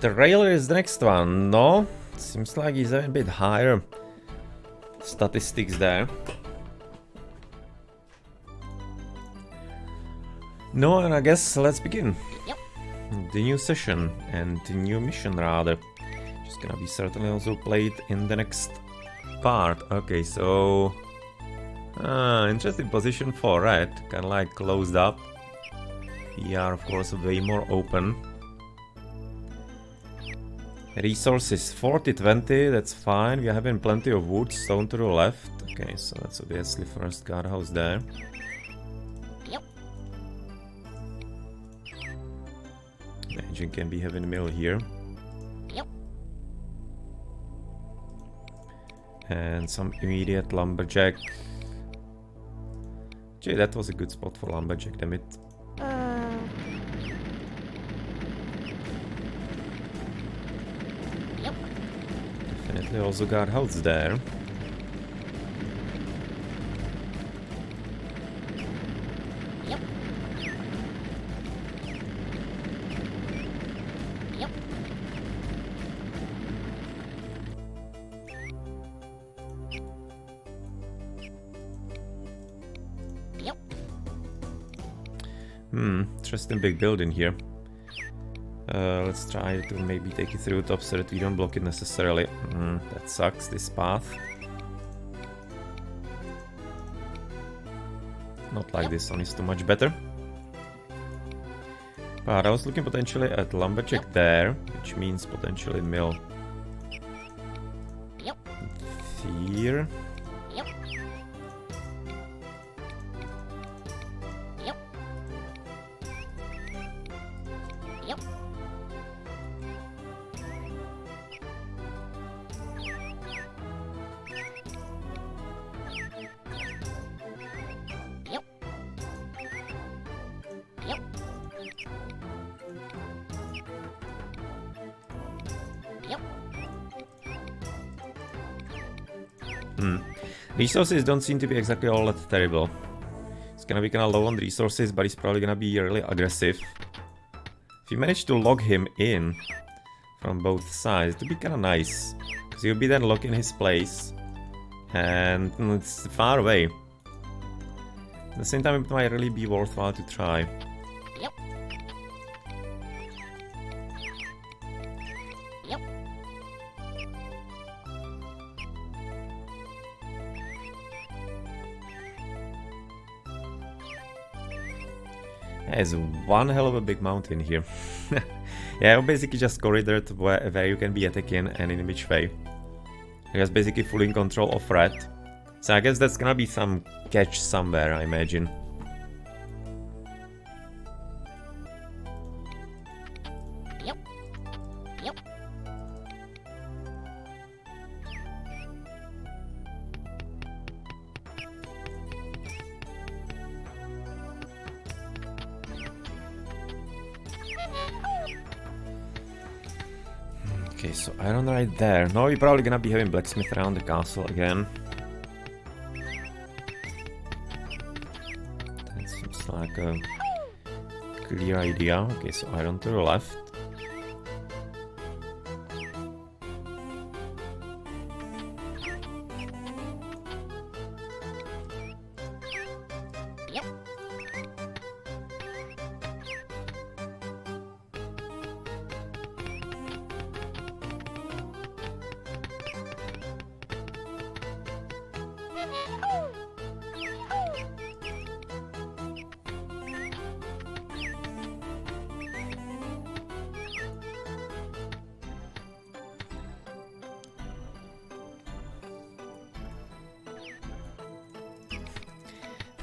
The railer is the next one. No, seems like he's having a bit higher statistics there. No, and I guess let's begin. Yep. The new session and the new mission rather. Just gonna be certainly also played in the next part. Okay, so interesting position for red, kinda like closed up. We are of course way more open. Resources 40-20, that's fine. We are having plenty of wood, stone to the left. Okay, so that's obviously first guardhouse there. Yep. Engine can be having a mill here. Yep. And some immediate lumberjack. Gee, that was a good spot for lumberjack, damn it. Yep. Definitely also guardhouse there. Yep. Yep. Yep. Interesting big building here. Let's try to maybe take it through the top so that we don't block it necessarily. That sucks, this path. Not like this one is too much better. But I was looking potentially at lumberjack there, which means potentially mill. Yep. Here. Yep. Yep. Yep. Yep. Yep. Yep. Resources don't seem to be exactly all that terrible. It's gonna be kinda low on resources, but he's probably gonna be really aggressive. If you manage to log him in from both sides, it would be kinda nice. Because he'll be then locked in his place. And it's far away. At the same time, it might really be worthwhile to try. Yep. Yep. There's one hell of a big mountain here. Yeah, basically just corridored where you can be attacking and in which way. He has basically full in control of red. So I guess that's gonna be some catch somewhere, I imagine. Yep. Yep. Okay, so iron right there. No, we're probably gonna be having blacksmith around the castle again. That seems like a clear idea. Okay, so iron to the left. Yep.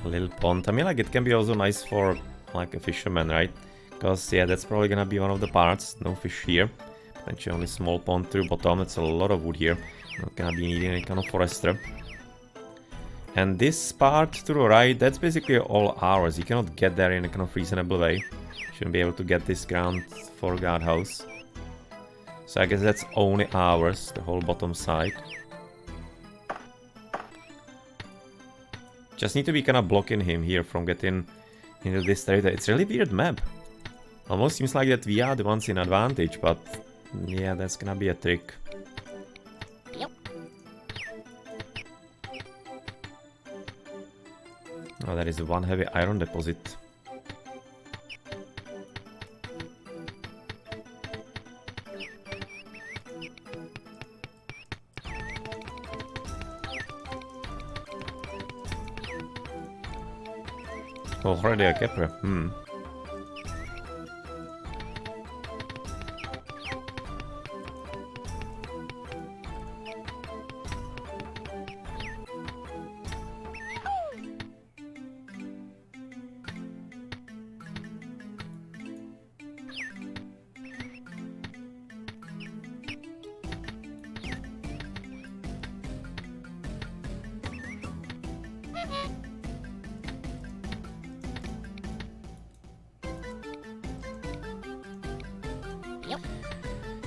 A little pond. I mean, like, it can be also nice for, like, a fisherman, right? Because, yeah, that's probably gonna be one of the parts. No fish here. Potentially only small pond to the bottom. That's a lot of wood here. Not gonna be needing any kind of forester. And this part to the right, that's basically all ours. You cannot get there in a kind of reasonable way. Shouldn't be able to get this ground for guardhouse. So I guess that's only ours, the whole bottom side. Just need to be kind of blocking him here from getting into this territory. It's a really weird map. Almost seems like that we are the ones in advantage, but yeah, that's gonna be a trick. Yep. Oh, there is one heavy iron deposit. Already a Kepler.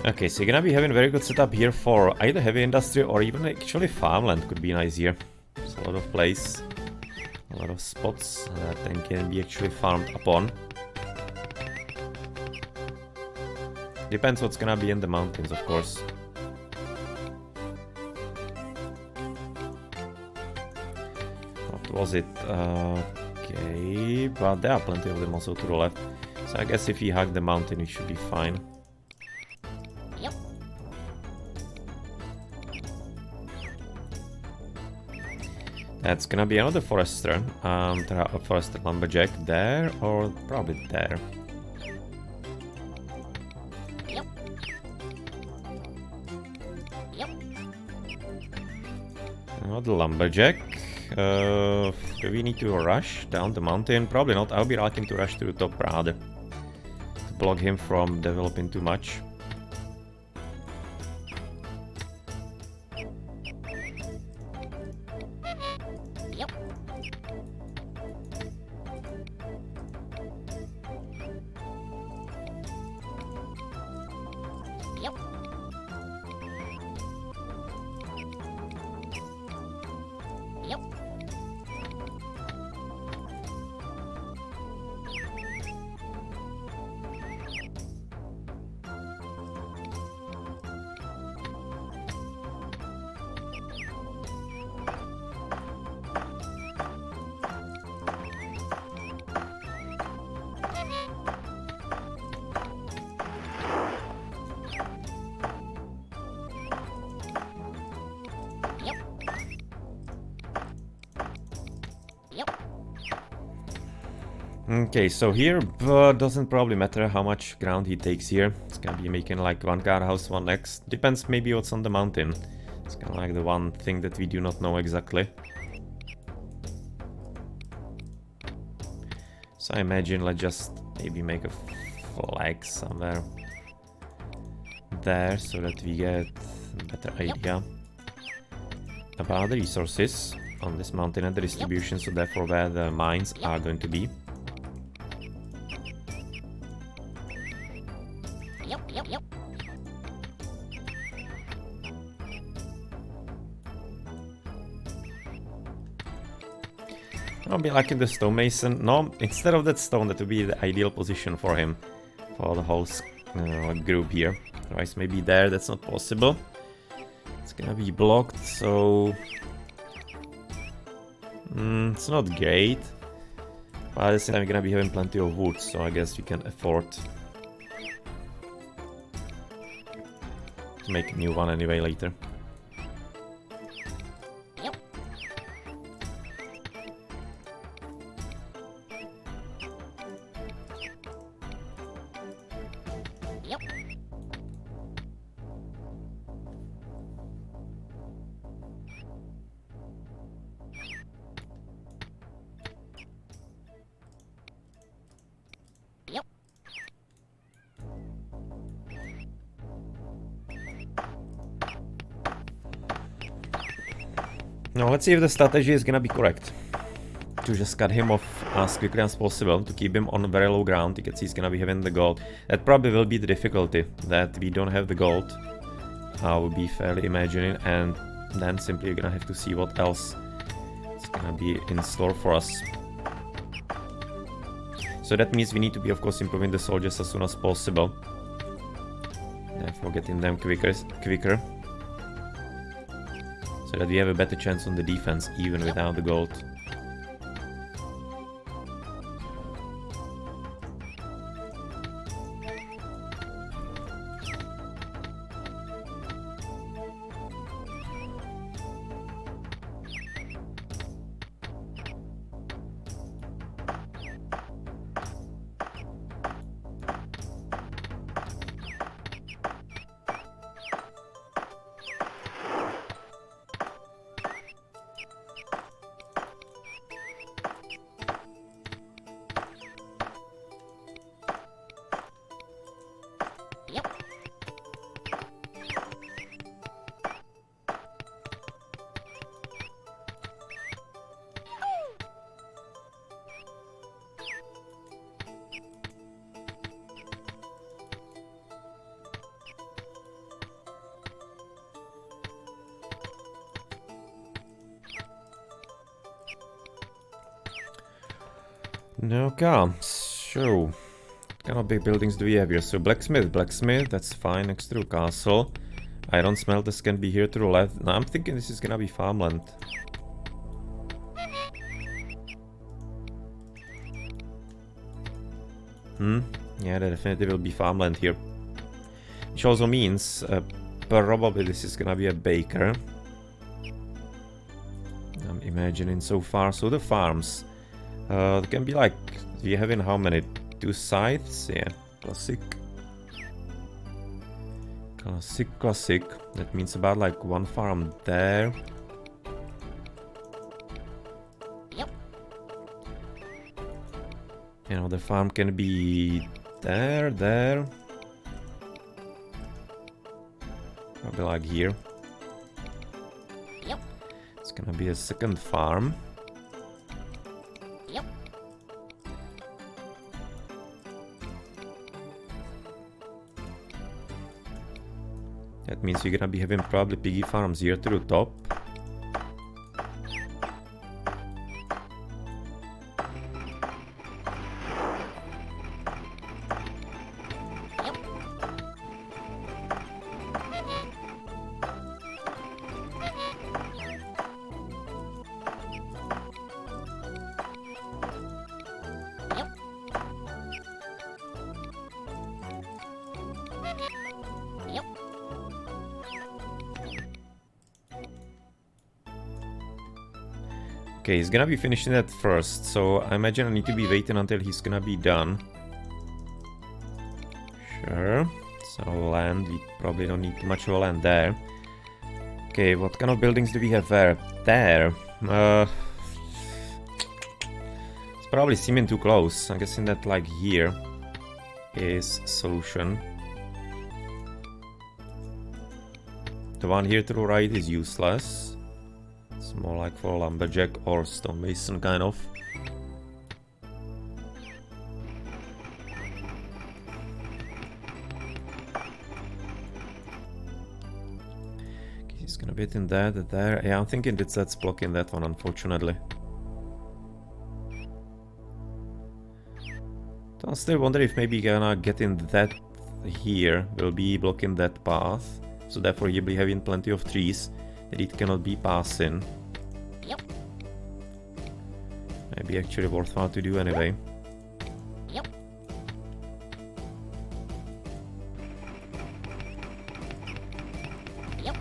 Okay, so you're gonna be having a very good setup here for either heavy industry or even actually farmland could be nice here. There's a lot of place, a lot of spots that then can be actually farmed upon. Depends what's gonna be in the mountains, of course. What was it? Okay, but there are plenty of them also to the left. So I guess if you hug the mountain, you should be fine. That's gonna be another forester. There are a forester lumberjack there, or probably there. Yep. Yep. Another lumberjack. Do we need to rush down the mountain? Probably not. I'll be liking to rush to the top rather. To block him from developing too much. Okay, so here doesn't probably matter how much ground he takes here. It's gonna be making like one guardhouse, one next. Depends maybe what's on the mountain. It's kind of like the one thing that we do not know exactly. So I imagine let's just maybe make a flag somewhere there so that we get a better idea about the resources on this mountain and the distribution, so therefore where the mines are going to be. I'll be liking the stonemason. No, instead of that stone, that would be the ideal position for him, for the whole group here. Otherwise, maybe there, that's not possible. It's gonna be blocked, so it's not great. But at the same time, we're gonna be having plenty of wood, so I guess we can afford to make a new one anyway later. Now let's see if the strategy is gonna be correct. To just cut him off as quickly as possible, to keep him on very low ground, because he's gonna be having the gold. That probably will be the difficulty, that we don't have the gold. I will be fairly imagining, and then simply you're gonna have to see what else is gonna be in store for us. So that means we need to be, of course, improving the soldiers as soon as possible. Therefore getting them quicker. So that we have a better chance on the defense, even without the gold. Yep. Okay, so what kind of big buildings do we have here? So blacksmith, that's fine, next to castle. Iron smelters can be here to the left. Now I'm thinking this is gonna be farmland. Yeah, that definitely will be farmland here. Which also means probably this is gonna be a baker. I'm imagining so far. So the farms. It can be like, we have in how many? 2 sites? Yeah, classic. Classic. That means about like 1 farm there. Yep. You know, the farm can be there. Probably like here. Yep. It's gonna be a second farm. Yep. That means you're gonna be having probably piggy farms here to the top. Yep. Yep. Yep. Okay, he's gonna be finishing that first, so I imagine I need to be waiting until he's gonna be done. Sure. So land, we probably don't need too much of a land there. Okay, what kind of buildings do we have there? There. It's probably seeming too close. I'm guessing that like here is solution. The one here to the right is useless. It's more like for lumberjack or stonemason kind of. Okay, he's gonna be in there, there. Yeah, I'm thinking that's blocking that one, unfortunately. I still wonder if maybe gonna get in that here will be blocking that path. So therefore he'll be having plenty of trees that it cannot be passing. Yep. Maybe actually worthwhile to do anyway. Yep. Yep.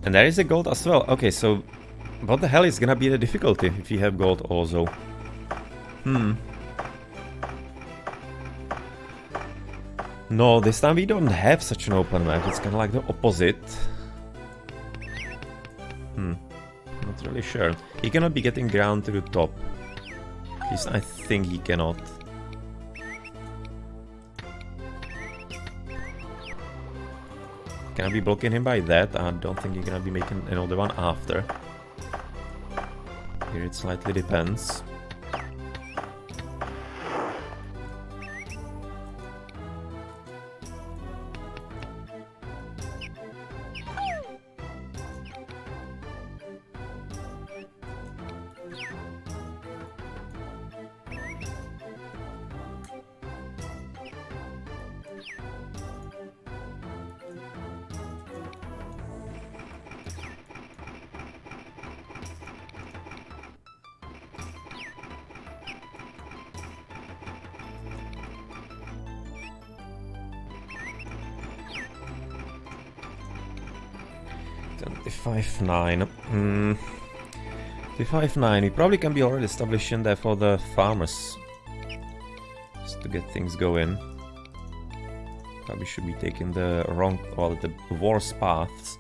And there is a gold as well. Okay, so what the hell is gonna be the difficulty if you have gold also? No, this time we don't have such an open map. It's kind of like the opposite. Not really sure. He cannot be getting ground to the top. At least I think he cannot. Can I be blocking him by that? I don't think he's gonna be making another one after. Here it slightly depends. 25-9. 25-9. We probably can be already establishing there for the farmers. Just to get things going. Probably should be taking the wrong, or the worst paths.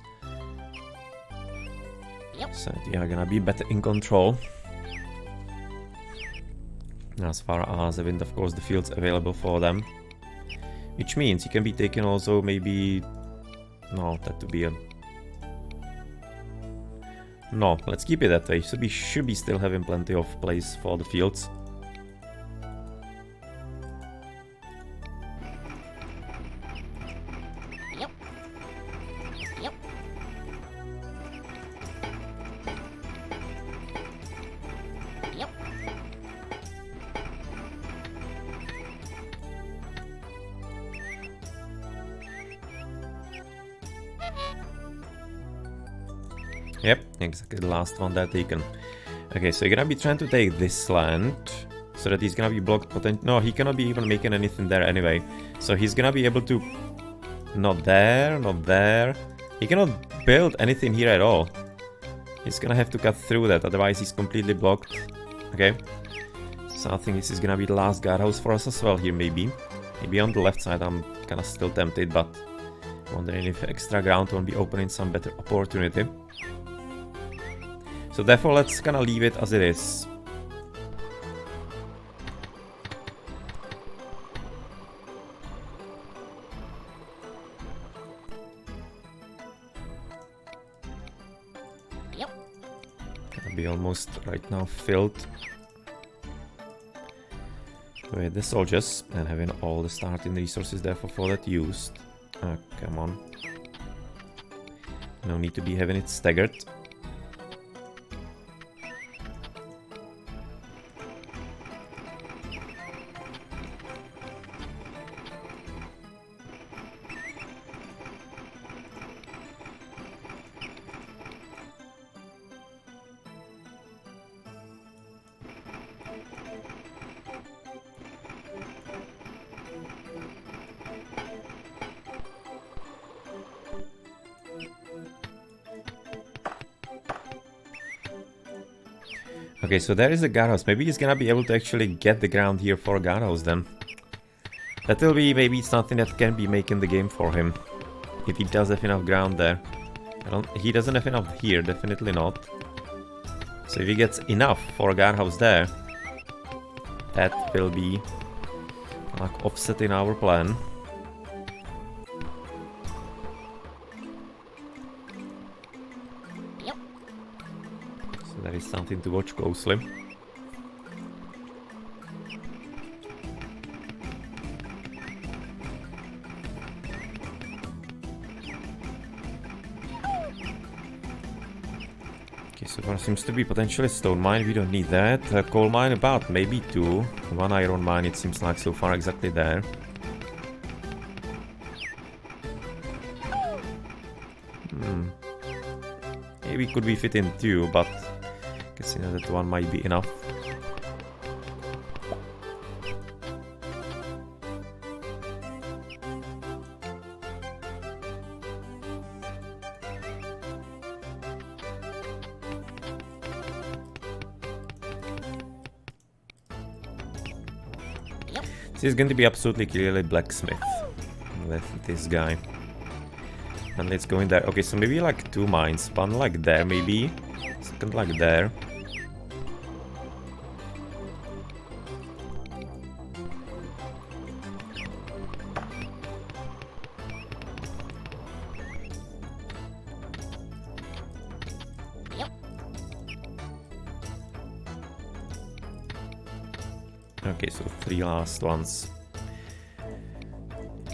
Yep. So they are gonna be better in control. As far as having, of course, the fields available for them. Which means he can be taking also maybe... No, that would be a... No, let's keep it that way. So we should be still having plenty of place for the fields. Yep. Yep. Yep. Yep, exactly the last one that taken. Okay, so you're gonna be trying to take this land, so that he's gonna be blocked no, he cannot be even making anything there anyway. So he's gonna be able to... Not there, not there. He cannot build anything here at all. He's gonna have to cut through that, otherwise he's completely blocked. Okay. So I think this is gonna be the last guardhouse for us as well here, maybe. Maybe on the left side I'm kinda still tempted, but... Wondering if extra ground won't be opening some better opportunity. So therefore, let's kind of leave it as it is. Yep. Gonna be almost right now filled with the soldiers and having all the starting resources therefore for that used. Come on. No need to be having it staggered. Okay, so there is a guardhouse. Maybe he's gonna be able to actually get the ground here for a guardhouse then. That will be maybe something that can be making the game for him. If he does have enough ground there. He doesn't have enough here, definitely not. So if he gets enough for a guardhouse there, that will be like offsetting our plan. That is something to watch closely. Okay, so there seems to be potentially stone mine. We don't need that. Coal mine about maybe 2. 1 iron mine it seems like so far exactly there. Maybe could be fit in 2, but guessing that 1 might be enough. This is going to be absolutely clearly blacksmith with this guy. And let's go in there. Okay, so maybe like 2 mines. One like there maybe. Second like there. Yep. Okay, so 3 last ones.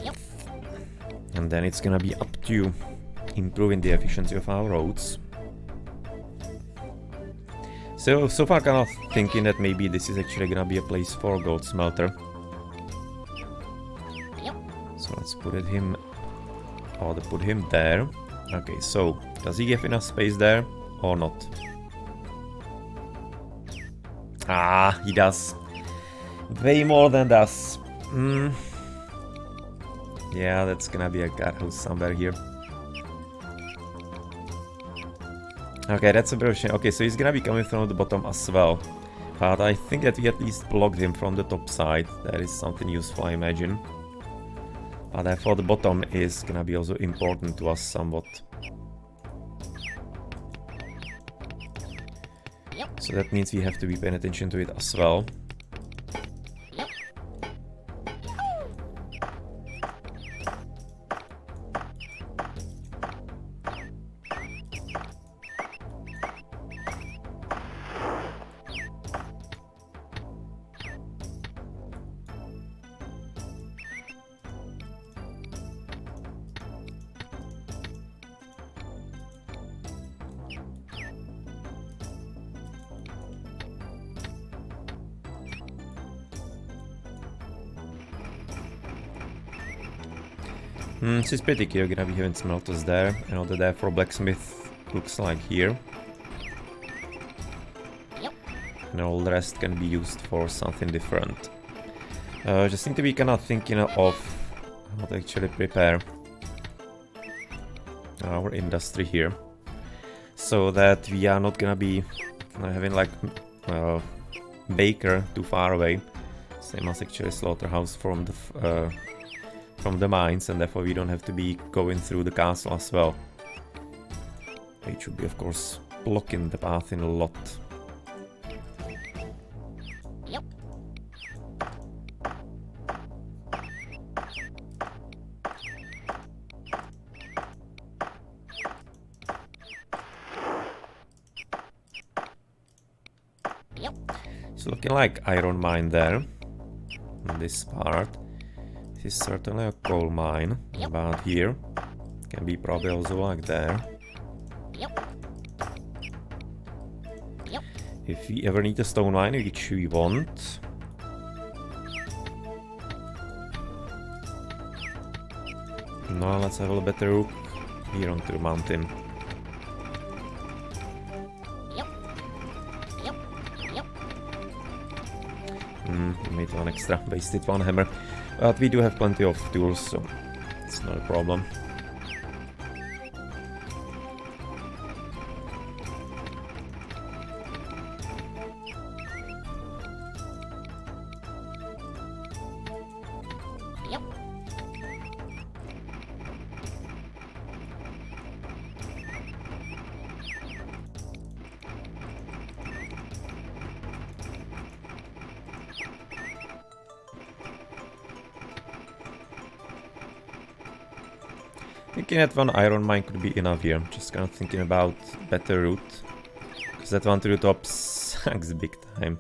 Yep. And then it's gonna be up to improving the efficiency of our roads. So far kind of thinking that maybe this is actually gonna be a place for a gold smelter. Yep. So let's put him there. Okay, so does he have enough space there or not? Ah, he does. Way more than does. Yeah, that's gonna be a guardhouse somewhere here. Okay, that's a bit of a shame. Okay, so he's gonna be coming from the bottom as well. But I think that we at least blocked him from the top side. That is something useful, I imagine. But I thought the bottom is gonna be also important to us somewhat. Yep. So that means we have to be paying attention to it as well. Yep. This is pretty clear, gonna be having smelters there. I know that therefore blacksmith looks like here. Yep. And all the rest can be used for something different. Just need to be kind of thinking of how to actually prepare our industry here. So that we are not gonna be having like baker too far away. Same as actually slaughterhouse from the mines, and therefore we don't have to be going through the castle as well. It should be, of course, blocking the path in a lot. Yep. Yep. It's looking like iron mine there on this part. This is certainly a coal mine, Yep. about here. Can be probably also like there. Yep. Yep. If we ever need a stone mine, which we want. Now let's have a better look here onto the mountain. Yep. Yep. Yep. We made one extra, wasted one hammer. But we do have plenty of tools, so it's not a problem. Yep. Thinking that one iron mine could be enough here. Just kind of thinking about better route. Because that one to the top sucks big time.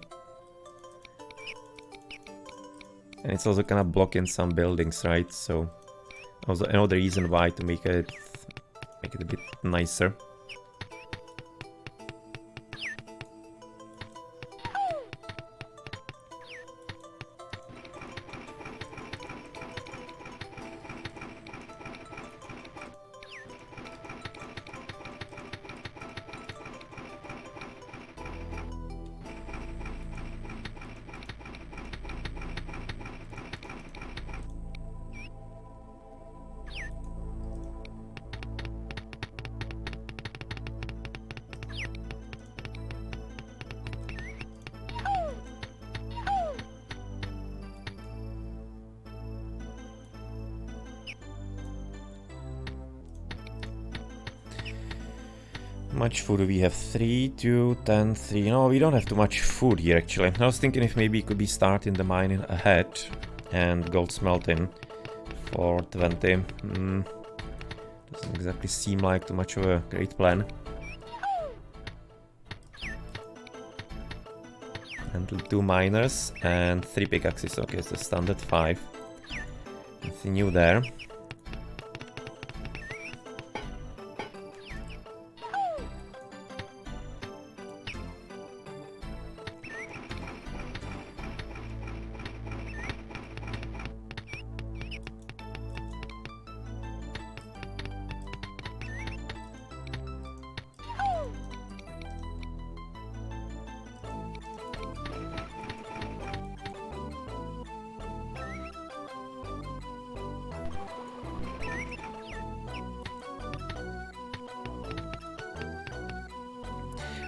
And it's also kind of blocking some buildings, right? So also another reason why to make it a bit nicer. Much food do we have? 3, 2, 10, 3. No, we don't have too much food here actually. I was thinking if maybe it could be starting the mining ahead and gold smelting for 20. Doesn't exactly seem like too much of a great plan. And 2 miners and 3 pickaxes. Okay, so standard 5. Nothing new there.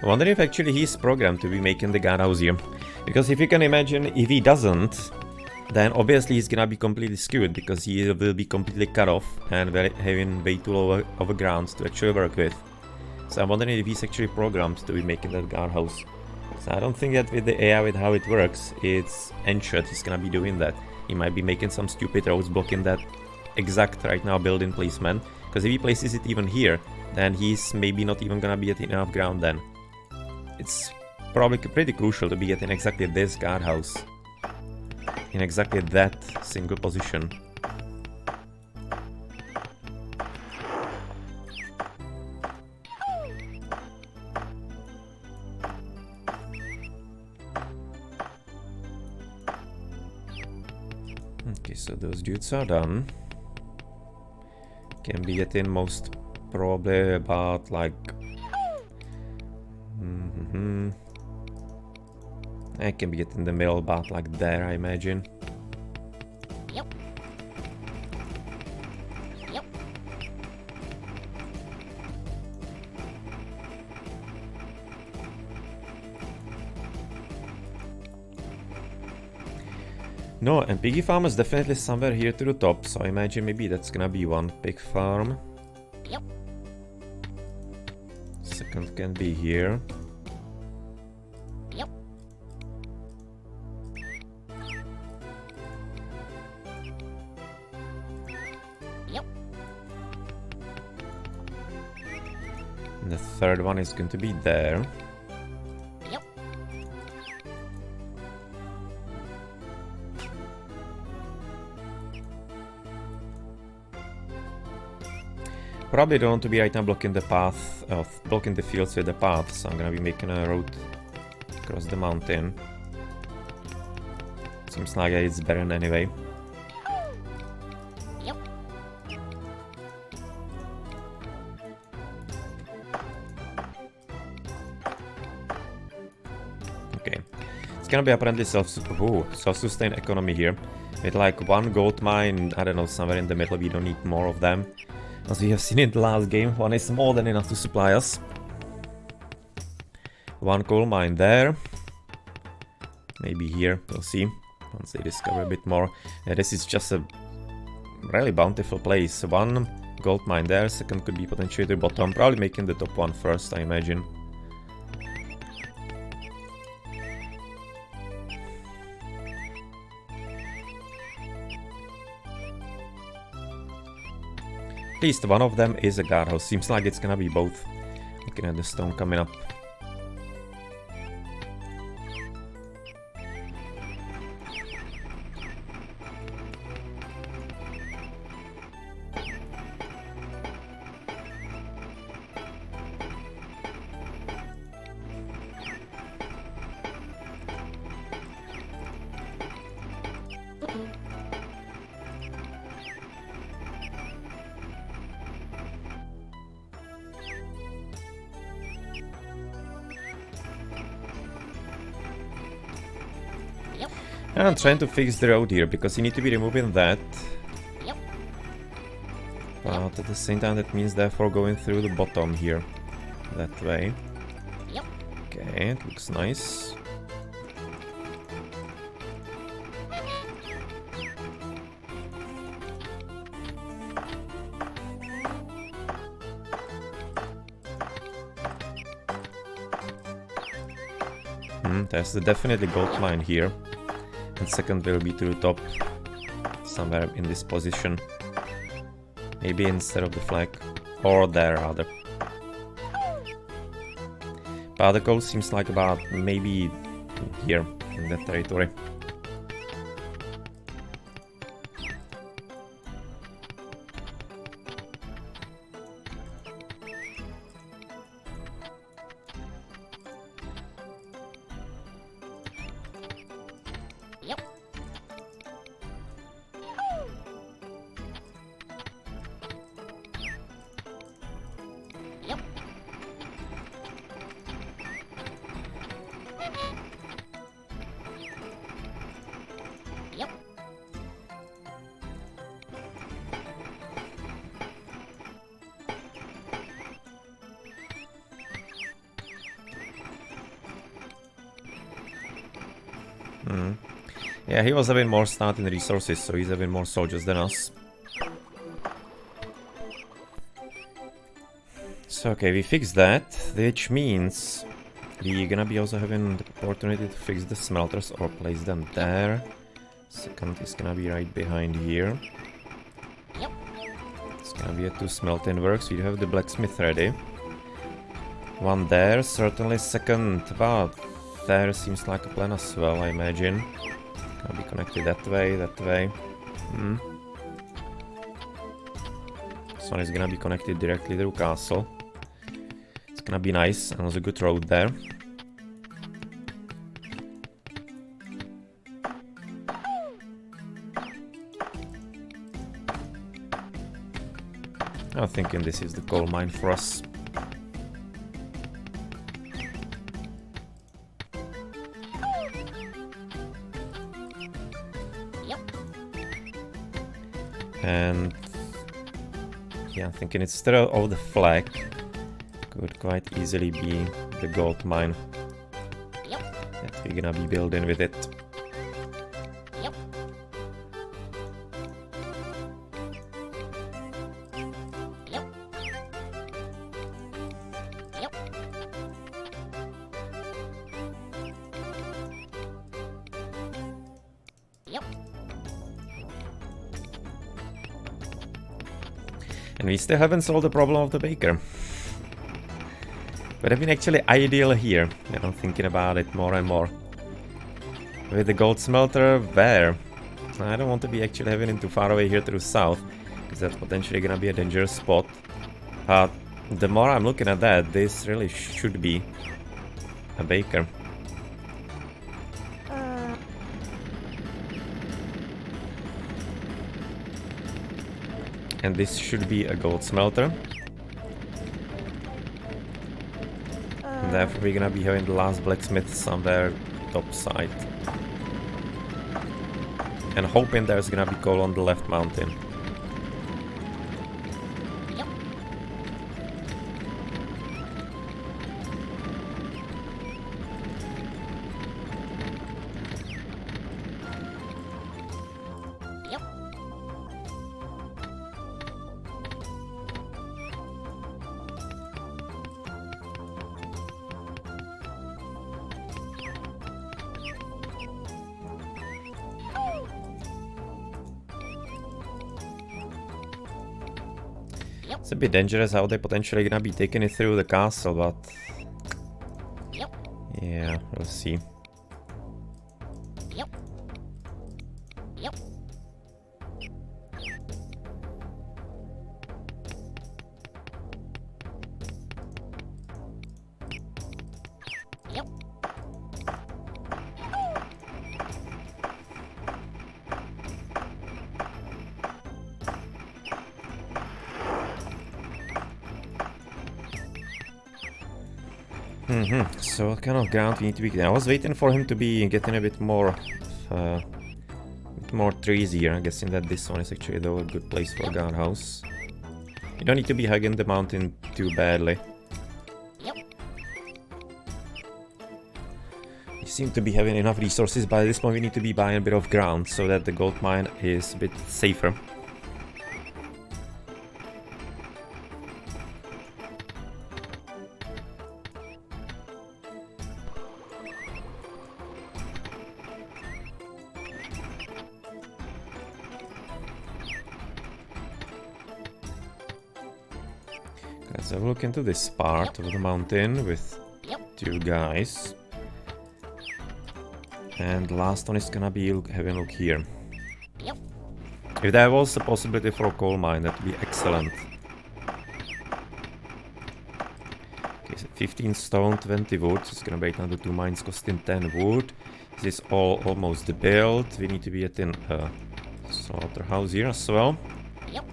I wonder if actually he's programmed to be making the guardhouse here. Because if you can imagine, if he doesn't, then obviously he's gonna be completely skewed because he will be completely cut off and having way too low of a ground to actually work with. So I'm wondering if he's actually programmed to be making that guardhouse. So I don't think that with the AI, with how it works, it's ensured he's gonna be doing that. He might be making some stupid roads blocking that exact right now building placement. Because if he places it even here, then he's maybe not even gonna be at enough ground then. It's probably pretty crucial to be getting exactly this guardhouse in exactly that single position. Okay, so those dudes are done. Can be getting most probably about like I can be getting the middle about like there, I imagine. Yep. Yep. No, and piggy farm is definitely somewhere here to the top, so I imagine maybe that's gonna be one pig farm. Yep. Second can be here. Yep. Yep. And the third one is going to be there. Yep. Probably don't want to be right now blocking the path, blocking the fields with the path, so I'm gonna be making a road across the mountain. Seems like it's barren anyway. Yep. Okay. It's gonna be apparently self-sustained economy here. With like one gold mine, I don't know, somewhere in the middle, we don't need more of them. As we have seen in the last game, one is more than enough to supply us. One coal mine there. Maybe here, we'll see. Once they discover a bit more. Yeah, this is just a really bountiful place. One gold mine there, second could be potentially the bottom. Probably making the top one first, I imagine. At least one of them is a guardhouse. Seems like it's gonna be both. Looking at the stone coming up. And I'm trying to fix the road here, because you need to be removing that. Yep. But at the same time that means therefore going through the bottom here. That way. Yep. Okay, it looks nice. There's definitely gold mine here. And second will be to the top. Somewhere in this position. Maybe instead of the flag. Or there rather. But the goal seems like about maybe here in that territory. Yep. Yep. Yeah, he was having more starting resources, so he's having more soldiers than us. So okay, we fixed that, which means we're gonna be also having the opportunity to fix the smelters or place them there. Second is gonna be right behind here. Yep. It's gonna be a 2 smelting works. We have the blacksmith ready. One there, certainly. Second, well, there seems like a plan as well, I imagine. Gonna be connected that way, that way. This one is gonna be connected directly to the castle. It's gonna be nice, and there's a good road there. I'm thinking this is the coal mine for us. Yep. And yeah, I'm thinking instead of the flag, could quite easily be the gold mine. Yep. That we're gonna be building with it. Yep. Yep. Yep. Yep. And we still haven't solved the problem of the baker. Would have been actually ideal here. Yeah, I'm thinking about it more and more. With the gold smelter there. I don't want to be actually having it too far away here to the south, because that's potentially gonna be a dangerous spot. But the more I'm looking at that, this really should be a baker. And this should be a gold smelter. And therefore we're gonna be having the last blacksmith somewhere top side. And hoping there's gonna be coal on the left mountain. Yep. Yep. It's a bit dangerous how they potentially gonna be taking it through the castle, but Yep. yeah, we'll see. Yep. Yep. Yep. So what kind of ground we need to be? I was waiting for him to be getting a bit more trees here. I'm guessing that this one is actually though a good place for a guardhouse. You don't need to be hugging the mountain too badly. Yep. You seem to be having enough resources. By this point we need to be buying a bit of ground so that the gold mine is a bit safer. Let's have a look into this part of the mountain with Yep. 2 guys. And the last one is gonna be having a look here. Yep. If there was a possibility for a coal mine, that would be excellent. Okay, so 15 stone, 20 wood. It's gonna break down the 2 mines costing 10 wood. This is all almost built. We need to be at a slaughterhouse here as well. Yep.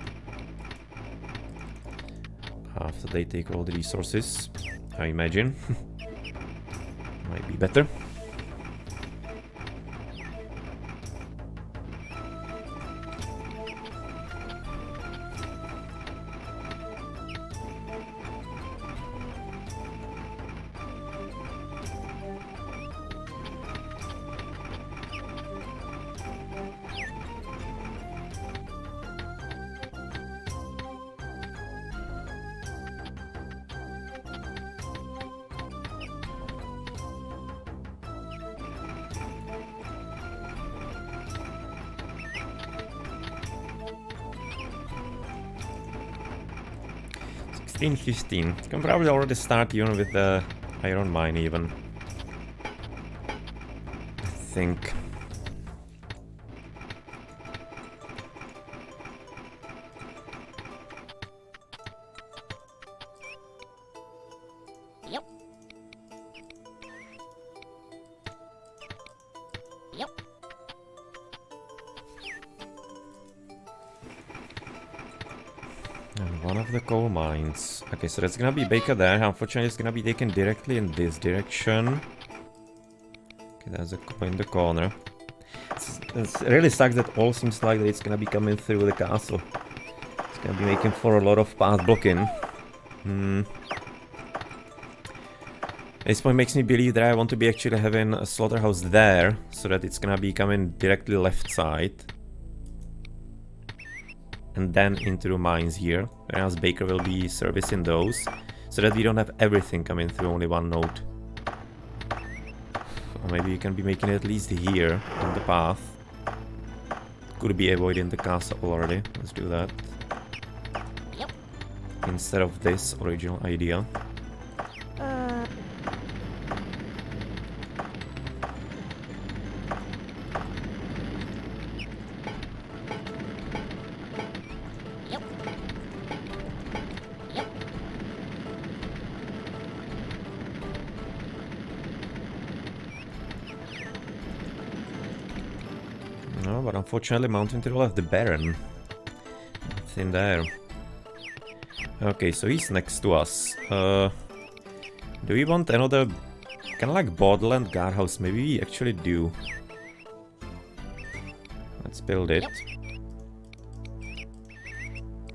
After they take all the resources, I imagine. Might be better. 1615. Can probably already start even with the iron mine even. I think. Yep. Yep. And one of the coal mines. Okay, so that's gonna be Baker there. Unfortunately, it's gonna be taken directly in this direction. Okay, there's a coal in the corner. It really sucks that all seems like that it's gonna be coming through the castle. It's gonna be making for a lot of path blocking. This point makes me believe that I want to be actually having a slaughterhouse there, so that it's gonna be coming directly left side. And then into the mines here, whereas Baker will be servicing those, so that we don't have everything coming through only one node. Or maybe you can be making it at least here on the path. Could be avoiding the castle already. Let's do that. Yep. Instead of this original idea. Yep. Yep. No, but unfortunately Mountain Trail left the Baron. It's in there. Okay, so he's next to us. Do we want another kind of like Borderland guardhouse? Maybe we actually do. Let's build it.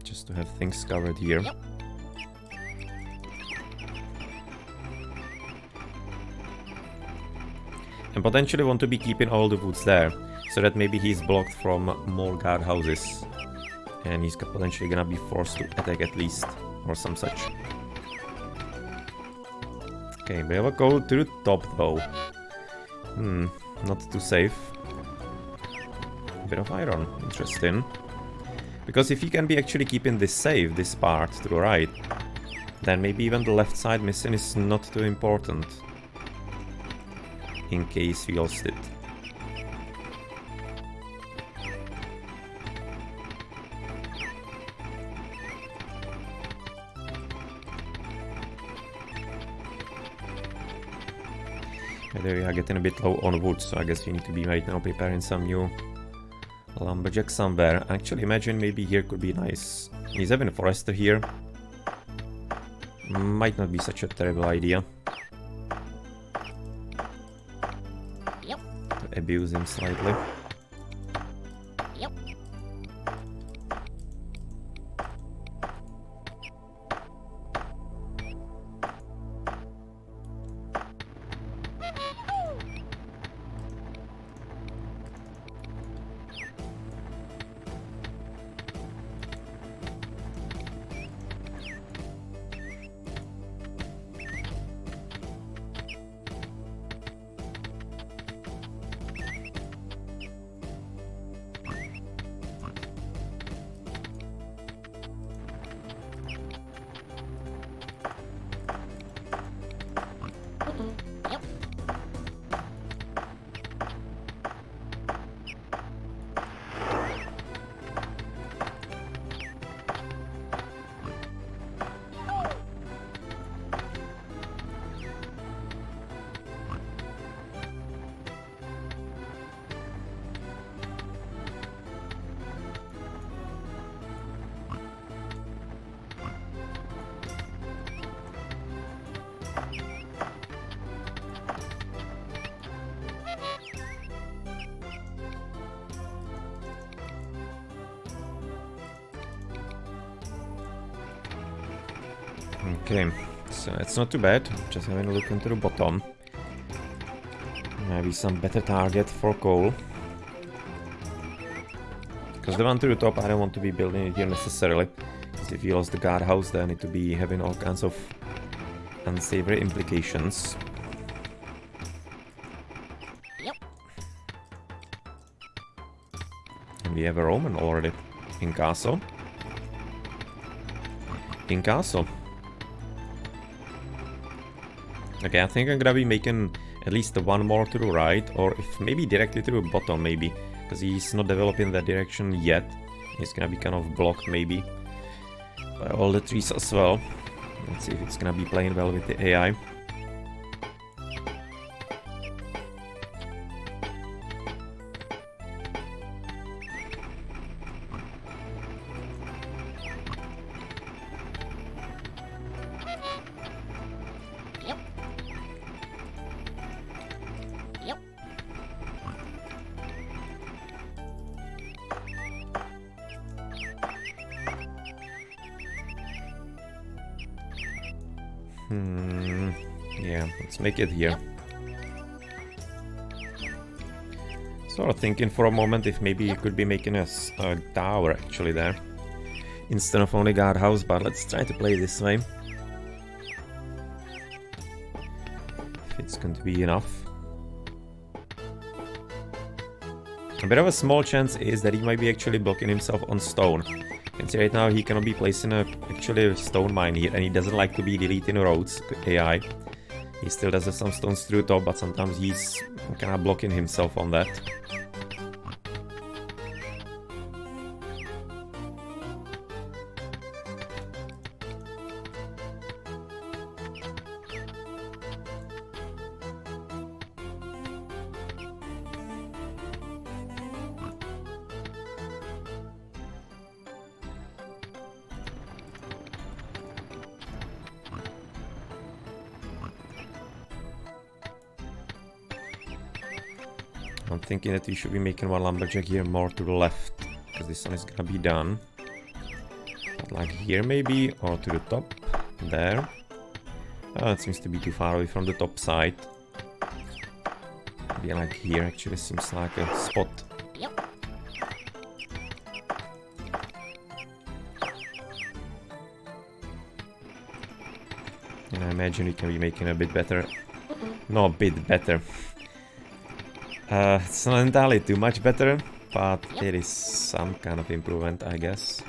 Just to have things covered here. Yep. And potentially want to be keeping all the woods there, so that maybe he's blocked from more guardhouses. And he's potentially gonna be forced to attack at least, or some such. Okay, we have a go to the top though. Not too safe. Bit of iron, interesting. Because if you can be actually keeping this safe, this part to the right, then maybe even the left side missing is not too important. In case we lost it. There we are getting a bit low on wood, so I guess we need to be right now preparing some new lumberjack somewhere. Actually, imagine maybe here could be nice. He's having a forester here. Might not be such a terrible idea. Yep. To abuse him slightly. Yep. Yep. Okay, so it's not too bad. Just having a look into the bottom. Maybe some better target for coal. Because the one to the top, I don't want to be building it here necessarily. Because if you lost the guardhouse, then it to be having all kinds of unsavory implications. Yep. And we have a Roman already in castle. In castle. Okay, I think I'm gonna be making at least one more to the right, or if maybe directly to the bottom, maybe. Because he's not developing that direction yet. He's gonna be kind of blocked, maybe, by all the trees as well. Let's see if it's gonna be playing well with the AI. Yep. Yep. Yeah, let's make it here. Sort of thinking for a moment if maybe you could be making a tower actually there, instead of only guardhouse, but let's try to play this way. If it's going to be enough. A bit of a small chance is that he might be actually blocking himself on stone. You can see right now he cannot be placing actually a stone mine here, and he doesn't like to be deleting roads, AI. He still does have some stones through top, but sometimes he's kind of blocking himself on that. I'm thinking that we should be making one lumberjack here more to the left, because this one is gonna be done. But like here maybe, or to the top, there. Oh, it seems to be too far away from the top side. Maybe like here actually seems like a spot. Yep. And I imagine we can be making a bit better. No, a bit better. It's not entirely too much better, but there is some kind of improvement, I guess.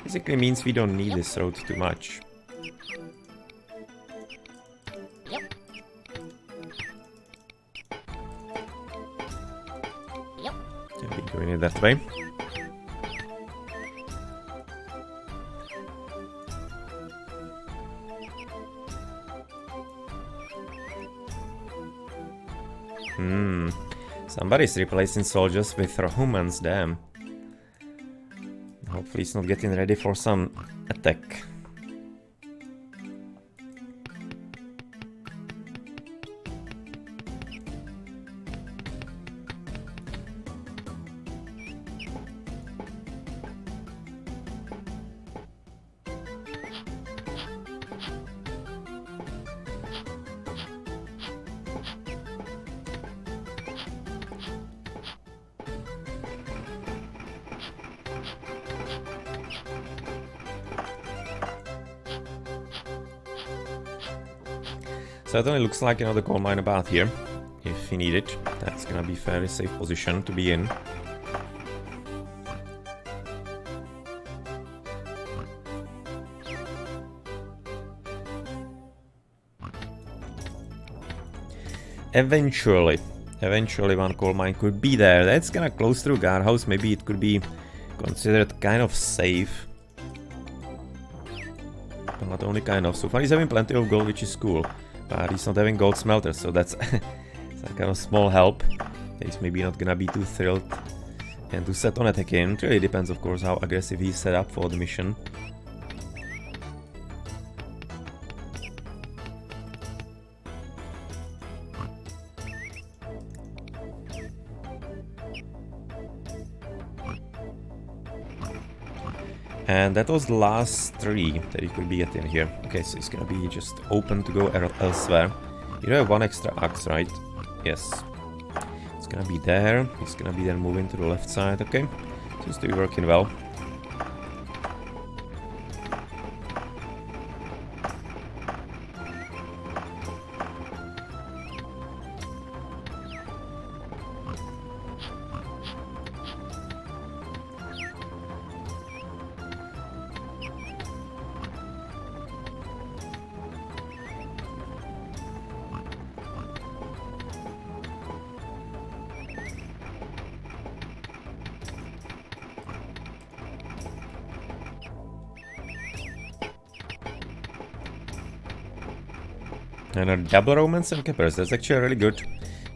Basically means we don't need this road too much. Yep. Yep. Can be doing it that way. Somebody's replacing soldiers with humans, damn. Hopefully he's not getting ready for some attack. Certainly looks like another coal mine about here, if you need it. That's gonna be a fairly safe position to be in. Eventually one coal mine could be there. That's gonna close through guardhouse. Maybe it could be considered kind of safe. But not only kind of. So far he's having plenty of gold, which is cool. But he's not having gold smelters, so that's some kind of small help. He's maybe not gonna be too thrilled and to set on attacking. It really depends, of course, how aggressive he's set up for the mission. And that was the last three that he could be at in here. Okay, so he's gonna be just open to go elsewhere. You have one extra axe, right? Yes. It's gonna be there. He's gonna be then moving to the left side. Okay. Seems to be working well. And a double romance and keepers, that's actually really good.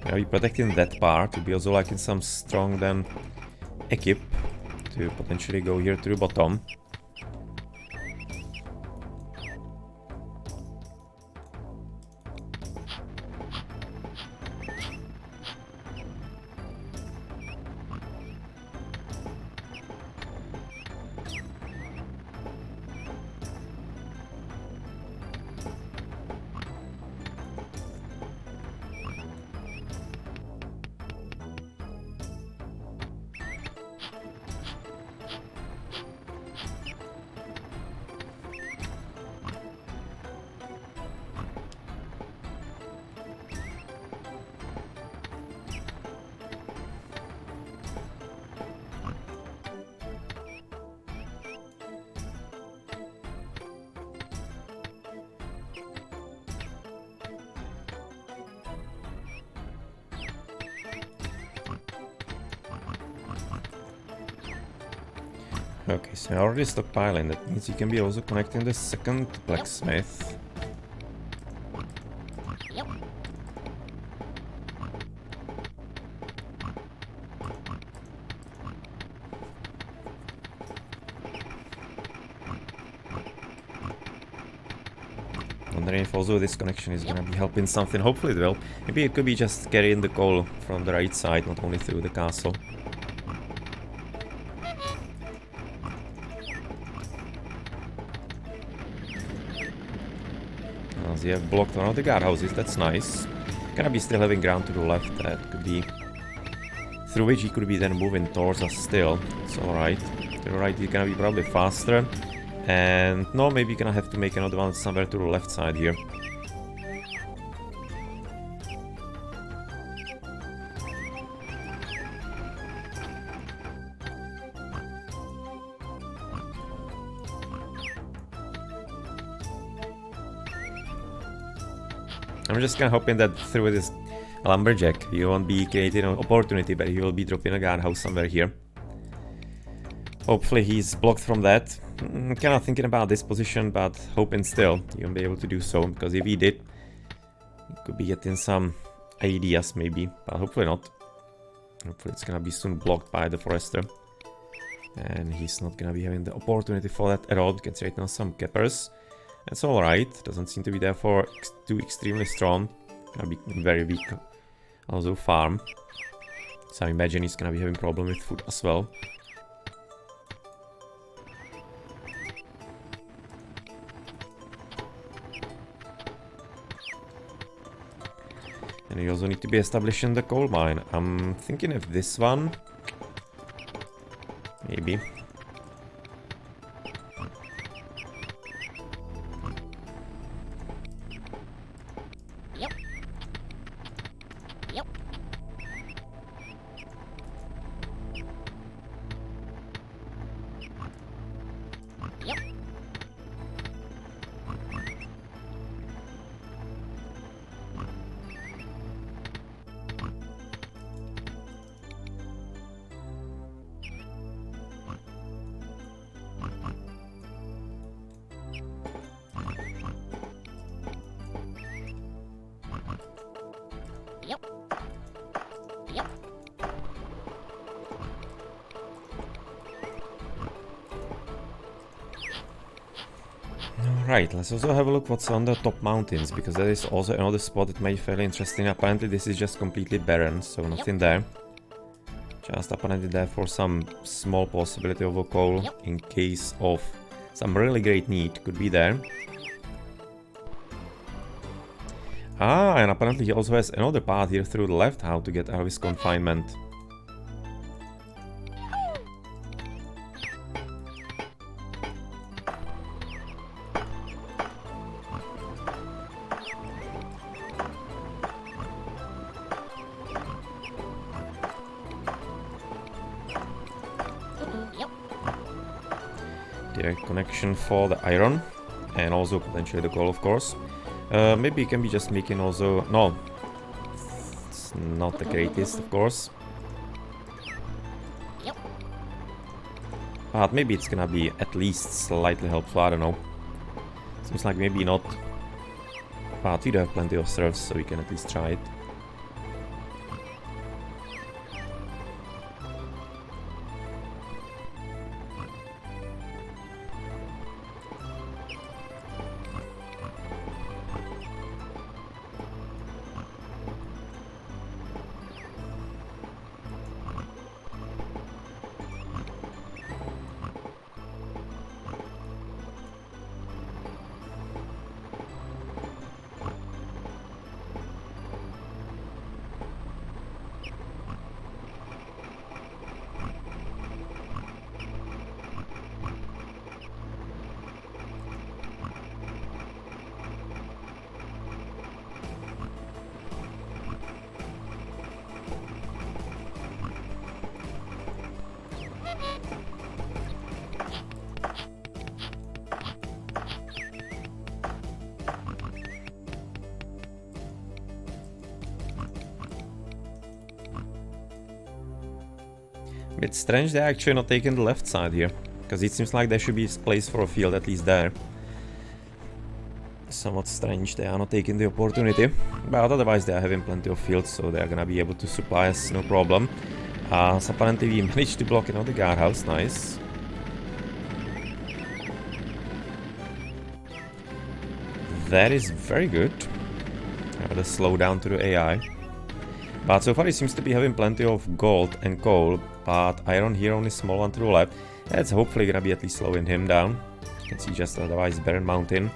Gonna be protecting that part, to be also like in some strong then equip to potentially go here to the bottom. Okay, so I already stockpiling, that means you can be also connecting the second blacksmith. Yep. Wondering if also this connection is gonna be helping something, hopefully it will. Maybe it could be just carrying the coal from the right side, not only through the castle. As you have blocked one of the guardhouses, that's nice. Gonna be still having ground to the left, that could be... through which he could be then moving towards us still. It's alright. To the right he's gonna be probably faster. And no, maybe gonna have to make another one somewhere to the left side here. I'm just kinda hoping that through this lumberjack he won't be creating an opportunity, but he will be dropping a guardhouse somewhere here. Hopefully he's blocked from that. Kinda thinking about this position, but hoping still he won't be able to do so, because if he did, he could be getting some ideas maybe, but hopefully not. Hopefully it's gonna be soon blocked by the forester. And he's not gonna be having the opportunity for that at all. You can see right now some cappers. That's alright, doesn't seem to be therefore too extremely strong. Gonna be very weak also farm. So I imagine he's gonna be having problem with food as well. And you also need to be establishing the coal mine. I'm thinking of this one. Maybe. Yep. Yep. Yep. Yep. Yep. Alright, let's also have a look what's on the top mountains, because that is also another spot that may be fairly interesting. Apparently this is just completely barren, so nothing there. Just apparently there for some small possibility of a coal in case of some really great need could be there. Ah, and apparently he also has another path here through the left how to get out of his confinement. Yep. Direct connection for the iron and also potentially the coal, of course. Maybe you can be just making also... No, it's not the greatest, of course. Yep. But maybe it's gonna be at least slightly helpful, I don't know. Seems like maybe not But we do have plenty of serfs, so we can at least try it. Bit strange they're actually not taking the left side here, because it seems like there should be place for a field at least there. Somewhat strange they are not taking the opportunity, but otherwise they are having plenty of fields, so they are gonna be able to supply us no problem. So apparently we managed to block the guardhouse, nice. That is very good. The slowdown to the AI. But so far he seems to be having plenty of gold and coal, but iron here only small one to the left. That's hopefully gonna be at least slowing him down. You can see just otherwise barren mountain.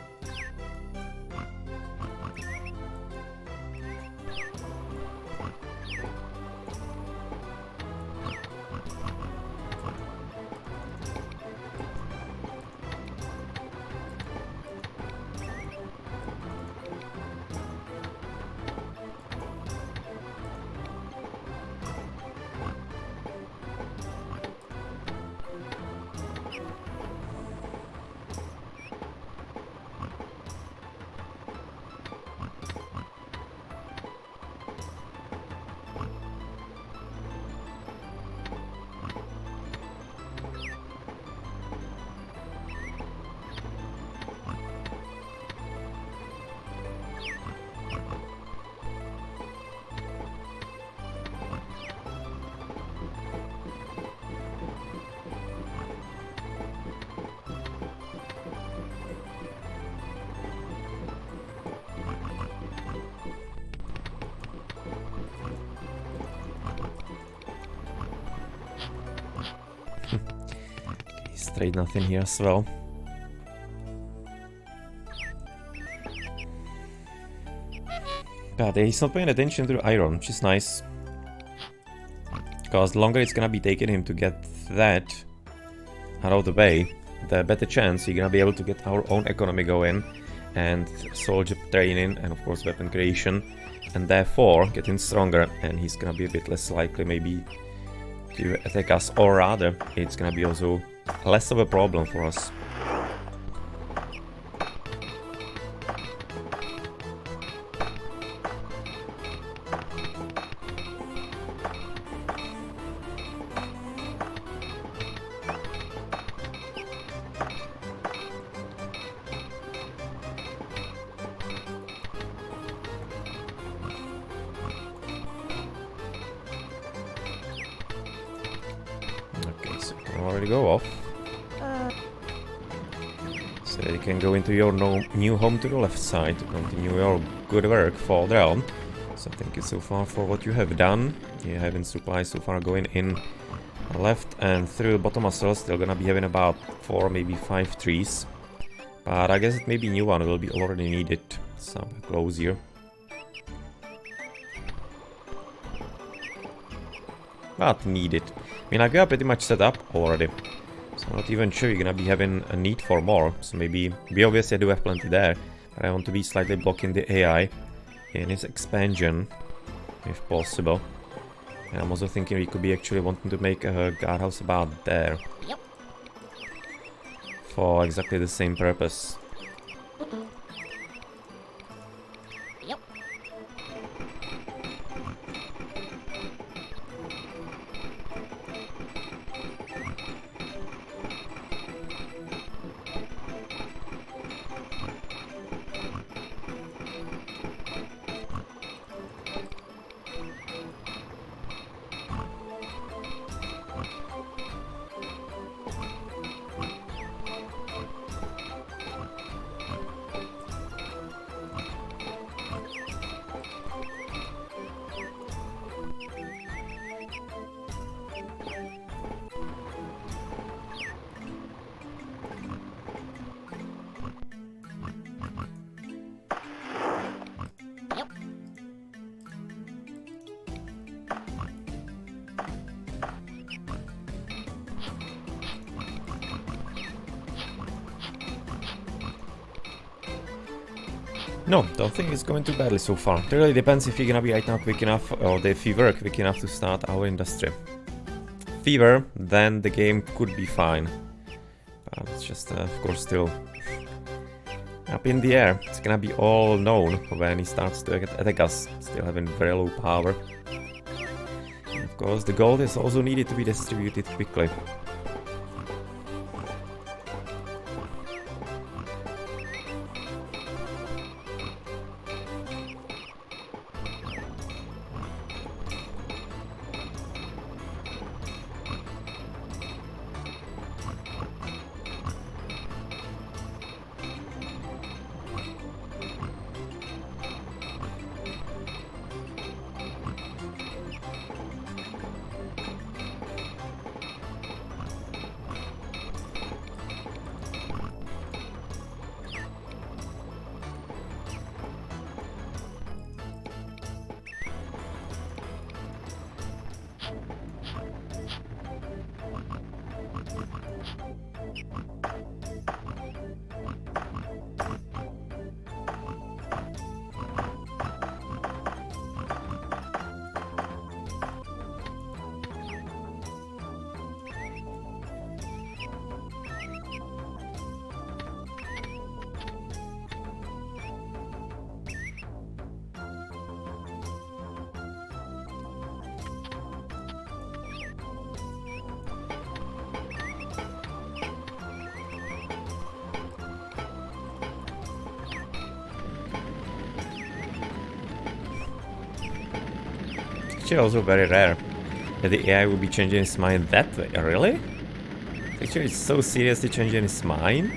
Straight nothing here as well. But he's not paying attention to the iron, which is nice. Because the longer it's gonna be taking him to get that out of the way, the better chance you're gonna be able to get our own economy going, and soldier training, and of course weapon creation, and therefore getting stronger, and he's gonna be a bit less likely maybe to attack us, or rather it's gonna be also less of a problem for us. Okay, so we can already go off. So you can go into your new home to the left side to continue your good work further on. So thank you so far for what you have done. You having supplies so far going in left and through the bottom as well. Still gonna be having about 4, maybe 5 trees. But I guess it maybe new one will be already needed. So close here. But needed. I mean, I got pretty much set up already. So I'm not even sure you're gonna be having a need for more. So maybe, we obviously do have plenty there. But I want to be slightly blocking the AI in its expansion, if possible. And I'm also thinking we could be actually wanting to make a guardhouse about there. Yep. For exactly the same purpose. Yep. No, don't think it's going too badly so far. It really depends if you're gonna be right now quick enough, or if we were quick enough to start our industry. Fever, then the game could be fine. But it's just, of course, still up in the air. It's gonna be all known when he starts to attack us, still having very low power. And of course, the gold is also needed to be distributed quickly. Actually also very rare that the AI will be changing its mind that way. Really? Actually, it's so seriously changing its mind?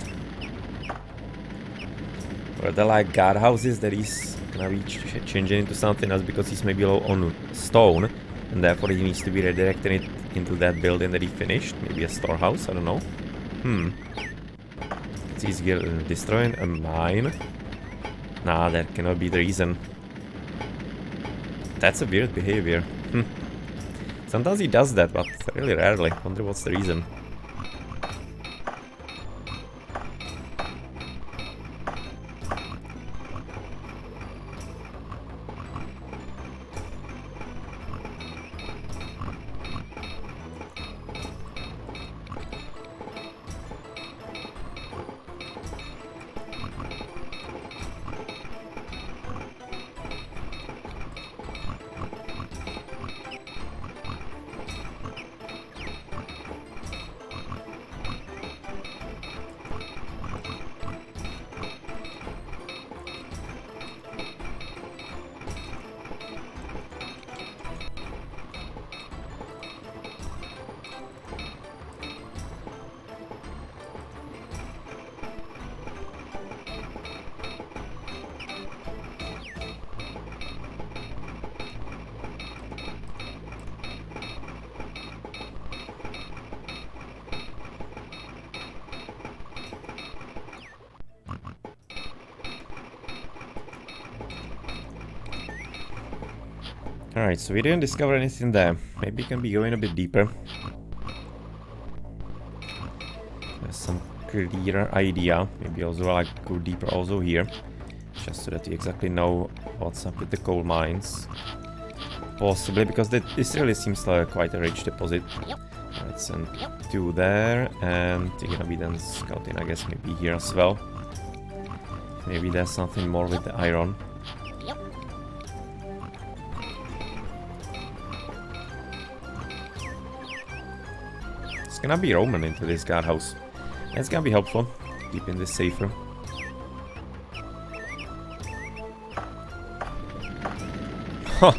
Or the like guardhouses that he's gonna be changing into something else because he's maybe low on stone, and therefore he needs to be redirecting it into that building that he finished. Maybe a storehouse, I don't know. It's easier destroying a mine. Nah, that cannot be the reason. That's a weird behavior. Sometimes he does that, but really rarely. Wonder what's the reason. Alright, so we didn't discover anything there. Maybe we can be going a bit deeper. There's some clearer idea. Maybe also like go deeper also here. Just so that we exactly know what's up with the coal mines. Possibly, because this really seems like quite a rich deposit. Let's send 2 there, and you're gonna be then scouting, I guess, maybe here as well. Maybe there's something more with the iron. It's gonna be Roman into this guardhouse. It's gonna be helpful, keeping this safer. Huh.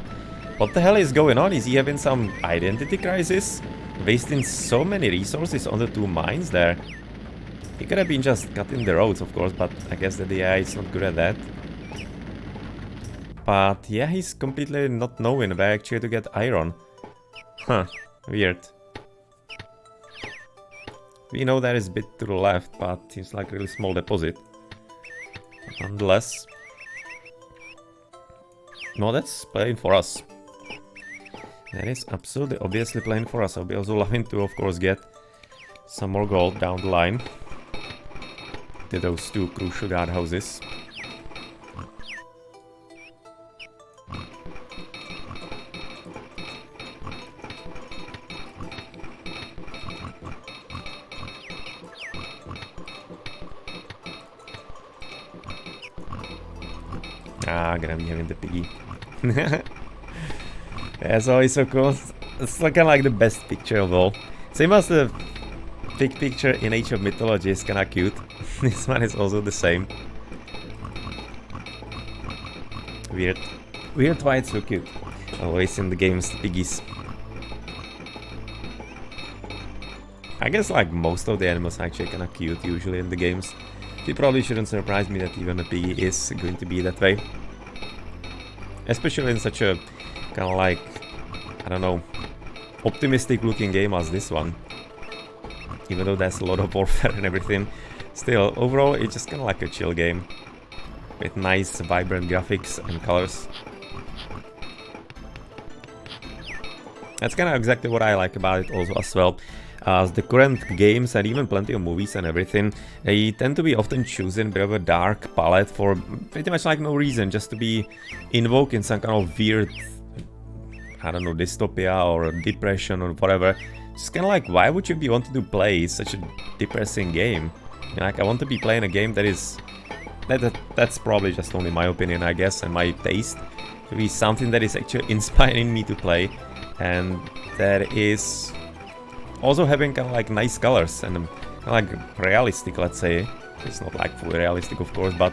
What the hell is going on? Is he having some identity crisis? Wasting so many resources on the 2 mines there. He could have been just cutting the roads, of course, but I guess that the AI is not good at that. But yeah, he's completely not knowing where actually to get iron. Huh, weird. We know there is a bit to the left, but seems like a really small deposit. But nonetheless. No, that's playing for us. That is absolutely obviously playing for us. I'll be also loving to, of course, get some more gold down the line to those 2 crucial guardhouses. Ah, gonna be having the piggy. That's always so cool. It's kind of like the best picture of all. Same as the big picture in Age of Mythology is kind of cute. This one is also the same. Weird. Weird why it's so cute. Always in the games, the piggies. I guess like most of the animals are actually kind of cute usually in the games. It probably shouldn't surprise me that even a piggy is going to be that way. Especially in such a kind of like, I don't know, optimistic looking game as this one. Even though there's a lot of warfare and everything. Still, overall it's just kind of like a chill game. With nice vibrant graphics and colors. That's kind of exactly what I like about it also as well. As the current games and even plenty of movies and everything, they tend to be often choosing a bit of a dark palette for pretty much like no reason, just to be invoking some kind of weird, I don't know, dystopia or depression or whatever. It's kind of like, why would you be wanting to play such a depressing game? Like, I want to be playing a game that is... That's probably just only my opinion, I guess, and my taste. To be something that is actually inspiring me to play, and that is also having kind of like nice colors and kind of like realistic, let's say. It's not like fully realistic, of course, but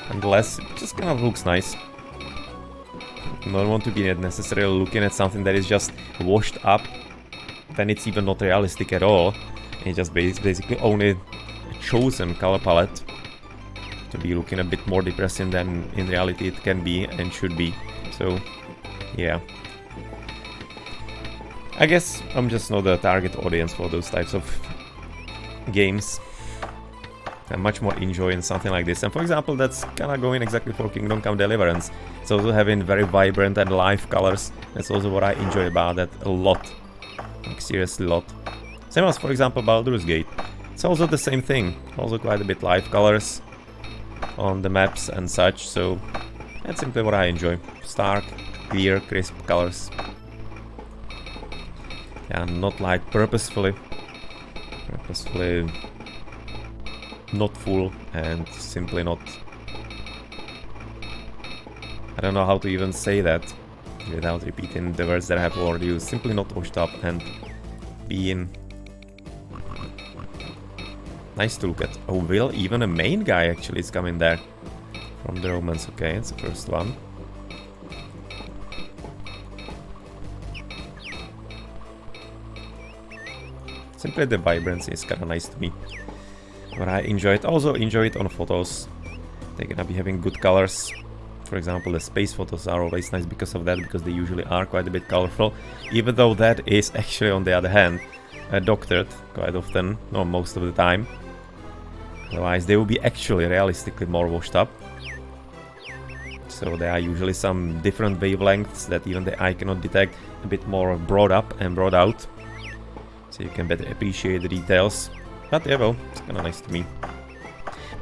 nonetheless, it just kind of looks nice. You don't want to be necessarily looking at something that is just washed up, then it's even not realistic at all. It's just basically only a chosen color palette to be looking a bit more depressing than in reality it can be and should be. So, yeah. I guess I'm just not the target audience for those types of games. I'm much more enjoying something like this. And for example, that's kind of going exactly for Kingdom Come Deliverance. It's also having very vibrant and live colors. That's also what I enjoy about that a lot. Like, seriously a lot. Same as, for example, Baldur's Gate. It's also the same thing. Also quite a bit live colors on the maps and such, so that's simply what I enjoy. Stark, clear, crisp colors. And not like purposefully not full and simply not... I don't know how to even say that without repeating the words that I have already used. Simply not washed up and being nice to look at. Oh, Will, even a main guy actually is coming there from the Romans. Okay, it's the first one. Simply the vibrancy is kind of nice to me. But I enjoy it. Also enjoy it on photos. They're gonna be having good colors. For example, the space photos are always nice because of that, because they usually are quite a bit colorful. Even though that is actually, on the other hand, doctored quite often, or most of the time. Otherwise, they will be actually realistically more washed up. So there are usually some different wavelengths that even the eye cannot detect, a bit more broad up and broad out. So you can better appreciate the details. But yeah, well, it's kinda nice to me.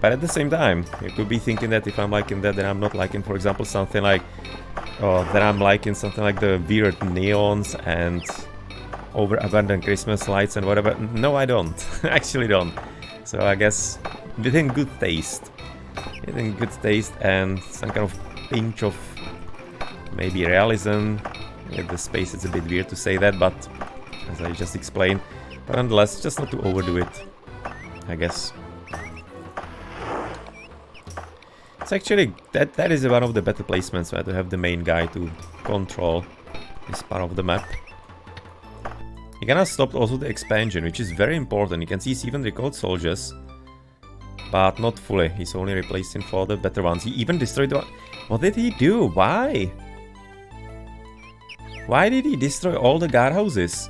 But at the same time, you could be thinking that if I'm liking that, then I'm not liking, for example, something like... that I'm liking something like the weird neons and over-abundant Christmas lights and whatever. No, I don't. Actually don't. So I guess within good taste. Within good taste and some kind of pinch of maybe realism. With the space, it's a bit weird to say that, but as I just explained. But nonetheless, just not to overdo it, I guess. It's actually, that is one of the better placements, where to have the main guy to control this part of the map. You kinda stopped also the expansion, which is very important. You can see he's even recalled soldiers, but not fully. He's only replacing for the better ones. He even destroyed the... What did he do? Why? Why did he destroy all the guardhouses?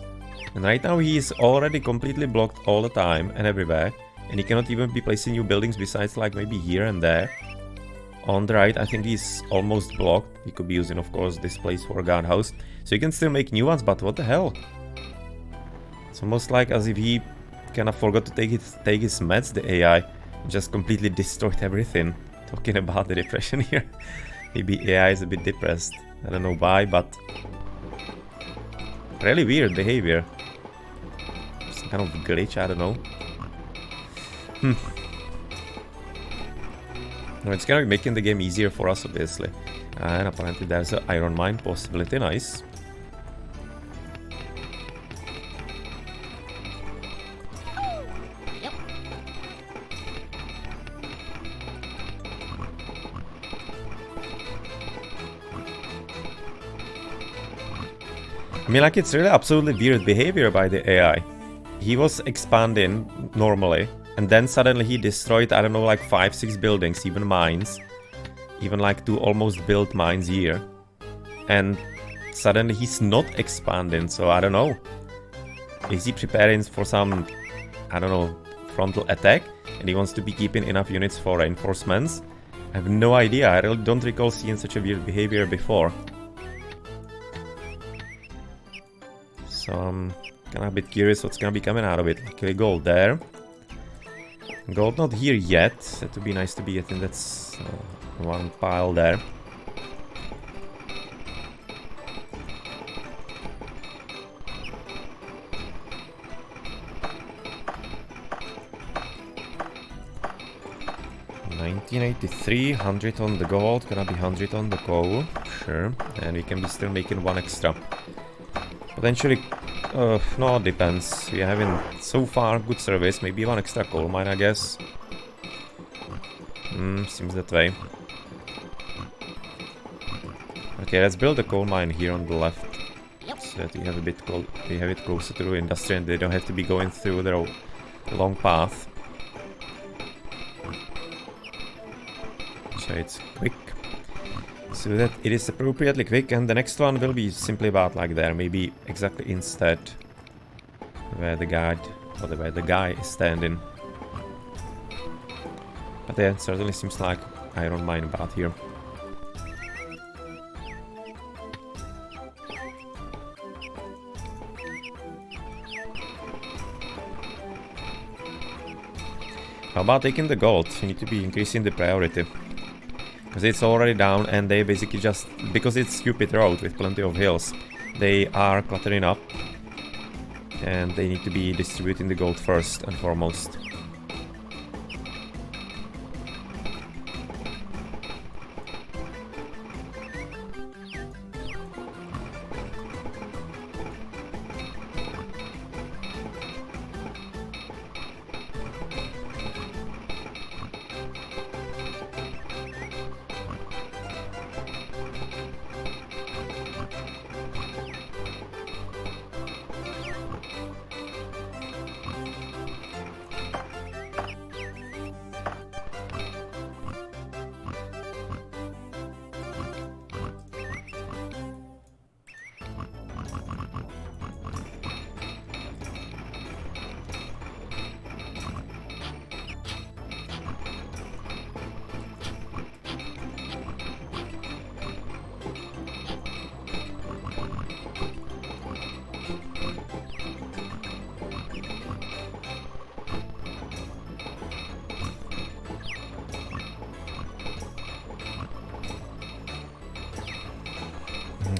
And right now he is already completely blocked all the time and everywhere. And he cannot even be placing new buildings besides like maybe here and there. On the right, I think he's almost blocked. He could be using, of course, this place for a guardhouse. So he can still make new ones, but what the hell? It's almost like as if he kind of forgot to take his meds, the AI. And just completely destroyed everything. Talking about the depression here. Maybe AI is a bit depressed. I don't know why, but... really weird behavior. Some kind of glitch, I don't know. No, it's kind of making the game easier for us, obviously. And apparently there's an iron mine possibility, nice. Yep. I mean, like, it's really absolutely weird behavior by the AI. He was expanding normally, and then suddenly he destroyed, I don't know, like 5-6 buildings, even mines. Even like 2 almost built mines here. And suddenly he's not expanding, so I don't know. Is he preparing for some, I don't know, frontal attack? And he wants to be keeping enough units for reinforcements? I have no idea, I really don't recall seeing such a weird behavior before. So I'm kind of a bit curious what's gonna be coming out of it. Okay, gold there. Gold not here yet. That would be nice to be getting that one pile there. $19.83, 100 on the gold, gonna be 100 on the coal, sure, and we can be still making 1 extra. Potentially, no, it depends. We are having so far good service, maybe 1 extra coal mine, I guess. Seems that way. Okay, let's build a coal mine here on the left, so that we have a bit we have it closer to the industry, and they don't have to be going through their long path. So it's quick, so that it is appropriately quick, and the next one will be simply about like there, maybe exactly instead where the guy is standing. But yeah, it certainly seems like iron mine about here. How about taking the gold? You need to be increasing the priority. Because it's already down, and they basically just, because it's stupid road with plenty of hills, they are cluttering up. And they need to be distributing the gold first and foremost.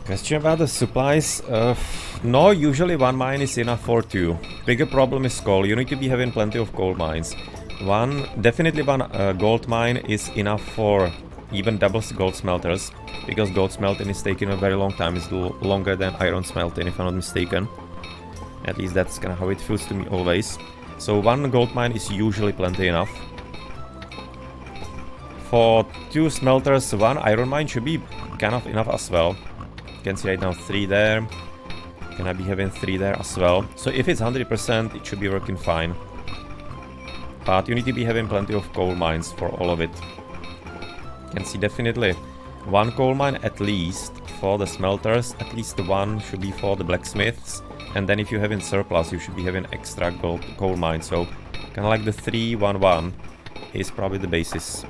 Question about the supplies. No, usually 1 mine is enough for 2. Bigger problem is coal. You need to be having plenty of coal mines. Definitely one gold mine is enough for even double gold smelters, because gold smelting is taking a very long time. It's longer than iron smelting, if I'm not mistaken. At least that's kind of how it feels to me always. So 1 gold mine is usually plenty enough. For 2 smelters, 1 iron mine should be kind of enough as well. You can see right now 3 there. Gonna be having 3 there as well. So if it's 100%, it should be working fine. But you need to be having plenty of coal mines for all of it. You can see definitely 1 coal mine at least for the smelters, at least 1 should be for the blacksmiths, and then if you have in surplus, you should be having extra coal mines. So kind of like the 3-1-1 is probably the basis.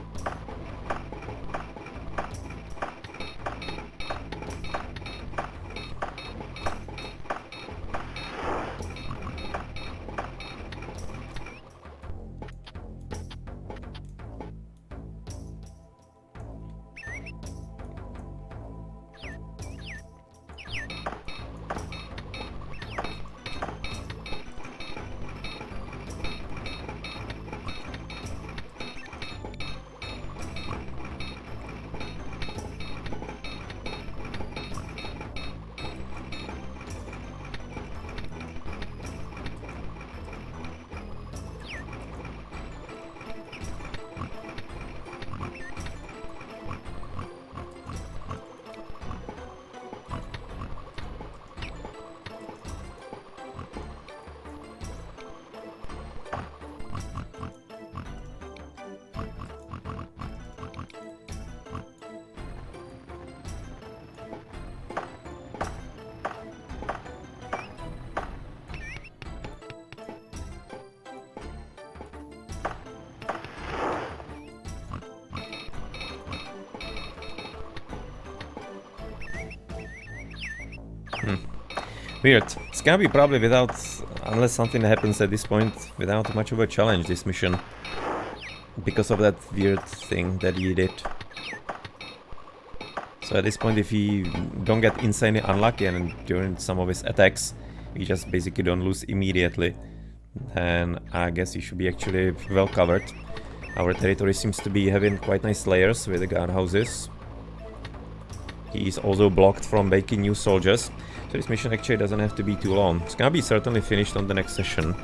Weird. It's gonna be probably without, unless something happens at this point, without much of a challenge, this mission. Because of that weird thing that he did. So at this point, if he don't get insanely unlucky and during some of his attacks, we just basically don't lose immediately, then I guess he should be actually well covered. Our territory seems to be having quite nice layers with the guardhouses. He is also blocked from making new soldiers, so this mission actually doesn't have to be too long. It's gonna be certainly finished on the next session,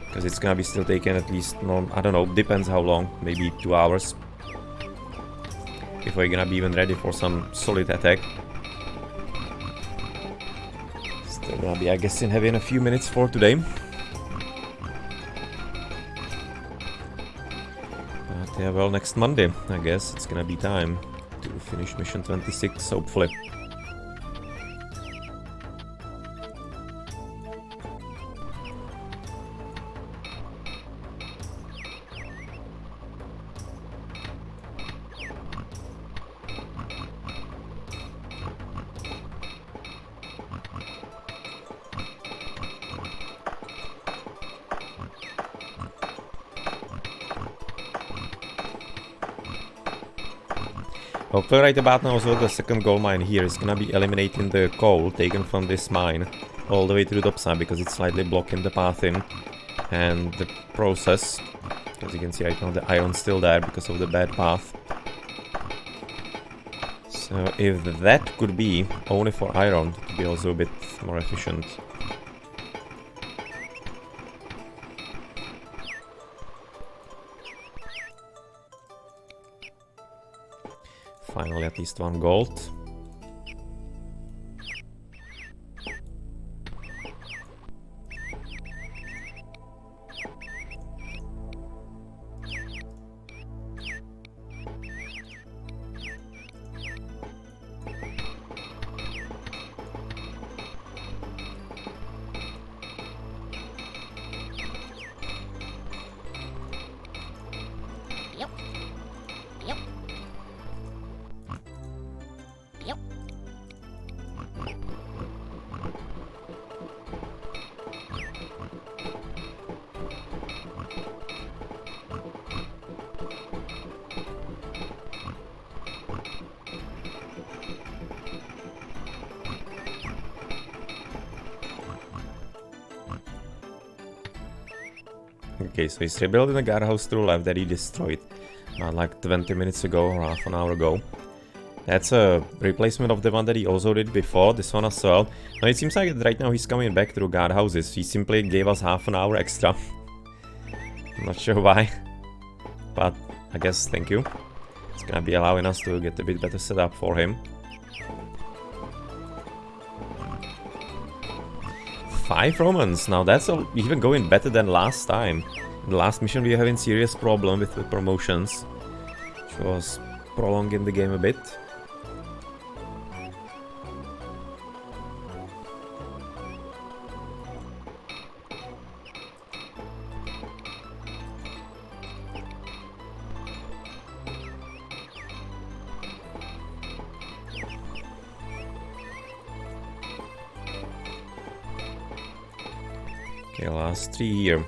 because it's gonna be still taking at least, no, I don't know, depends how long, maybe 2 hours. If we're gonna be even ready for some solid attack. Still gonna be, I guess, in having a few minutes for today. But yeah, well, next Monday, I guess, it's gonna be time to finish mission 26, hopefully. Hopefully right about now also the second gold mine here is gonna be eliminating the coal taken from this mine all the way to the top side, because it's slightly blocking the path in and the process. As you can see right now, the iron's still there because of the bad path. So if that could be only for iron, it could be also a bit more efficient. Finally, at least 1 gold. Yep. Yep. Yep. Okay, so he's rebuilding the guardhouse to the left that he destroyed like 20 minutes ago or half an hour ago. That's a replacement of the one that he also did before, this one as well. Now it seems like right now he's coming back through guardhouses. He simply gave us half an hour extra. I'm not sure why, but I guess thank you. It's gonna be allowing us to get a bit better setup for him. 5 Romans, now that's even going better than last time. In the last mission we were having serious problem with the promotions, which was prolonging the game a bit. Okay, last 3 here.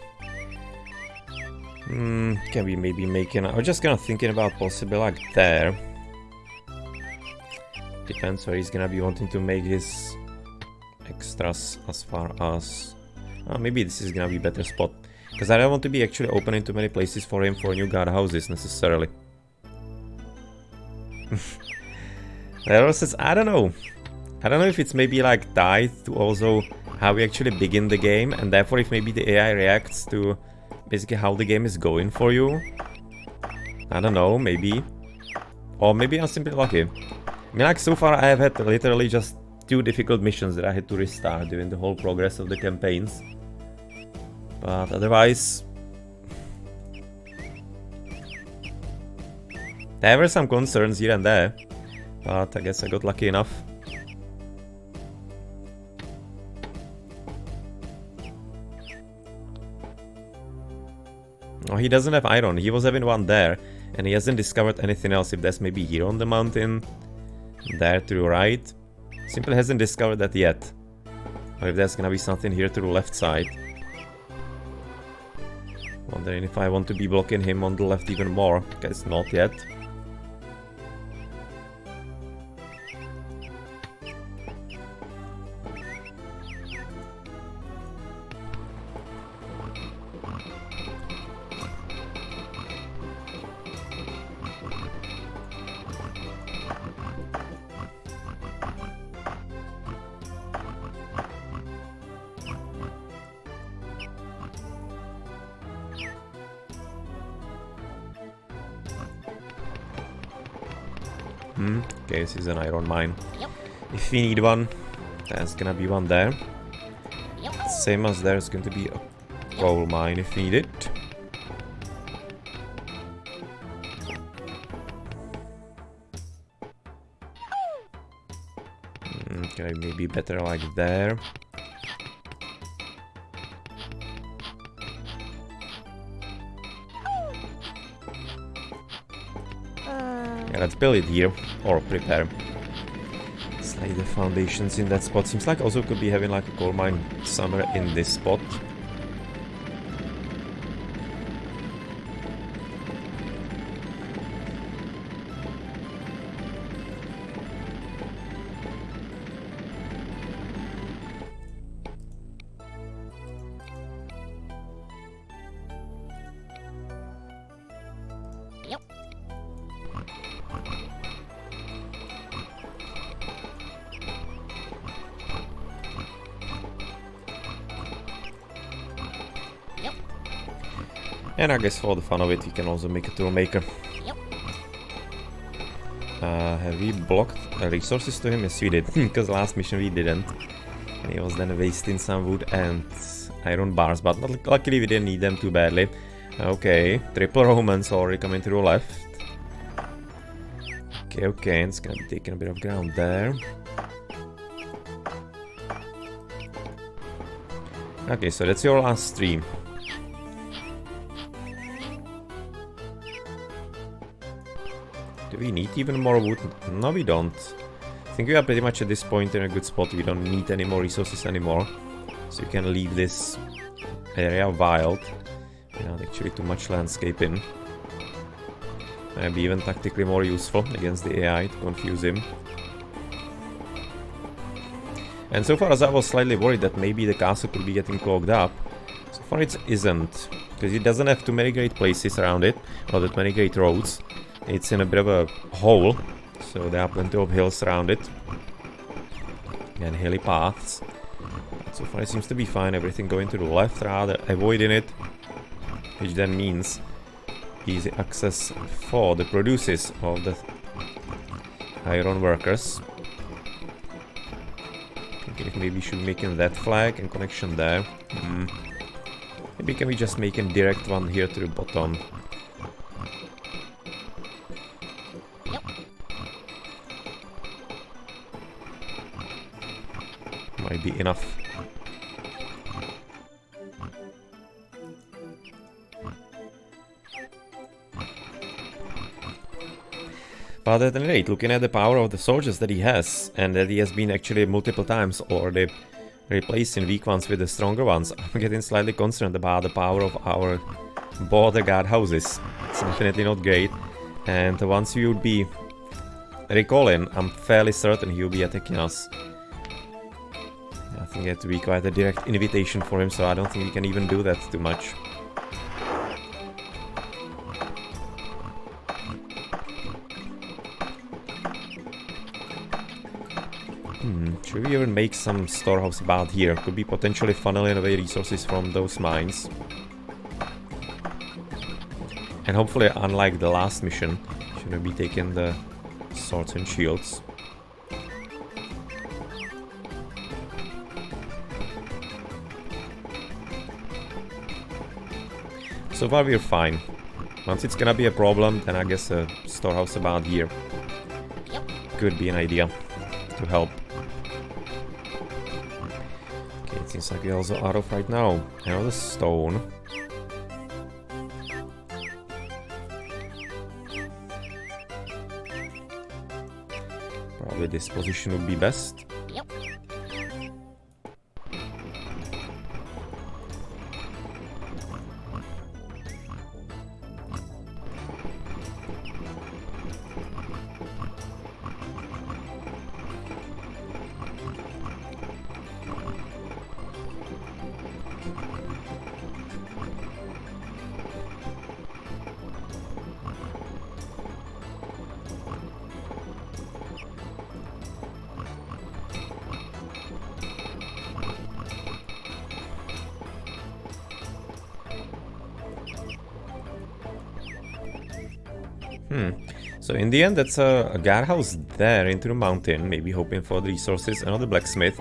Can we maybe make an... I was just kind of thinking about possibly like there. Depends where he's gonna be wanting to make his extras as far as... maybe this is gonna be a better spot. Because I don't want to be actually opening too many places for him for new guardhouses necessarily. There says, I don't know. I don't know if it's maybe like tied to also how we actually begin the game, and therefore if maybe the AI reacts to basically how the game is going for you. I don't know, maybe. Or maybe I'm simply lucky. I mean, like, so far I have had literally just 2 difficult missions that I had to restart during the whole progress of the campaigns. But otherwise... there were some concerns here and there, but I guess I got lucky enough. Oh, he doesn't have iron. He was having one there, and he hasn't discovered anything else. If there's maybe here on the mountain, there to the right. Simply hasn't discovered that yet. Or if there's gonna be something here to the left side. Wondering if I want to be blocking him on the left even more. Guess not yet. Okay, this is an iron mine. Yep. If we need one, there's gonna be one there. Yep. Same as there's going to be a coal mine if we need it. Okay, maybe better like there. Yeah, let's build it here, or prepare. Slide the foundations in that spot. Seems like also could be having like a coal mine somewhere in this spot. Yep. Yep. And I guess for the fun of it, we can also make a toolmaker. Yep. Have we blocked resources to him? Yes, we did, because last mission we didn't. And he was then wasting some wood and iron bars, but luckily we didn't need them too badly. Okay, triple Romans already coming to the left. Okay, it's gonna be taking a bit of ground there. Okay, so that's your last stream. Do we need even more wood? No, we don't. I think we are pretty much at this point in a good spot. We don't need any more resources anymore. So you can leave this area wild. Not actually too much landscaping. Maybe even tactically more useful against the AI to confuse him. And so far as I was slightly worried that maybe the castle could be getting clogged up, so far it isn't. Because it doesn't have too many great places around it, or that many great roads. It's in a bit of a hole, so there are plenty of hills around it. And hilly paths. But so far it seems to be fine, everything going to the left rather, avoiding it. Which then means easy access for the produces of the iron workers. Thinking if maybe we should make in that flag and connection there. Maybe can we just make a direct one here to the bottom? Might be enough. But at any rate, looking at the power of the soldiers that he has, and that he has been actually multiple times already replacing weak ones with the stronger ones, I'm getting slightly concerned about the power of our border guard houses. It's definitely not great, and once you would be recalling, I'm fairly certain he will be attacking us. I think it had to be quite a direct invitation for him, so I don't think we can even do that too much. Should we even make some storehouse about here? Could be potentially funneling away resources from those mines. And hopefully, unlike the last mission, shouldn't be taking the swords and shields. So far we're fine. Once it's gonna be a problem, then I guess a storehouse about here could be an idea to help. Okay, it seems like we're also out of right now. Another stone. Probably this position would be best. So in the end, that's a guardhouse there into the mountain, maybe hoping for the resources. Another blacksmith.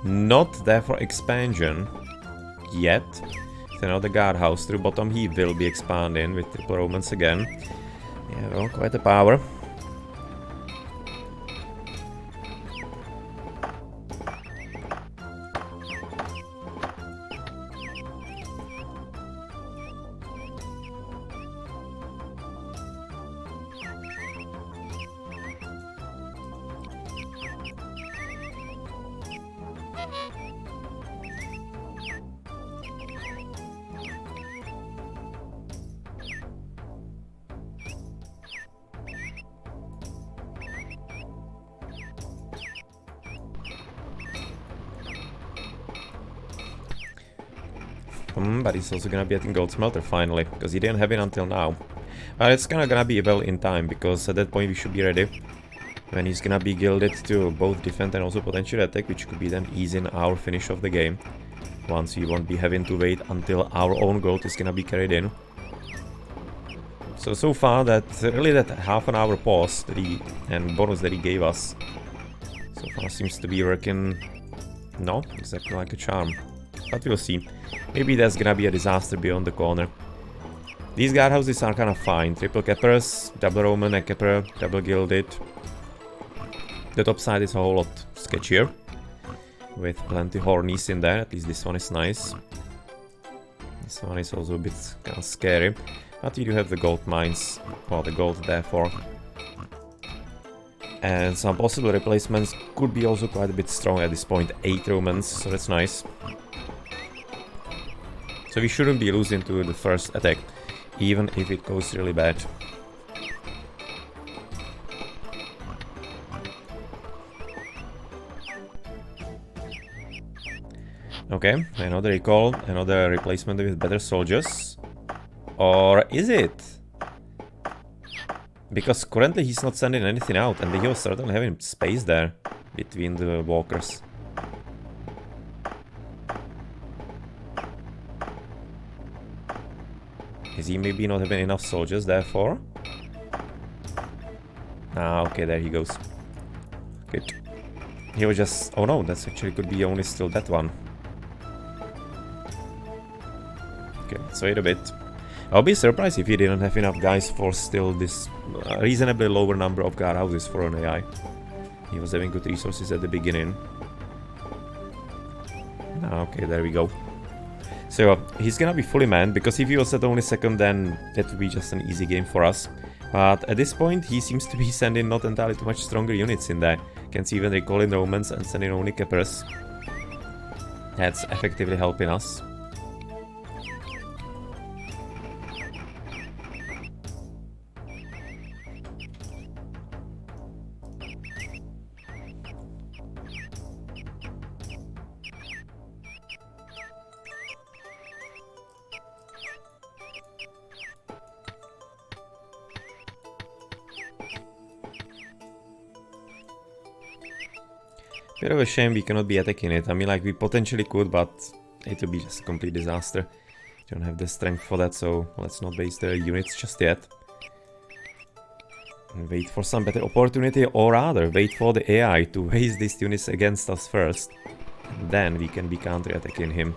Not there for expansion yet. It's another guardhouse. Through bottom, he will be expanding with triple Romans again. Yeah, well, quite a power. But he's also gonna be getting gold smelter finally, because he didn't have it until now. But it's gonna be well in time, because at that point we should be ready. When he's gonna be gilded to both defend and also potentially attack, which could be then easing our finish of the game. Once we won't be having to wait until our own gold is gonna be carried in. So far that really that half an hour pause that and bonus that he gave us so far seems to be working, no, exactly like a charm. But we'll see. Maybe there's gonna be a disaster beyond the corner. These guardhouses are kind of fine. Triple Keppers, double Roman and Kepper, double Gilded. The top side is a whole lot sketchier. With plenty hornies in there. At least this one is nice. This one is also a bit kind of scary. But you do have the gold mines. Well, the gold therefore. And some possible replacements could be also quite a bit strong at this point. 8 Romans, so that's nice. So we shouldn't be losing to the first attack, even if it goes really bad. Okay, another recall, another replacement with better soldiers. Or is it? Because currently he's not sending anything out, and he was certainly having space there between the walkers. Is he maybe not having enough soldiers, therefore? Ah, okay, there he goes. Good. He was just... Oh no, that's actually could be only still that one. Okay, let's wait a bit. I'll be surprised if he didn't have enough guys for still this reasonably lower number of guardhouses for an AI. He was having good resources at the beginning. Ah, okay, there we go. So he's gonna be fully manned, because if he was at only second, then that would be just an easy game for us. But at this point, he seems to be sending not entirely too much stronger units in there. Can see even recalling Romans and sending only Keppers. That's effectively helping us. Bit of a shame we cannot be attacking it. I mean, like, we potentially could, but it would be just a complete disaster. Don't have the strength for that, so let's not waste the units just yet. And wait for some better opportunity, or rather, wait for the AI to waste these units against us first. And then we can be counter-attacking him.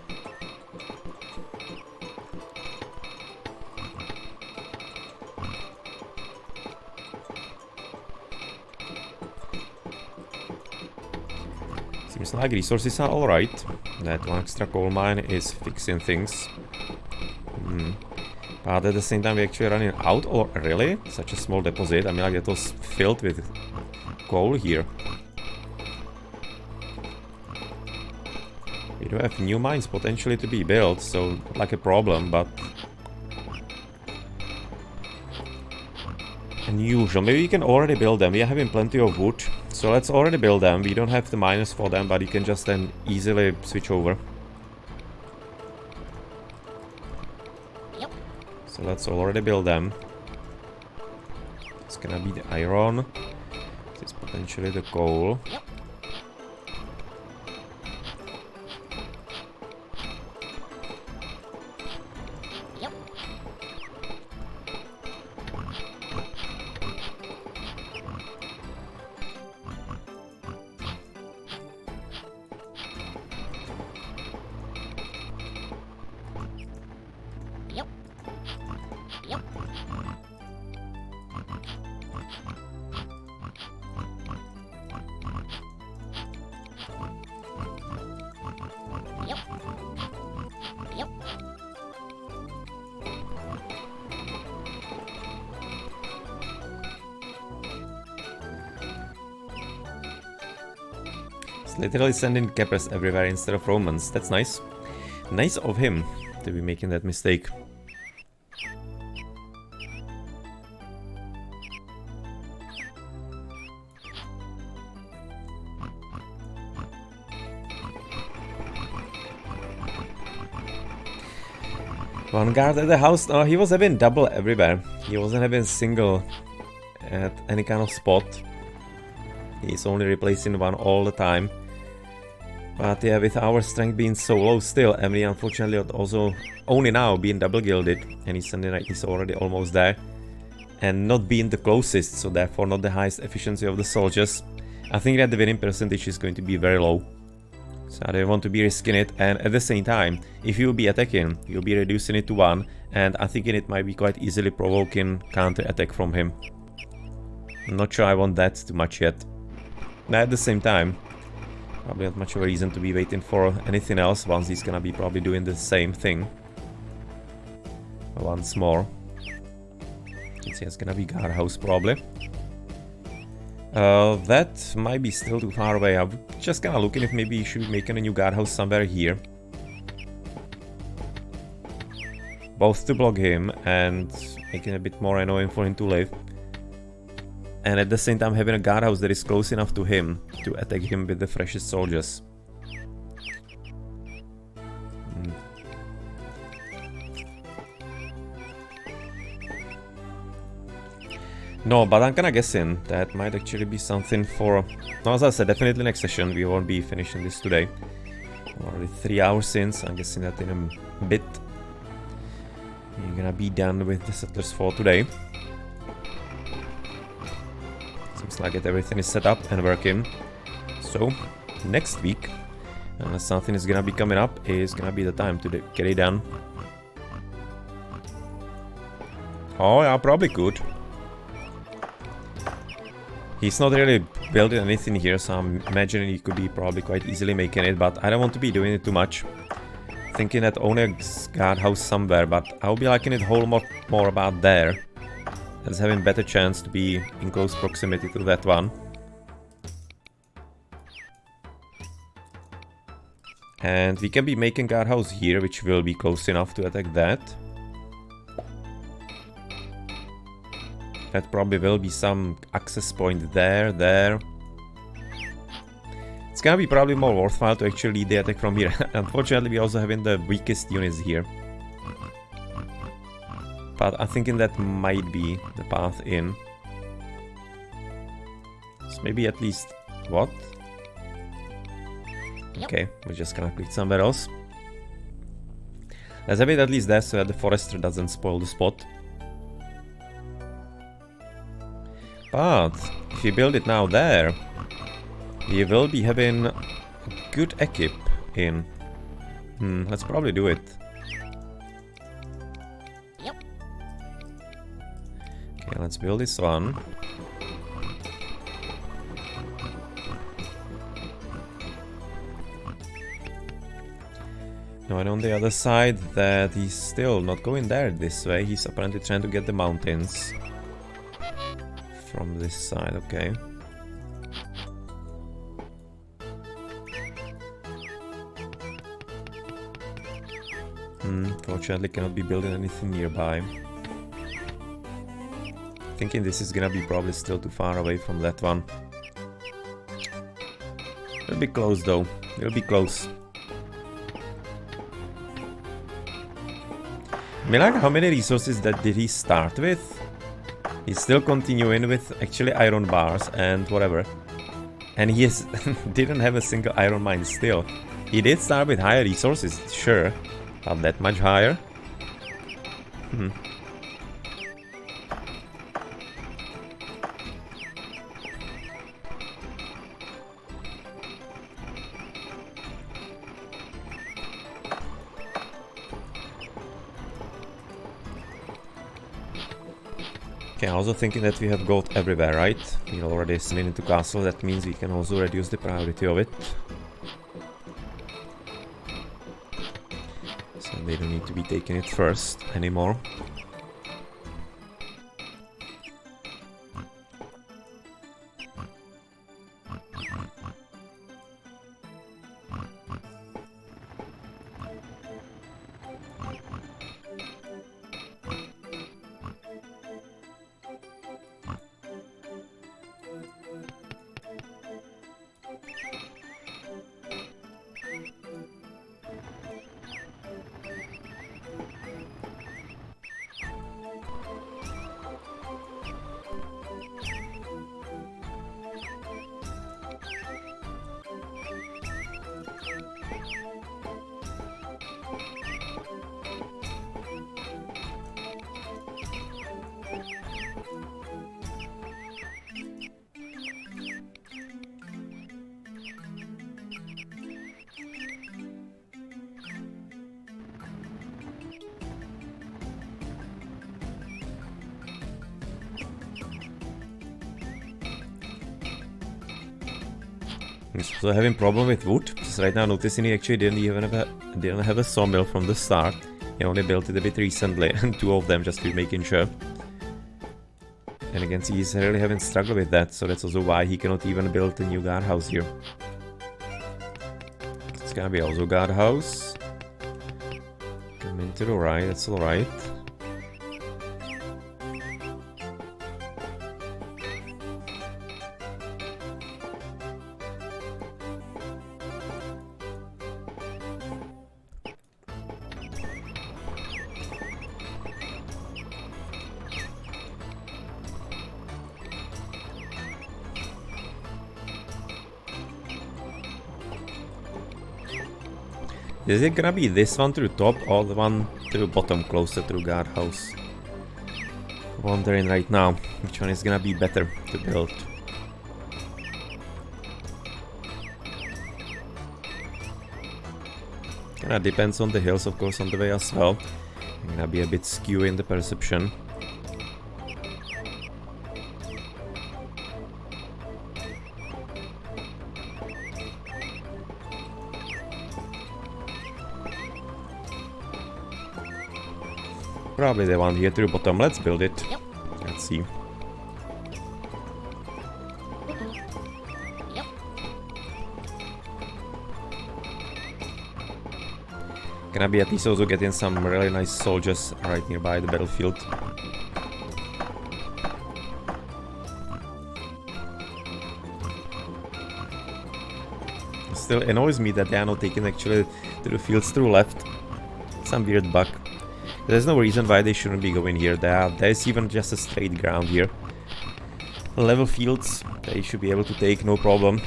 Seems like resources are alright. That one extra coal mine is fixing things. But at the same time we're actually running out, or really? Such a small deposit. I mean, like, it was filled with coal here. We do have new mines potentially to be built, so not like a problem, but unusual. Maybe we can already build them. We are having plenty of wood, so let's already build them. We don't have the miners for them, but you can just then easily switch over. Yep. So let's already build them. It's gonna be the iron. This is potentially the coal. Yep. Yep. He's literally sending cappers everywhere instead of Romans. That's nice. Nice of him to be making that mistake. One guard at the house. No, he was having double everywhere. He wasn't having single at any kind of spot. He's only replacing one all the time. But yeah, with our strength being so low still, Emily unfortunately also only now being double gilded, and he's something like he's already almost there. And not being the closest, so therefore not the highest efficiency of the soldiers. I think that the winning percentage is going to be very low. So I don't want to be risking it, and at the same time, if you'll be attacking, you'll be reducing it to 1, and I think it might be quite easily provoking counter-attack from him. I'm not sure I want that too much yet. But at the same time, probably not much of a reason to be waiting for anything else once he's gonna be probably doing the same thing. Once more. It's gonna be guardhouse probably. That might be still too far away. I'm just kinda looking if maybe you should be making a new guardhouse somewhere here. Both to block him and making it a bit more annoying for him to live. And at the same time having a guardhouse that is close enough to him to attack him with the freshest soldiers. No, but I'm kinda guessing that might actually be something for... No, as I said, definitely next session. We won't be finishing this today. Already 3 hours since. I'm guessing that in a bit we're gonna be done with the settlers for today. Seems like everything is set up and working. So, next week, unless something is gonna be coming up, is gonna be the time to get it done. Oh, yeah, probably could. He's not really building anything here, so I'm imagining he could be probably quite easily making it, but I don't want to be doing it too much. Thinking that only a guardhouse somewhere, but I'll be liking it a whole lot more about there. As having better chance to be in close proximity to that one. And we can be making guardhouse here, which will be close enough to attack that. That probably will be some access point there. It's gonna be probably more worthwhile to actually lead the attack from here. Unfortunately, we also having the weakest units here. But I'm thinking that might be the path in. So maybe at least... What? Okay, we're just gonna click somewhere else. Let's have it at least there so that the forester doesn't spoil the spot. But if you build it now there, we will be having a good equip in. Let's probably do it. Yep. Okay, let's build this one. No, and on the other side, that he's still not going there this way. He's apparently trying to get the mountains. From this side, okay. Fortunately cannot be building anything nearby. Thinking this is gonna be probably still too far away from that one. It'll be close though, it'll be close. I mean, like, how many resources that did he start with? He's still continuing with actually iron bars and whatever. And he is didn't have a single iron mine still. He did start with higher resources, sure. Not that much higher. Okay, also thinking that we have gold everywhere, right? We're already sending into castle, that means we can also reduce the priority of it. So they don't need to be taking it first anymore. He's also having problem with wood. Just right now noticing he actually didn't have a sawmill from the start. He only built it a bit recently, and 2 of them just to be making sure. And again, see, he's really having struggle with that, so that's also why he cannot even build a new guardhouse here. It's gonna be also guardhouse. Come into the right, that's alright. Is it gonna be this one to the top or the one to the bottom closer to the guardhouse? Wondering right now which one is gonna be better to build. Kinda depends on the hills, of course, on the way as well. I'm gonna be a bit skew in the perception. Probably the one here to the bottom. Let's build it. Yep. Let's see. Yep. Gonna be at least also getting some really nice soldiers right nearby the battlefield. Still annoys me that they are not taking actually to the fields through left. Some weird bug. There's no reason why they shouldn't be going here. There's even just a straight ground here. Level fields, they should be able to take, no problem.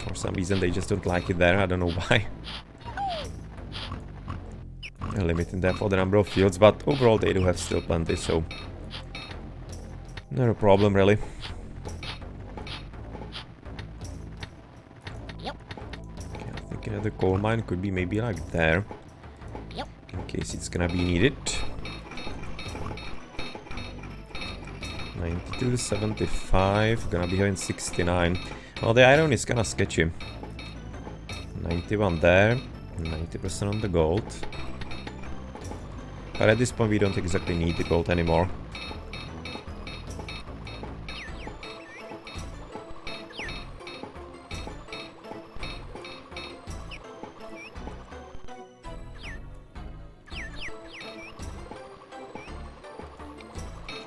For some reason they just don't like it there, I don't know why. Limiting them for the number of fields, but overall they do have still plenty, so... not a problem really. Yep. Okay, I'm thinking that the coal mine could be maybe like there. Yep. In case it's gonna be needed. 92 to 75, gonna be having 69. Well, the iron is kinda sketchy. 91 there, 90% on the gold. But at this point we don't exactly need the gold anymore.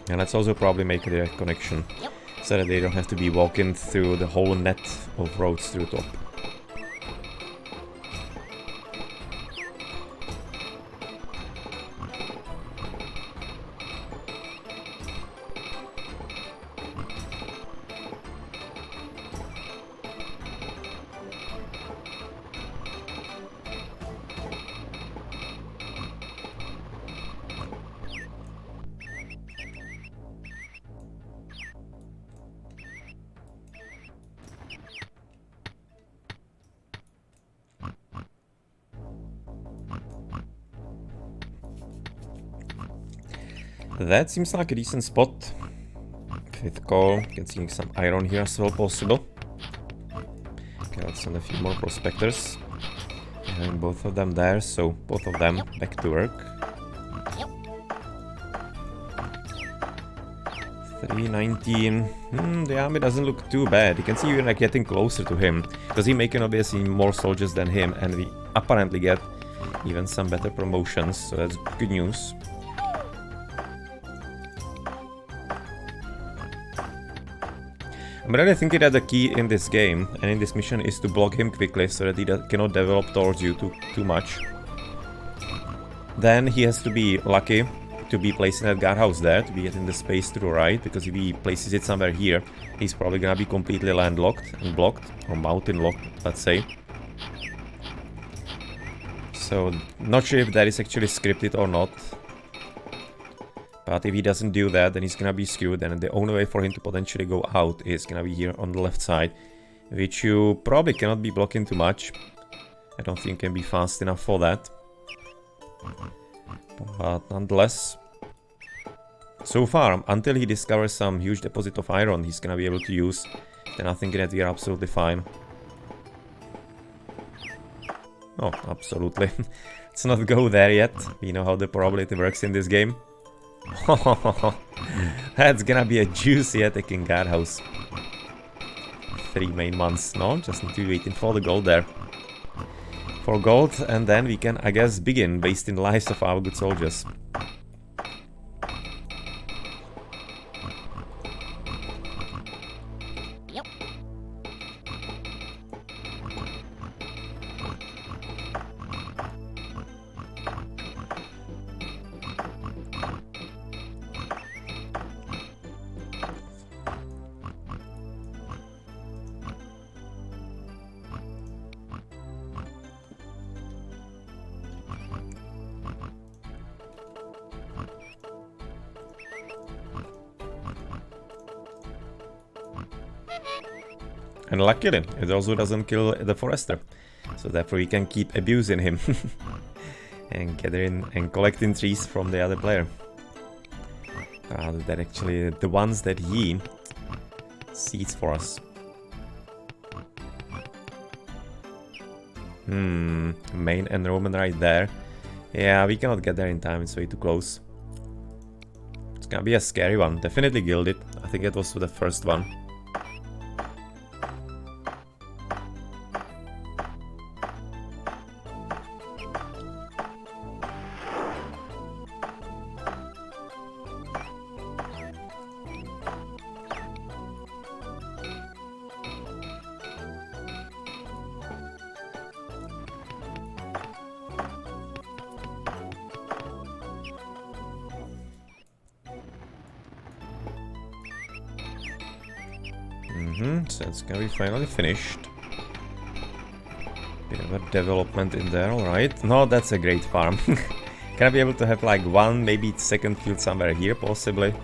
And let's also probably make a direct connection, Yep. so that they don't have to be walking through the whole net of roads through the top. That seems like a decent spot. With coal, you can see some iron here as well possible. Okay, let's send a few more prospectors. And both of them there, so both of them back to work. Yep. 319. The army doesn't look too bad. You can see we're like getting closer to him, because he's making obviously more soldiers than him, and we apparently get even some better promotions, so that's good news. I'm really thinking that the key in this game and in this mission is to block him quickly so that he cannot develop towards you too much. Then he has to be lucky to be placing that guardhouse there, to be getting the space to the right, because if he places it somewhere here, he's probably gonna be completely landlocked and blocked, or mountain locked, let's say. So, not sure if that is actually scripted or not. But if he doesn't do that, then he's gonna be skewed, and the only way for him to potentially go out is gonna be here on the left side, which you probably cannot be blocking too much. I don't think you can be fast enough for that. But nonetheless, so far, until he discovers some huge deposit of iron he's gonna be able to use, then I think that we are absolutely fine. Oh, absolutely. Let's not go there yet. We know how the probability works in this game. That's gonna be a juicy attacking guardhouse. 3 main ones. No, just need to be waiting for the gold there. For gold, and then we can, I guess, begin based in the lives of our good soldiers. Yep. And luckily, it also doesn't kill the forester. So therefore we can keep abusing him. And gathering and collecting trees from the other player. Rather than actually the ones that he seeds for us. Main and Roman right there. Yeah, we cannot get there in time, it's way too close. It's gonna be a scary one. Definitely gilded. I think it was the first one. So it's gonna be finally finished. Bit of a development in there, alright. No, that's a great farm. Can I be able to have like one, maybe second field somewhere here, possibly?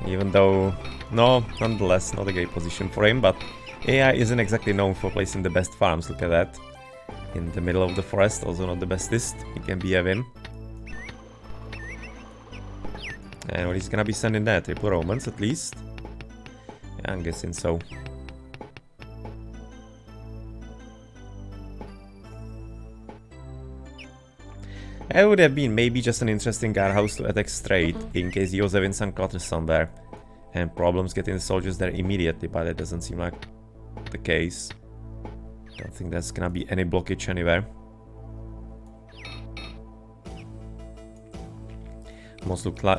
Even though, no, nonetheless, not a great position for him, but AI isn't exactly known for placing the best farms, look at that. In the middle of the forest, also not the bestest. It can be a win. And what he's gonna be sending there? Triple Romans at least? Yeah, I'm guessing so. It would have been maybe just an interesting guardhouse to attack straight, in case he was having some clutter somewhere. And problems getting the soldiers there immediately, but that doesn't seem like the case. Don't think there's gonna be any blockage anywhere.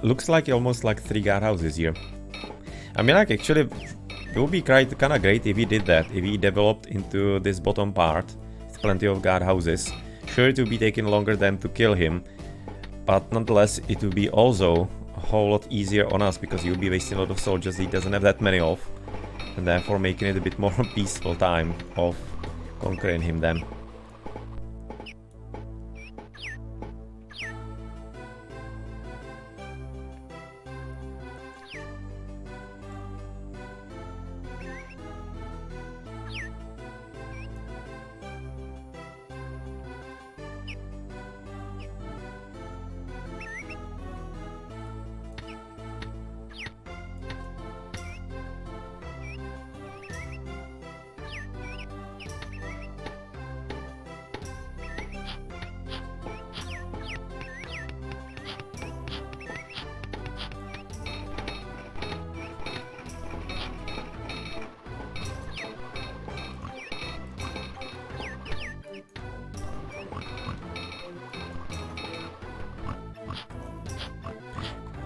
Looks like almost like 3 guardhouses here. I mean, like, actually, it would be kind of great if he did that. If he developed into this bottom part with plenty of guardhouses. Sure, it would be taking longer than to kill him, but nonetheless, it would be also a whole lot easier on us because you'll be wasting a lot of soldiers he doesn't have that many of, and therefore making it a bit more peaceful time of conquering him then.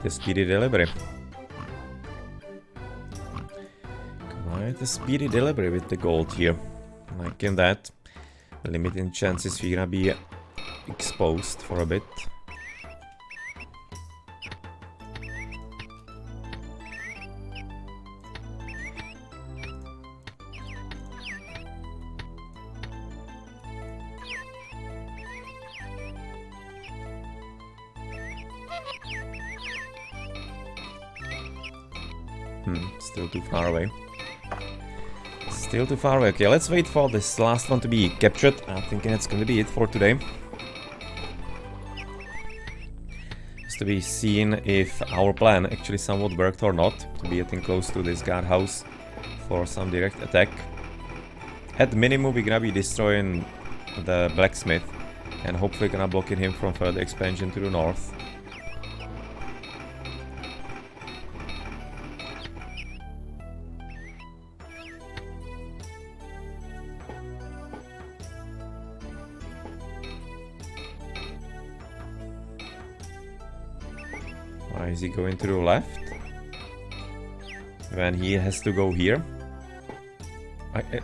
The speedy delivery. Quite a speedy delivery with the gold here. Liking that. Limiting chances we're gonna be exposed for a bit. Still too far away. Still too far away. Okay, let's wait for this last one to be captured. I'm thinking it's gonna be it for today. Just to be seen if our plan actually somewhat worked or not. To be getting close to this guardhouse for some direct attack. At minimum, we're gonna be destroying the blacksmith and hopefully gonna blocking him from further expansion to the north. Why is he going to the left? When he has to go here?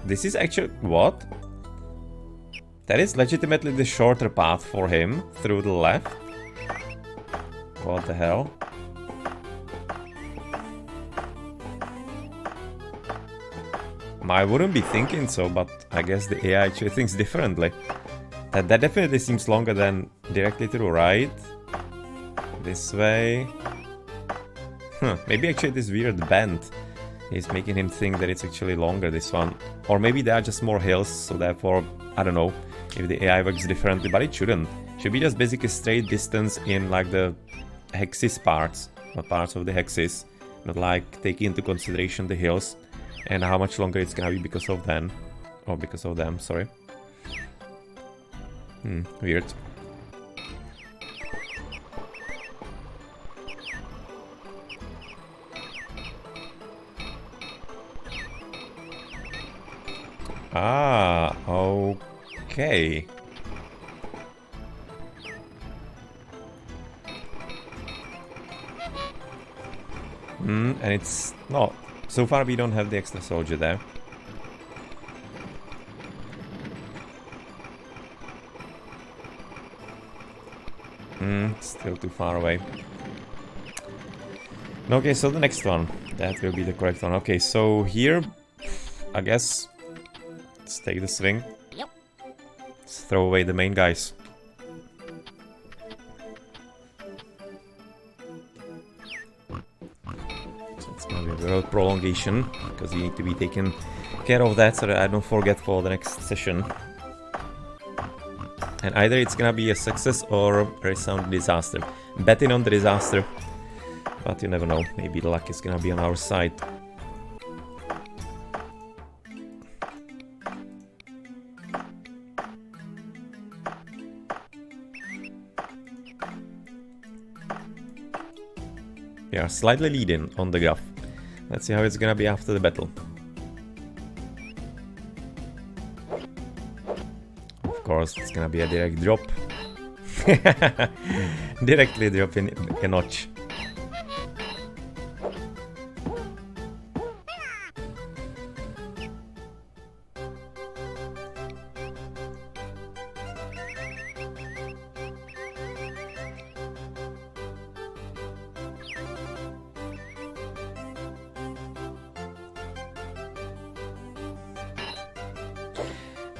This is actually... what? That is legitimately the shorter path for him through the left? What the hell? I wouldn't be thinking so, but I guess the AI actually thinks differently. That definitely seems longer than directly to the right. This way. Maybe actually this weird bend is making him think that it's actually longer, this one. Or maybe there are just more hills, so therefore, I don't know if the AI works differently, but it shouldn't. Should be just basically straight distance in like the hexes parts, or parts of the hexes, not like taking into consideration the hills and how much longer it's gonna be because of them. Or because of them, sorry. Weird. Ah, okay. And it's not. So far we don't have the extra soldier there. Still too far away. Okay, so the next one. That will be the correct one. Okay, so here, I guess, let's take the swing. Yep. Let's throw away the main guys. So it's gonna be a road prolongation, because you need to be taken care of that so that I don't forget for the next session. And either it's gonna be a success or a resounding disaster. Betting on the disaster, but you never know, maybe the luck is gonna be on our side. We are slightly leading on the graph. Let's see how it's gonna be after the battle. Of course, it's gonna be a direct drop. Directly drop in a notch.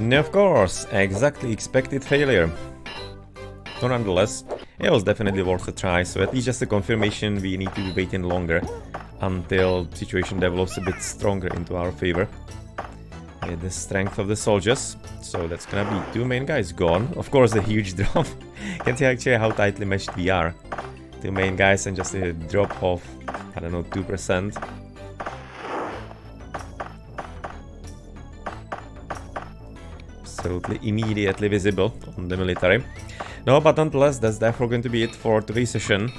No, of course, exactly expected failure. But nonetheless, it was definitely worth a try, so at least just a confirmation we need to be waiting longer until the situation develops a bit stronger into our favor. With the strength of the soldiers, so that's gonna be two main guys gone. Of course, a huge drop. Can see actually how tightly meshed we are. Two main guys and just a drop of, I don't know, 2%. Absolutely immediately visible on the military. No, but nonetheless, that's therefore going to be it for today's session.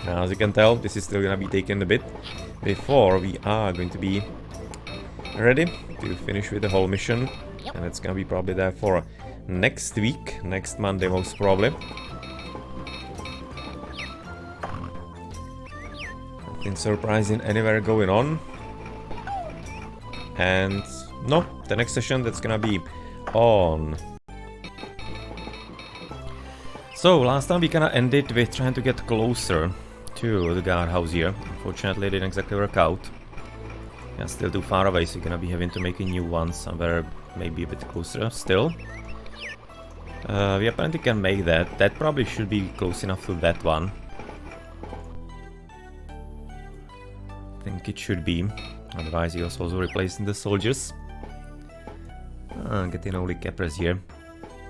As you can tell, this is still gonna be taking a bit before we are going to be ready to finish with the whole mission. And it's gonna be probably there for next week, next Monday most probably. Nothing surprising anywhere going on. And no, the next session that's gonna be on. So last time we kinda ended with trying to get closer to the guardhouse here. Unfortunately, it didn't exactly work out. Yeah, still too far away, so you're gonna be having to make a new one somewhere maybe a bit closer still. We apparently can make that. That probably should be close enough to that one. think it should be. Otherwise he was also replacing the soldiers. Getting only cappers here.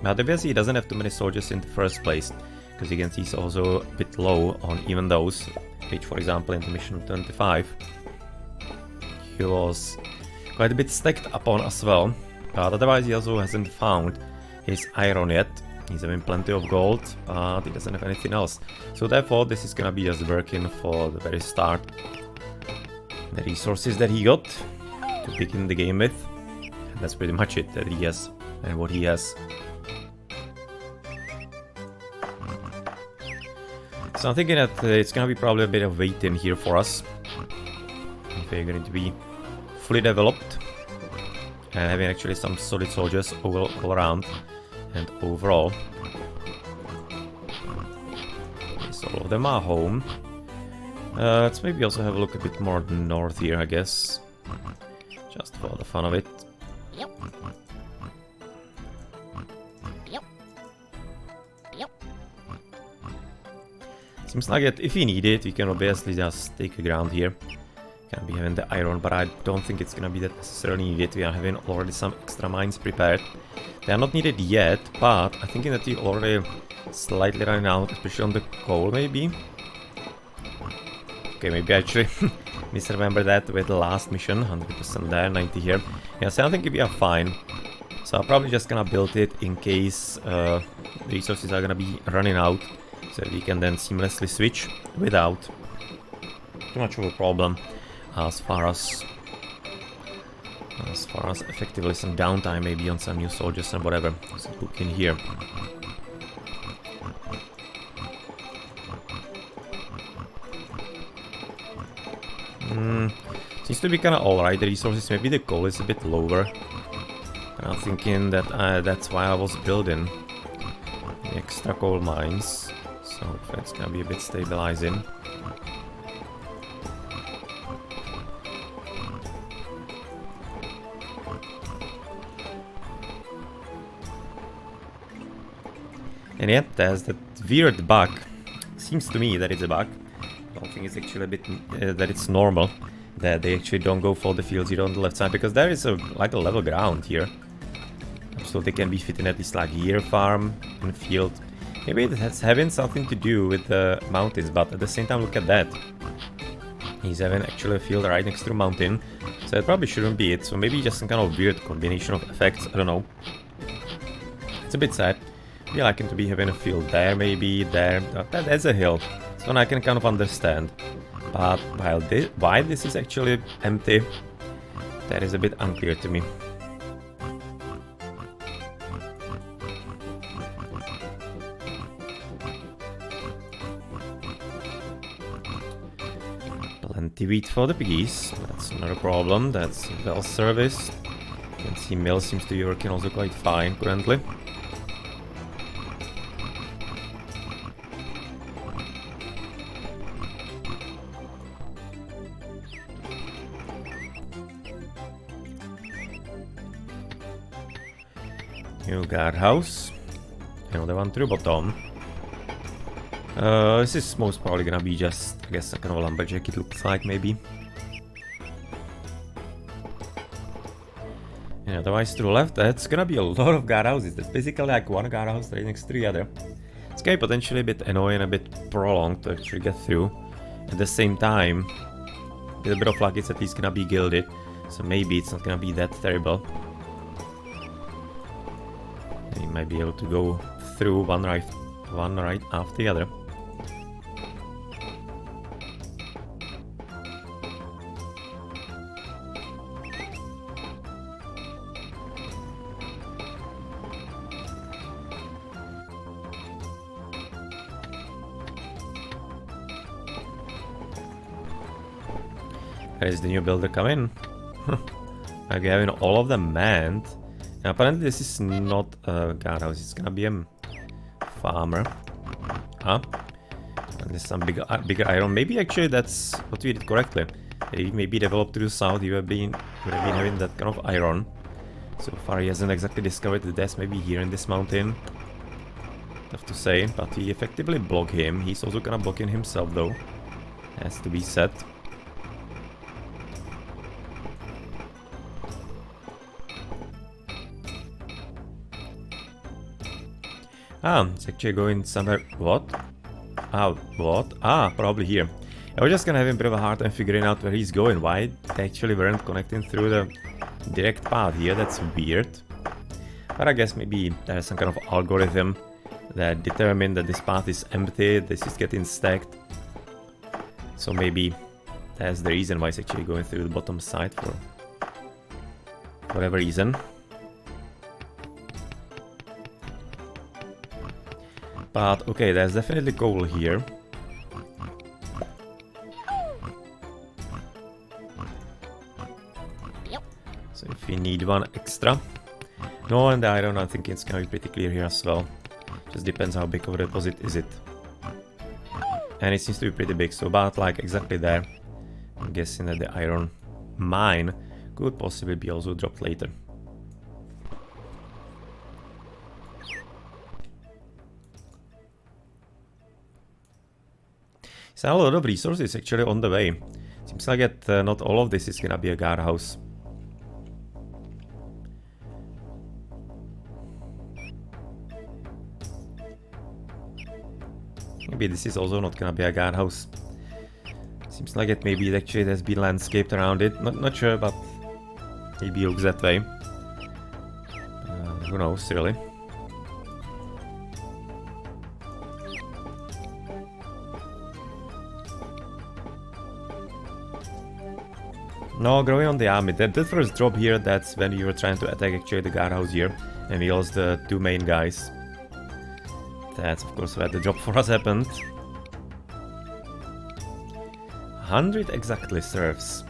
But obviously he doesn't have too many soldiers in the first place. Because you can see he's also a bit low on even those. Which, for example, in the mission 25 he was quite a bit stacked upon as well. But otherwise he also hasn't found his iron yet. He's having plenty of gold, but he doesn't have anything else. So therefore this is gonna be just working for the very start. The resources that he got to begin the game with. And that's pretty much it that he has and what he has. So I'm thinking that it's gonna be probably a bit of waiting here for us. If we're going to be fully developed and having actually some solid soldiers all around and overall. Okay, so all of them are home. Let's maybe also have a look a bit more north here, I guess. Just for the fun of it. Yep. Yep. Yep. Seems like that if we need it, we can obviously just take a ground here. Can be having the iron, but I don't think it's gonna be that necessarily needed. We are having already some extra mines prepared. They are not needed yet, but I'm thinking that we already slightly running out, especially on the coal maybe. Okay, maybe I actually misremember that with the last mission, 100% there, 90 here. Yeah, so I think we are fine. So I'm probably just gonna build it in case the resources are gonna be running out, so we can then seamlessly switch without too much of a problem as far as effectively some downtime maybe on some new soldiers and whatever. So look in here. Seems to be kind of alright, the resources, maybe the coal is a bit lower. And I'm thinking that that's why I was building the extra coal mines. So that's gonna be a bit stabilizing. And yet there's that weird bug. Seems to me that it's a bug. I don't think it's actually a bit that it's normal that they actually don't go for the fields here on the left side, because there is like a level ground here, so they can be fitting at least like here farm and field. Maybe it has having something to do with the mountains, but at the same time look at that. He's having actually a field right next to the mountain, so it probably shouldn't be it. So maybe just some kind of weird combination of effects. I don't know. It's a bit sad. We like him to be having a field there, maybe there. That's a hill, so I can kind of understand. But why this is actually empty, that is a bit unclear to me. Plenty wheat for the piggies, that's not a problem, that's well serviced. You can see mill seems to be working also quite fine currently. New guardhouse. Another one through bottom. This is most probably gonna be just, I guess, a kind of lumberjack it looks like, maybe. And otherwise to the left, that's gonna be a lot of guardhouses. That's basically like one guardhouse right next to the other. It's gonna be potentially a bit annoying, a bit prolonged to actually get through. At the same time, with a bit of luck, it's at least gonna be gilded. So maybe it's not gonna be that terrible. You might be able to go through one right after the other. There is the new builder coming. Like having all of them manned. And apparently this is not a guardhouse, it's gonna be a farmer. Huh? And there's some bigger iron. Maybe actually that's what we did correctly. He maybe developed to the south, he would have been having that kind of iron. So far he hasn't exactly discovered the death maybe here in this mountain. Tough to say, but he effectively blocked him. He's also gonna block in himself though. Has to be said. Ah, it's actually going somewhere. What? Ah, what? Ah, probably here. I was just gonna have a bit of a hard time figuring out where he's going. Why they actually weren't connecting through the direct path here. That's weird. But I guess maybe there's some kind of algorithm that determined that this path is empty, this is getting stacked. So maybe that's the reason why it's actually going through the bottom side for whatever reason. But okay, there's definitely coal here. So if we need one extra. No, and the iron, I think it's gonna be pretty clear here as well. Just depends how big of a deposit is it. And it seems to be pretty big, so about like exactly there. I'm guessing that the iron mine could possibly be also dropped later. So a lot of resources actually on the way. Seems like that not all of this is gonna be a guardhouse. Maybe this is also not gonna be a guardhouse. Seems like it maybe it actually has been landscaped around it. Not sure, but maybe it looks that way. Who knows, really? No, growing on the army. That first drop here, that's when you were trying to attack actually the guardhouse here. And we lost the two main guys. That's of course where the drop for us happened. 100 exactly serfs.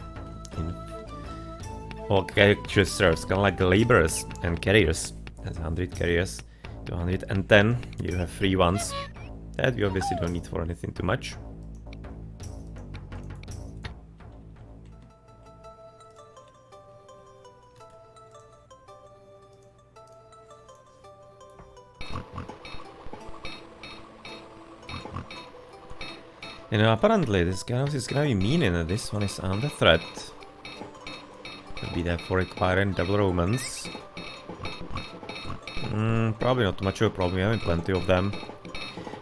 Okay, just serfs, kind of like the laborers and carriers. That's 100 carriers. 210, you have 3 ones. That we obviously don't need for anything too much. You know, apparently this guy is gonna be meaning that this one is under threat. Could be there for acquiring double Romans. Probably not too much of a problem, we have plenty of them.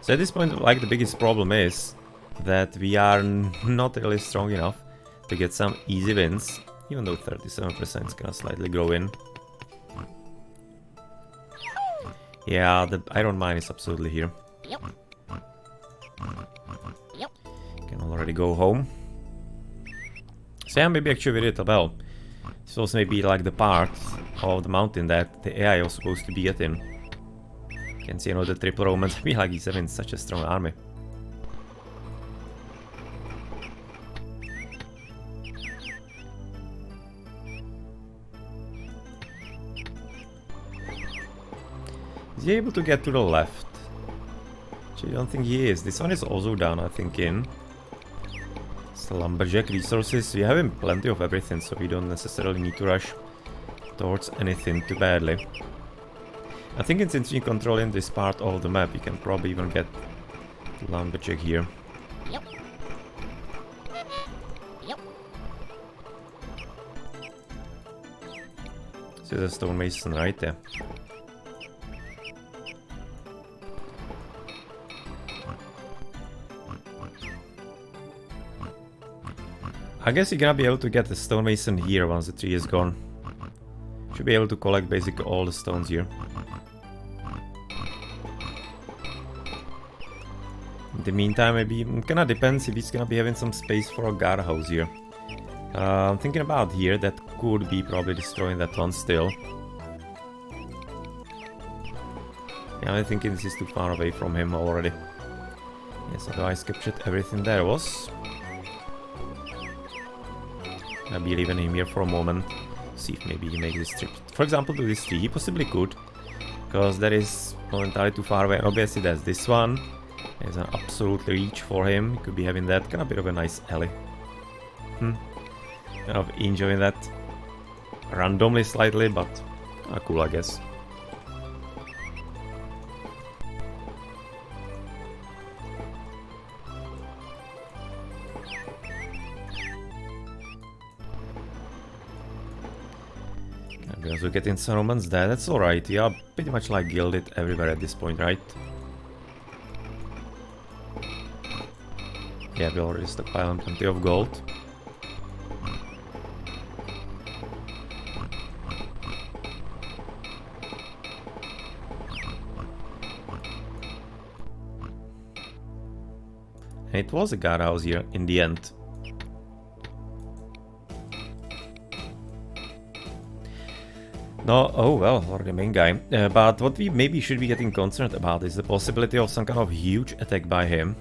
So at this point, like, the biggest problem is that we are not really strong enough to get some easy wins, even though 37% is gonna slightly grow in. Yeah, the iron mine is absolutely here. Can already go home. So yeah, maybe actually we did well. This was maybe like the part of the mountain that the AI was supposed to be getting. You can see, you know, the triple Romans. I feel like he's having such a strong army. Is he able to get to the left? Actually, I don't think he is. This one is also down, I think, in. It's the lumberjack resources. We have plenty of everything, so we don't necessarily need to rush towards anything too badly. I think since we're controlling this part of the map, we can probably even get the lumberjack here. This is a stonemason right there. I guess you're gonna be able to get the stonemason here once the tree is gone. Should be able to collect basically all the stones here. In the meantime, maybe it kinda depends if he's gonna be having some space for a guardhouse here. I'm thinking about here, that could be probably destroying that one still. Yeah, I'm thinking this is too far away from him already. Yes, otherwise captured everything there was. I'll be leaving him here for a moment. See if maybe he makes this trip. For example, to this tree, he possibly could. Because that is not entirely too far away. Obviously, there's this one. There's an absolute reach for him. He could be having that. Kind of a bit of a nice alley. Kind of enjoying that. Randomly slightly, but cool, I guess. And we also get in some Romans there, that's alright. Yeah, pretty much like gilded everywhere at this point, right? Yeah, we already stockpiled plenty of gold. And it was a guardhouse here in the end. No, oh well, or the main guy. But what we maybe should be getting concerned about is the possibility of some kind of huge attack by him.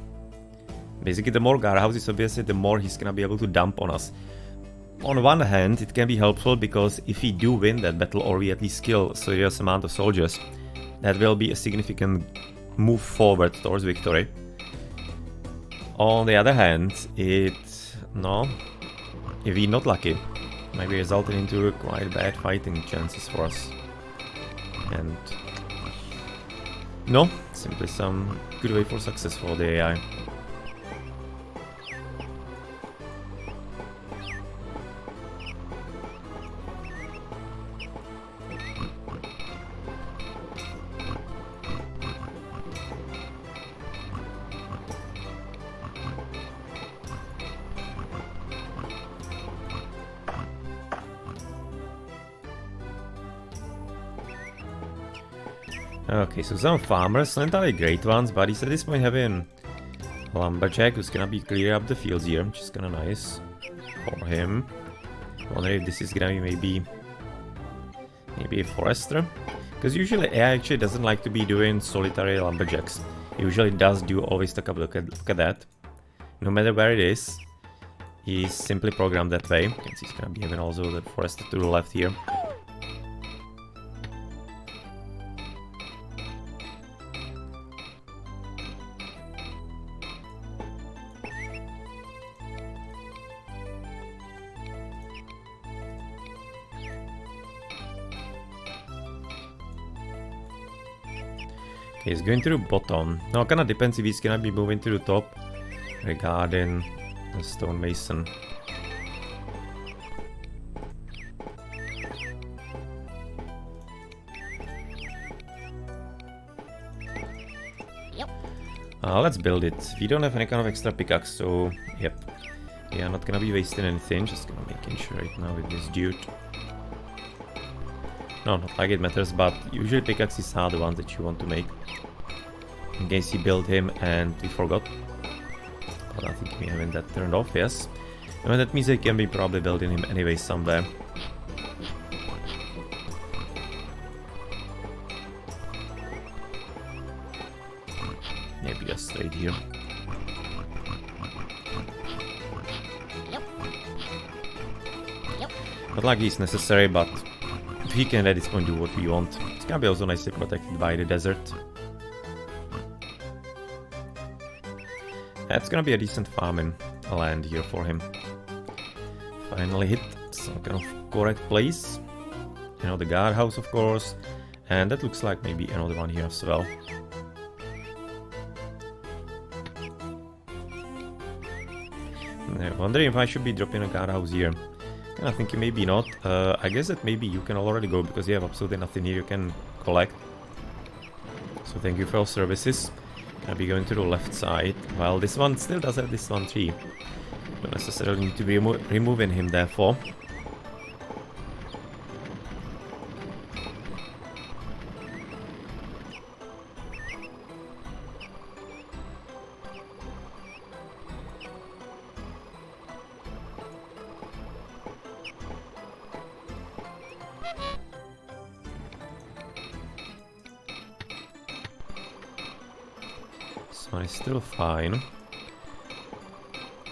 Basically, the more guardhouses, obviously, the more he's gonna be able to dump on us. On one hand, it can be helpful because if we do win that battle, or we at least kill a serious amount of soldiers, that will be a significant move forward towards victory. On the other hand, if we're not lucky, might be resulting into quite bad fighting chances for us. And no, simply some good way for success for the AI. Okay, so some farmers, not entirely great ones, but he's at this point having lumberjack who's gonna be clearing up the fields here, which is kinda nice for him. I wonder if this is gonna be maybe a forester, because usually AI actually doesn't like to be doing solitary lumberjacks. He usually does do always take a look at that. No matter where it is, he's simply programmed that way. You can see he's gonna be having also the forester to the left here. He's going to the bottom. Now, kinda depends if he's gonna be moving to the top regarding the stonemason. Yep. Let's build it. We don't have any kind of extra pickaxe, so yep. We are not gonna be wasting anything, just gonna making sure right now with this dude. No, not like it matters, but usually pickaxes are the ones that you want to make. In case you build him and we forgot. But I think we haven't that turned off, yes. And that means I can be probably building him anyway somewhere. Maybe just straight here. Not like he's necessary, but he can at this point do what we want. It's gonna be also nicely protected by the desert. That's gonna be a decent farming land here for him. Finally hit some kind of correct place. You know, the guardhouse, of course. And that looks like maybe another one here as well. I'm wondering if I should be dropping a guardhouse here. I think maybe not. I guess that maybe you can already go because you have absolutely nothing here you can collect. So thank you for your services. Gonna be going to the left side. Well, this one still does have this one tree. Don't necessarily need to be removing him therefore. It's still fine.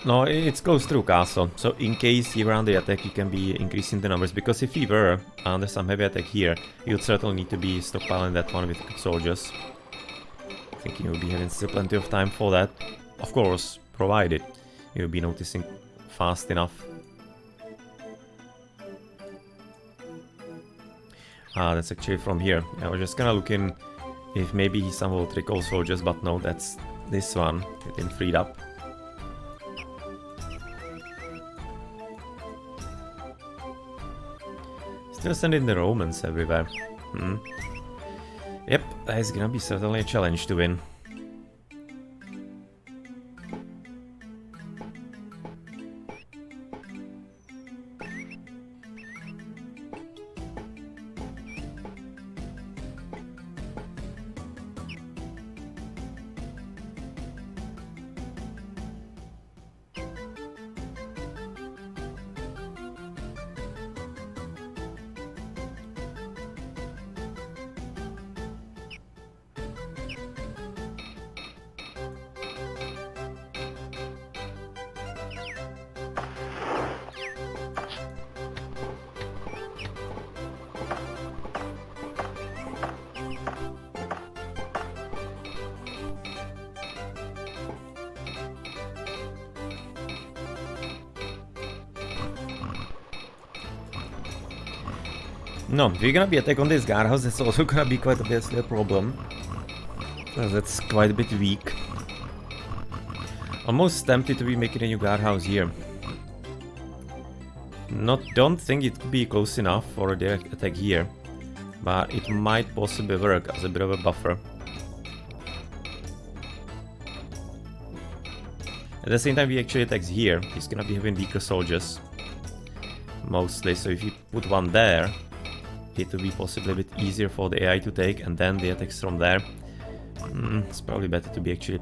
No, it's close through castle, so in case you were under attack you can be increasing the numbers, because if you were under some heavy attack here, you'd certainly need to be stockpiling that one with good soldiers. I think you'll be having still plenty of time for that. Of course, provided you'll be noticing fast enough. Ah, that's actually from here. I was just kinda looking if maybe he somehow trickle soldiers, but no, that's this one getting freed up. Still sending the Romans everywhere. Yep, that is gonna be certainly a challenge to win. No, if you're gonna be attack on this guardhouse, that's also gonna be quite obviously a problem. Because that's quite a bit weak. Almost tempted to be making a new guardhouse here. Don't think it could be close enough for a direct attack here. But it might possibly work as a bit of a buffer. At the same time he actually attacks here, he's gonna be having weaker soldiers. Mostly, so if you put one there, it will be possibly a bit easier for the AI to take, and then the attacks from there. It's probably better to be actually,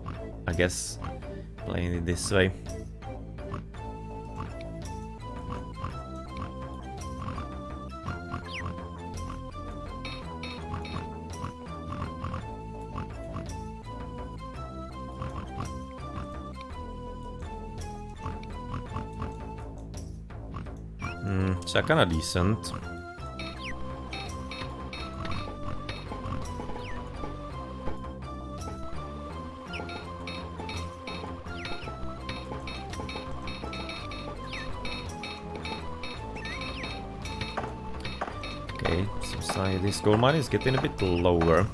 I guess, playing it this way. So kinda decent. Okay, seems like this gold mine is getting a bit lower.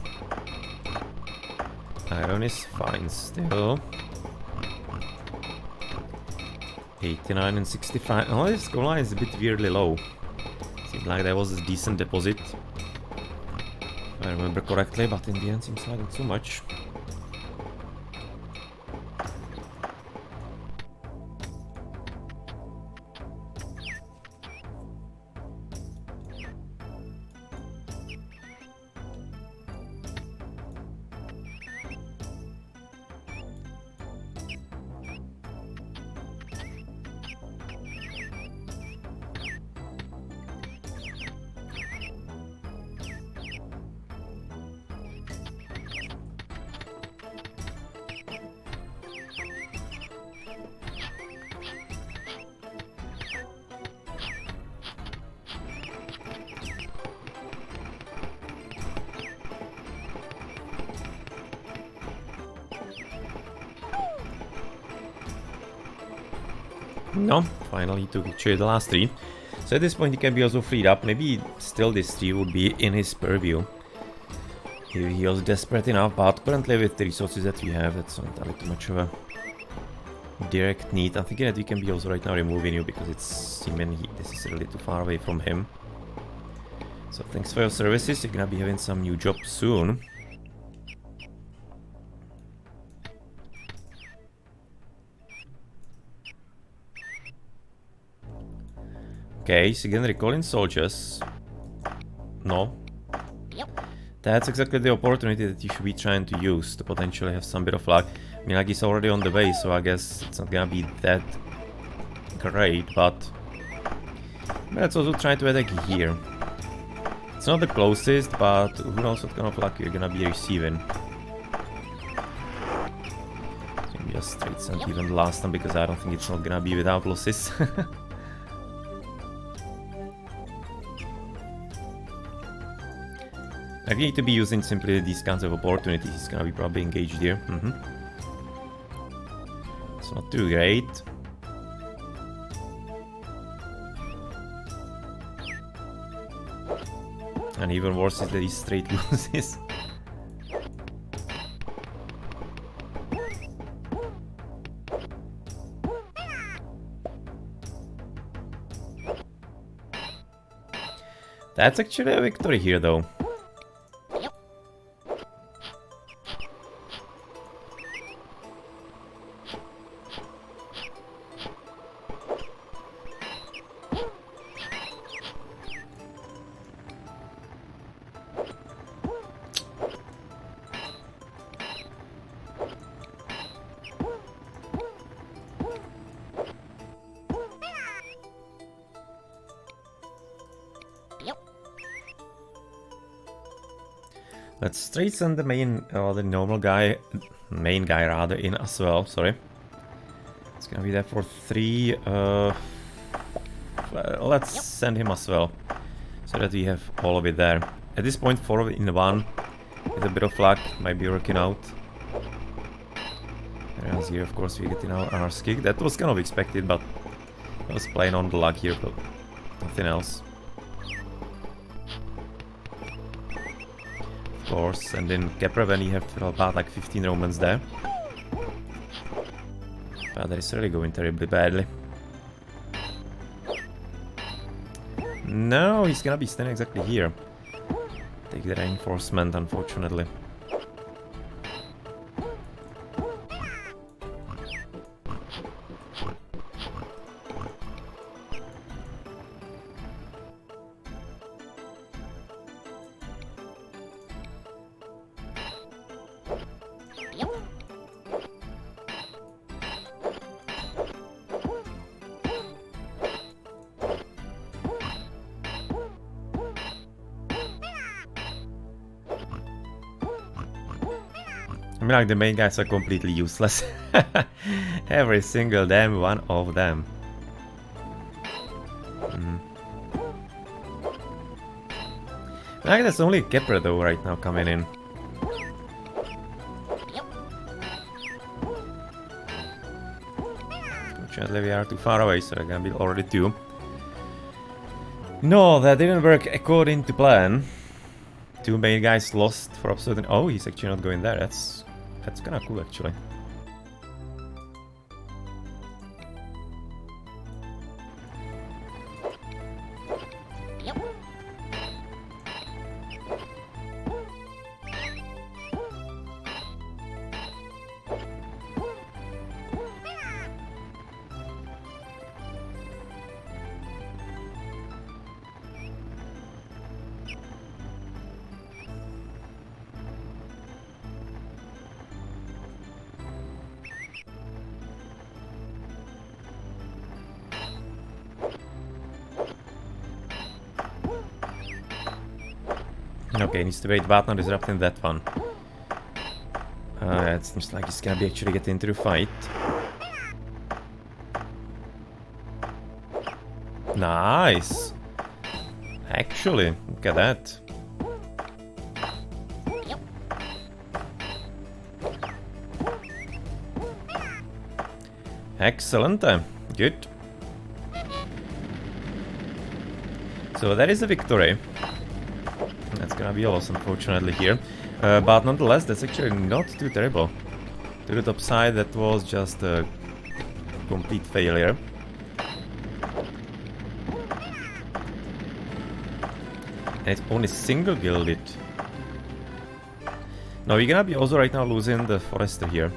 Iron is fine still. 89 and 65. Oh, this gold mine is a bit weirdly low. Seems like there was a decent deposit, if I remember correctly, but in the end seems like not so much. No, finally took actually the last 3. So at this point he can be also freed up. Maybe still this 3 would be in his purview if he was desperate enough, but currently with the resources that we have, that's not entirely too much of a direct need. I'm thinking that we can be also right now removing you because it's seeming this is really too far away from him. So thanks for your services, you're gonna be having some new jobs soon. Okay, so again recalling soldiers. No. Yep. That's exactly the opportunity that you should be trying to use to potentially have some bit of luck. I mean, like he's already on the way, so I guess it's not gonna be that great, but let's also try to attack here. It's not the closest, but who knows what kind of luck you're gonna be receiving. So just straight send even the last time because I don't think it's not gonna be without losses. I need to be using simply these kinds of opportunities. He's gonna be probably engaged here. It's not too great. And even worse is that he straight loses. That's actually a victory here, though. Yep. Yep. Let's straight send the main, or the normal guy, main guy rather, in as well, sorry. It's gonna be there for 3, let's send him as well, so that we have all of it there. At this point, 4 in 1, with a bit of luck, might be working out. Whereas here, of course, we get in our arse kick. That was kind of expected, but I was playing on the luck here, but nothing else. Of course, and in Kepra when you have about like 15 Romans there. But that is really going terribly badly. No, he's gonna be standing exactly here. Take the reinforcement, unfortunately. Yep. I mean, like, the main guys are completely useless. Every single damn one of them. Like, there's only Kepra though right now coming in. Yep. Fortunately, we are too far away, so they're gonna be already 2. No, that didn't work according to plan. 2 main guys lost for absolutely. Oh, he's actually not going there. That's kind of cool, actually. Yep. Okay, needs to wait, but not disrupting that one. It seems like he's gonna be actually getting into the fight. Nice! Actually, look at that. Yep. Excellent. Good. So that is a victory. That's gonna be a loss, unfortunately, here. But nonetheless, that's actually not too terrible. To the top side, that was just a complete failure. And it's only single gilded. Now, we're gonna be also right now losing the forester here.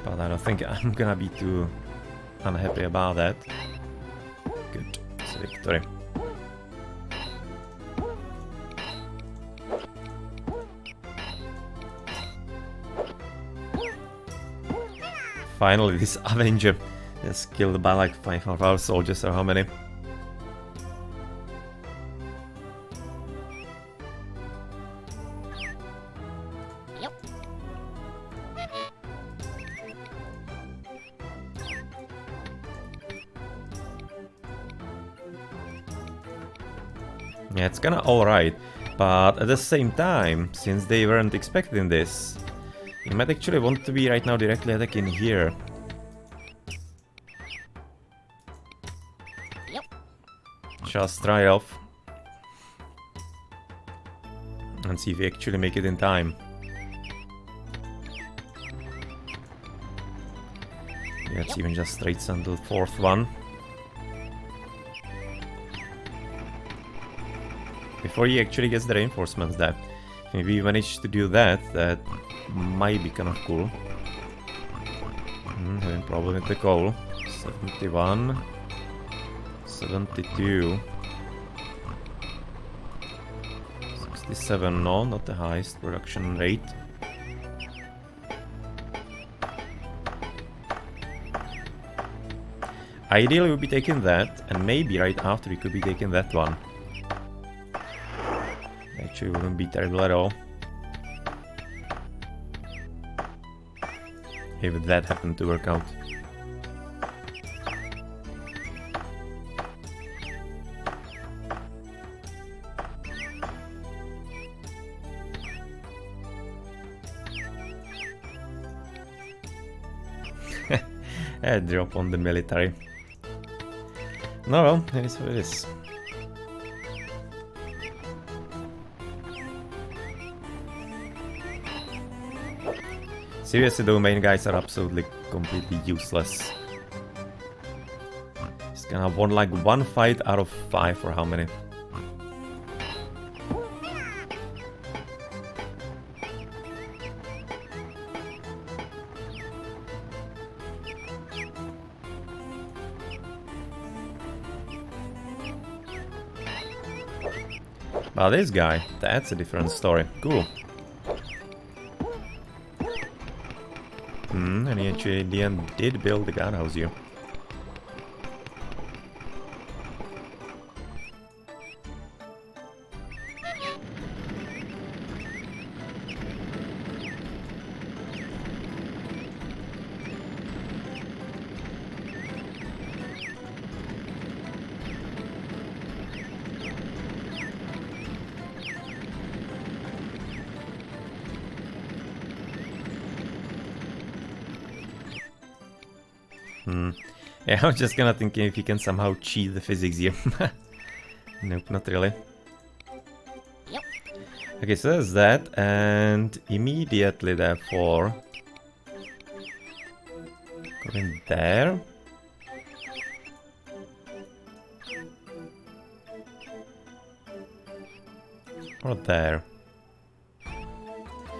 But I don't think I'm gonna be too unhappy about that. Good. It's a victory. Finally, this Avenger is killed by like 5 of our soldiers, or how many? Yep. Yeah, it's kinda alright, but at the same time, since they weren't expecting this, you might actually want to be right now directly attacking here. Yep. Just try it off. And see if we actually make it in time. Let's even just straight send the 4th one. before he actually gets the reinforcements there. Maybe we manage to do that, that might be kind of cool. Having problem with the coal. 71. 72. 67, no, not the highest production rate. Ideally, we'll be taking that, and maybe right after we could be taking that one. Actually, wouldn't be terrible at all. If that happened to work out. A drop on the military. No, well, it is what it is. Seriously, the main guys are absolutely completely useless. He's gonna won like 1 fight out of 5 or how many? Well, this guy, that's a different story. Cool. And he actually in the end did build the guardhouse here. Yeah, I was just gonna thinking if you can somehow cheat the physics here. Nope, not really. Yep. Okay, so there's that, and immediately therefore going there. Or there.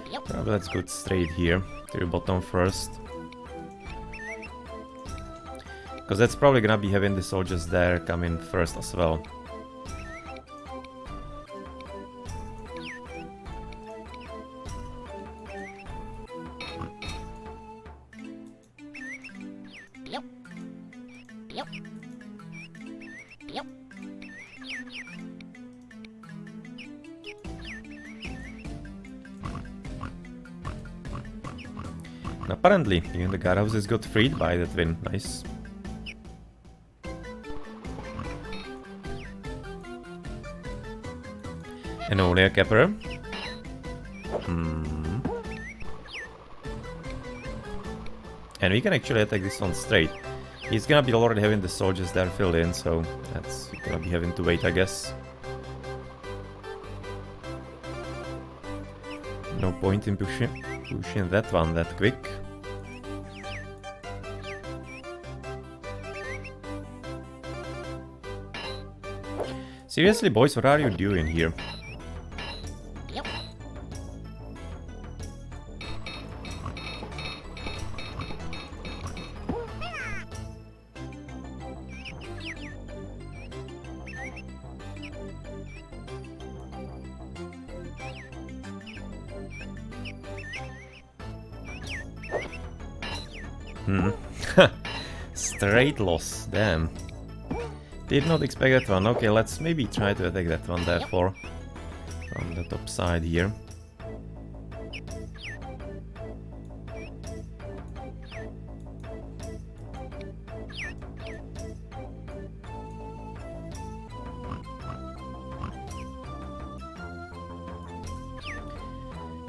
Yep. Probably let's go straight here to the bottom first. Because that's probably gonna be having the soldiers there come in first as well. Yep. Yep. Yep. And apparently, even the guardhouses got freed by that win. Nice. And only a capper. And we can actually attack this one straight. He's gonna be already having the soldiers there filled in, so that's gonna be having to wait, I guess. No point in pushing that one that quick. Seriously, boys, what are you doing here? Yep. Straight loss, damn. Did not expect that one. Okay, let's maybe try to attack that one therefore. From the top side here.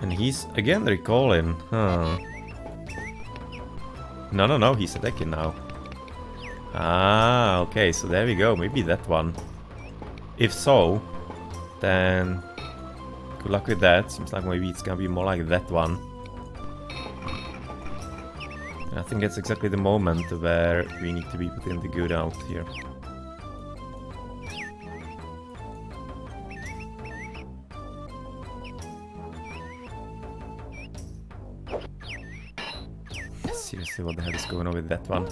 And he's again recalling, huh? No, he's attacking now. Ah, okay, so there we go, maybe that one. If so, then good luck with that. Seems like maybe it's gonna be more like that one. And I think that's exactly the moment where we need to be putting the good out here. see what the hell is going on with that one.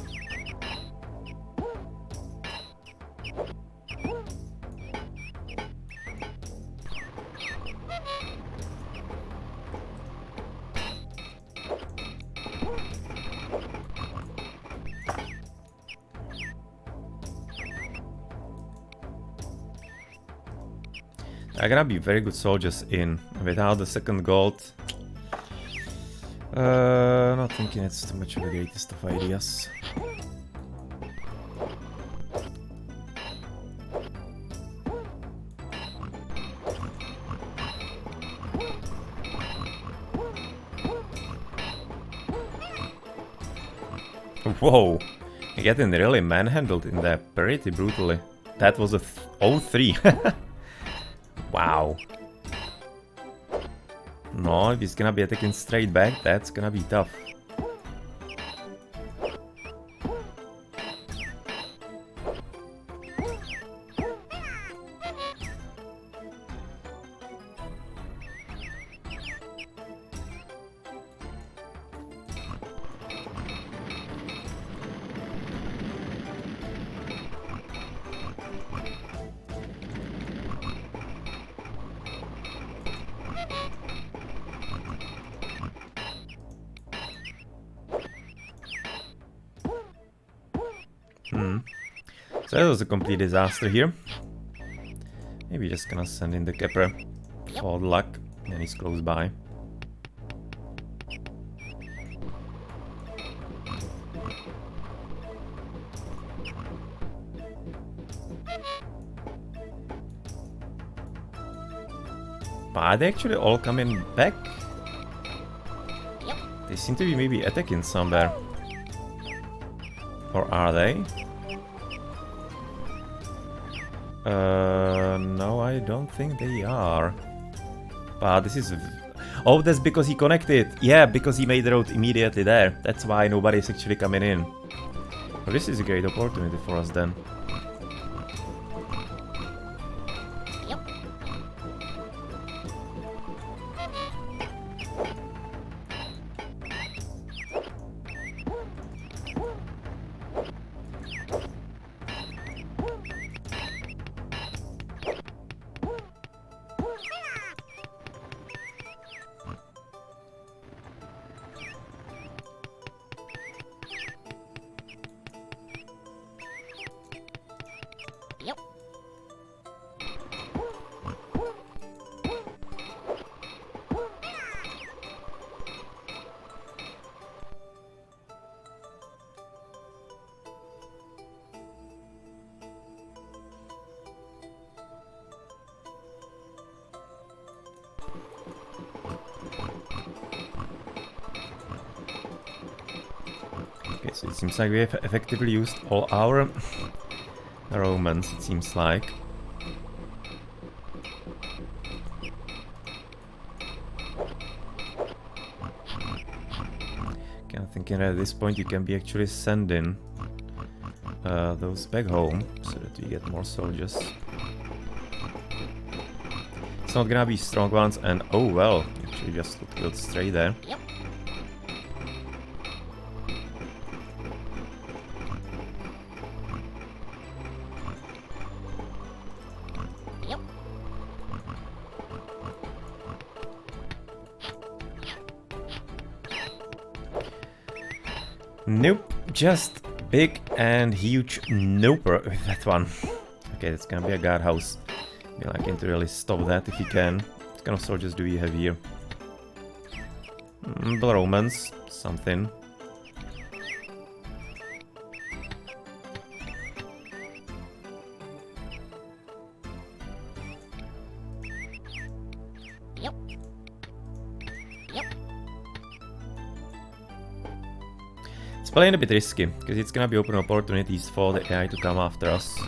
I'm gonna be very good soldiers in. Without the second gold, not thinking it's too much of the greatest of ideas. Whoa, getting really manhandled in there pretty brutally. That was a 0-3. Wow. No, if he's gonna be attacking straight back, that's gonna be tough. So that was a complete disaster here. Maybe just gonna send in the Kepper for luck, and he's close by. But are they actually all coming back? They seem to be maybe attacking somewhere. Or are they? No, I don't think they are. But this is... Oh, that's because he connected. Yeah, because he made the road immediately there. That's why nobody's actually coming in. Well, this is a great opportunity for us then. So it seems like we have effectively used all our Romans, it seems like. Okay, I'm thinking at this point you can be actually sending those back home so that we get more soldiers. It's not gonna be strong ones, and oh well, actually just got killed straight there. Nope, just big and huge noper with that one. Okay, that's gonna be a guardhouse. Be liking to really stop that if you can. What kind of soldiers do we have here? The Romans, something. It's playing a bit risky, because it's gonna be open opportunities for the AI to come after us.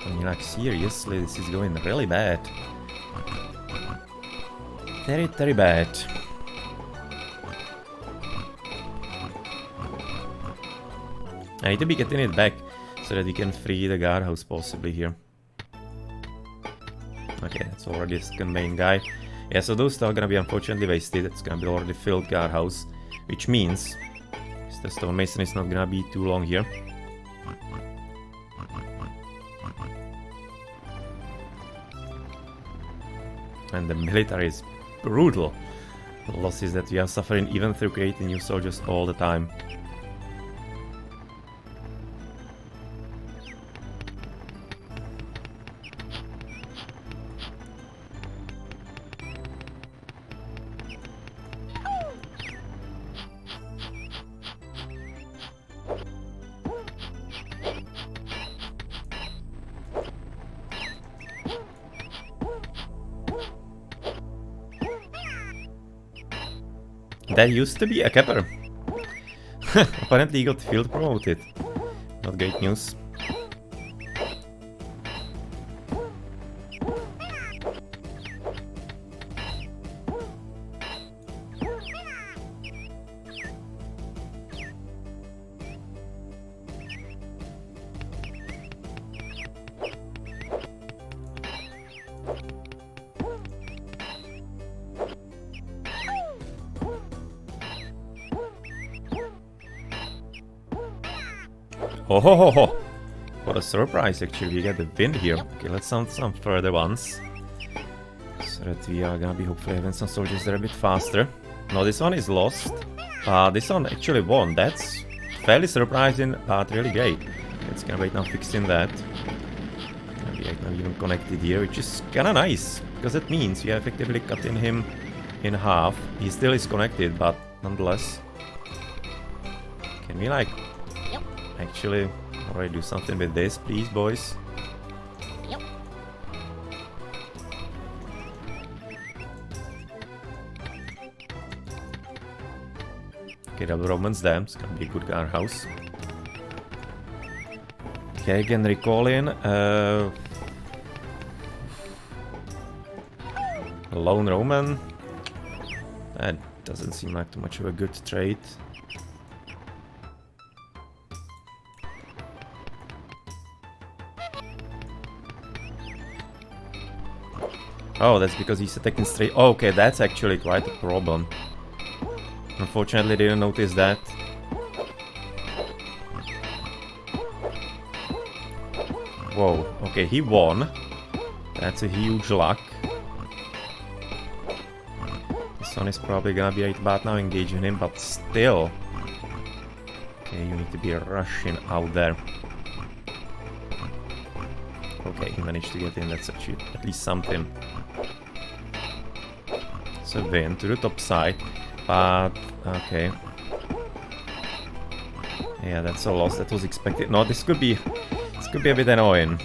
I mean, like, seriously, this is going really bad. Very, very bad. I need to be getting it back, so that we can free the guardhouse possibly here. Okay, Okay, that's already the second main guy. Yeah, so those two are gonna be unfortunately wasted. It's gonna be already filled guardhouse, which means the stonemason is not gonna be too long here. And the military is brutal. The losses that we are suffering even through creating new soldiers all the time. That used to be a capper. Apparently he got field promoted. Not great news. Oh ho ho ho! What a surprise actually, we get the win here. Okay, let's sound some further ones. So that we are gonna be hopefully having some soldiers that are a bit faster. No, this one is lost. This one actually won. That's fairly surprising, but really great. It's gonna wait now fixing that. And we are now even connected here, which is kinda nice. Because that means we are effectively cutting him in half. He still is connected, but nonetheless. Can we like actually already do something with this, please, boys? Yep. Okay, double Romans there. It's gonna be a good guardhouse. Okay, again recalling. Lone Roman. That doesn't seem like too much of a good trade. Oh, that's because he's attacking straight. Oh, okay, that's actually quite a problem. Unfortunately, didn't notice that. Whoa, okay, he won. That's a huge luck. This one is probably gonna be 8 baht now, engaging him, but still. Okay, you need to be rushing out there. Okay, he managed to get in, that's actually at least something. So win to the top side, but okay. Yeah, that's a loss, that was expected. No, this could be a bit annoying.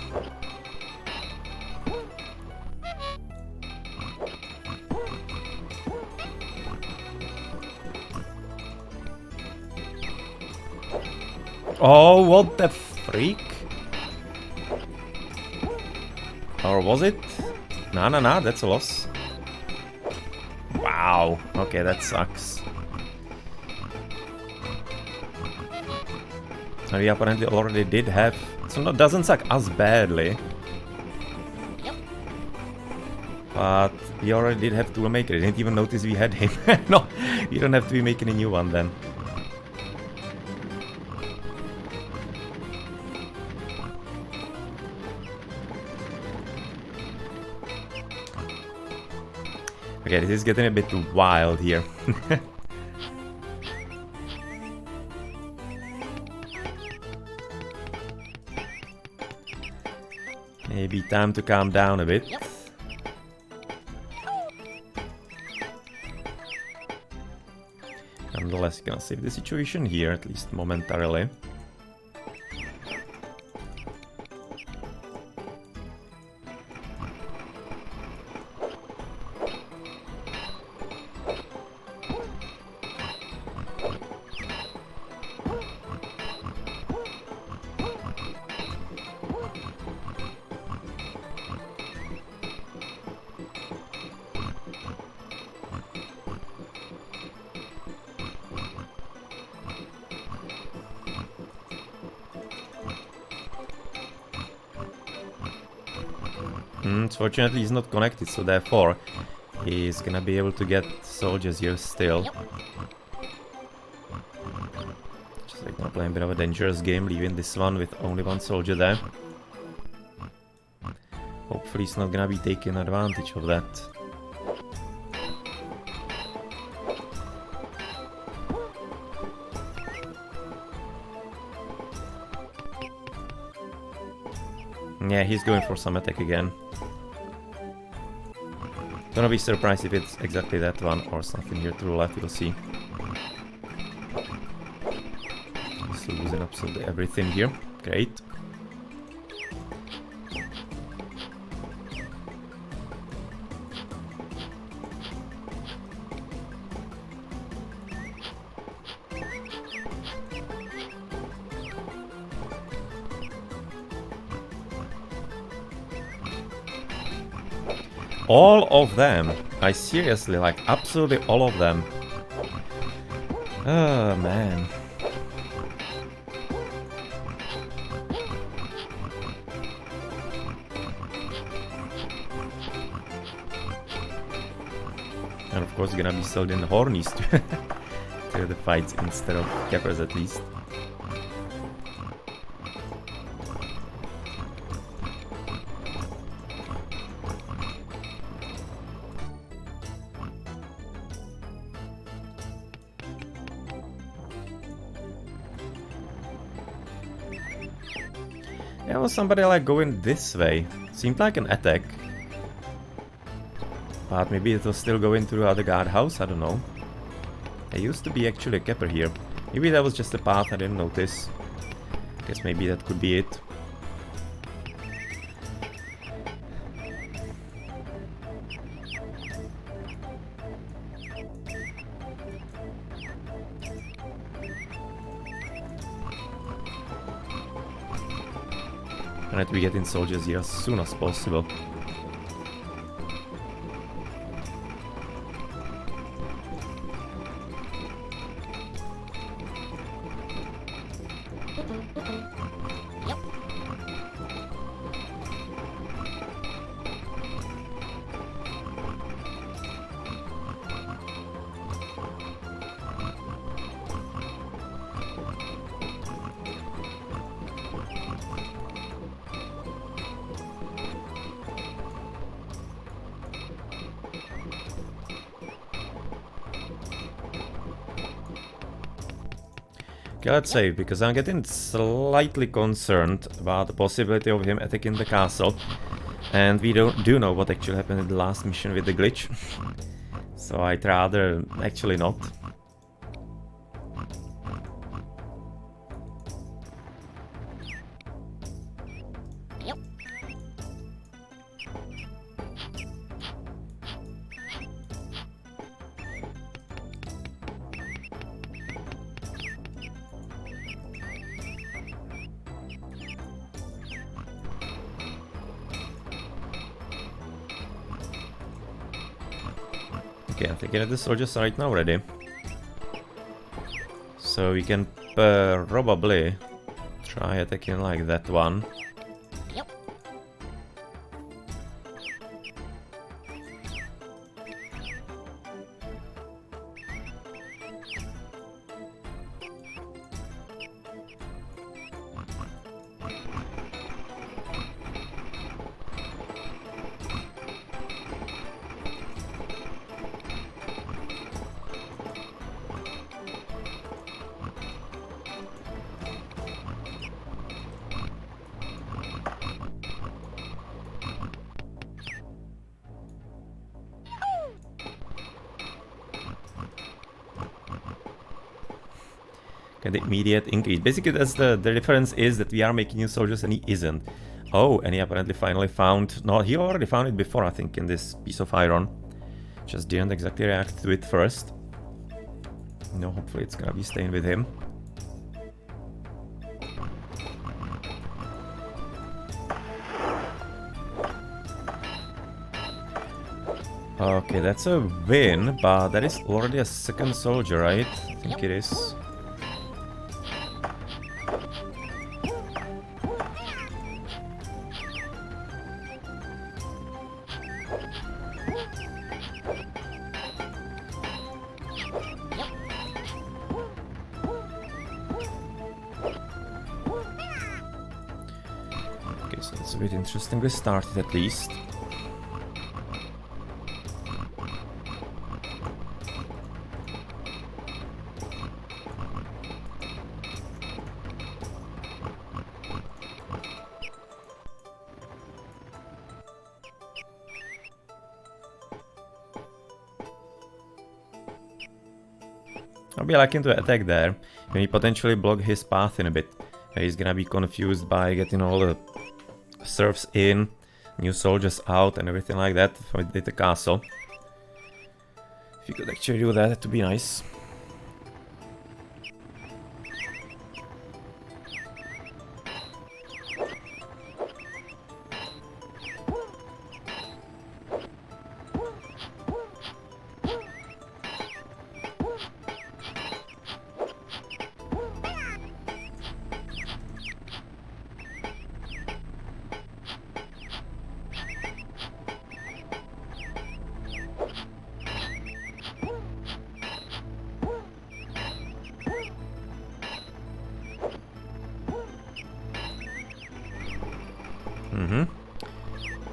Oh, what the freak? Or was it? Nah, that's a loss. Wow, okay, that sucks. So we apparently already did have... So it doesn't suck as badly. Yep. But we already did have Toolmaker. I didn't even notice we had him. No, you don't have to be making a new one then. Okay, this is getting a bit wild here. Maybe time to calm down a bit. Yep. Nonetheless, gonna save the situation here, at least momentarily. Fortunately, he's not connected, so therefore he's gonna be able to get soldiers here still. Yep. Just like now playing a bit of a dangerous game, leaving this one with only one soldier there. Hopefully he's not gonna be taking advantage of that. Yeah, he's going for some attack again. Gonna be surprised if it's exactly that one or something here to the left, we'll see. Still losing absolutely everything here. Great. All of them. I seriously, like, absolutely all of them. Oh, man. And of course, gonna be sold in the Hornies to the fights instead of Cappers at least. There was somebody like going this way. Seemed like an attack. But maybe it was still going through the other guardhouse, I don't know. There used to be actually a capper here. Maybe that was just a path I didn't notice. Guess maybe that could be it. I need to be getting soldiers here as soon as possible. Yep. Okay, let's save, because I'm getting slightly concerned about the possibility of him attacking the castle. And we do know what actually happened in the last mission with the glitch. So I'd rather actually not. Yep. Okay, I think the soldiers are right now ready. So we can probably try attacking like that one. Yep. Okay, the immediate increase. Basically, that's the difference is that we are making new soldiers and he isn't. Oh, and he apparently finally found... No, he already found it before, I think, in this piece of iron. Just didn't exactly react to it first. No, hopefully it's gonna be staying with him. Okay, that's a win, but that is already a second soldier, right? I think it is. Okay, so it's a bit interestingly started at least. I'll be liking to attack there. When he potentially block his path in a bit. He's gonna be confused by getting all the serfs in, new soldiers out and everything like that with the castle. If you could actually do that, that would be nice.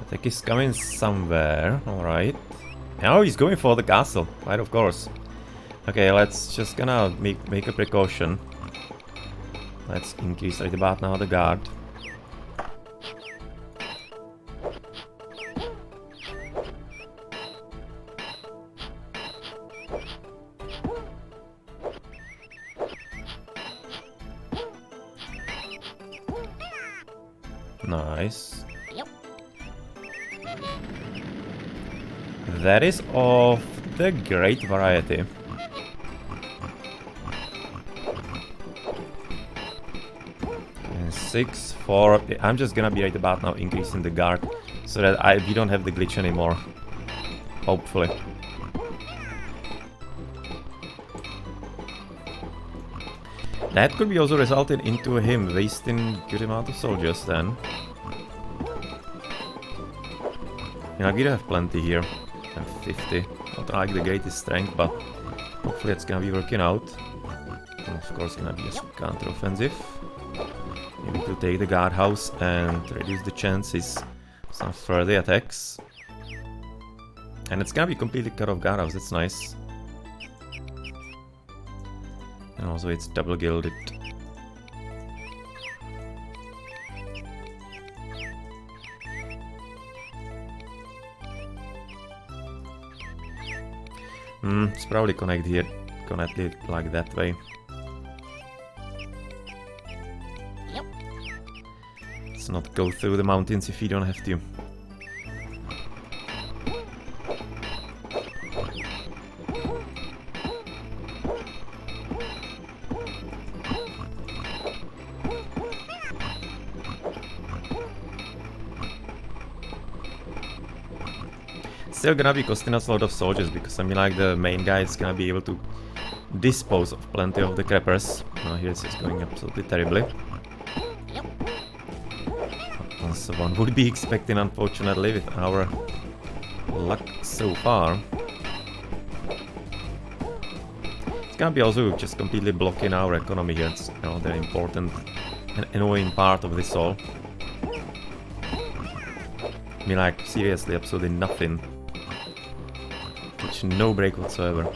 Attack is coming somewhere, alright. Now he's going for the castle, right, of course. Okay, let's just gonna make a precaution. Let's increase right about now the guard. Nice. That is of the great variety. And 6, 4. I'm just gonna be right about now increasing the guard so that we don't have the glitch anymore. Hopefully. That could be also resulted into him wasting good amount of soldiers then. Yeah, we have plenty here. 50. Not like the greatest strength, but hopefully it's gonna be working out. And of course, gonna be a counter-offensive. Maybe to take the guardhouse and reduce the chances of some further attacks. And it's gonna be completely cut off guardhouse, that's nice. And also it's double gilded. It's probably connected like that way. Yep. Let's not go through the mountains if you don't have to. Still gonna be costing us a lot of soldiers because I mean like the main guy is gonna be able to dispose of plenty of the creepers. Here it's just going absolutely terribly. As one would be expecting, unfortunately, with our luck so far. It's gonna be also just completely blocking our economy here. It's, you know, the important and annoying part of this all. I mean like seriously absolutely nothing. No break whatsoever.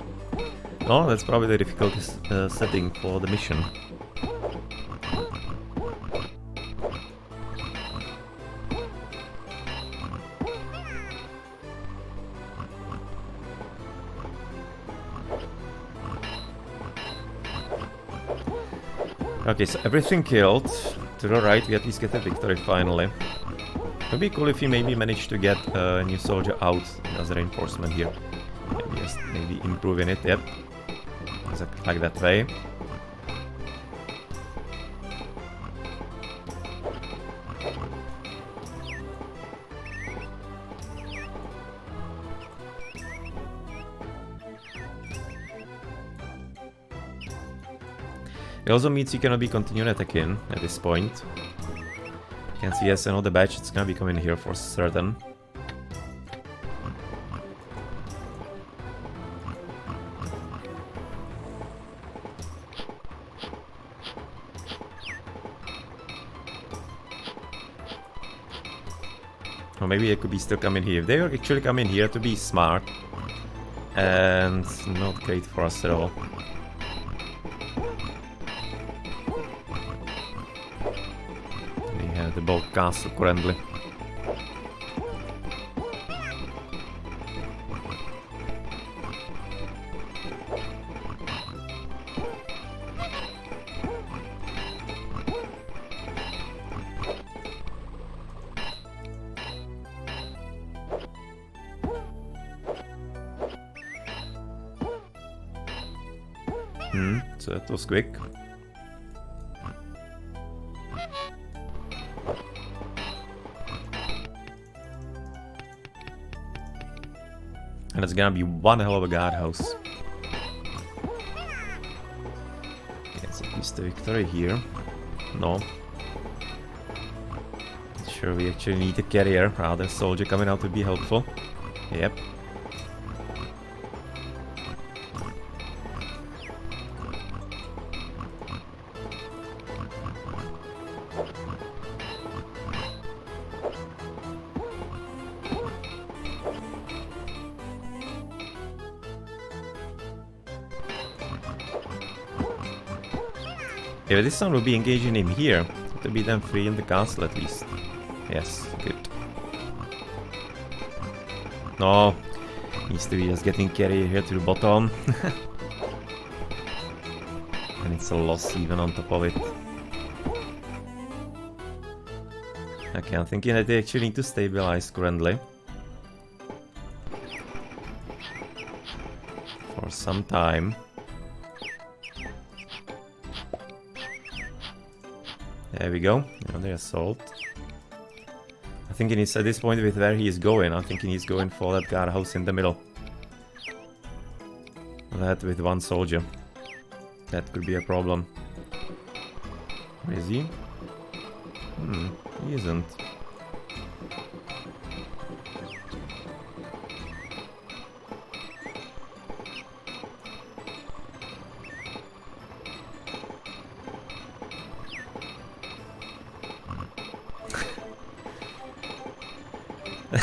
Oh, that's probably the difficulty setting for the mission. Okay, so everything killed. To the right, we at least get a victory finally. It would be cool if we maybe managed to get a new soldier out as a reinforcement here. Maybe improving it, yep. Like that way. It also means you cannot be continuing attacking at this point. You can see yes, another batch, it's gonna be coming here for certain. Or maybe they could be still coming here. If they were actually coming here to be smart. And not great for us at all. We have the boat castle currently. So that was quick. And it's gonna be one hell of a guardhouse. Gets at least a victory here. No. Sure, we actually need a carrier rather than a soldier coming out to be helpful. Yep. If this one will be engaging him here, to be then free in the castle at least. Yes, good. No, needs to be just getting carried here to the bottom. And it's a loss even on top of it. Okay, I'm thinking that they actually need to stabilize currently. For some time. There we go, another assault. I think he needs, at this point with where he is going, I think he needs going for that guardhouse in the middle. That with one soldier. That could be a problem. Where is he? He isn't.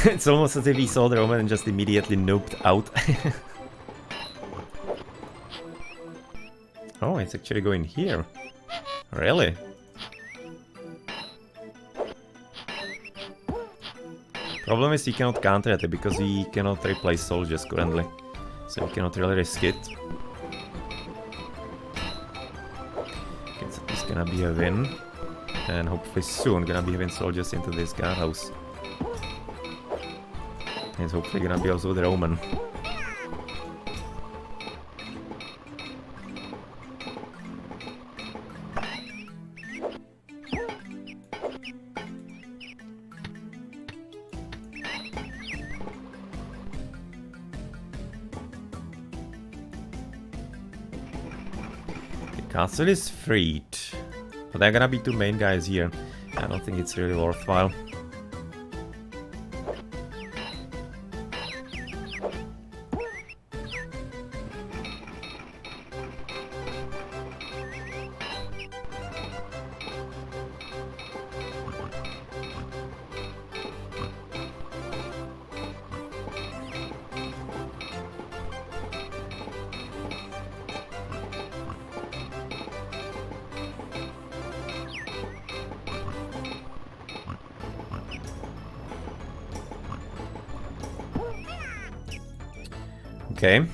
It's almost as if he saw the Roman and just immediately noped out. Oh, it's actually going here. Really? Problem is he cannot counter it because he cannot replace soldiers currently. So he cannot really risk it. Okay, so it's gonna be a win. And hopefully soon gonna be having soldiers into this guardhouse. It's hopefully gonna be also the Roman. The castle is freed. But there are gonna be two main guys here. I don't think it's really worthwhile. Okay.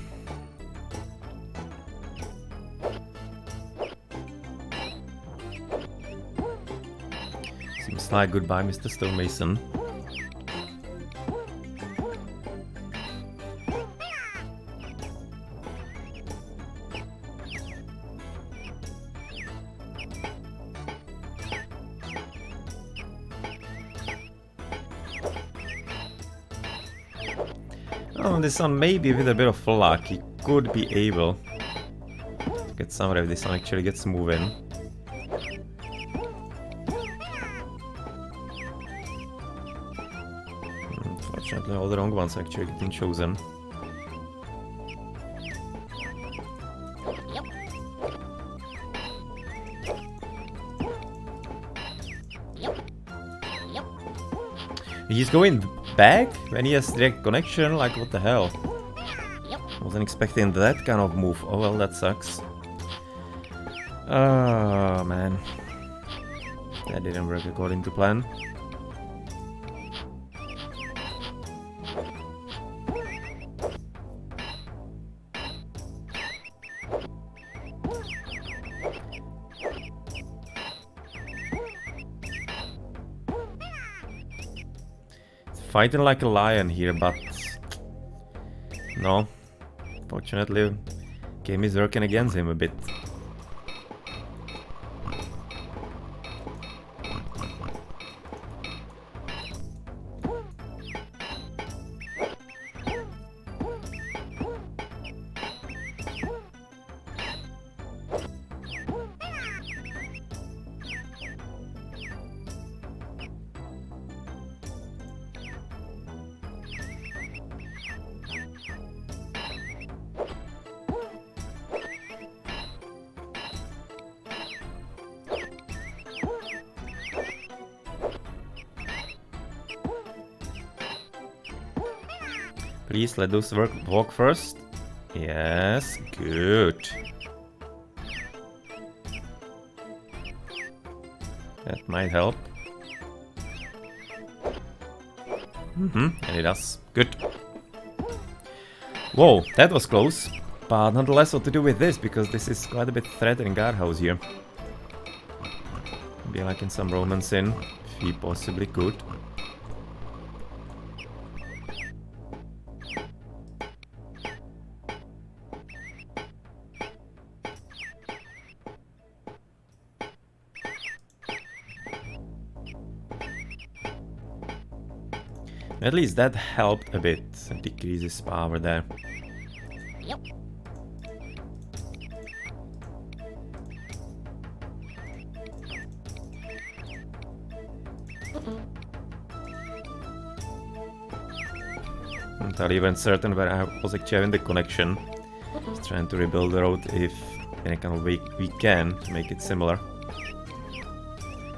Seems like goodbye, Mr. Stonemason. Oh, this one maybe with a bit of luck he could be able to get somewhere if this one actually gets moving. Unfortunately all the wrong ones are actually getting chosen. He's going back when he has direct connection? Like, what the hell? Yep. Wasn't expecting that kind of move. Oh well, that sucks. Oh man. That didn't work according to plan. Fighting like a lion here, but no. Fortunately, game is working against him a bit. Please let those walk first. Yes, good. That might help. And it does. Good. Whoa, that was close. But nonetheless, what to do with this, because this is quite a bit threatening guardhouse here. Be like in some romance in, if he possibly could. At least that helped a bit, decrease his power there. Yep. I'm not even certain where I was actually having the connection. Just trying to rebuild the road if any kind of way we can to make it similar.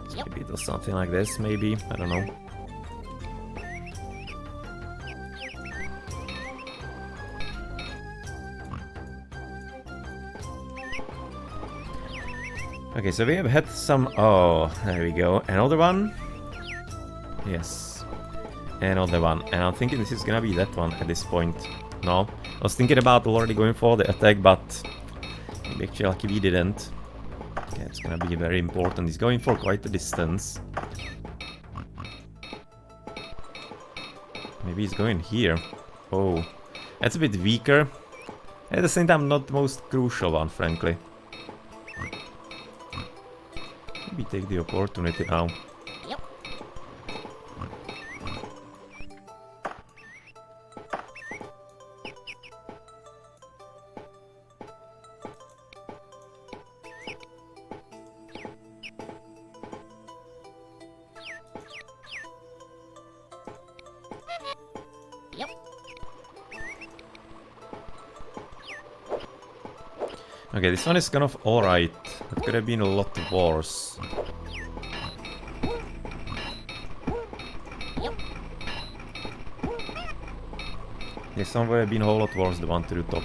So maybe it was something like this, maybe, I don't know. Okay, so we have had some... Oh, there we go. Another one? Yes. Another one. And I'm thinking this is gonna be that one at this point. No. I was thinking about already going for the attack, but... maybe actually lucky we didn't. Yeah, it's gonna be very important. He's going for quite a distance. Maybe he's going here. Oh. That's a bit weaker. At the same time, not the most crucial one, frankly. Maybe take the opportunity now. Yep. Yep. Okay, this one is kind of alright. It could have been a lot worse. Yep. This one would have been a whole lot worse, the one to the top.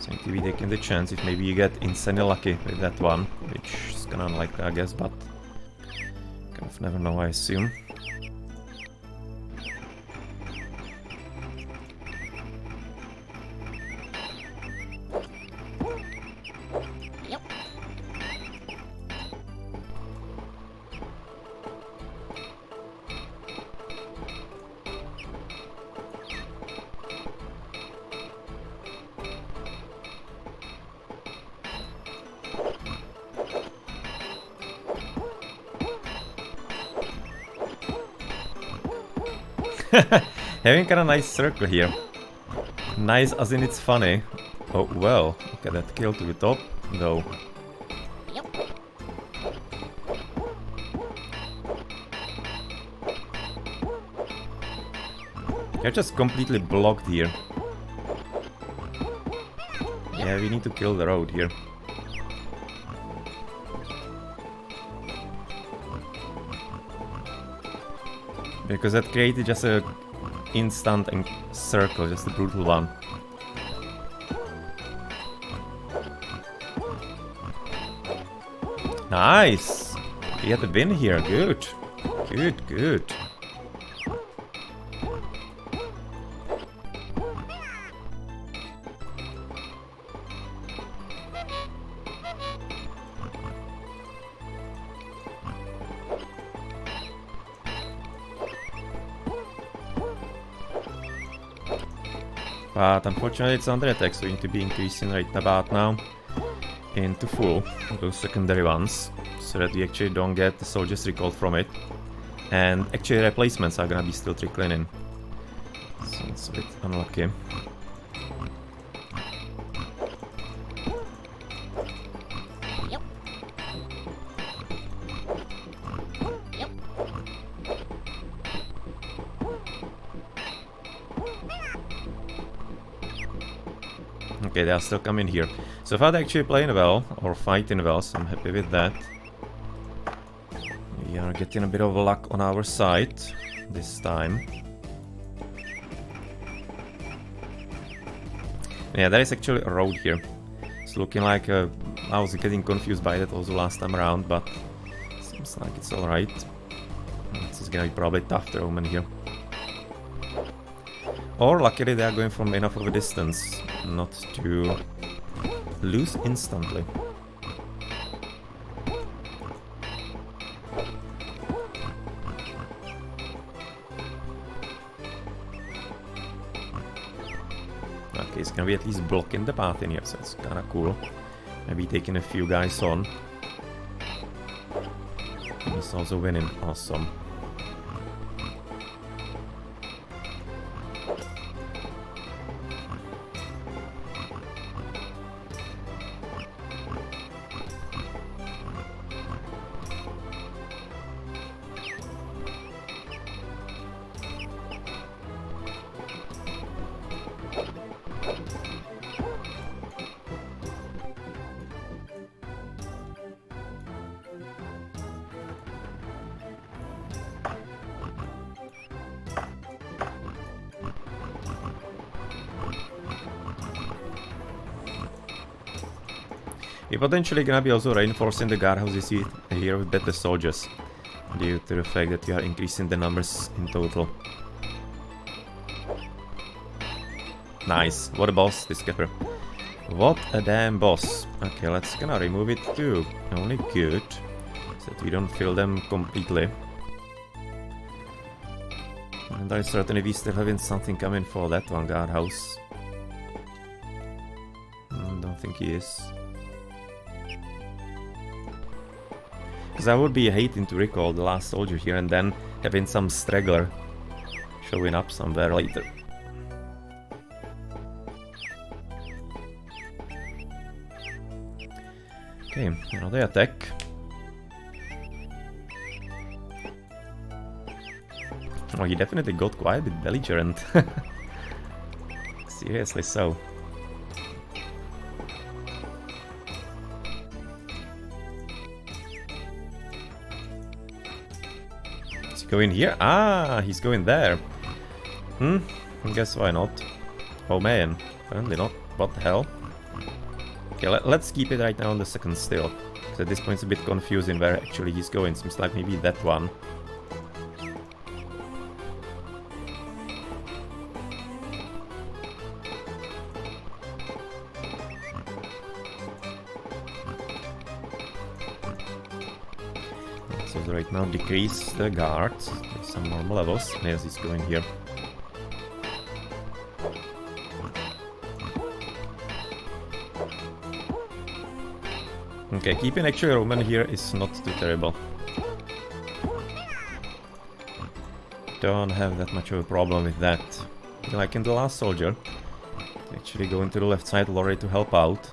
So I think we taking the chance if maybe you get insanely lucky with that one, which is kind of unlikely, I guess, but kind of never know, I assume. Yep. Having kind of nice circle here. Nice as in it's funny. Oh well, look at that kill to the top, though. Yep. You're just completely blocked here. Yeah, we need to kill the road here. Because that created just a instant circle, just a brutal one. Nice! We had a win here, good. Good, good. But unfortunately it's under attack, so we need to be increasing right about now into full, those secondary ones, so that we actually don't get the soldiers recalled from it. And actually replacements are gonna be still trickling in. So it's a bit unlucky. Yep. Yep. Okay, they are still coming here. So far they're actually playing well, or fighting well, so I'm happy with that. We are getting a bit of luck on our side this time. Yeah, there is actually a road here. It's looking like I was getting confused by that also last time around, but seems like it's alright. This is gonna be probably tough to Roman here. Or luckily they are going from enough of a distance not to lose instantly. Okay, it's gonna be at least blocking the path in here, so it's kinda cool. Maybe taking a few guys on. He's also winning, awesome. We're potentially gonna be also reinforcing the guardhouses here with better soldiers, due to the fact that we are increasing the numbers in total. Nice, what a boss, this skipper. What a damn boss. Okay, let's gonna remove it too. Only good, so that we don't fill them completely. And I certainly be still having something coming for that one guardhouse. Don't think he is. Because I would be hating to recall the last soldier here and then having some straggler showing up somewhere later. Okay, another attack. Oh, he definitely got quite a bit belligerent. Seriously so. Going here? Ah, he's going there. I guess why not? Oh man, apparently not. What the hell? Okay, let's keep it right now on the second still. So at this point it's a bit confusing where actually he's going. Seems like maybe that one. So right now decrease the guards to some normal levels. Yes, he's going here. Okay, keeping actually Roman here is not too terrible. Don't have that much of a problem with that. Like in the last soldier, actually going to the left side already to help out.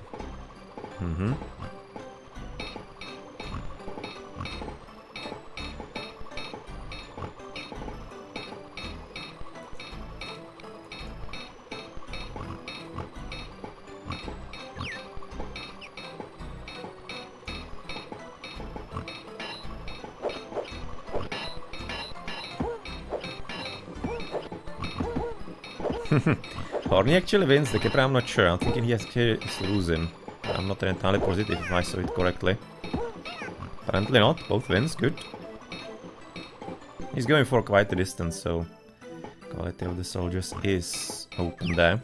Horny actually wins, the Kepler I'm not sure. I'm thinking he is losing. I'm not entirely positive if I saw it correctly. Apparently not, both wins, good. He's going for quite a distance, so quality of the soldiers is open there.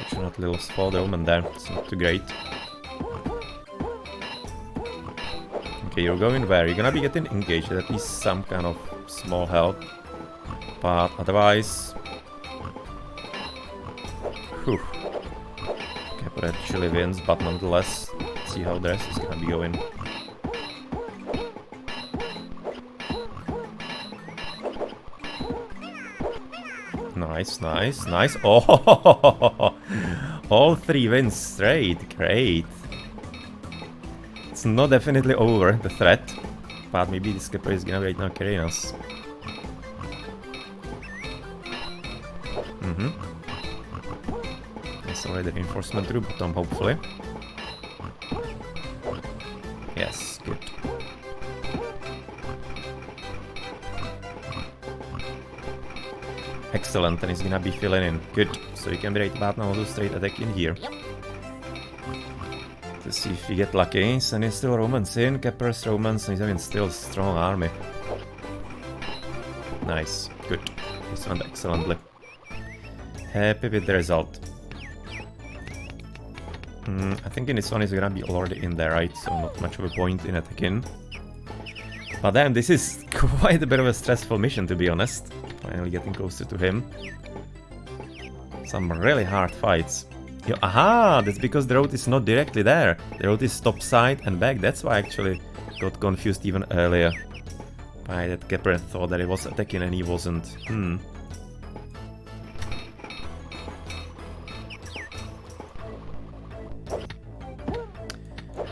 Fortunately lost for the Omen there, it's not too great. Okay, you're going where? You're gonna be getting engaged, at least some kind of small help. But otherwise... Whew. Kepler actually wins, but nonetheless, let's see how the rest is gonna be going. Nice, nice, nice. Oh, all 3 wins straight. Great. It's not definitely over, the threat. But maybe this Kepler is gonna right now carrying us. There's already reinforcement through bottom, hopefully. Yes, good. Excellent, and he's gonna be filling in. Good. So you can be right about now to straight attack in here. Yep. To see if we get lucky. Sending still Romans in, Kepler's Romans, and he's having still strong army. Nice. Good. This went excellently. Happy with the result. I think in this one is gonna be already in there, right? So not much of a point in attacking. But then this is quite a bit of a stressful mission, to be honest. Finally getting closer to him. Some really hard fights. Yo, aha! That's because the road is not directly there. The road is top side and back. That's why I actually got confused even earlier. By that Kepler thought that he was attacking and he wasn't.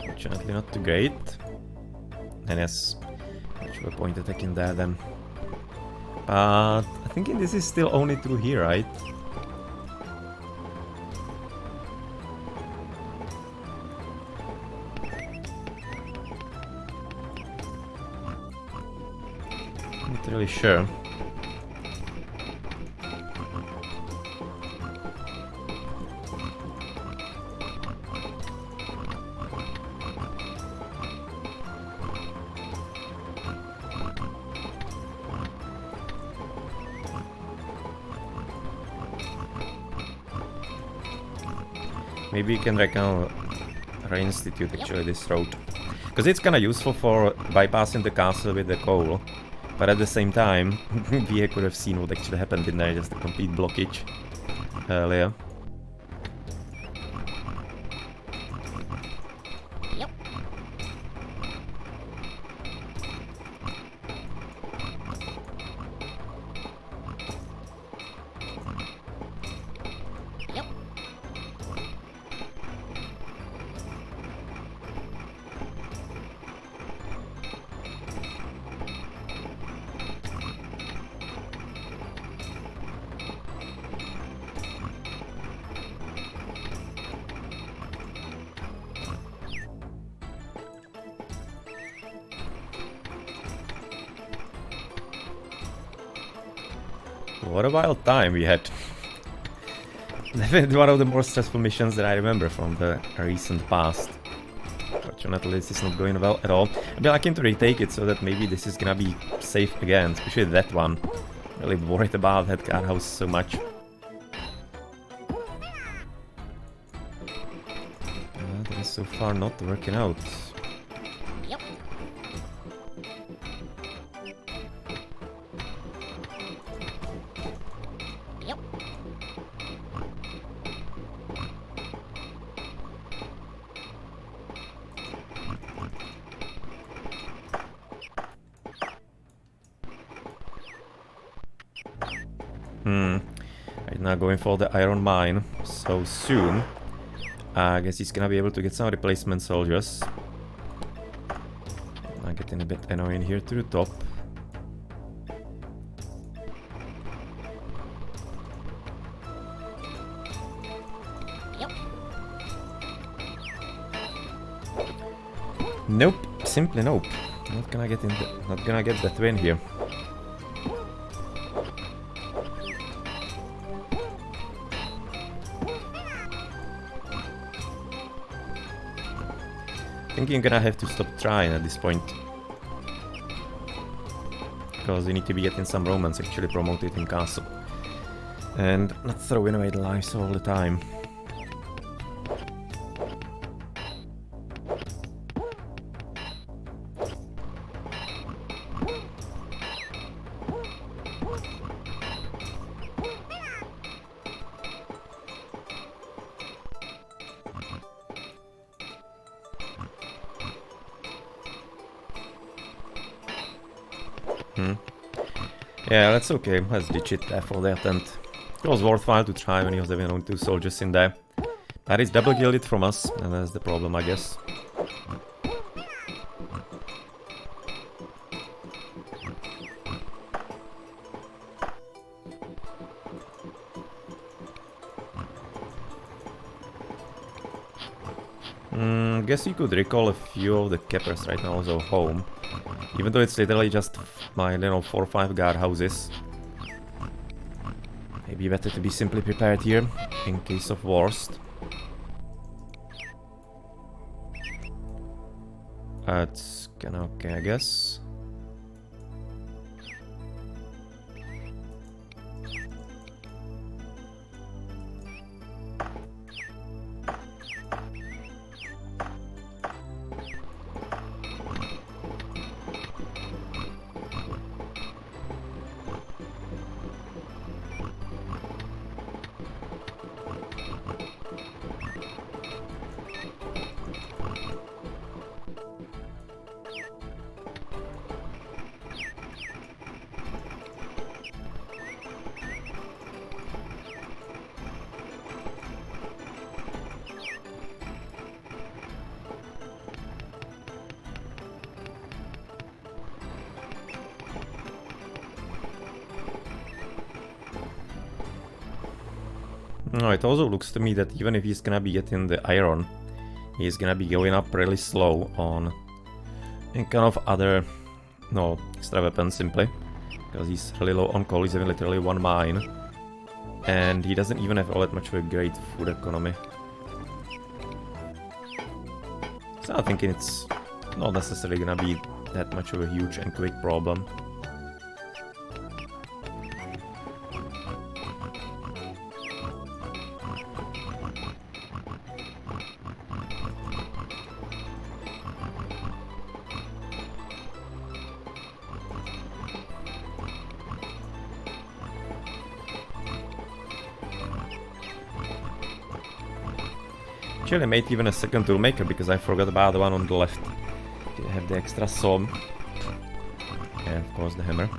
Fortunately not too great. And yes, much of a point attacking there then. But I think this is still only through here, right? Not really sure. Maybe you can reinstitute actually this road. Because it's kinda useful for bypassing the castle with the coal. But at the same time, we could have seen what actually happened in there, just a complete blockage earlier. Yep. Yep. What a wild time we had. Definitely one of the more stressful missions that I remember from the recent past. Fortunately, this is not going well at all. I'd be lucky to retake it so that maybe this is gonna be safe again, especially that one. Really worried about that guardhouse so much. That is so far not working out. Yep. Yep. Right now going for the iron mine so soon. I guess he's gonna be able to get some replacement soldiers. I'm getting a bit annoying here to the top. Yep. Nope, simply nope. Not gonna get that win here. I think you're gonna have to stop trying at this point. Because you need to be getting some Romans actually promoted in castle. And not throwing away the lives all the time. Yeah, that's okay. Let's ditch it for that, and it was worthwhile to try when he was having only 2 soldiers in there. That is double gilded from us, and that's the problem, I guess. Guess you could recall a few of the cappers right now also home. Even though it's literally just my, 4 or 5 guard houses. Maybe better to be simply prepared here, in case of worst. That's kinda okay, I guess. No, it also looks to me that even if he's gonna be getting the iron, he's gonna be going up really slow on kind of other, extra weapons simply. Because he's really low on coal, he's having literally 1 mine. And he doesn't even have all that much of a great food economy. So I'm thinking it's not necessarily gonna be that much of a huge and quick problem. Actually, I made even a second toolmaker because I forgot about the one on the left. Did have the extra saw. And of course the hammer.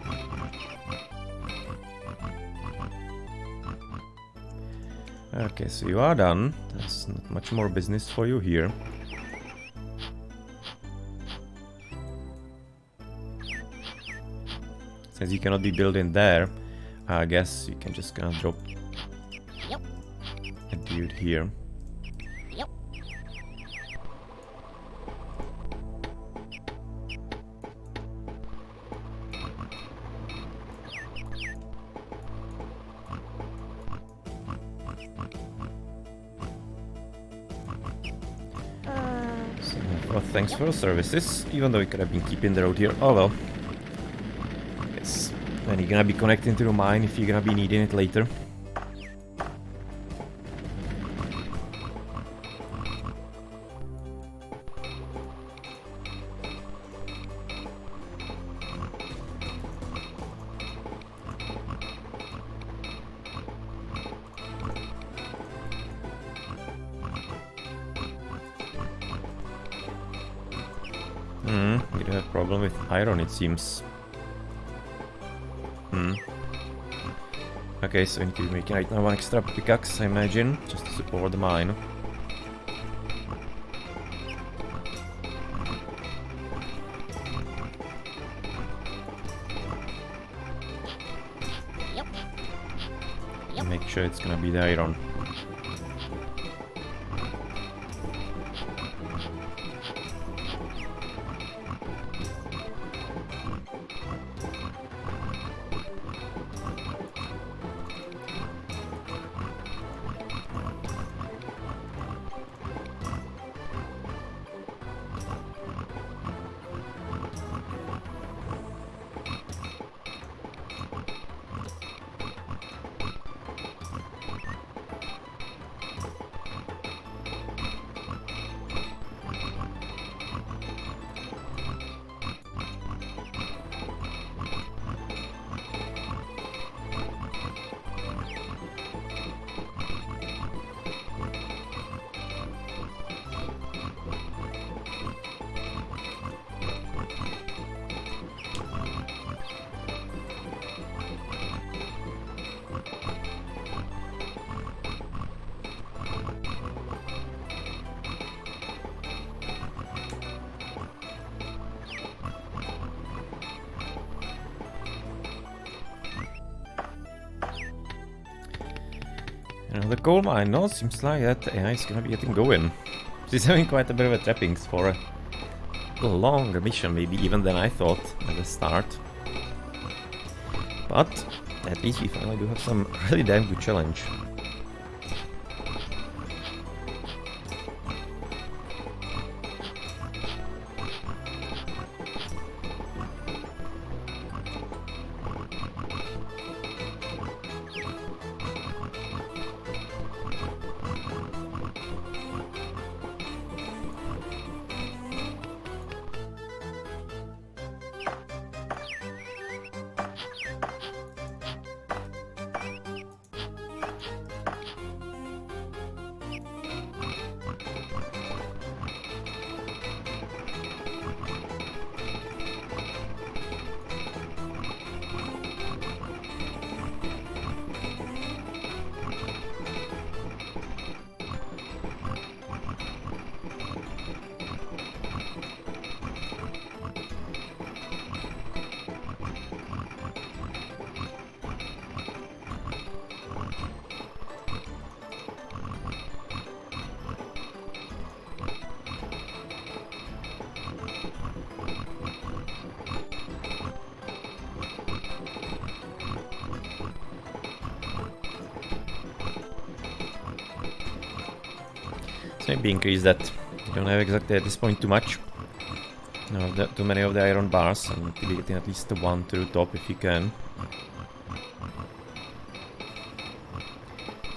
Okay, so you are done. There's not much more business for you here. Since you cannot be building there, I guess you can just kind of drop a dude here. Thanks for your services, even though you could have been keeping the road here. Oh well. I guess when you're gonna be connecting to the mine if you're gonna be needing it later. You do have a problem with iron, it seems. Okay, so we need to be making right now 1 extra pickaxe, I imagine, just to support the mine. And make sure it's gonna be the iron. You know, the coal mine, no, seems like that AI is gonna be getting going. She's having quite a bit of a trappings for a longer mission, maybe even than I thought at the start. But at least we finally do have some really damn good challenge. Maybe increase that. You don't have exactly at this point too much. No, too many of the iron bars, and to be getting at least the one through top if you can.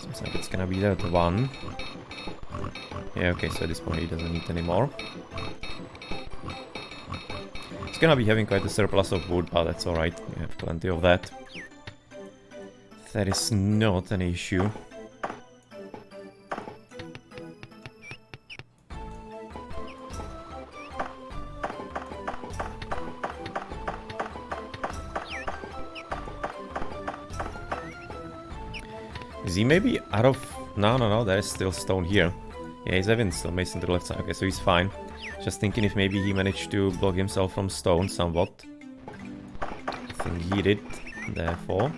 Seems like it's gonna be that one. Yeah, okay, so at this point he doesn't need any more. It's gonna be having quite a surplus of wood, but that's alright. We have plenty of that. That is not an issue. Is he maybe out of... No, there is still stone here. Yeah, he's having still mason to the left side. Okay, so he's fine. Just thinking if maybe he managed to block himself from stone somewhat. I think he did, therefore.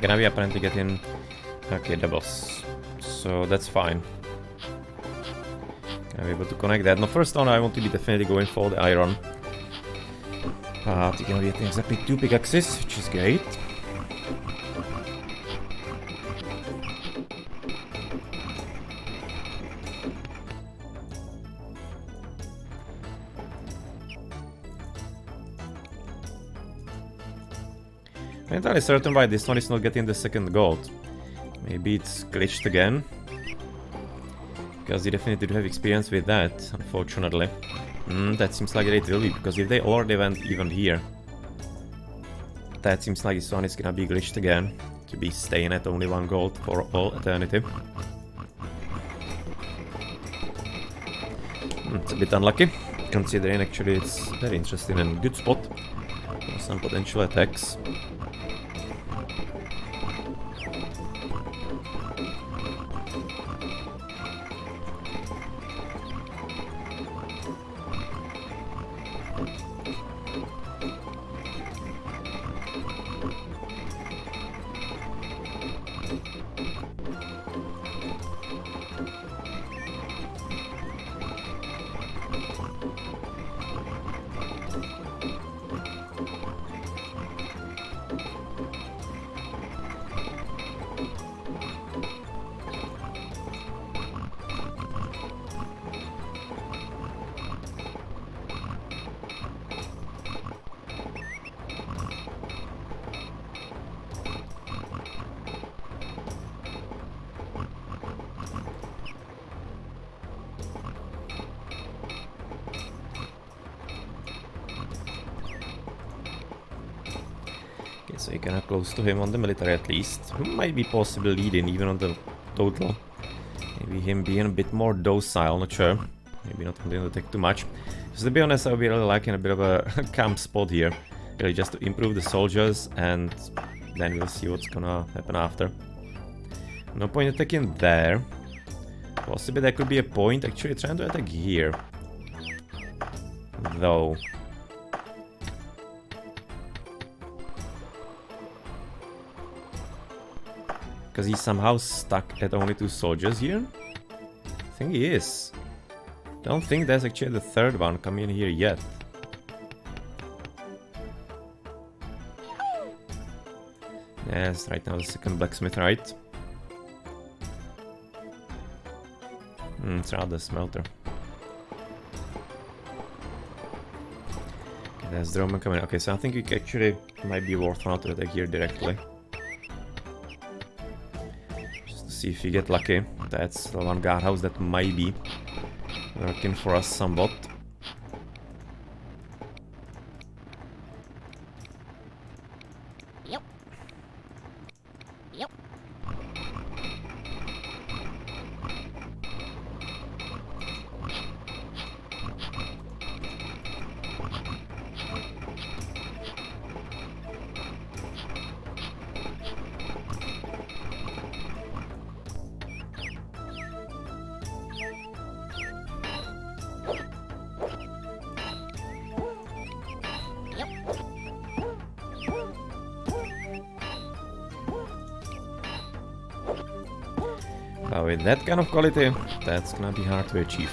Gonna be apparently getting... Okay, doubles. So that's fine. Gonna be able to connect that. No, first on I want to be definitely going for the iron. But you're gonna be getting exactly 2 pickaxes, which is great. I'm entirely certain why this one is not getting the second gold. Maybe it's glitched again. Because you definitely do have experience with that, unfortunately. That seems like it will be, because if they already went even here, that seems like this one is gonna be glitched again, to be staying at only 1 gold for all eternity. It's a bit unlucky, considering actually it's very interesting and good spot. Some potential attacks. Okay, so you're kinda close to him on the military at least. Might be possible leading even on the total. Maybe him being a bit more docile, not sure. Maybe not wanting to take too much. Because to be honest, I would be really liking a bit of a camp spot here. Really just to improve the soldiers and then we'll see what's gonna happen after. No point attacking there. Possibly there could be a point actually trying to attack here. Though. Because he's somehow stuck at only 2 soldiers here? I think he is. Don't think there's actually the third one coming in here yet. Yes, right now the second blacksmith, right? It's rather smelter. Okay, there's the Roman coming. Okay, so I think it actually might be worthwhile to attack here directly. See if you get lucky. That's the one guardhouse that might be working for us somewhat. Yep. Yep. With that kind of quality, that's gonna be hard to achieve.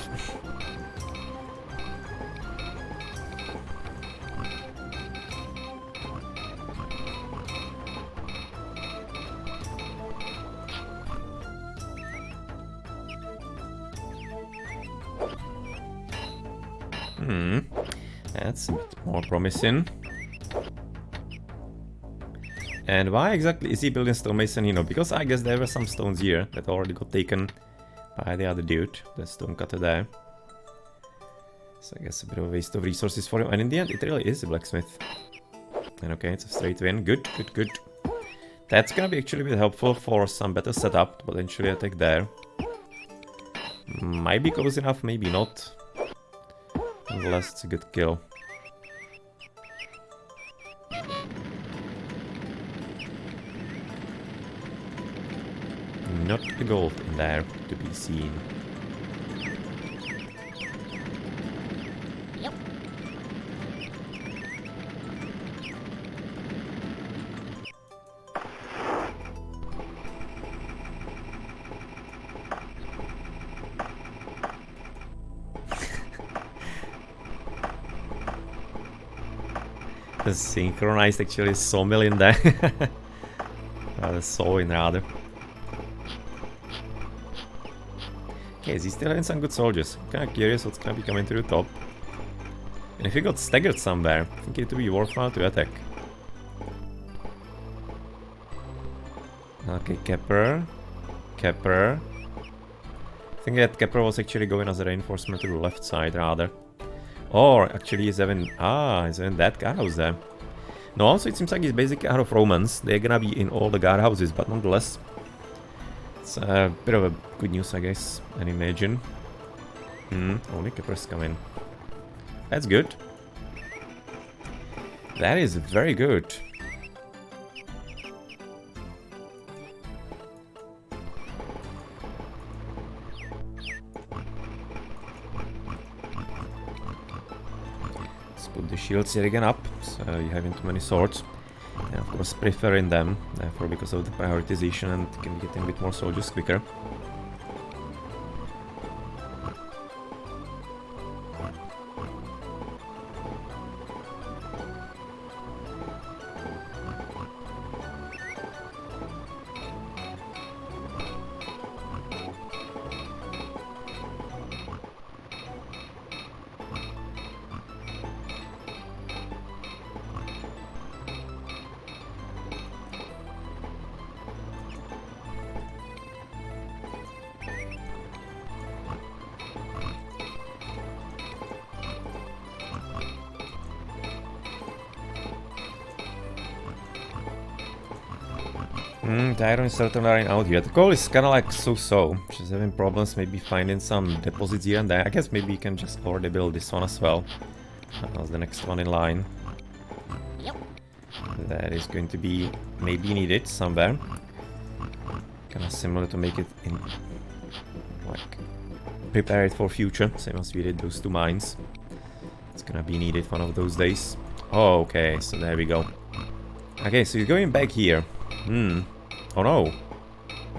That's a bit more promising. And why exactly is he building stonemason? You know, because I guess there were some stones here that already got taken by the other dude, the stone cutter there. So I guess a bit of a waste of resources for him. And in the end, it really is a blacksmith. And okay, it's a straight win. Good, good, good. That's gonna be actually a bit helpful for some better setup to potentially attack there. Might be close enough, maybe not. Nonetheless, it's a good kill. Not the gold in there to be seen. Yep. The synchronized actually sawmill in there. The sawing rather. Okay, is he still having some good soldiers? I'm kinda curious what's gonna be coming to the top. And if he got staggered somewhere, I think it would be worthwhile to attack. Okay, Kepler. Kepler. I think that Kepler was actually going as a reinforcement to the left side rather. Or actually he's having that guardhouse there. No, also it seems like he's basically out of Romans. They're gonna be in all the guardhouses, but nonetheless. It's a bit of a good news, I guess, and imagine. Only Kepler's coming. That's good. That is very good. Let's put the shields here again up, so you haven't too many swords. And of course preferring them, therefore because of the prioritization and can be getting a bit more soldiers quicker. The iron is certainly running out here. The coal is kinda like so-so. She's having problems maybe finding some deposits here and there. I guess maybe you can just already build this one as well. That's the next one in line. Yep. That is going to be maybe needed somewhere. Kinda similar to make it in... like... prepare it for future, same as we did those two mines. It's gonna be needed one of those days. Oh, okay, so there we go. Okay, so you're going back here. Oh no.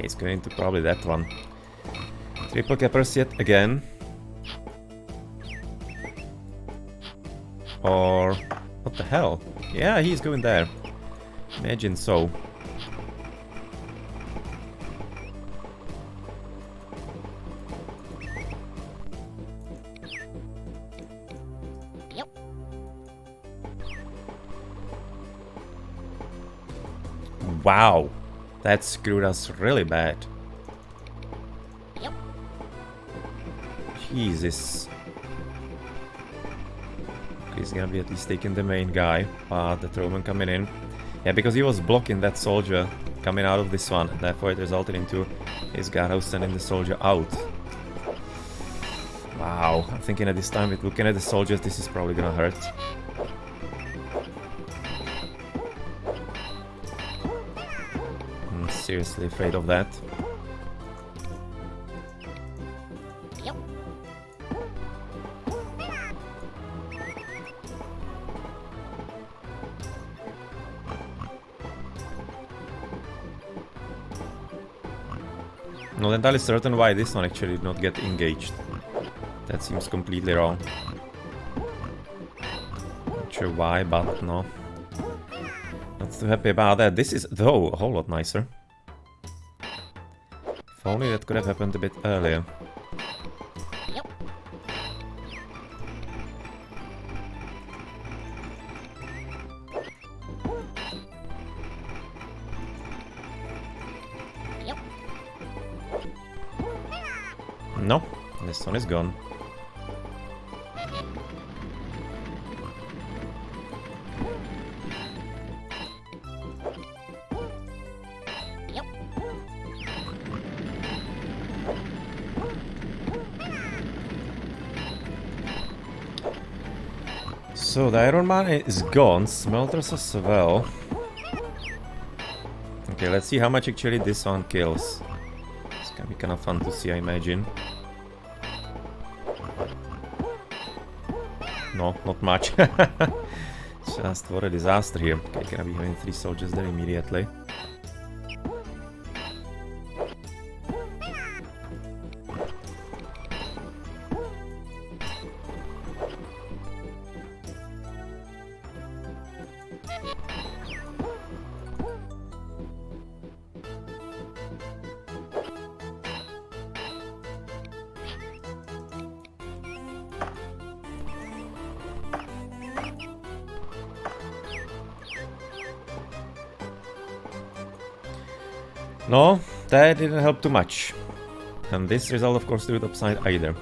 It's going to probably that one. Triple cappers yet again. Or... what the hell? Yeah, he's going there. Imagine so. Yep. Wow. That screwed us really bad. Yep. Jesus. He's gonna be at least taking the main guy. The Roman coming in. Yeah, because he was blocking that soldier coming out of this one. Therefore it resulted into his guardhouse sending the soldier out. Wow. I'm thinking at this time with looking at the soldiers, this is probably gonna hurt. Seriously afraid of that. Yep. Not entirely certain why this one actually did not get engaged. That seems completely wrong. Not sure why, but no. Not too happy about that. This is, though, a whole lot nicer. If only that could have happened a bit earlier. Yep. Yep. No, this one is gone. Yep. So the Iron Man is gone, smelters as well. Okay, let's see how much actually this one kills. It's gonna be kind of fun to see, I imagine. No, not much. Just what a disaster here. Okay, gonna be having 3 soldiers there immediately. No, that didn't help too much. And this result, of course, didn't upside either.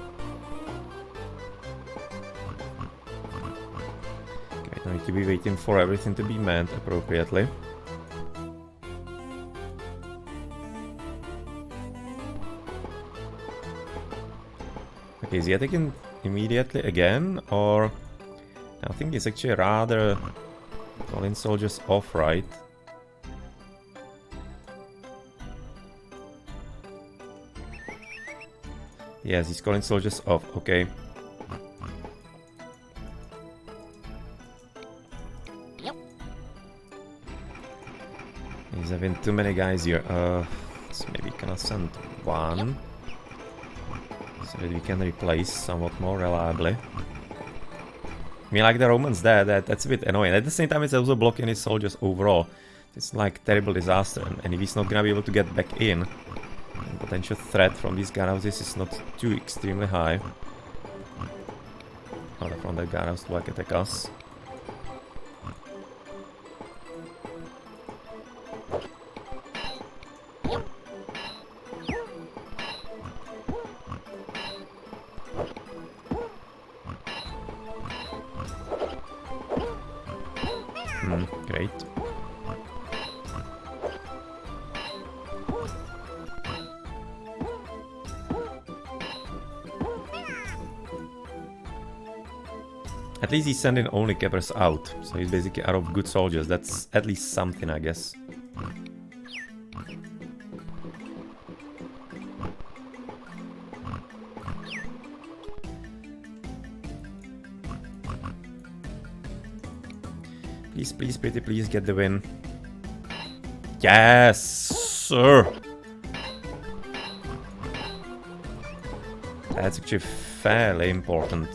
Okay, now need to be waiting for everything to be manned appropriately. Okay, is he attacking immediately again, or... I think it's actually rather Calling soldiers off, right? Yes, he's calling soldiers off, okay. Yep. He's having too many guys here. So maybe gonna send one. So that we can replace somewhat more reliably. I mean, like the Romans there, that's a bit annoying. At the same time, it's also blocking his soldiers overall. It's like terrible disaster, and if he's not gonna be able to get back in, the potential threat from these guardhouses is not too extremely high. Or from that guardhouse to like attack us. Great. At least he's sending only cappers out, so he's basically out of good soldiers. That's at least something, I guess. Please, please, pretty please get the win. Yes, sir! That's actually fairly important.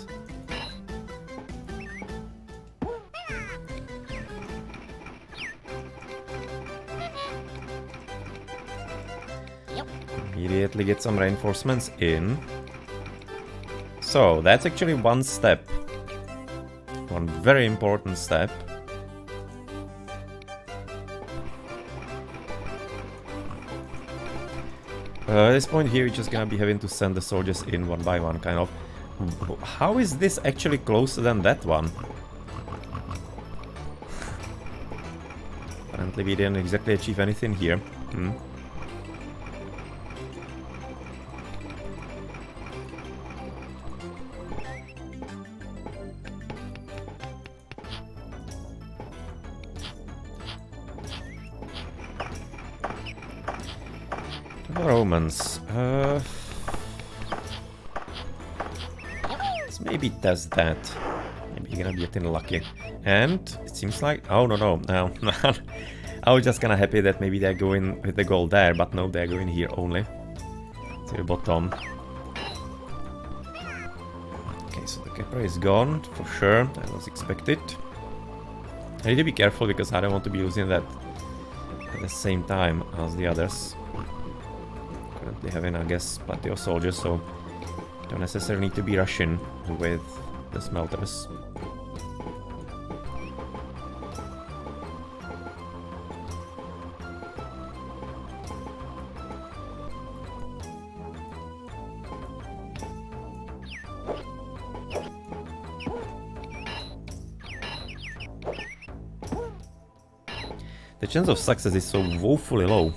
Immediately get some reinforcements in. So, that's actually one step. One very important step. At this point here, we're just gonna be having to send the soldiers in one by one, kind of. How is this actually closer than that one? Apparently we didn't exactly achieve anything here. Romans. Let's maybe test that. Maybe you're gonna be getting lucky. And it seems like... Oh, no. I was just kinda happy that maybe they're going with the goal there, but no, they're going here only. To the bottom. Okay, so the Kepler is gone, for sure. That was expected. I need to be careful because I don't want to be losing that at the same time as the others. Currently having, I guess, plenty of soldiers, so don't necessarily need to be rushing with the smelters. The chance of success is so woefully low.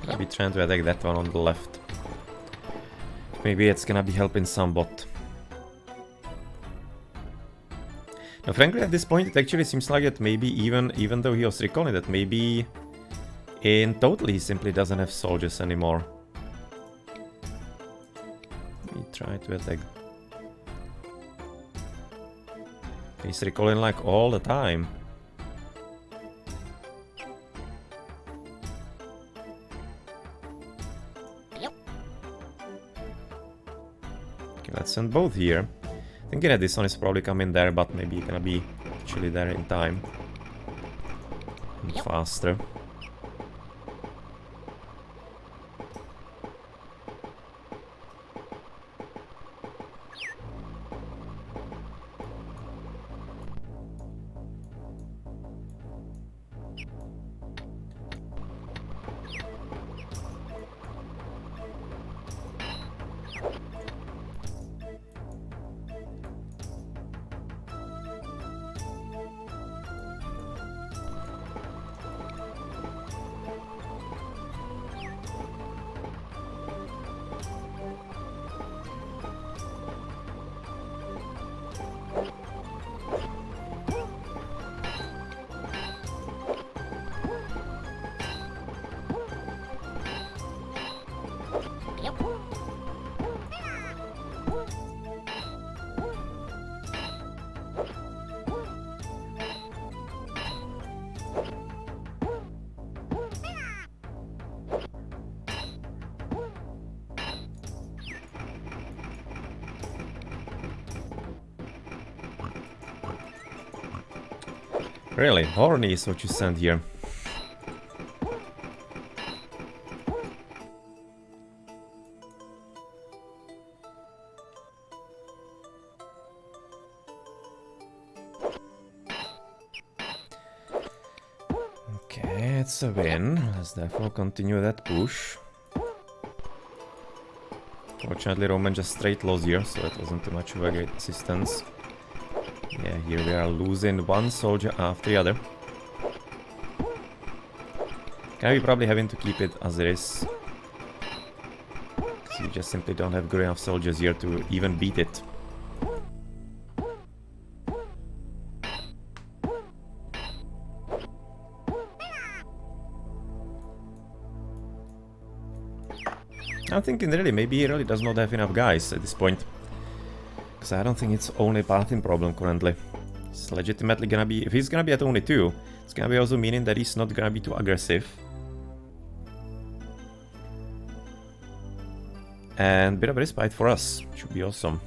I'll be trying to attack that one on the left. Maybe it's gonna be helping somewhat. Now, frankly, at this point, it actually seems like that maybe even though he was recalling that, maybe in total he simply doesn't have soldiers anymore. Let me try to attack. He's recalling like all the time. Let's send both here. Thinking that this one is probably coming there, but maybe gonna be actually there in time. And faster. Really? Horny is what you sent here. Okay, it's a win. Let's therefore continue that push. Fortunately, Roman just straight lost here, so it wasn't too much of a great assistance. Yeah, here we are losing one soldier after the other. Gonna be probably having to keep it as it is. Because you just simply don't have good enough soldiers here to even beat it. I'm thinking really, maybe he really does not have enough guys at this point. Because I don't think it's only a pathing problem currently. It's legitimately gonna be, if he's gonna be at only 2, it's gonna be also meaning that he's not gonna be too aggressive. And bit of a respite for us, should be awesome.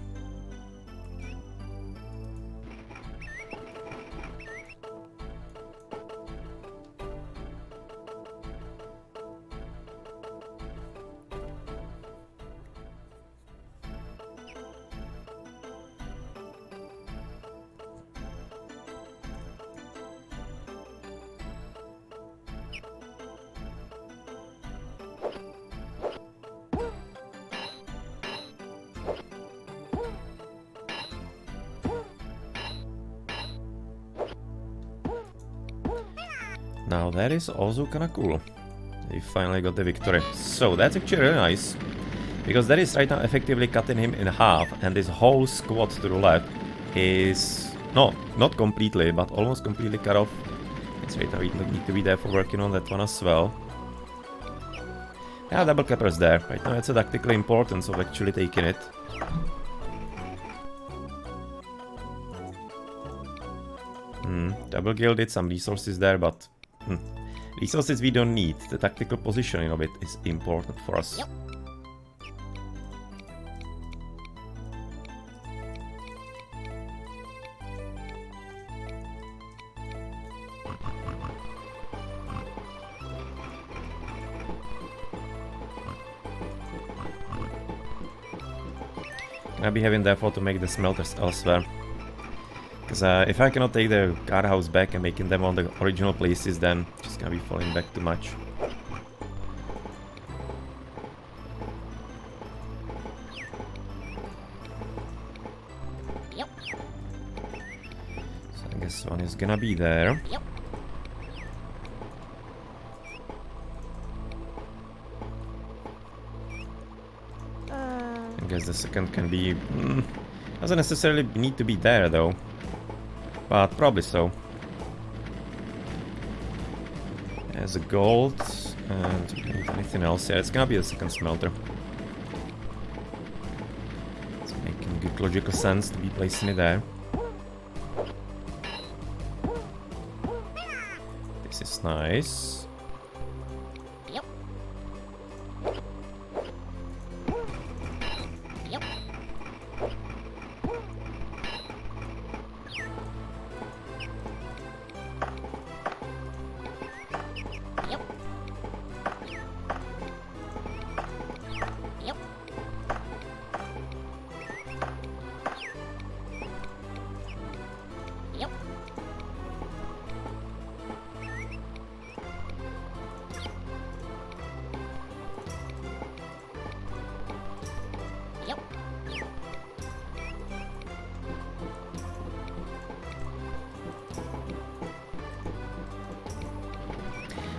Now that is also kinda cool. We finally got the victory. So that's actually really nice. Because that is right now effectively cutting him in half, and this whole squad to the left is... no, not completely, but almost completely cut off. It's right now we need to be there for working on that one as well. Yeah, double capper's there. Right now it's a tactical importance of actually taking it. Double guild did some resources there, but... resources we don't need. The tactical positioning of it is important for us. Yep. Gonna be having therefore to make the smelters elsewhere. Because if I cannot take the guardhouse back and making them on the original places, then it's just gonna be falling back too much. Yep. So I guess one is gonna be there. Yep. I guess the second can be... doesn't necessarily need to be there though. But probably so. There's a gold, and we don't need anything else. Yeah, it's gonna be a second smelter. It's making good logical sense to be placing it there. This is nice. Yep. Yep. Yep. Yep. Yep. Yep.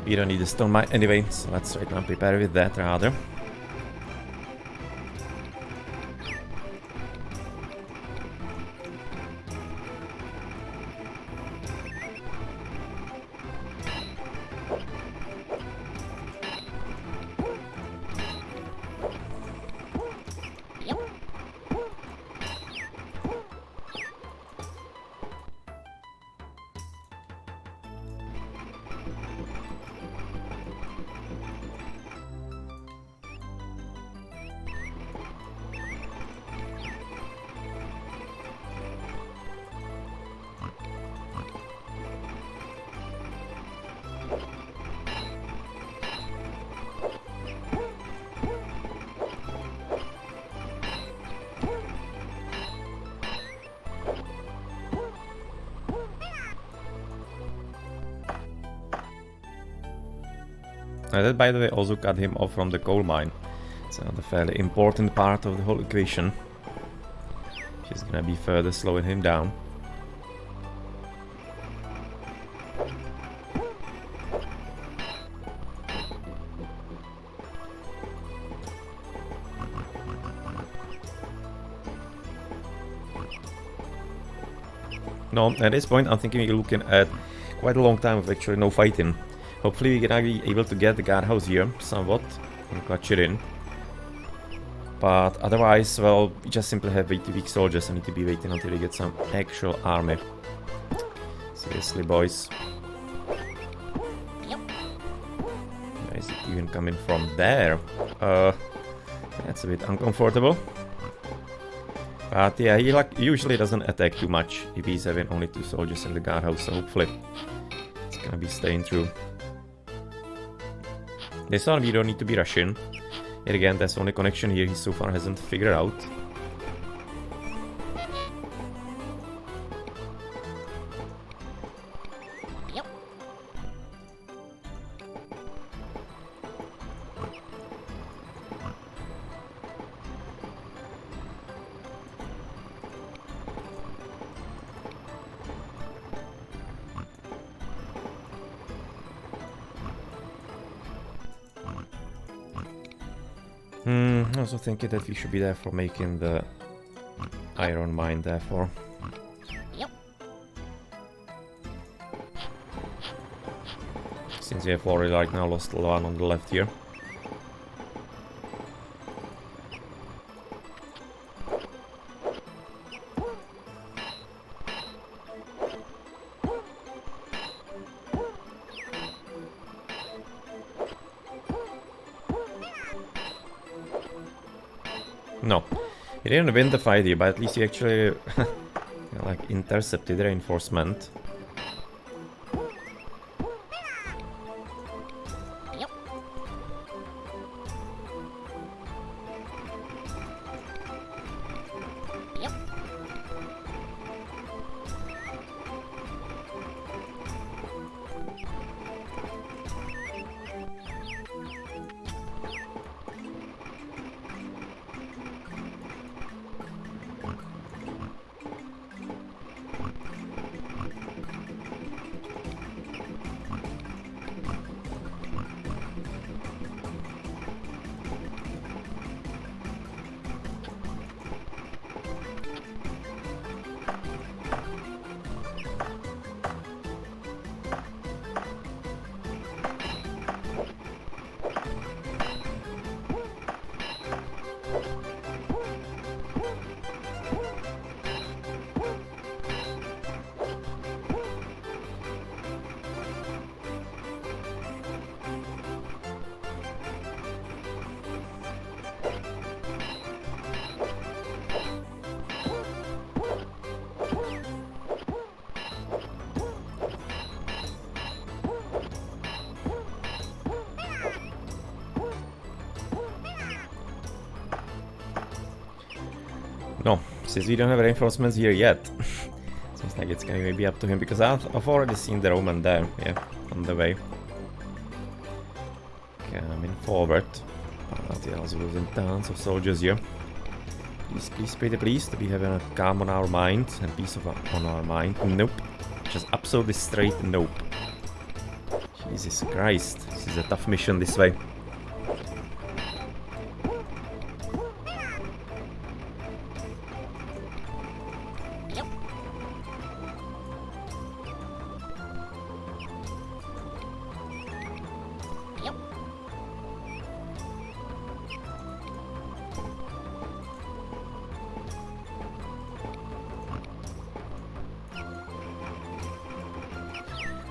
We don't need a stone mine anyway, so let's right now prepare with that rather. Yep. That, by the way, also cut him off from the coal mine. It's another fairly important part of the whole equation. She's gonna be further slowing him down. No, at this point I'm thinking we're looking at quite a long time of actually no fighting. Hopefully we're gonna be able to get the guardhouse here somewhat and clutch it in. But otherwise, well, we just simply have way too weak soldiers. I need to be waiting until we get some actual army. Seriously, boys. Where is it even coming from? There. That's a bit uncomfortable. But yeah, he usually doesn't attack too much if he's having only 2 soldiers in the guardhouse, so hopefully it's gonna be staying true. This one we don't need to be rushing. Yet again, that's the only connection here he so far hasn't figured out. I also thinking that we should be there for making the iron mine, therefore. Since we have already right now lost the one on the left here. No, he didn't win the fight here, but at least he actually like intercepted reinforcement. No, since we don't have reinforcements here yet, seems like it's gonna maybe up to him, because I've already seen the Roman there, yeah, on the way. Coming forward. But yeah, also losing tons of soldiers here. Please, please, pretty please, to be having a calm on our mind and peace on our mind. Nope. Just absolutely straight nope. Jesus Christ, this is a tough mission this way.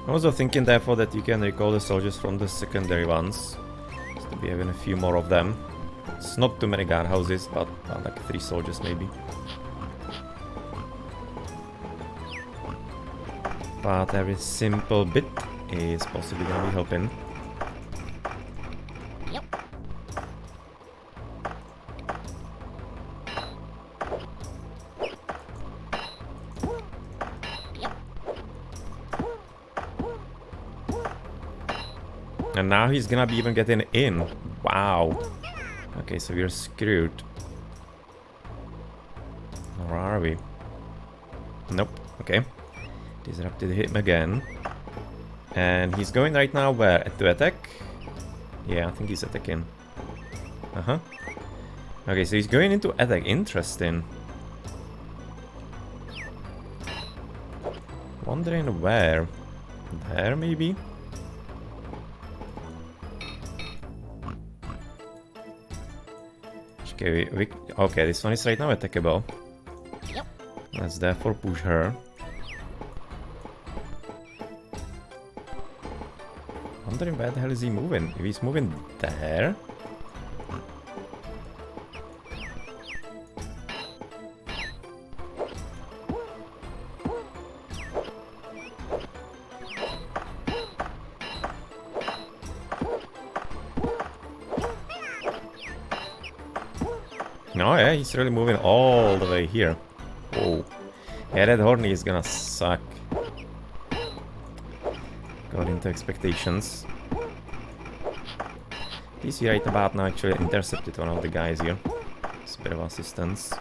I'm also thinking therefore that you can recall the soldiers from the secondary ones, just to be having a few more of them. It's not too many guardhouses, but like 3 soldiers maybe. But every simple bit is possibly gonna be helping. And now he's gonna be even getting in. Wow. Okay, so we're screwed. Or are we? Nope. Okay. Disrupted him again. And he's going right now where? To attack? Yeah, I think he's attacking. Uh-huh. Okay, so he's going into attack. Interesting. Wondering where? There, maybe? Okay, okay, this one is right now attackable. Yep. Let's therefore push her. Wondering where the hell is he moving? If he's moving there? No, yeah, he's really moving all the way here. Whoa. Yeah, that Horny is gonna suck. According to expectations. DC right about now actually intercepted one of the guys here. It's a bit of assistance.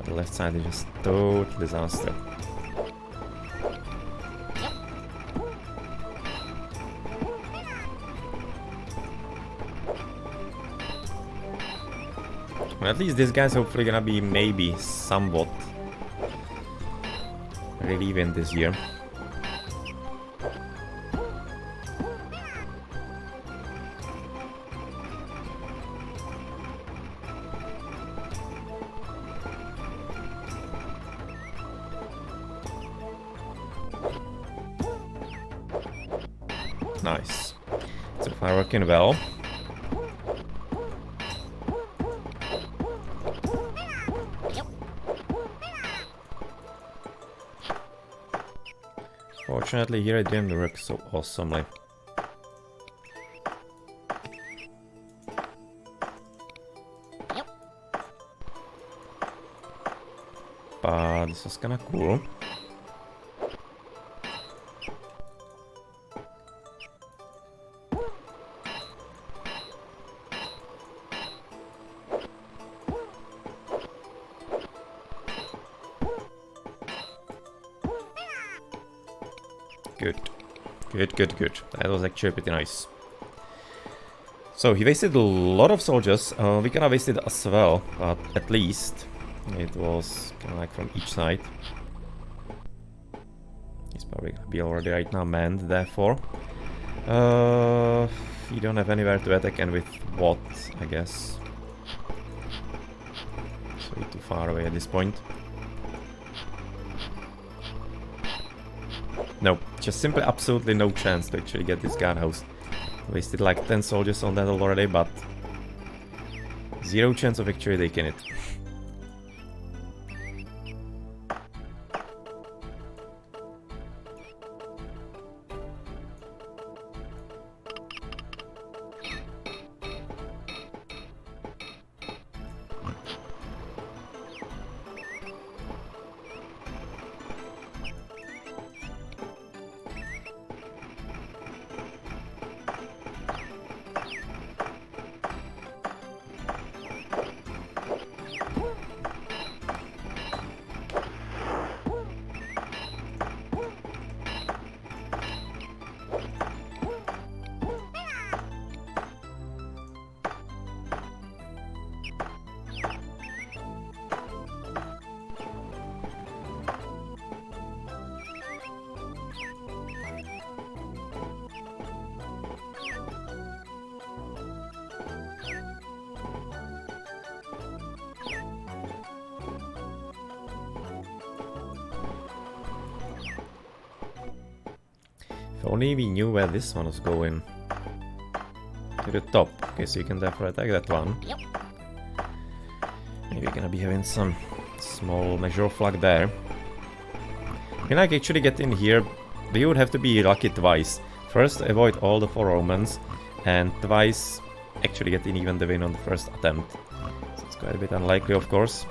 The left side is just total disaster. Well, at least this guy's hopefully gonna be maybe somewhat relieving this year. Nice. So far working well. Fortunately here it didn't work so awesomely. But this was kinda cool. Good. That was actually pretty nice. So he wasted a lot of soldiers. We kinda wasted as well, but at least it was kinda like from each side. He's probably gonna be already right now manned, therefore. We don't have anywhere to attack, and with what, I guess. It's way too far away at this point. No, just simply absolutely no chance to actually get this guardhouse. Wasted like 10 soldiers on that already, but zero chance of actually taking it. If only we knew where this one was going. To the top. Okay, so you can therefore attack that one. Yep. Maybe we're gonna be having some small measure of luck there. I mean, I can actually get in here But you would have to be lucky twice. First, avoid all the 4 Romans, and twice actually getting even the win on the first attempt. So it's quite a bit unlikely, of course.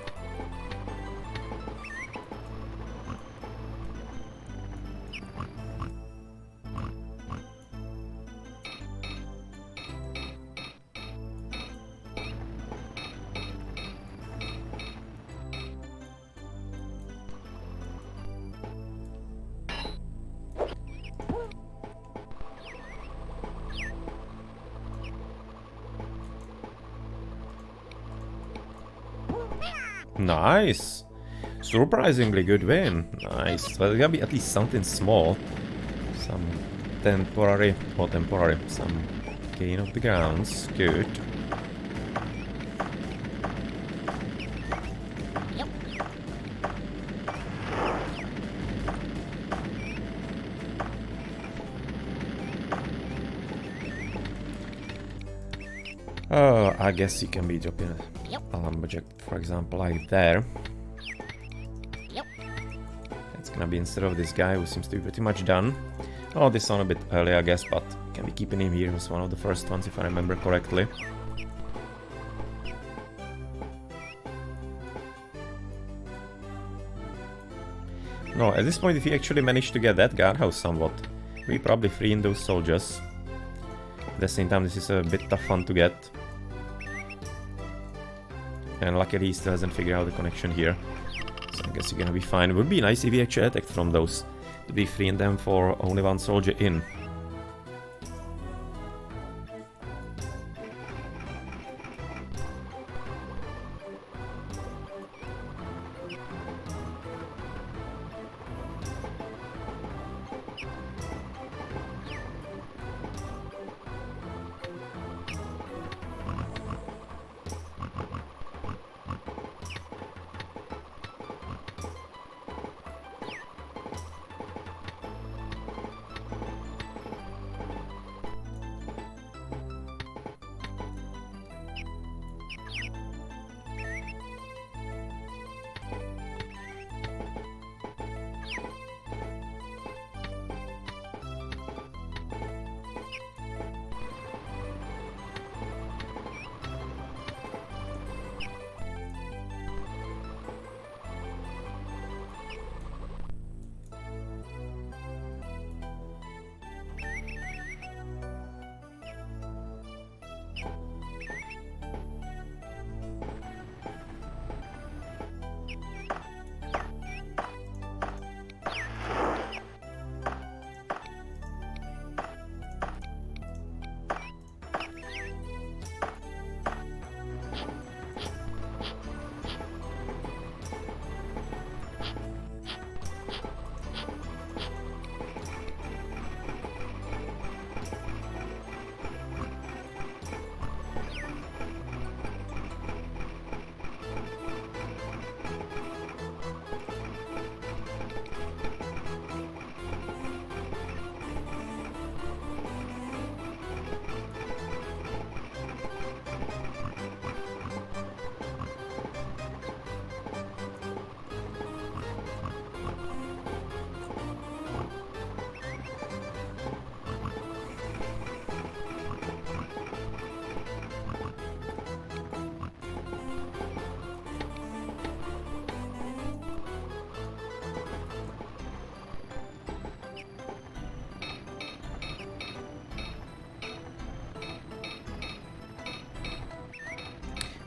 Nice! Surprisingly good win. Nice. Well, there's gonna be at least something small. Some temporary, some gain of the grounds. Good. Yep. Oh, I guess you can be dropping Yep. a lumberjack, for example, like there. Yep. It's gonna be instead of this guy who seems to be pretty much done. Oh, this one a bit early, I guess, but can be keeping him here. He was one of the first ones, if I remember correctly. No, at this point, if he actually managed to get that guardhouse somewhat, we probably free in those soldiers. At the same time, this is a bit tough one to get. And luckily he still hasn't figured out the connection here. So I guess you're gonna be fine. It would be nice if he actually attacked from those. To be freeing them for only 1 soldier in.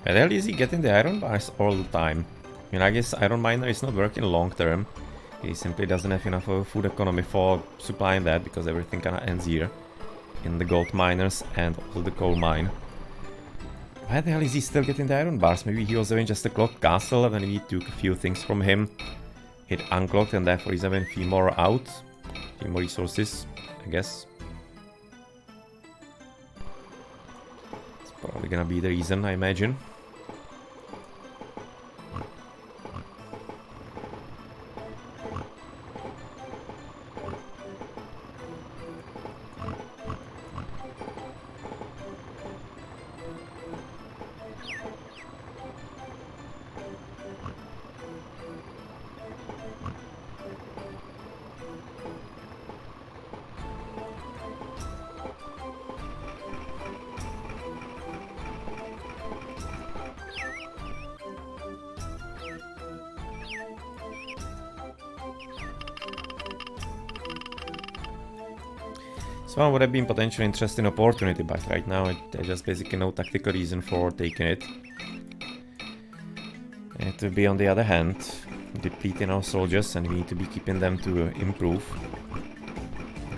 Where the hell is he getting the iron bars all the time? I mean, I guess iron miner is not working long term. He simply doesn't have enough of a food economy for supplying that, because everything kinda ends here. In the gold miners and also the coal mine. Why the hell is he still getting the iron bars? Maybe he was having just a clocked castle and we took a few things from him. It unclocked and therefore he's having a few more out. A few more resources, I guess. It's probably gonna be the reason, I imagine. This one would have been potentially interesting opportunity, but right now there's just basically no tactical reason for taking it. It will be on the other hand, depleting our soldiers, and we need to be keeping them to improve.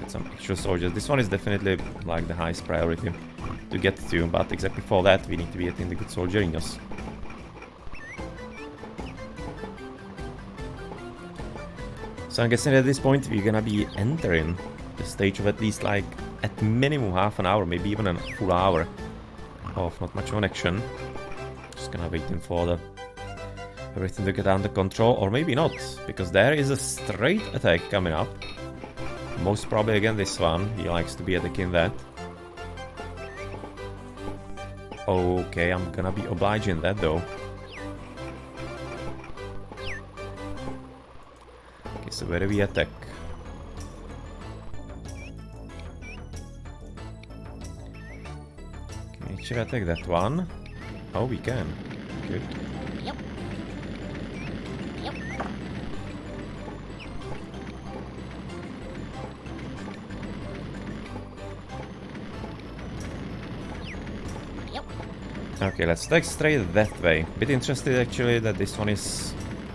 Get some extra soldiers. This one is definitely like the highest priority to get to, but exactly for that we need to be getting the good soldier in us. So I'm guessing at this point we're gonna be entering the stage of at least like at minimum half an hour, maybe even a full hour of not much of an action. Just gonna waiting for the everything to get under control, or maybe not, because there is a straight attack coming up. Most probably again this one, he likes to be attacking that. Okay, I'm gonna be obliging that though. Okay, so where do we attack? Can we actually attack that one? Oh, we can. Good. Yep. Yep. Yep. Okay, let's attack straight that way. Bit interested actually that this one is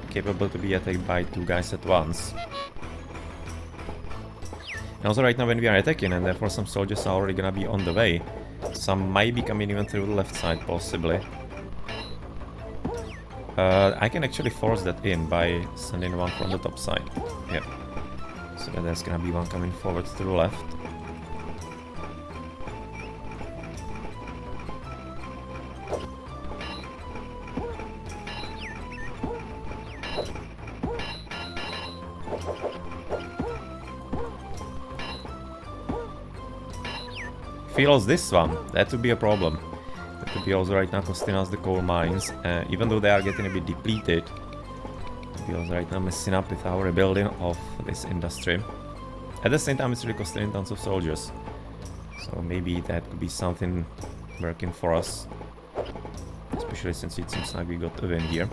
capable to be attacked by two guys at once. And also right now when we are attacking, and therefore some soldiers are already gonna be on the way. Some might be coming even through the left side, possibly. I can actually force that in by sending one from the top side. Yeah. So that there's gonna be one coming forward to the left. Feels this one, that would be a problem. That would be also right now costing us the coal mines, even though they are getting a bit depleted. It also right now messing up with our rebuilding of this industry. At the same time it's really costing tons of soldiers. So maybe that could be something working for us. Especially since it seems like we got a win here.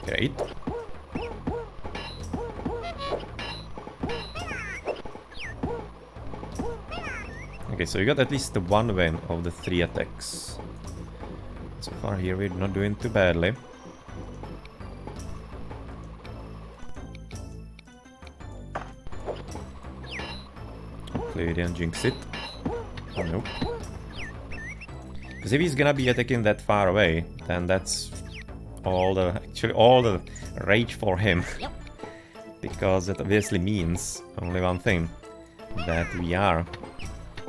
Great. Okay, so we got at least the one win of the 3 attacks. So far here we're not doing too badly. Hopefully we didn't jinx it. Oh, nope. Because if he's gonna be attacking that far away, then that's all the rage for him. Yep. Because that obviously means only one thing, that we are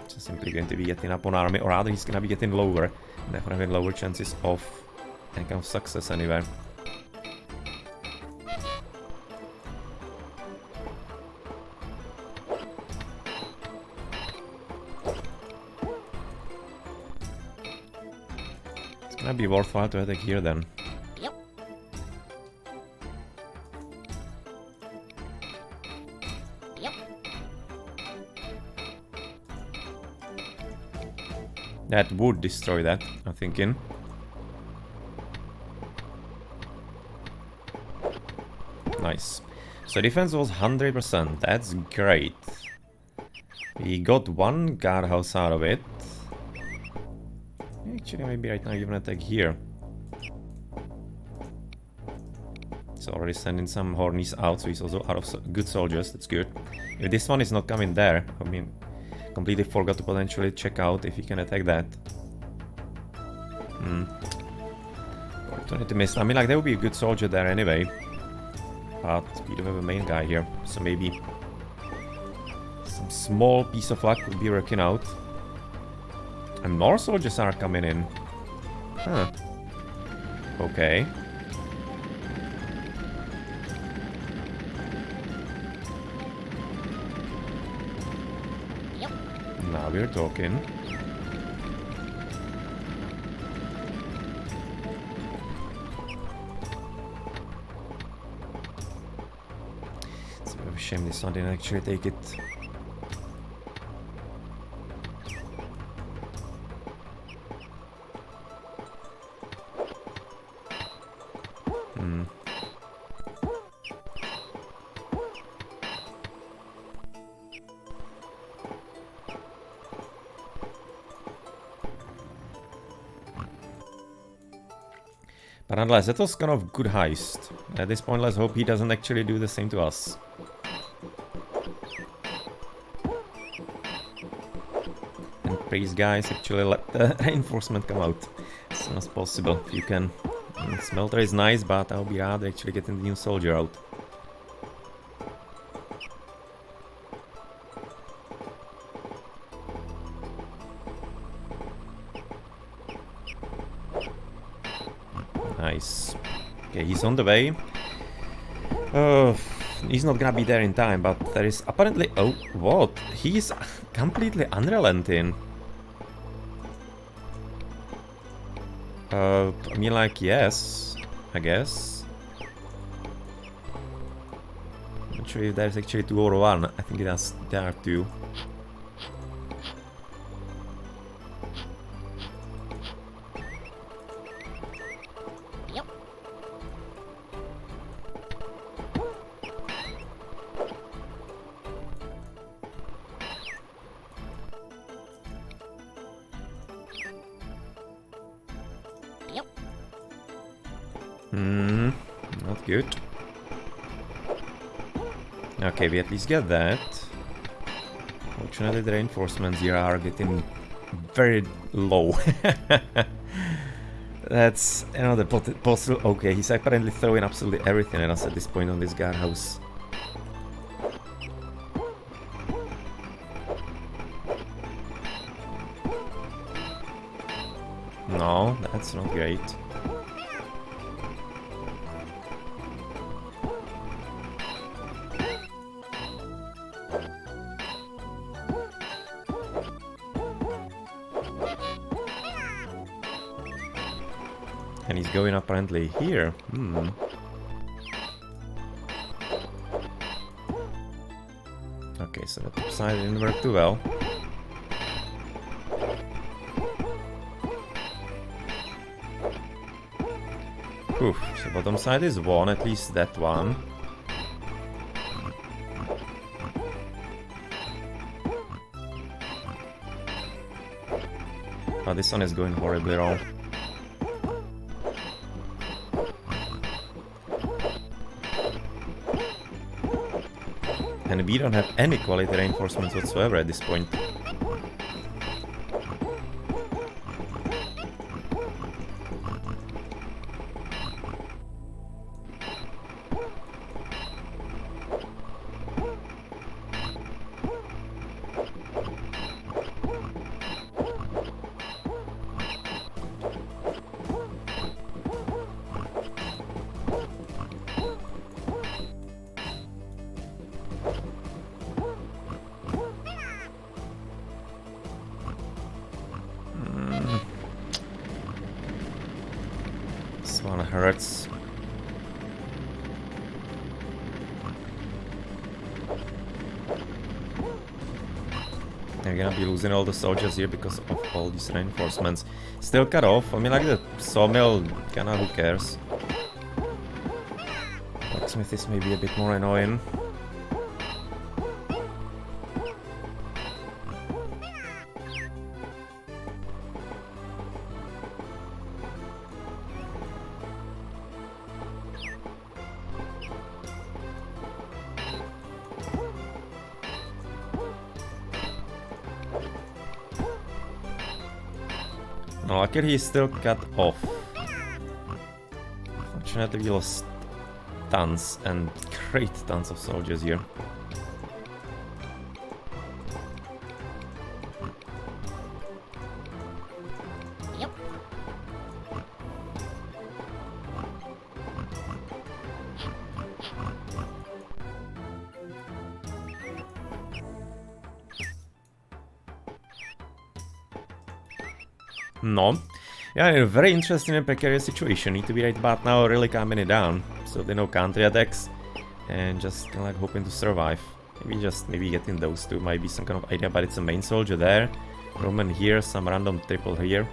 just simply going to be getting up on army, or rather he's gonna be getting lower, and therefore having lower chances of any kind of success anywhere. It's gonna be worthwhile to attack here then. Yep. Yep. That would destroy that, I'm thinking. Nice. So defense was 100%, that's great. We got one guardhouse out of it. Actually, maybe right now even attack here. It's already sending some hornies out, so he's also out of good soldiers, that's good. If this one is not coming there, I mean, completely forgot to potentially check out if he can attack that. Opportunity missed. I mean, like, there would be a good soldier there anyway. But we don't have a main guy here, so maybe some small piece of luck would be working out. And more soldiers are coming in. Huh. Okay. Yep. Now we're talking. It's a bit of a shame this one didn't actually take it. Hmm. But nonetheless, that was kind of good heist. At this point, let's hope he doesn't actually do the same to us. And please, guys, actually let the reinforcement come out as soon as possible, if you can. Smelter is nice, but I'll be rather actually getting the new soldier out. Nice. Okay, he's on the way. He's not gonna be there in time, but there is apparently... Oh, what? He's completely unrelenting. I mean, like, yes, I guess. Not sure if there's actually 2 or 1. I think there are 2. Yep. Yep. Not good. Okay, we at least get that. Fortunately, the reinforcements here are getting very low. That's another possible... Okay, he's apparently throwing absolutely everything at us at this point on this guardhouse. No, that's not great. And he's going apparently here. Okay, so the top side didn't work too well. Oof, so bottom side is 1, at least that one. Oh, this one is going horribly wrong. And we don't have any quality reinforcements whatsoever at this point. This one hurts. We're gonna be losing all the soldiers here because of all these reinforcements. Still cut off. I mean, like the sawmill, kinda who cares. Blacksmith is maybe a bit more annoying. No, luckily he's still cut off. Fortunately we lost tons and great tons of soldiers here. Yep. No. Yeah, in a very interesting and precarious situation. Need to be right about now really calming it down. So they know counter attacks and just like hoping to survive. Maybe getting those two might be some kind of idea, but it's a main soldier there. Roman here, some random triple here.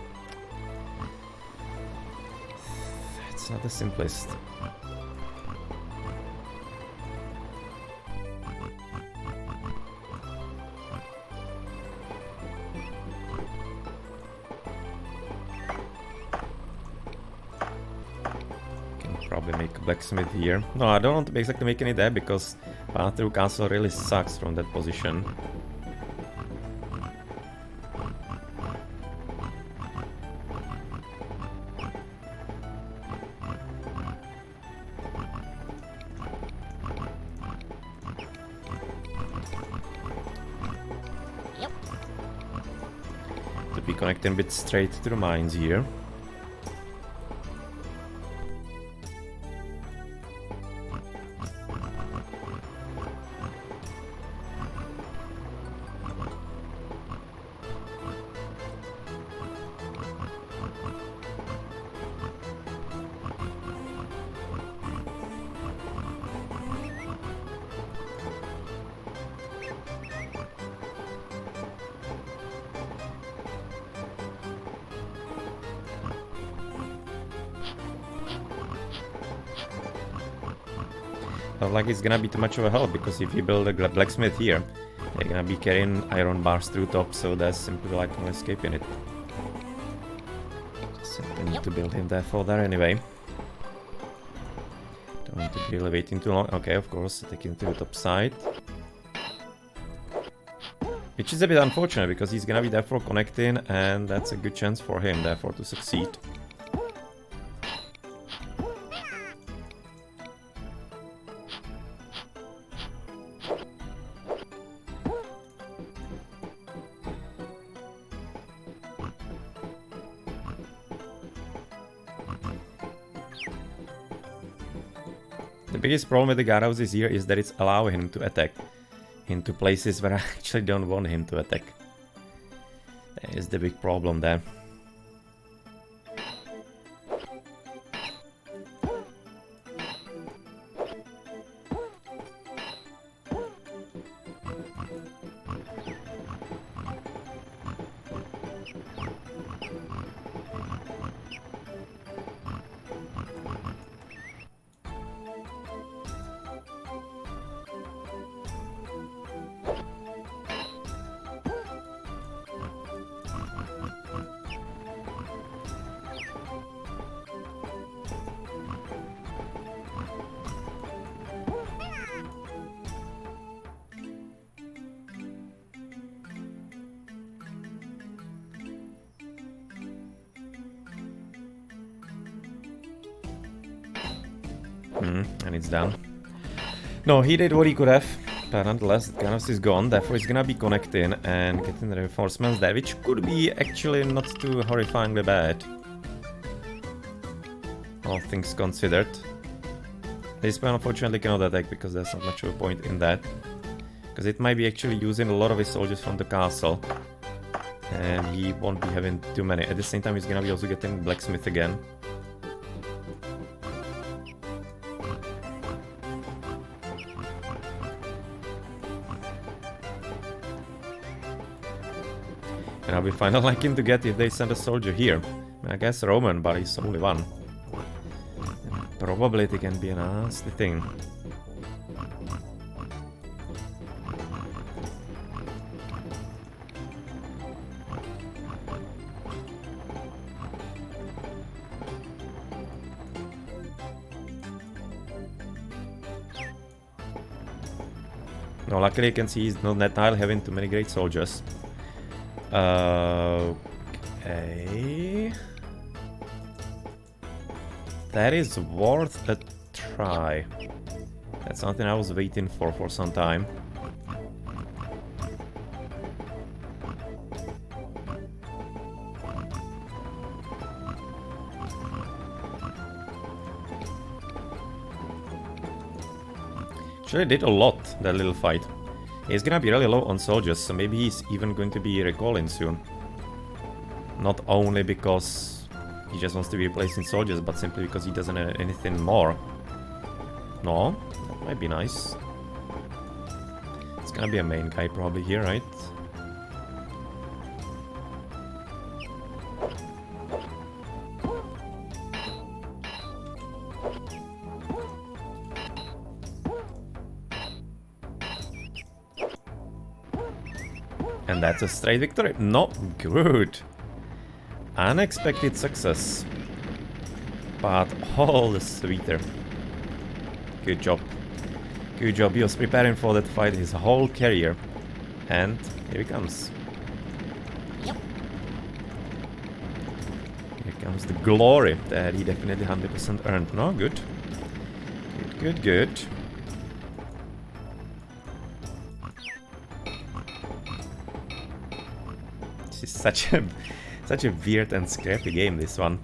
That's it's not the simplest. Can probably make a blacksmith here. No, I don't want to exactly make any there because Path-Through Castle really sucks from that position. Yep. To be connecting a bit straight to the mines here. Not like it's gonna be too much of a help, because if you build a blacksmith here, they're gonna be carrying iron bars through top, so there's simply like no escaping it. Simply need to build him there for there anyway. Don't want to be really waiting too long. Okay, of course, take him to the top side. Which is a bit unfortunate, because he's gonna be there for connecting, and that's a good chance for him, therefore, to succeed. The biggest problem with the guardhouses here is that it's allowing him to attack into places where I actually don't want him to attack. That is the big problem there. And it's down. No, he did what he could have, but nonetheless, the canvas is gone, therefore he's gonna be connecting and getting the reinforcements there, which could be actually not too horrifyingly bad. All things considered. This one unfortunately cannot attack because there's not much of a point in that. Because it might be actually using a lot of his soldiers from the castle. And he won't be having too many. At the same time, he's gonna be also getting blacksmith again. And I'll be finally liking to get if they send a soldier here. I guess Roman, but he's only one. Probability can be a nasty thing. No, luckily you can see he's not that tile having too many great soldiers. Okay. That is worth a try. That's something I was waiting for some time. Actually did a lot, that little fight. He's gonna be really low on soldiers, so maybe he's even going to be recalling soon. Not only because he just wants to be replacing soldiers, but simply because he doesn't have anything more. No, that might be nice. It's gonna be a main guy probably here, right? And that's a straight victory. Not good. Unexpected success. But all the sweeter. Good job. Good job. He was preparing for that fight his whole career. And here he comes. Yep. Here comes the glory that he definitely 100% earned. No, good. Good, good, good. This is such a weird and scrappy game, this one.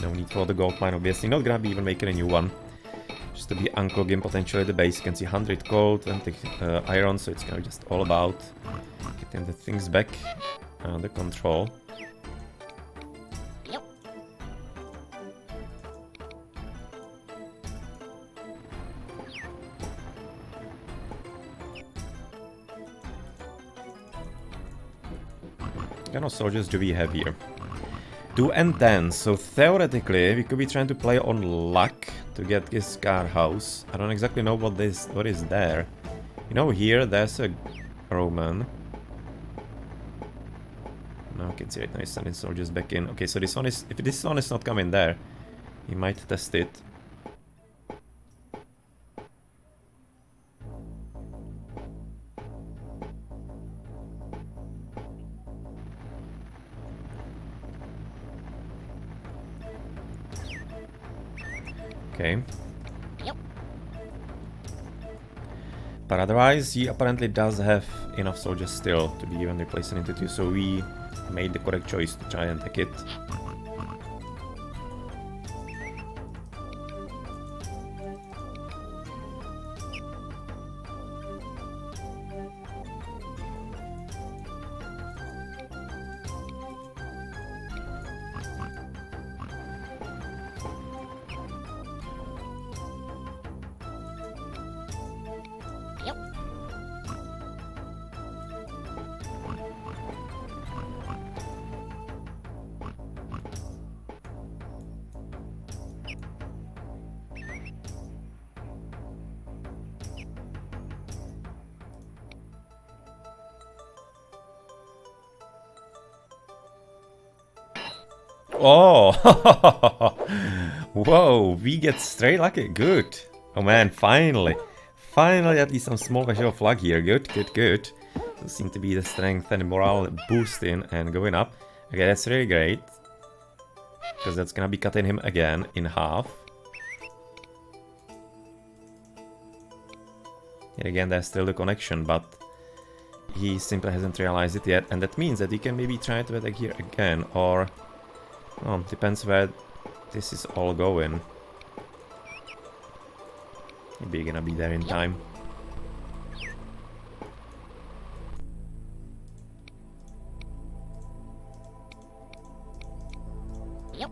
No need for the gold mine, obviously. Not gonna be even making a new one. Just to be unclogging potentially the base. You can see 100 gold, 20 iron, so it's gonna be just all about getting the things back under control. Yep. What kind of soldiers do we have here? 2 and 10, so theoretically we could be trying to play on luck to get this guardhouse. I don't exactly know what is there. You know, here there's a Roman. No, I can see right now he's sending soldiers back in. Okay, so this one is, if this one is not coming there, he might test it. Okay. Yep. But otherwise, he apparently does have enough soldiers still to be even replacing into 2, so we made the correct choice to try and take it. Yep. Oh! Whoa, we get straight lucky. Good. Oh man, finally. Finally, at least some small measure of luck here. Good, good, good. Does seem to be the strength and morale boosting and going up. Okay, that's really great. Because that's gonna be cutting him again in half. Yet again, there's still the connection, but he simply hasn't realized it yet. And that means that he can maybe try to attack here again, or... Oh, depends where this is all going. Maybe gonna be there in time. Yep.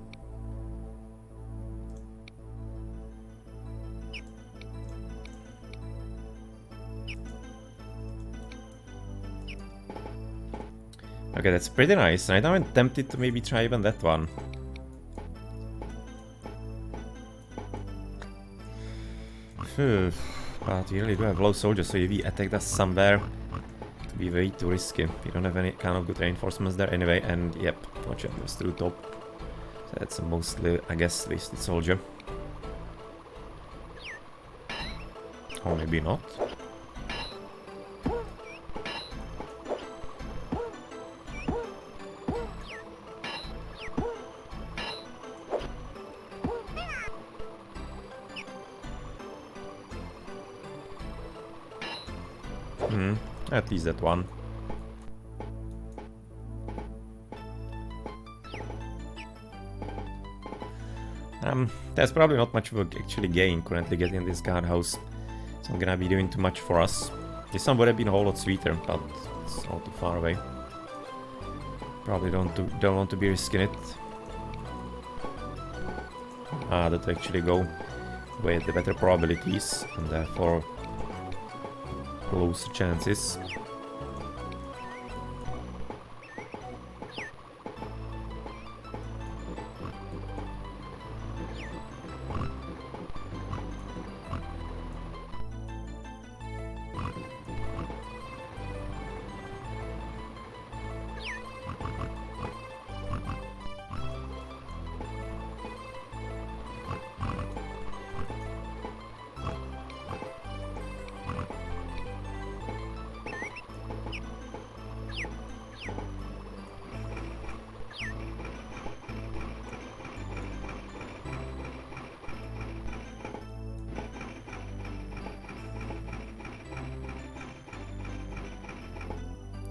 Okay, that's pretty nice. Right now I'm tempted to maybe try even that one. But we really do have low soldiers, so if we attack us somewhere, it would be way too risky. We don't have any kind of good reinforcements there anyway, and yep, fortunately was through top. So that's a mostly, I guess, wasted soldier. Or maybe not. At least that one. There's probably not much work actually gain currently getting this guardhouse. It's not gonna be doing too much for us. This one would have been a whole lot sweeter, but it's all too far away. Probably don't want to be risking it. That actually go with the better probabilities and therefore closer chances.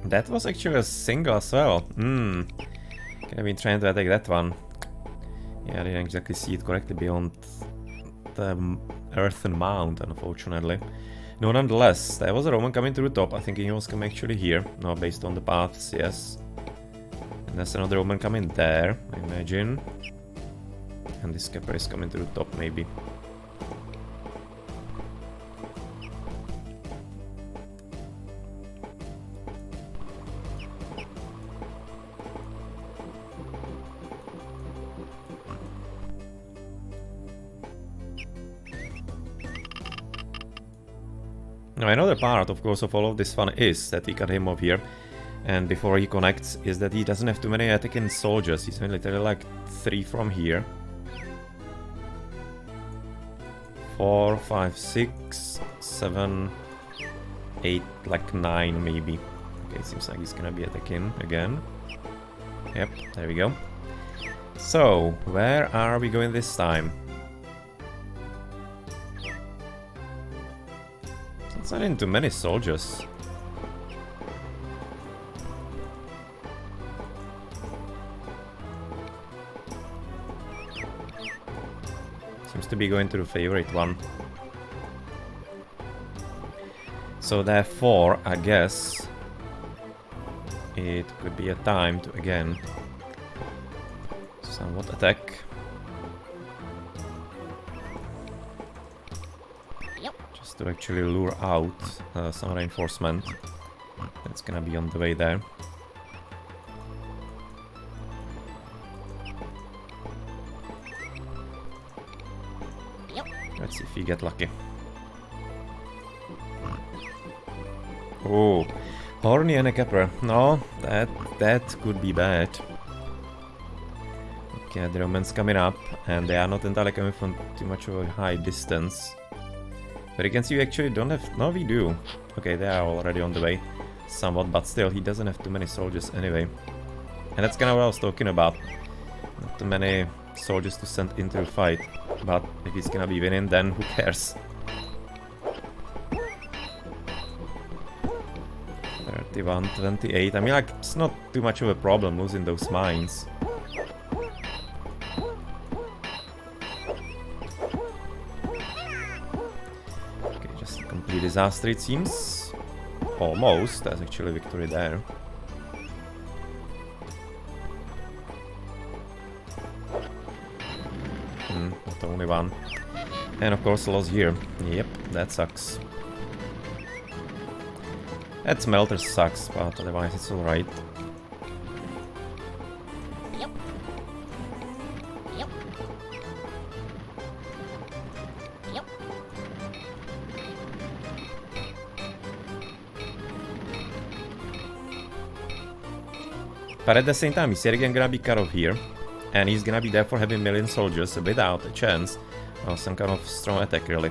That was actually a single as well. I've been trying to attack that one. Yeah, I didn't exactly see it correctly beyond the earthen mound, unfortunately. No, nonetheless, there was a Roman coming through the top. I think he was coming actually here. No, based on the paths, yes. And there's another Roman coming there, I imagine. And this Skipper is coming through the top, maybe. Now another part, of course, of all of this fun is that he got him up here, and before he connects, is that he doesn't have too many attacking soldiers. He's literally like 3 from here. 4, 5, 6, 7, 8, like 9 maybe. Okay, seems like he's gonna be attacking again. Yep, there we go. So, where are we going this time? It's not into many soldiers. Seems to be going to the favorite one. So therefore, I guess it could be a time to again somewhat attack. To actually lure out some reinforcement that's gonna be on the way there. Let's see if we get lucky. Oh, Horny and a Kepler. No, that could be bad. Okay, the Romans coming up, and they are not entirely coming from too much of a high distance. But you can see we actually don't have... No, we do. Okay, they are already on the way. Somewhat, but still, he doesn't have too many soldiers anyway. And that's kind of what I was talking about. Not too many soldiers to send into the fight. But if he's gonna be winning, then who cares? 31, 28. I mean, like, it's not too much of a problem losing those mines. Disaster, it seems. Almost. There's actually a victory there. Not only one. And of course loss here. Yep, that sucks. That smelter sucks, but otherwise it's alright. But at the same time, he's again gonna be cut off here, and he's gonna be there for having million soldiers without a chance of some kind of strong attack, really.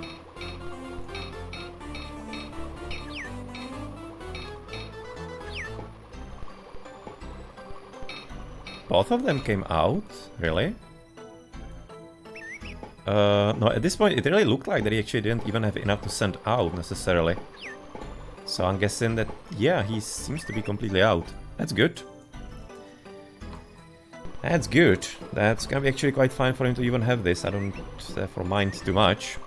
Both of them came out? Really? No, at this point it really looked like that he actually didn't even have enough to send out, necessarily. So I'm guessing that, yeah, he seems to be completely out. That's good. That's good. That's gonna be actually quite fine for him to even have this. I don't therefore mind too much.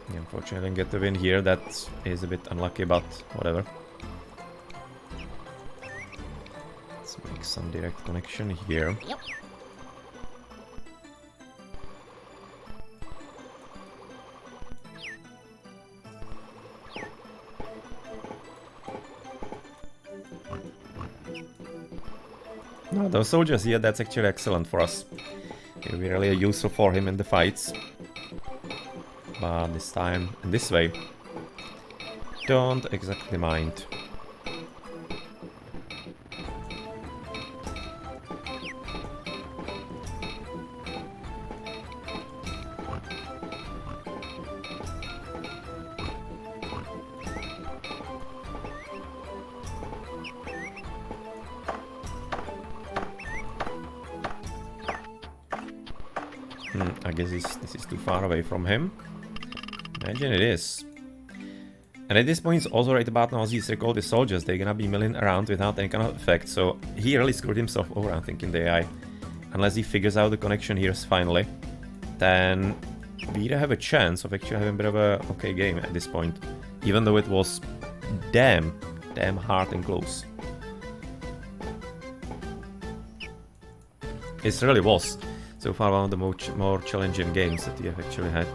Unfortunately, I didn't get the win here. That is a bit unlucky, but whatever. Let's make some direct connection here. No, those soldiers here, that's actually excellent for us. It'll be really useful for him in the fights. But this time, in this way, don't exactly mind. I guess this is too far away from him. Imagine it is. And at this point, it's also right about now, as he's recalled the soldiers, they're gonna be milling around without any kind of effect. So he really screwed himself over, I think, in the AI. Unless he figures out the connection here finally, then we either have a chance of actually having a bit of a okay game at this point. Even though it was damn hard and close. It really was. So far one of the more challenging games that we have actually had.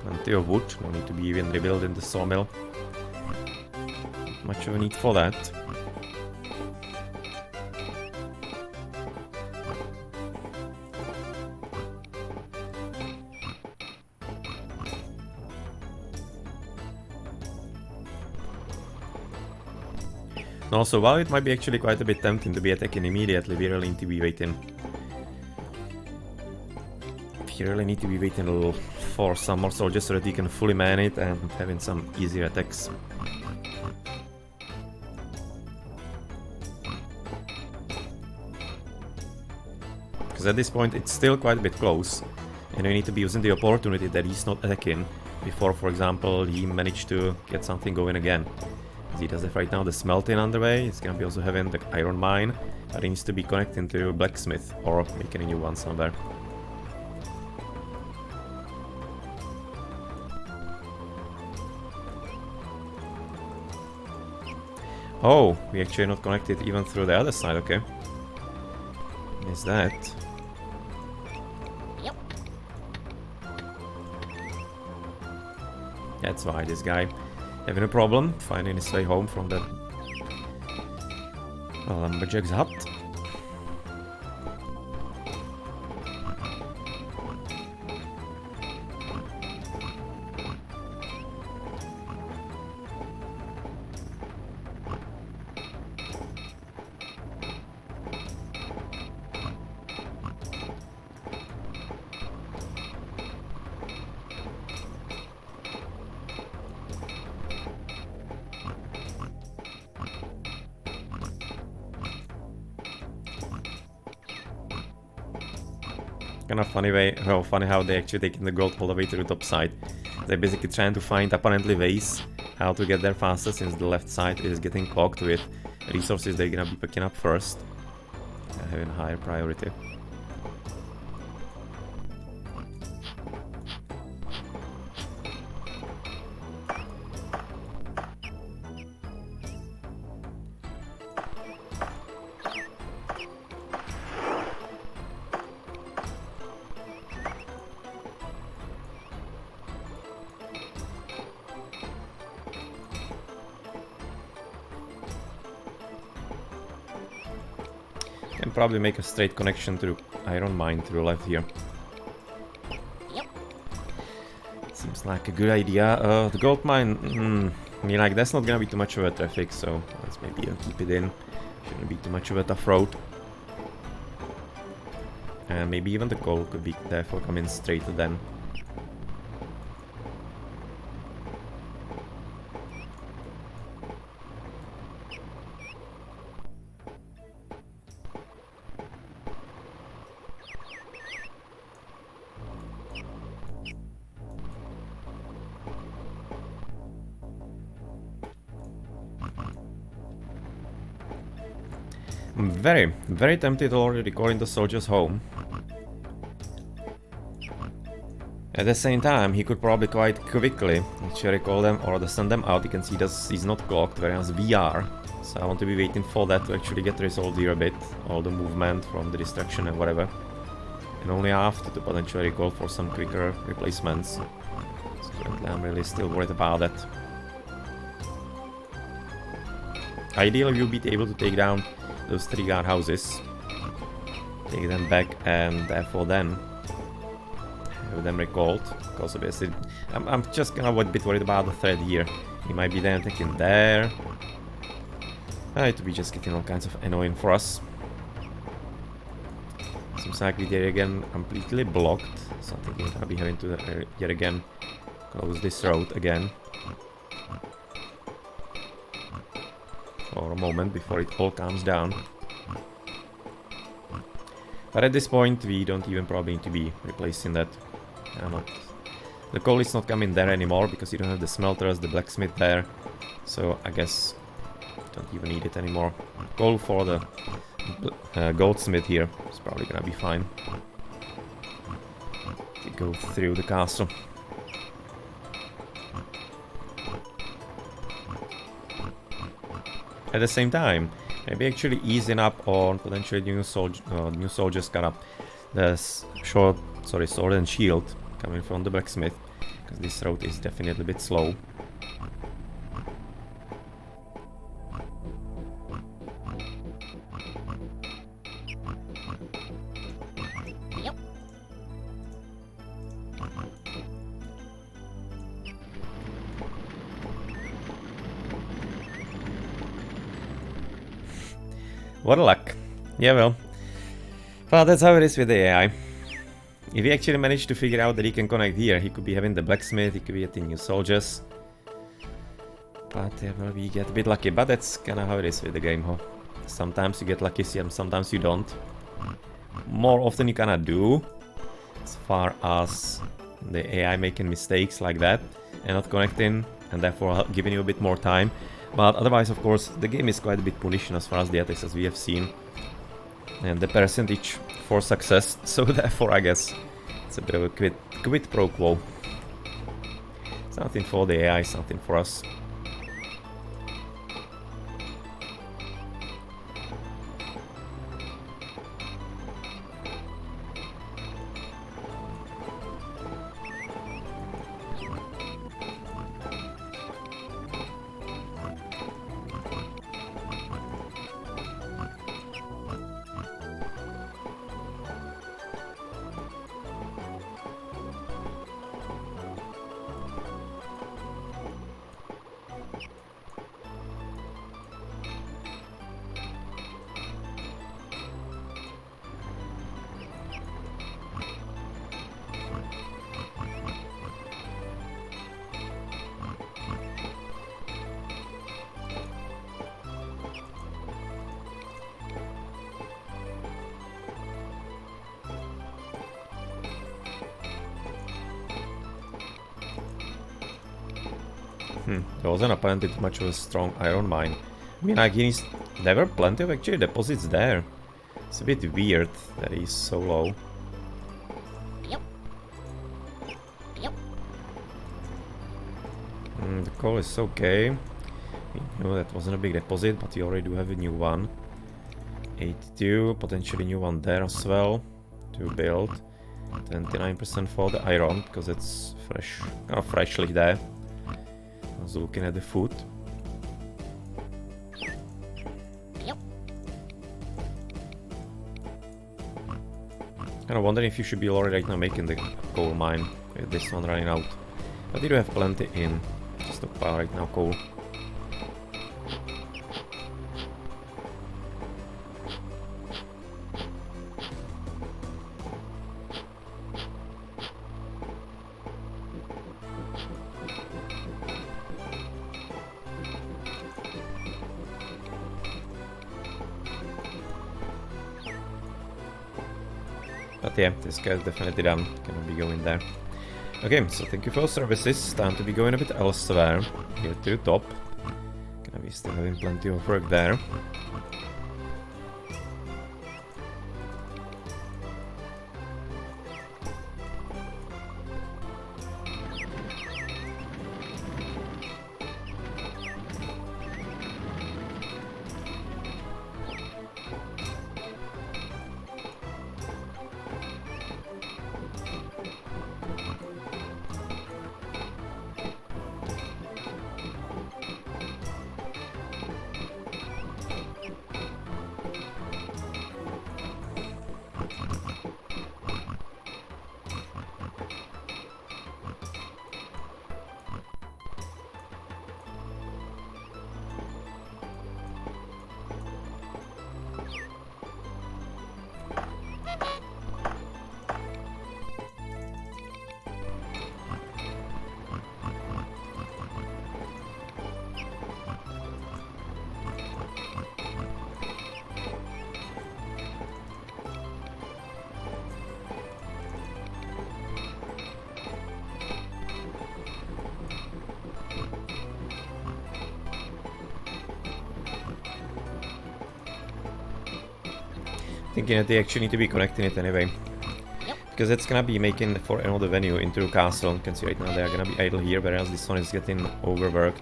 Plenty of wood, no need to be even rebuilt in the sawmill. Not much of a need for that. Also, while it might be actually quite a bit tempting to be attacking immediately, we really need to be waiting. We really need to be waiting a little for some more soldiers so that we can fully man it and having some easier attacks. Because at this point it's still quite a bit close, and we need to be using the opportunity that he's not attacking before, for example, he managed to get something going again. As he does have right now the smelting underway, he's gonna be also having the iron mine, but he needs to be connecting to blacksmith or making a new one somewhere. Oh, we actually not connected even through the other side, okay. Is that? Yep. That's why this guy having a problem finding his way home from the lumberjack's hut. Kind of funny how they actually taking the gold all the way to the top side. They're basically trying to find apparently ways how to get there faster, since the left side is getting clogged with resources they're gonna be picking up first, having a higher priority. Can probably make a straight connection to iron mine to the left here. Yep. Seems like a good idea. The gold mine, I mean, like, that's not gonna be too much of a traffic, so let's maybe keep it in. Shouldn't be too much of a tough road. And maybe even the coal could be therefore coming straight to them. I'm very tempted already calling the soldiers home. At the same time, he could probably quite quickly actually call them or send them out. You can see that he's not clocked, whereas we are. So I want to be waiting for that to actually get resolved here a bit. All the movement from the destruction and whatever. And only after to potentially call for some quicker replacements. So currently I'm really still worried about that. Ideally you'll be able to take down those 3 guard houses. Take them back and therefore then have them recalled. Because obviously I'm just kind of a bit worried about the threat here. He might be then attacking there. It will be just getting all kinds of annoying for us. Seems like we did again completely blocked. So I think I'll be having to yet again close this road again. For a moment before it all calms down. But at this point, we don't even probably need to be replacing that. Not. The coal is not coming there anymore because you don't have the smelters, the blacksmith there. So I guess don't even need it anymore. Coal for the goldsmith here is probably gonna be fine. To go through the castle. At the same time, maybe actually easing up on potentially new soldiers got up the sword and shield coming from the blacksmith, because this road is definitely a bit slow. Yep. What a luck. Yeah, well. Well, that's how it is with the AI. If he actually managed to figure out that he can connect here, he could be having the blacksmith, he could be getting new soldiers. But yeah, well, we get a bit lucky, but that's kinda how it is with the game, huh? Sometimes you get lucky, sometimes you don't. More often you kinda do, as far as the AI making mistakes like that and not connecting, and therefore giving you a bit more time. But otherwise, of course, the game is quite a bit punishing as far as the attacks as we have seen. And the percentage for success, so therefore I guess it's a bit of a quid pro quo. Something for the AI, something for us. There wasn't apparently too much of a strong iron mine. I mean, like, there were plenty of actually deposits there. It's a bit weird that he's so low. Yep. Yep. The coal is okay. You know, that wasn't a big deposit, but you already do have a new one. 82, potentially new one there as well to build. 29% for the iron, because it's fresh, kind of freshly there. I was looking at the food. Yep. Kind of wondering if you should be already right now making the coal mine with this one running out. But you do have plenty in stockpile right now, coal. But yeah, this guy's definitely done. Gonna be going there. Okay, so thank you for your services. Time to be going a bit elsewhere. Here to the top. Gonna be still having plenty of work there. Thinking that they actually need to be connecting it anyway. Because it's gonna be making for another venue into a castle. You can see right now they are gonna be idle here, whereas this one is getting overworked.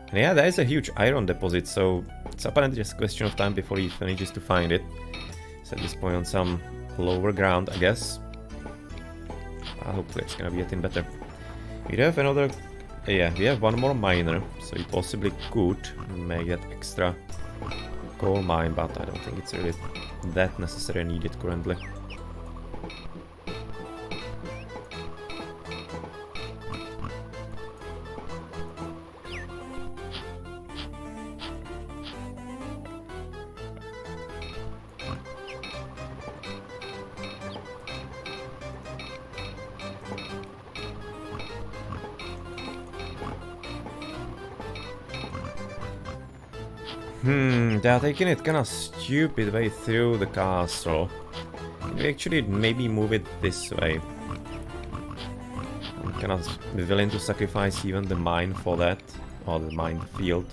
And yeah, there is a huge iron deposit, so it's apparently just a question of time before he manages to find it. So at this point on some lower ground, I guess. Hopefully it's gonna be getting better. We have another... yeah, we have one more miner, so we possibly could make that extra coal mine, but I don't think it's really that necessary and needed currently. They are taking it kinda stupid way through the castle. We actually maybe move it this way. I'm kinda willing to sacrifice even the mine for that, or the mine field.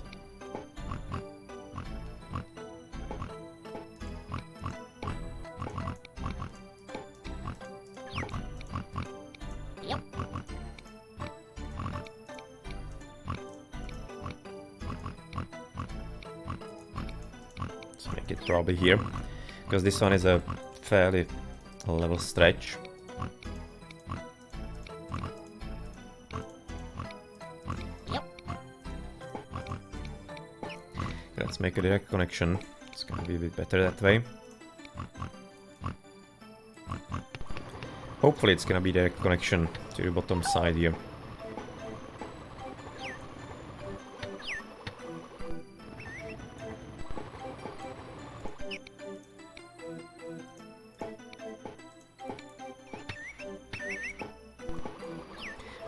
Probably here, because this one is a fairly level stretch. Let's make a direct connection. It's gonna be a bit better that way. Hopefully it's gonna be direct connection to the bottom side here.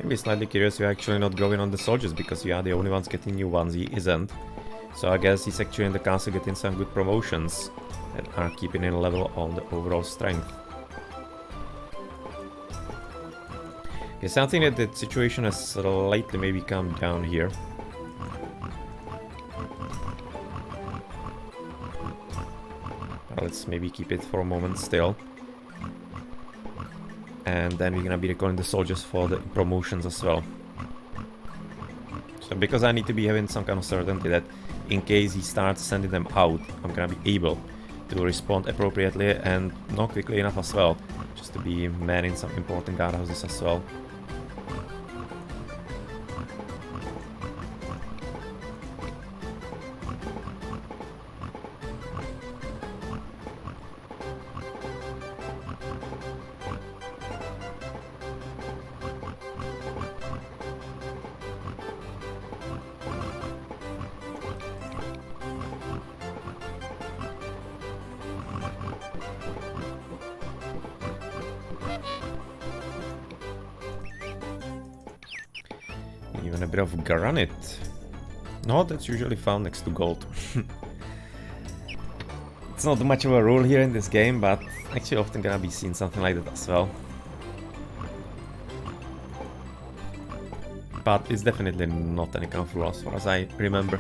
Maybe slightly curious you're actually not going on the soldiers because you are the only ones getting new ones, he isn't. So I guess he's actually in the castle getting some good promotions that are keeping in level on the overall strength. Yes, I think that the situation has slightly maybe calmed down here. Let's maybe keep it for a moment still. And then we're gonna be recalling the soldiers for the promotions as well. So because I need to be having some kind of certainty that in case he starts sending them out, I'm gonna be able to respond appropriately and not quickly enough as well, just to be manning some important guardhouses as well. Even a bit of granite. No, that's usually found next to gold. It's not much of a rule here in this game, but actually often gonna be seen something like that as well. But it's definitely not any kind of rule as far as I remember.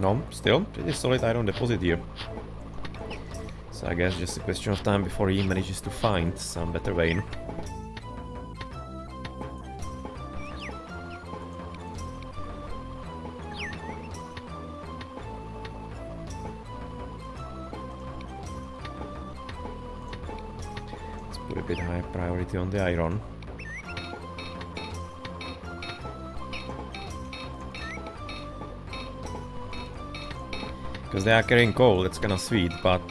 No, still pretty solid iron deposit here. So I guess just a question of time before he manages to find some better vein. Let's put a bit higher priority on the iron. Because they are carrying coal, that's kinda sweet, but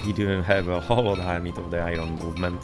he didn't have a whole lot higher need of the iron movement.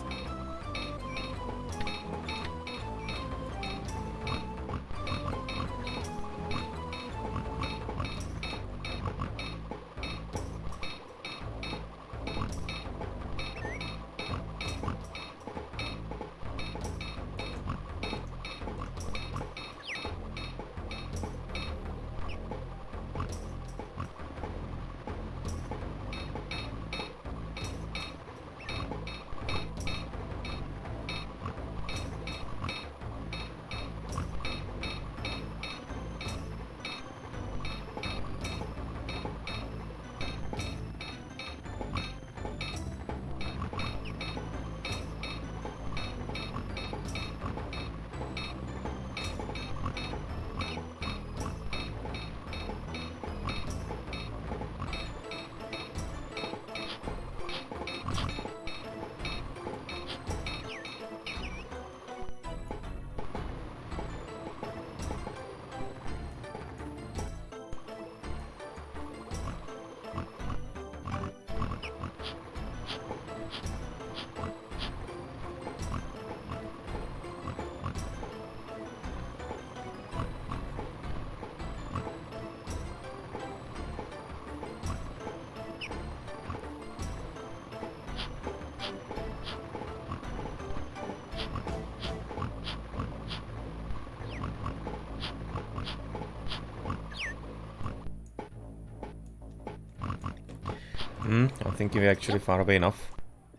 I think we're actually far away enough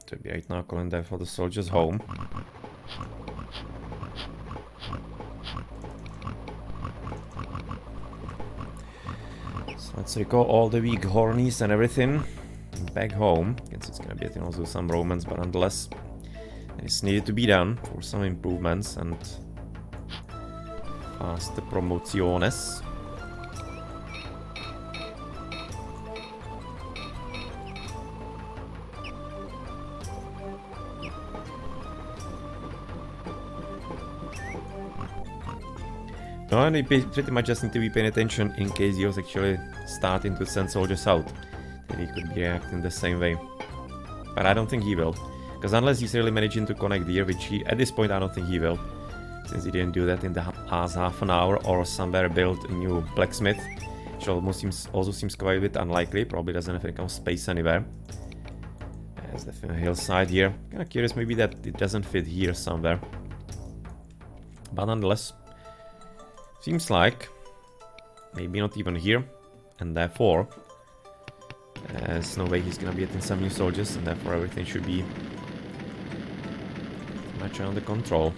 to be right now calling there for the soldiers home. So let's recall all the weak hornies and everything back home. Guess it's gonna be, I think, also some Romans, but nonetheless, it's needed to be done for some improvements and fast promociones. No, and you pretty much just need to be paying attention in case he was actually starting to send soldiers out. Then he could be reacting the same way. But I don't think he will. Because unless he's really managing to connect here, which he, at this point I don't think he will. Since he didn't do that in the last half an hour or somewhere built a new blacksmith. Which also seems quite a bit unlikely. Probably doesn't have any kind of space anywhere. There's definitely a hillside here. Kinda curious maybe that it doesn't fit here somewhere. But nonetheless, seems like maybe not even here, and therefore there's no way he's gonna be getting some new soldiers, and therefore everything should be much under control.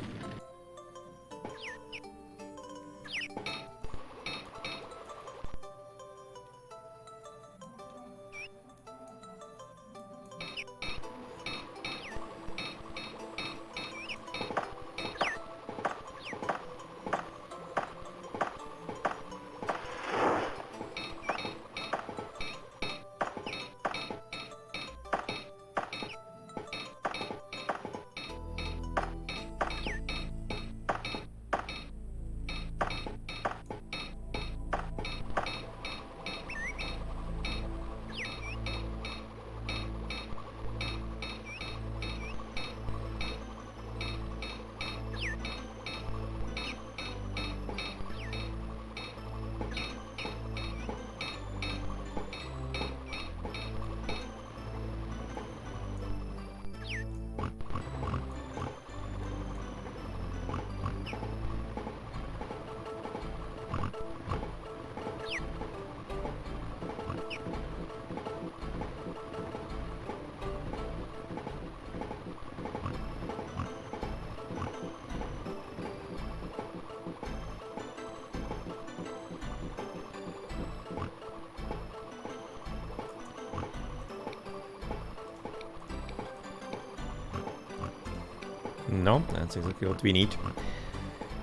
No, that's exactly what we need.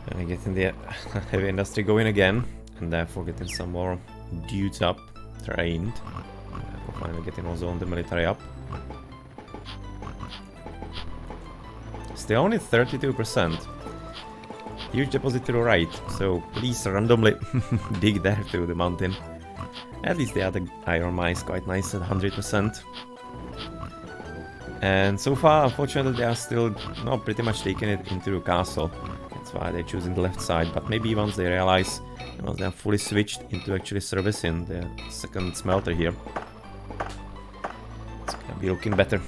And getting the heavy industry going again, and therefore getting some more dudes up, trained. Therefore finally getting also on the military up. Still only 32%. Huge deposit to the right, so please randomly dig there through the mountain. At least the other iron mine is quite nice at 100%. And so far, unfortunately, they are still pretty much taking it into the castle. That's why they're choosing the left side. But maybe once they realize, once they are fully switched into actually servicing the second smelter here, it's gonna be looking better.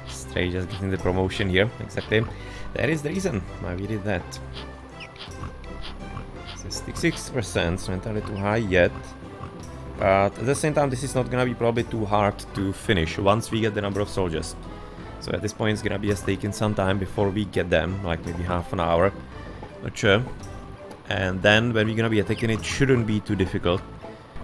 Stray just getting the promotion here, exactly. That is the reason why we did that. 66%, not entirely too high yet. But at the same time, this is not gonna be probably too hard to finish once we get the number of soldiers. So at this point, it's gonna be just taking some time before we get them, like maybe half an hour, not sure. And then when we're gonna be attacking, it shouldn't be too difficult.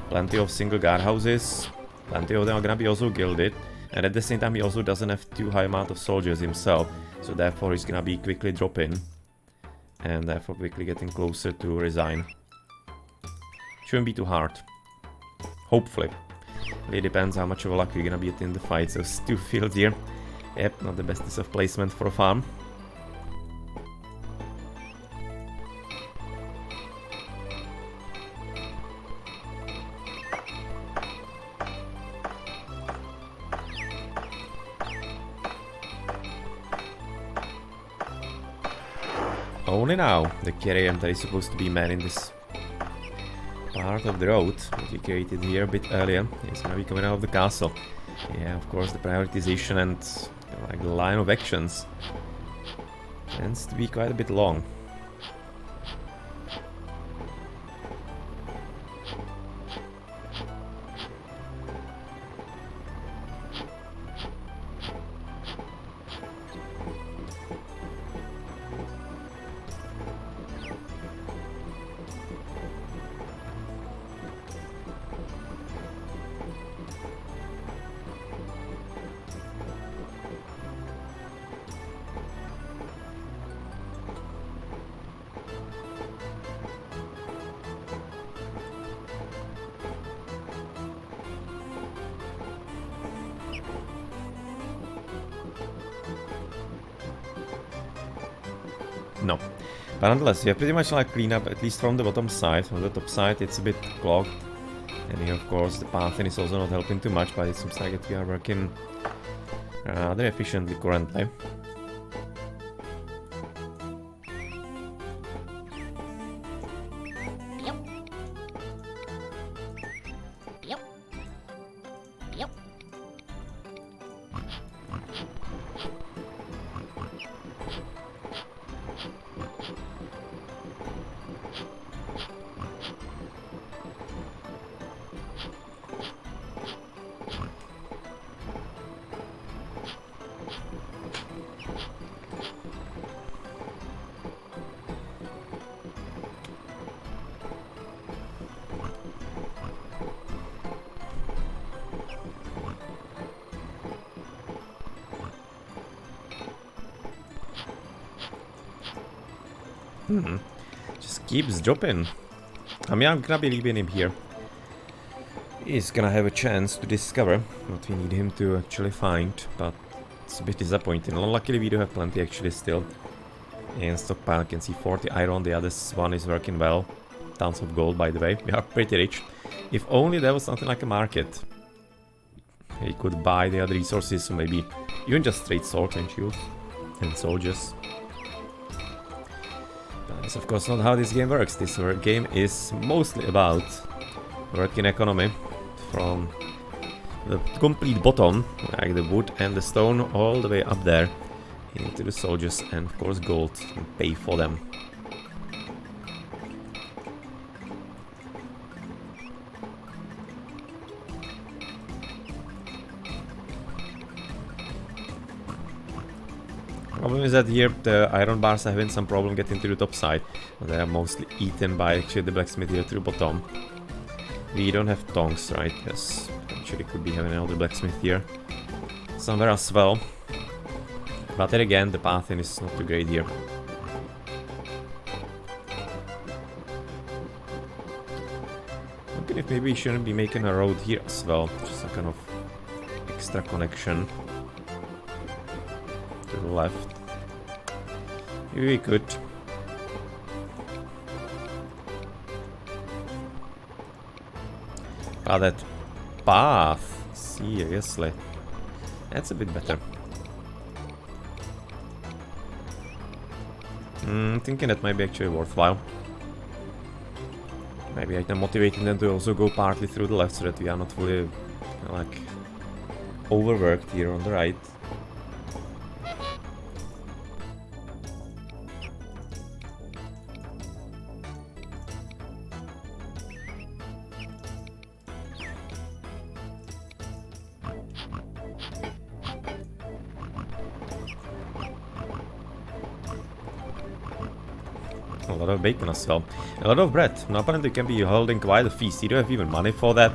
Plenty of single guardhouses, plenty of them are gonna be also gilded. And at the same time, he also doesn't have too high amount of soldiers himself, so therefore he's gonna be quickly dropping. And therefore quickly getting closer to resign. Shouldn't be too hard. Hopefully. Really depends how much of a luck you're gonna be in the fight. So 2 fields here. Yep, not the bestest of placement for a farm. Only now the carrier that is supposed to be man in this part of the road that we created here a bit earlier is gonna be coming out of the castle. Yeah, of course, the prioritization and like the line of actions tends to be quite a bit long. No. But nonetheless, you have pretty much like clean up, at least from the bottom side. From the top side, it's a bit clogged. And here, of course, the pathing is also not helping too much, but it seems like we are working rather efficiently currently. Just keeps dropping. I mean, I'm gonna be leaving him here. He's gonna have a chance to discover what we need him to actually find, but it's a bit disappointing. Luckily, we do have plenty actually still in stockpile. I can see 40 iron, the other one is working well. Tons of gold, by the way. We are pretty rich. If only there was something like a market. He could buy the other resources, so maybe even just straight swords and shields and soldiers. That's of course not how this game works. This game is mostly about working economy from the complete bottom, like the wood and the stone, all the way up there into the soldiers and of course gold and pay for them. Problem is that here the iron bars are having some problem getting to the top side. They are mostly eaten by actually the blacksmith here to the bottom. We don't have tongs, right? Yes, actually could be having another blacksmith here somewhere as well. But then again, the pathing is not too great here. Okay, if maybe we shouldn't be making a road here as well, just a kind of extra connection to the left. Maybe we could. Ah, that path. Seriously. That's a bit better. Thinking that might be actually worthwhile. Maybe I can motivate them to also go partly through the left so that we are not fully like overworked here on the right. A lot of bacon as well. A lot of bread. Now apparently you can be holding quite a feast. You don't have even money for that.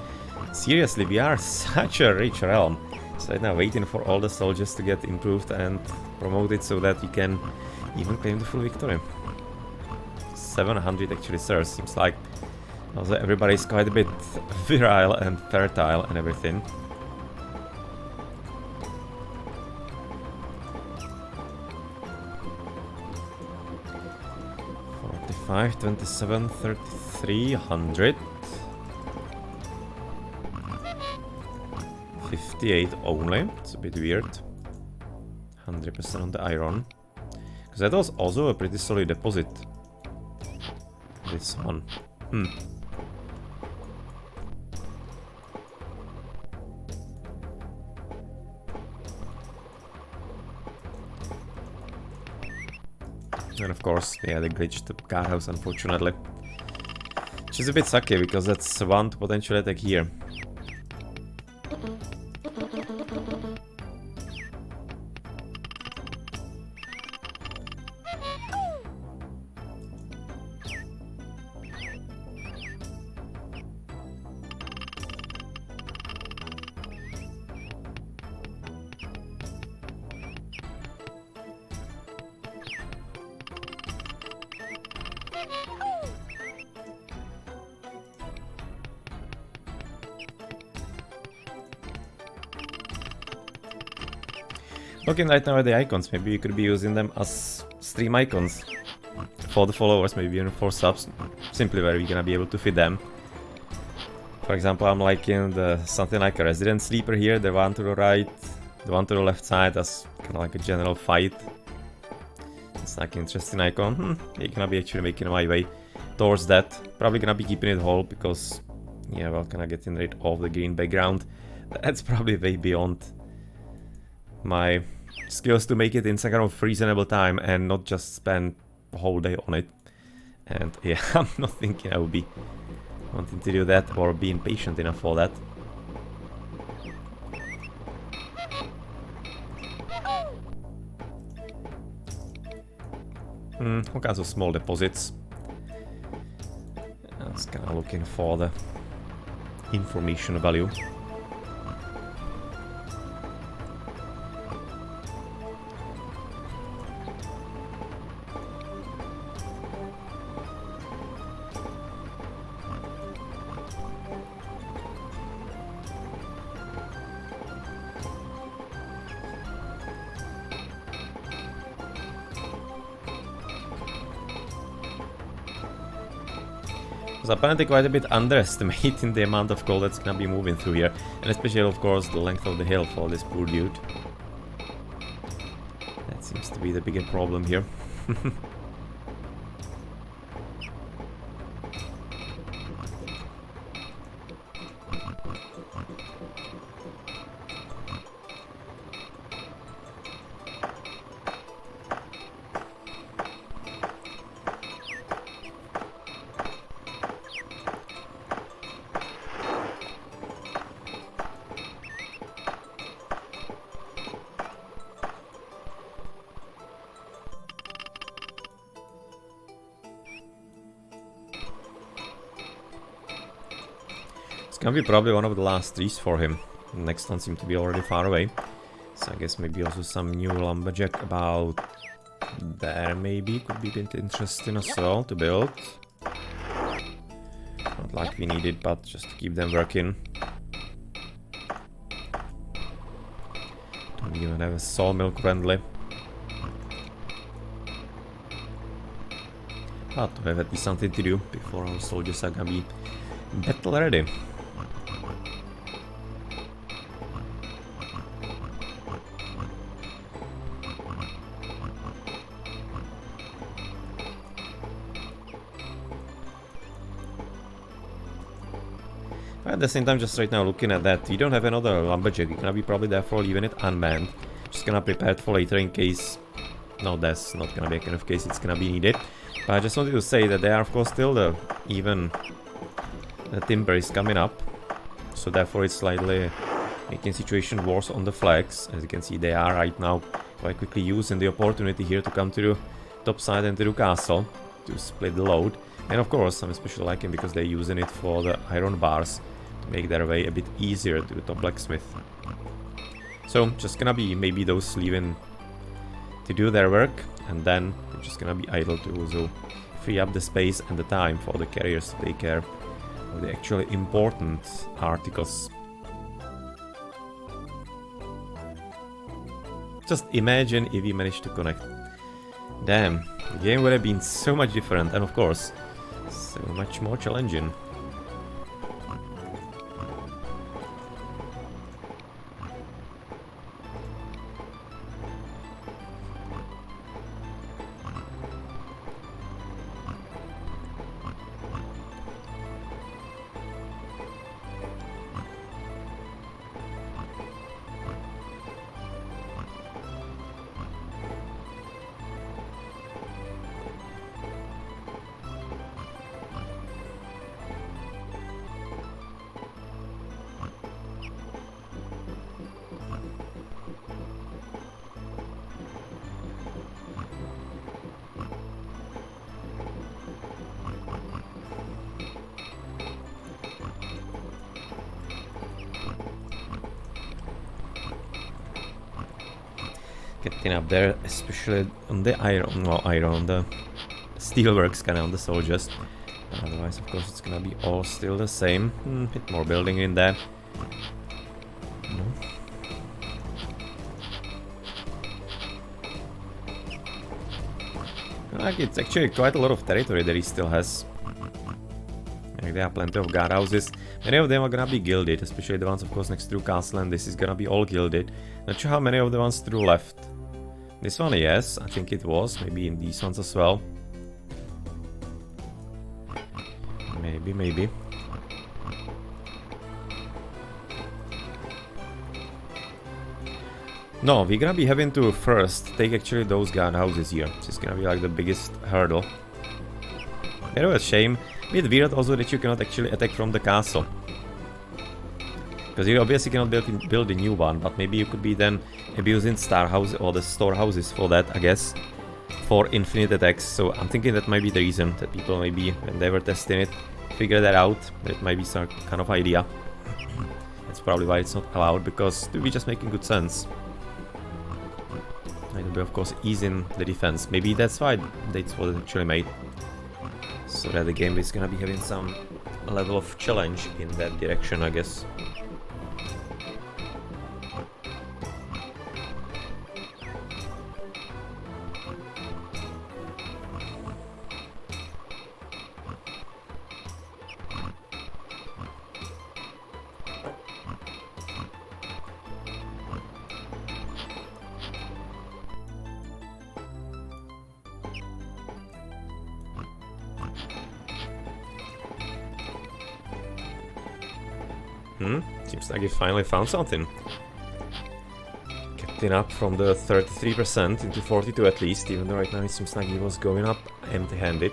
Seriously, we are such a rich realm. So right now waiting for all the soldiers to get improved and promoted so that we can even claim the full victory. 700 actually serves. Seems like also everybody's quite a bit virile and fertile and everything. Five, 27, 33, 100. 58 only. It's a bit weird. 100% on the iron. Because that was also a pretty solid deposit. This one. And of course, yeah, they glitched the car house, unfortunately. Which is a bit sucky, because that's one to potential attack here. Looking right now at the icons, maybe we could be using them as stream icons for the followers, maybe even for subs, simply where we're gonna be able to fit them. For example, I'm liking the something like a resident sleeper here, the one to the right, the one to the left side, as kind of like a general fight. It's like an interesting icon. You're gonna be actually making my way towards that. Probably gonna be keeping it whole because, yeah, well, kind of getting rid of the green background. That's probably way beyond my skills to make it in some kind of reasonable time and not just spend a whole day on it. And yeah, I'm not thinking I will be wanting to do that or being patient enough for that. All kinds of small deposits. I was kind of looking for the information value. Was apparently quite a bit underestimating the amount of gold that's gonna be moving through here, and especially of course the length of the hill for this poor dude. That seems to be the bigger problem here. It's gonna be probably one of the last trees for him. The next one seemed to be already far away. So I guess maybe also some new lumberjack about there maybe could be a bit interesting as well to build. Not like we need it, but just to keep them working. Don't even have a sawmill currently. But to have at least something to do before our soldiers are gonna be battle ready. At the same time, just right now looking at that, we don't have another lumberjack. We're gonna be probably therefore leaving it unmanned. Just gonna prepare it for later in case... No, that's not gonna be a kind of case it's gonna be needed. But I just wanted to say that there are of course still the timber is coming up. So therefore it's slightly making situation worse on the flags. As you can see, they are right now quite quickly using the opportunity here to come to the top side and to the castle. to split the load. And of course, I'm especially liking because they're using it for the iron bars to make their way a bit easier to the top blacksmith. So, just gonna be maybe those leaving to do their work, and then they're just gonna be idle to also free up the space and the time for the carriers to take care of the actually important articles. Just imagine if we managed to connect. Damn, the game would have been so much different, and of course, so much more challenging. Getting up there, especially on the on the steelworks, kind of on the soldiers. Otherwise, of course, it's gonna be all still the same. Bit more building in there. No. Like, it's actually quite a lot of territory that he still has. Like, there are plenty of guardhouses. Many of them are gonna be gilded, especially the ones, of course, next to Castle, and this is gonna be all gilded. Not sure how many of the ones through left. This one, yes, I think it was. Maybe in these ones as well. Maybe. No, we're gonna be having to first take actually those guardhouses here. This is gonna be like the biggest hurdle. It was a shame. A bit weird also that you cannot actually attack from the castle. Because you obviously cannot build a new one, but maybe you could be then abusing Starhouse or the storehouses for that, I guess, for infinite attacks. So I'm thinking that might be the reason that people maybe, when they were testing it, figure that out. That might be some kind of idea. That's probably why it's not allowed, because to be just making good sense. And it'll be, of course, easing the defense. Maybe that's why that's what it actually made. So that the game is gonna be having some level of challenge in that direction, I guess. Seems like he finally found something. Getting up from the 33% into 42 at least, even though right now it seems like he was going up empty-handed.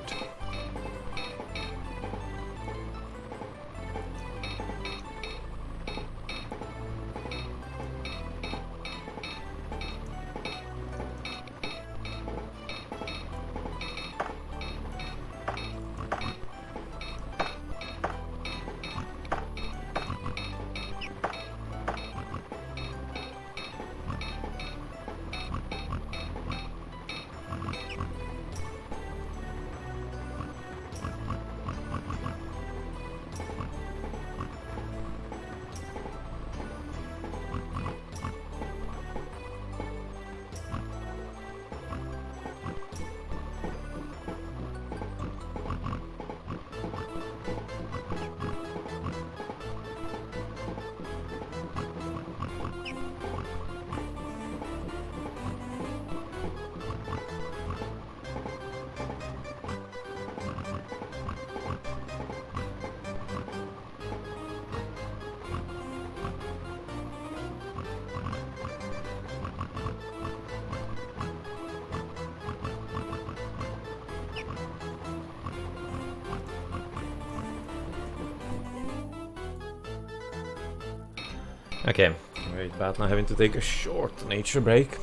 Okay, right about now having to take a short nature break.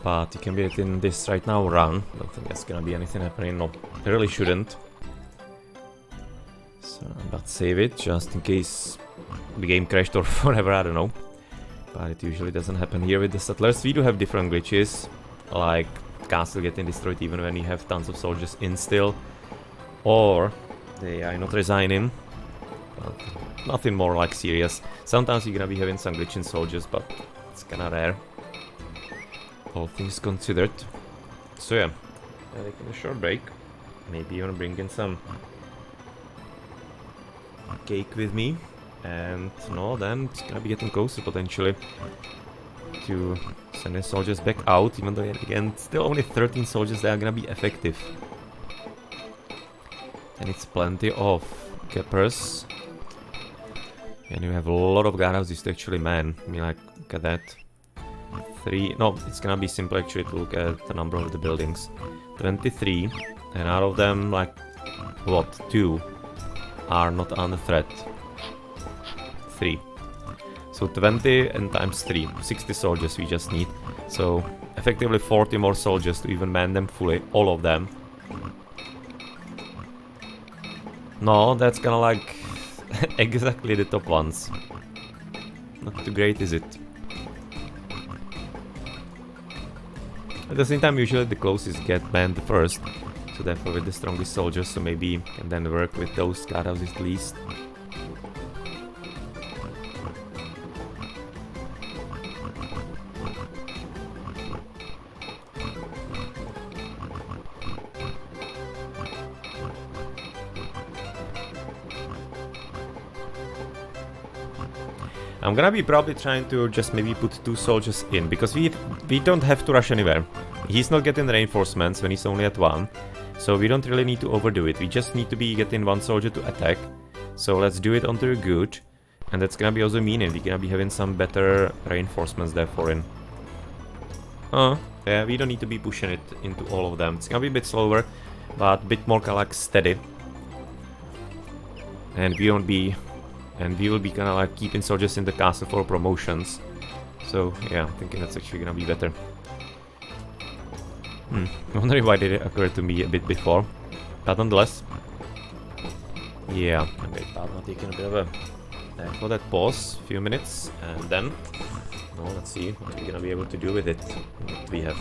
But you can be in this right now, run. Don't think there's gonna be anything happening. No, it really shouldn't. So, but save it, just in case the game crashed or whatever, I don't know. But it usually doesn't happen here with the settlers. We do have different glitches, like castle getting destroyed even when you have tons of soldiers in still. Or they are not resigning. But nothing more like serious. Sometimes you're gonna be having some glitching soldiers, but it's kinda rare. All things considered. So yeah, taking a short break. Maybe you wanna bring in some cake with me. And no, then it's gonna be getting closer potentially to sending soldiers back out, even though again, still only 13 soldiers that are gonna be effective. And it's plenty of gappers. And you have a lot of guardhouses to actually man. I mean, like, look at that. 3, no, it's gonna be simple actually to look at the number of the buildings. 23, and out of them, like, what, 2 are not under threat. 3. So 20 and times 3, 60 soldiers we just need. So effectively 40 more soldiers to even man them fully, all of them. No, that's kinda like exactly the top ones. Not too great, is it? At the same time, usually the closest get manned first, so therefore with the strongest soldiers, so maybe you can then work with those guardhouses at least. I'm gonna be probably trying to just maybe put 2 soldiers in, because we don't have to rush anywhere. He's not getting reinforcements when he's only at 1, so we don't really need to overdo it. We just need to be getting 1 soldier to attack. So let's do it onto good, and that's gonna be also meaning we're gonna be having some better reinforcements there for him. Yeah, we don't need to be pushing it into all of them. It's gonna be a bit slower, but a bit more kinda like steady. And we won't be... And we will be kinda like keeping soldiers in the castle for promotions. So yeah, I'm thinking that's actually gonna be better. I'm wondering why did it occur to me a bit before. But nonetheless. Yeah, I'm taking a bit of a for that pause, few minutes, and then well, let's see what we're gonna be able to do with it. What we have.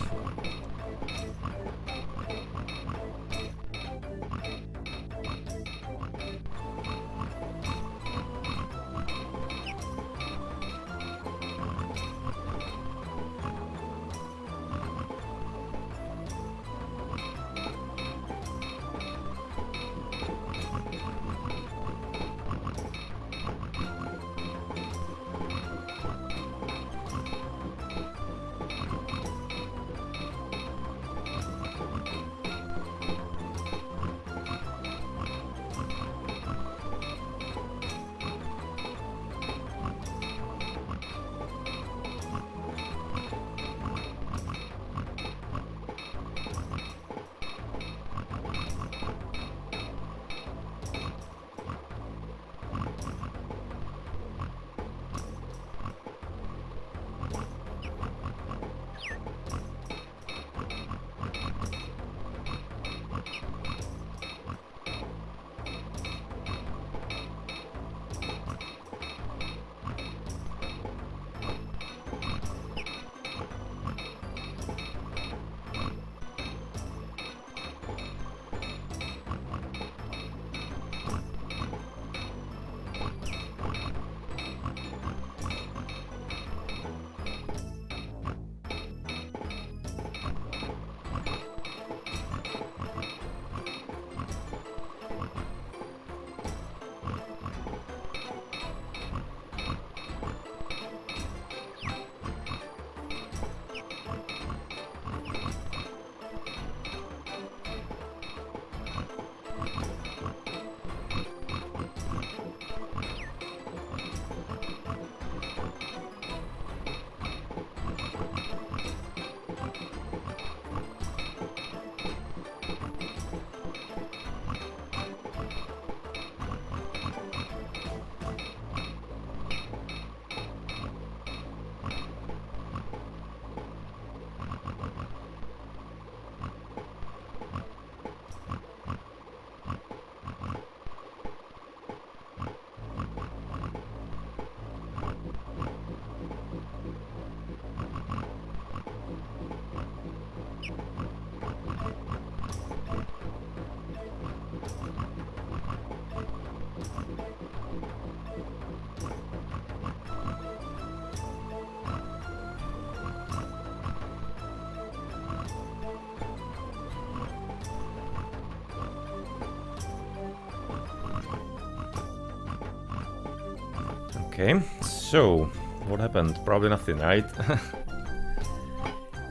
Okay, so what happened? Probably nothing, right?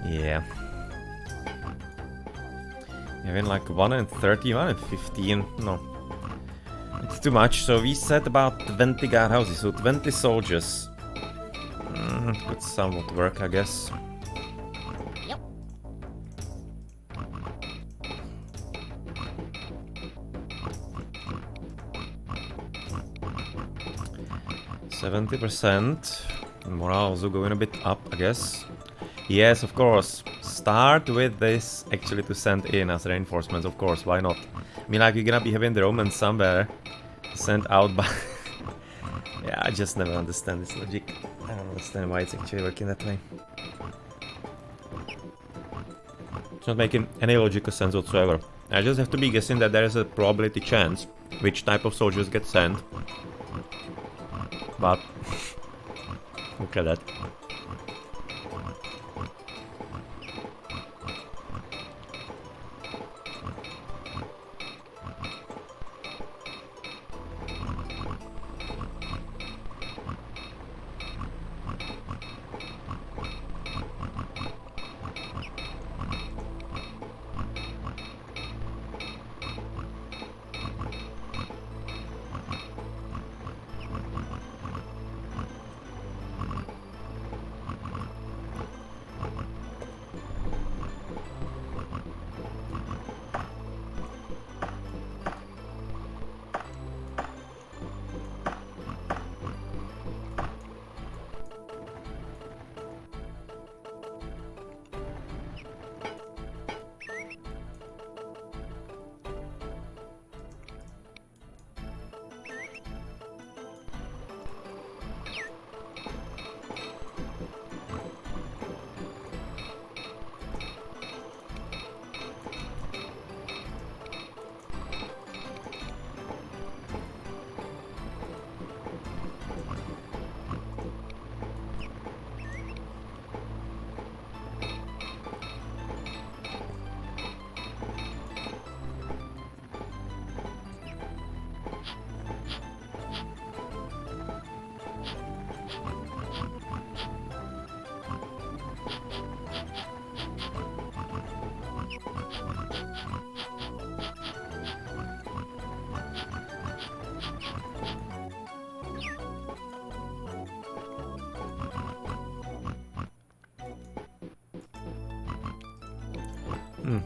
Yeah. Even like 1 and 30, 1 and 15. No. It's too much. So we said about 20 guardhouses, so 20 soldiers. Could somewhat work, I guess. Yep. 70%. Morale also going a bit up, I guess. Yes, of course. Start with this actually to send in as reinforcements, of course. Why not? I mean, like, you're gonna be having the Romans somewhere sent out by... Yeah, I just never understand this logic. I don't understand why it's actually working that way. It's not making any logical sense whatsoever. I just have to be guessing that there is a probability chance which type of soldiers get sent. But look at that.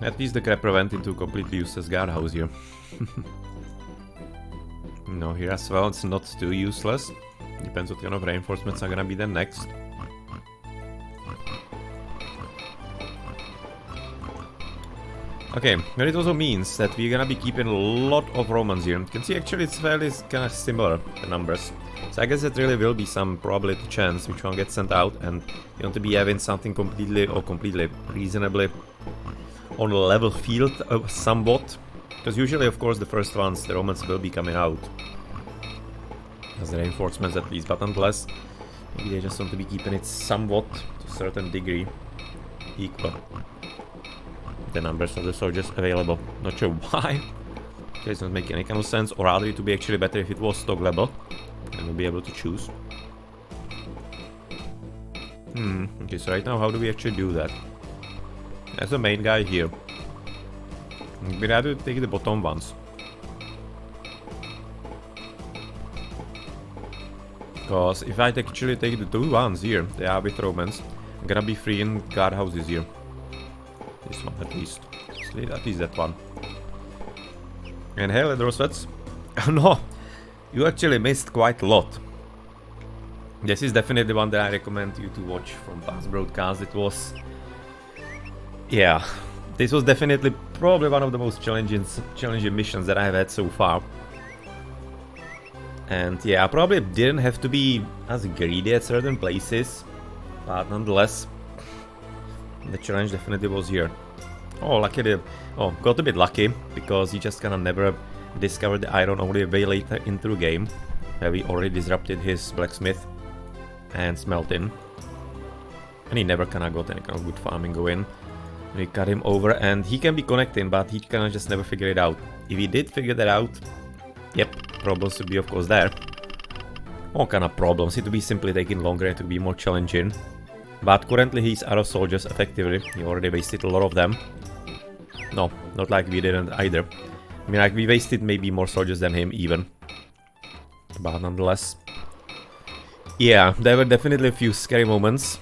At least the crap prevent into completely useless guardhouse here. No, here as well it's not too useless. Depends what kind of reinforcements are gonna be there next. Okay, but it also means that we're gonna be keeping a lot of Romans here. You can see actually it's fairly kind of similar, the numbers. So I guess it really will be some probability chance which one gets sent out, and you want to be having something completely reasonably on a level field somewhat. Because usually, of course, the first ones, the Romans will be coming out. As the reinforcements at least, but nonetheless, maybe they just want to be keeping it somewhat, to a certain degree, equal. The numbers of the soldiers available. Not sure why. Okay, it's not making any kind of sense, or rather it would be actually better if it was stock level. And we'll be able to choose. Okay, so right now, how do we actually do that? As a main guy here. We'd rather take the bottom ones. Because if I actually take the two ones here, they are with Romans, I'm gonna be free in guardhouses here. This one at least. At least that one. And hell, Drosvets. Oh no! You actually missed quite a lot. This is definitely one that I recommend you to watch from past broadcasts. It was... Yeah, this was definitely probably one of the most challenging missions that I've had so far. And yeah, I probably didn't have to be as greedy at certain places, but nonetheless, the challenge definitely was here. Oh, luckily, got a bit lucky, because he just kinda never discovered the iron only way later into the game, where we already disrupted his blacksmith and smelting. And he never kinda got any kind of good farming going. We cut him over, and he can be connecting, but he kinda just never figured it out. If he did figure that out, yep, problems would be of course there. all kind of problems. It would be simply taking longer, it would be more challenging. But currently he's out of soldiers effectively. He already wasted a lot of them. No, not like we didn't either. I mean, like we wasted maybe more soldiers than him even. But nonetheless. Yeah, there were definitely a few scary moments.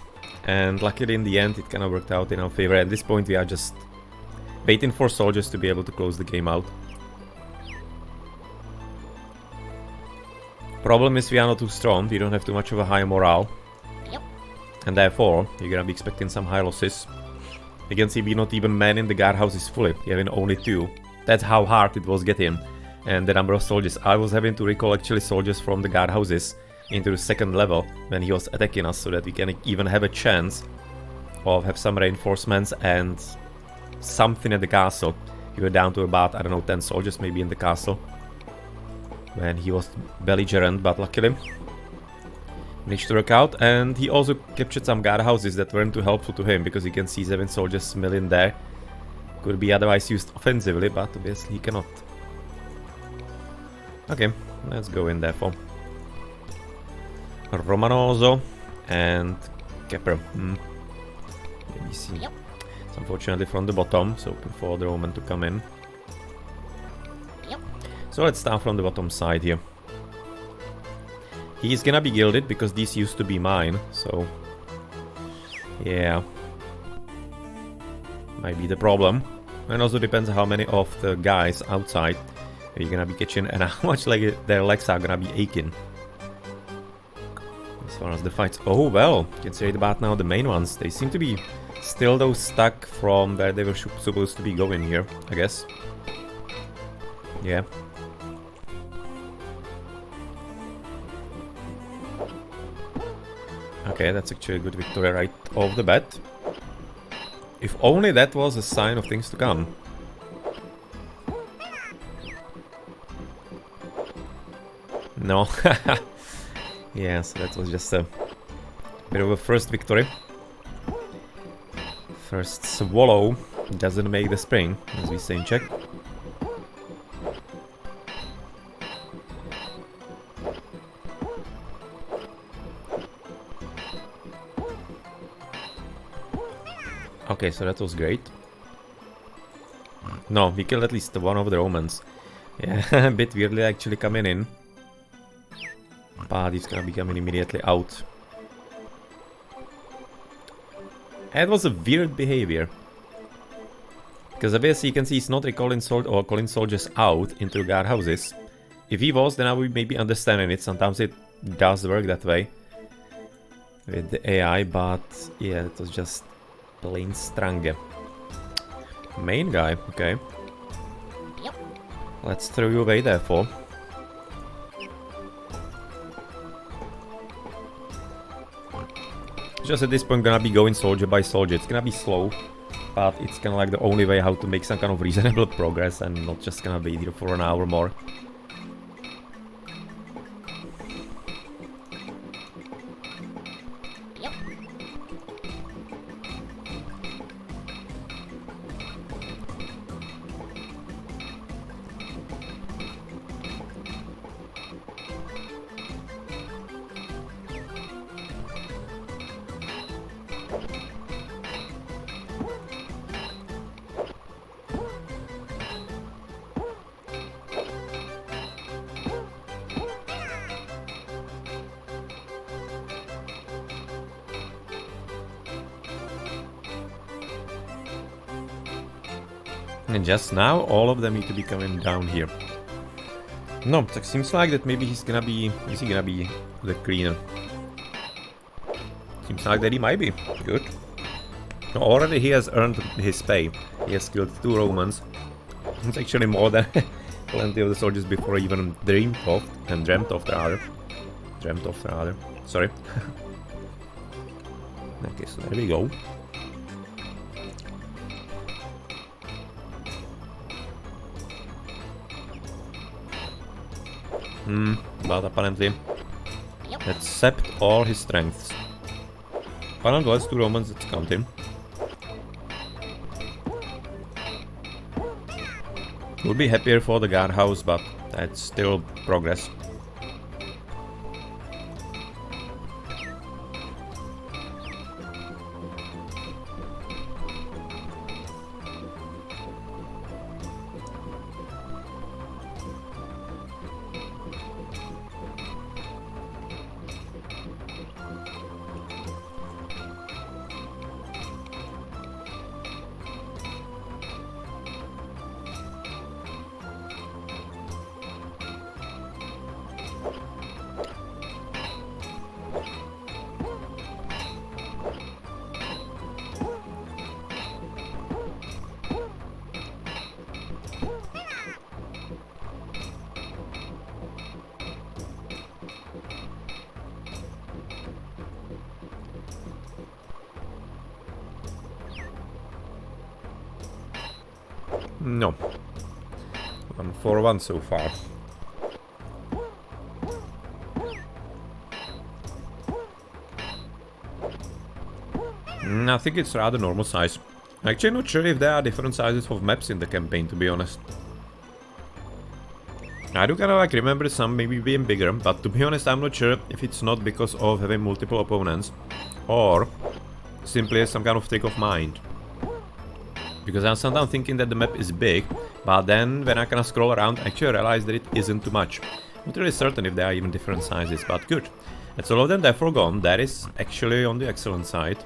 And luckily in the end it kind of worked out in our favor. At this point we are just waiting for soldiers to be able to close the game out. Problem is we are not too strong, we don't have too much of a high morale. Yep. And therefore, you're gonna be expecting some high losses. You can see we're not even manning the guardhouses fully, we're having only 2. That's how hard it was getting. And the number of soldiers, I was having to recall actually soldiers from the guardhouses into the 2nd level when he was attacking us so that we can even have a chance of have some reinforcements and something at the castle. We were down to about, I don't know, 10 soldiers maybe in the castle when he was belligerent, but luckily managed to work out. And he also captured some guardhouses that weren't too helpful to him because you can see 7 soldiers milling there. Could be otherwise used offensively, but obviously he cannot. Okay, let's go in therefore. Romanoso and Kepper. Let me see. Yep. It's unfortunately from the bottom, so open for the Roman to come in. Yep. So let's start from the bottom side here. He's gonna be gilded because these used to be mine, so yeah, might be the problem. And also depends on how many of the guys outside you're gonna be catching and how much like their legs are gonna be aching. As far as the fights, oh well, you can say about now the main ones. They seem to be still though stuck from where they were supposed to be going here, I guess. Yeah. Okay, that's actually a good victory right off the bat. If only that was a sign of things to come. No. Yeah, so that was just a bit of a first victory. First swallow doesn't make the spring, as we say in Czech. Okay, so that was great. No, we killed at least one of the Romans. Yeah, a bit weirdly actually coming in. But he's gonna be coming immediately out. It was a weird behavior. Because obviously you can see he's not recalling calling soldiers out into guardhouses. If he was, then I would maybe understanding it. Sometimes it does work that way with the AI, but yeah, it was just plain strange. Main guy, okay. Yep. Let's throw you away therefore. Just at this point gonna be going soldier by soldier. It's gonna be slow, but it's kinda like the only way how to make some kind of reasonable progress and not just gonna be here for an hour more. Yep. And just now, all of them need to be coming down here. No, it seems like that maybe he's gonna be... Is he gonna be the cleaner? Seems like that he might be. Good. Already he has earned his pay. He has killed 2 Romans. It's actually more than plenty of the soldiers before I even dreamt of. And dreamt of rather. Sorry. Okay, so there we go. But apparently that sapped all his strengths. But nonetheless, 2 Romans, it's counting. Would be happier for the guardhouse, but that's still progress. No. 1-4-1 so far. I think it's rather normal size. Actually, not sure if there are different sizes of maps in the campaign, to be honest. I do kind of like remember some maybe being bigger, but to be honest, I'm not sure if it's not because of having multiple opponents, or simply some kind of trick of mind. Because I'm sometimes thinking that the map is big, but then when I kind of scroll around, I actually realize that it isn't too much. Not really certain if there are even different sizes, but good. That's all of them therefore gone. That is actually on the excellent side.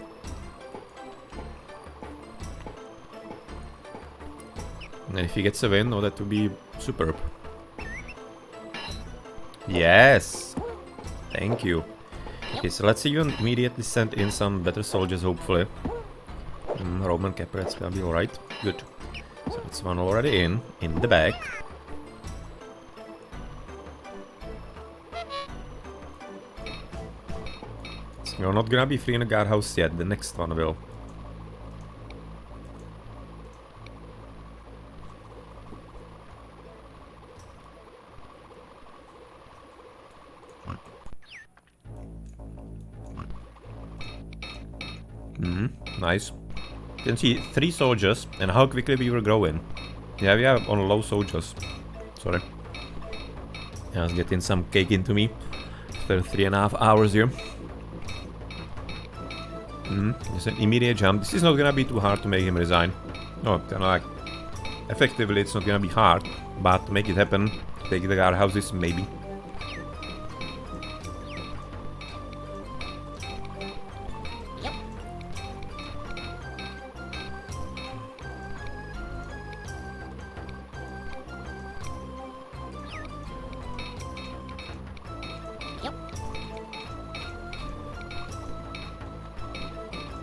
And if he gets a win, oh, that would be superb. Yes! Thank you. Okay, so let's even immediately send in some better soldiers, hopefully. Roman Capret's gonna be alright. Good. So that's one already in the back. So you're not gonna be free in the guardhouse yet, the next one will. Nice. You can see 3 soldiers and how quickly we were growing. Yeah, we are on low soldiers. Sorry. I was getting some cake into me after 3.5 hours here. Just an immediate jump. This is not gonna be too hard to make him resign. No, kinda like... Effectively, it's not gonna be hard, but to make it happen, take the guardhouses, maybe.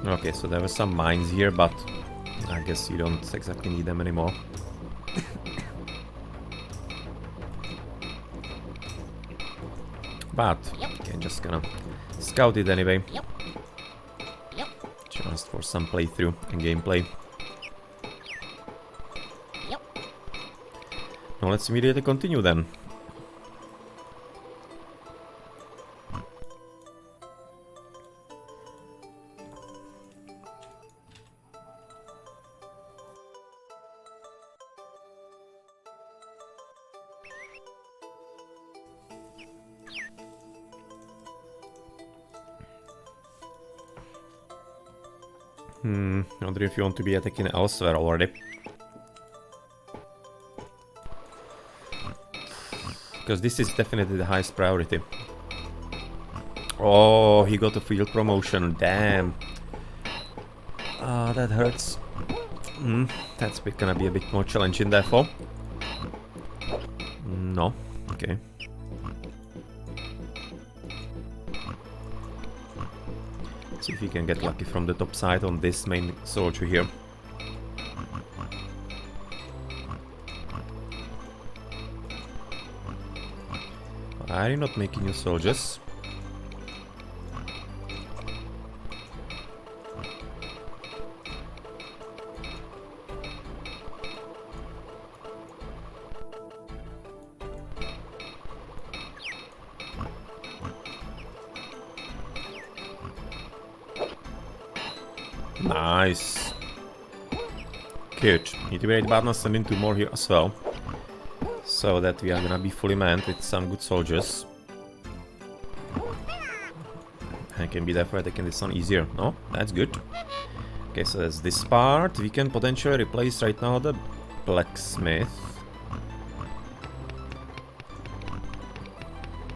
Okay, so there were some mines here, but I guess you don't exactly need them anymore. But, okay, just gonna scout it anyway. Just for some playthrough and gameplay. Now let's immediately continue then. I wonder if you want to be attacking elsewhere already. Because this is definitely the highest priority. Oh, he got a field promotion, damn. Ah, that hurts. That's gonna be a bit more challenging therefore. No, okay. See if we can get lucky from the top side on this main soldier here. Are you not making new soldiers? Nice. Good. Need to be ready about sending 2 more here as well. So that we are gonna be fully manned with some good soldiers. I can be there for taking this one easier. No? That's good. Okay, so that's this part. We can potentially replace right now the blacksmith.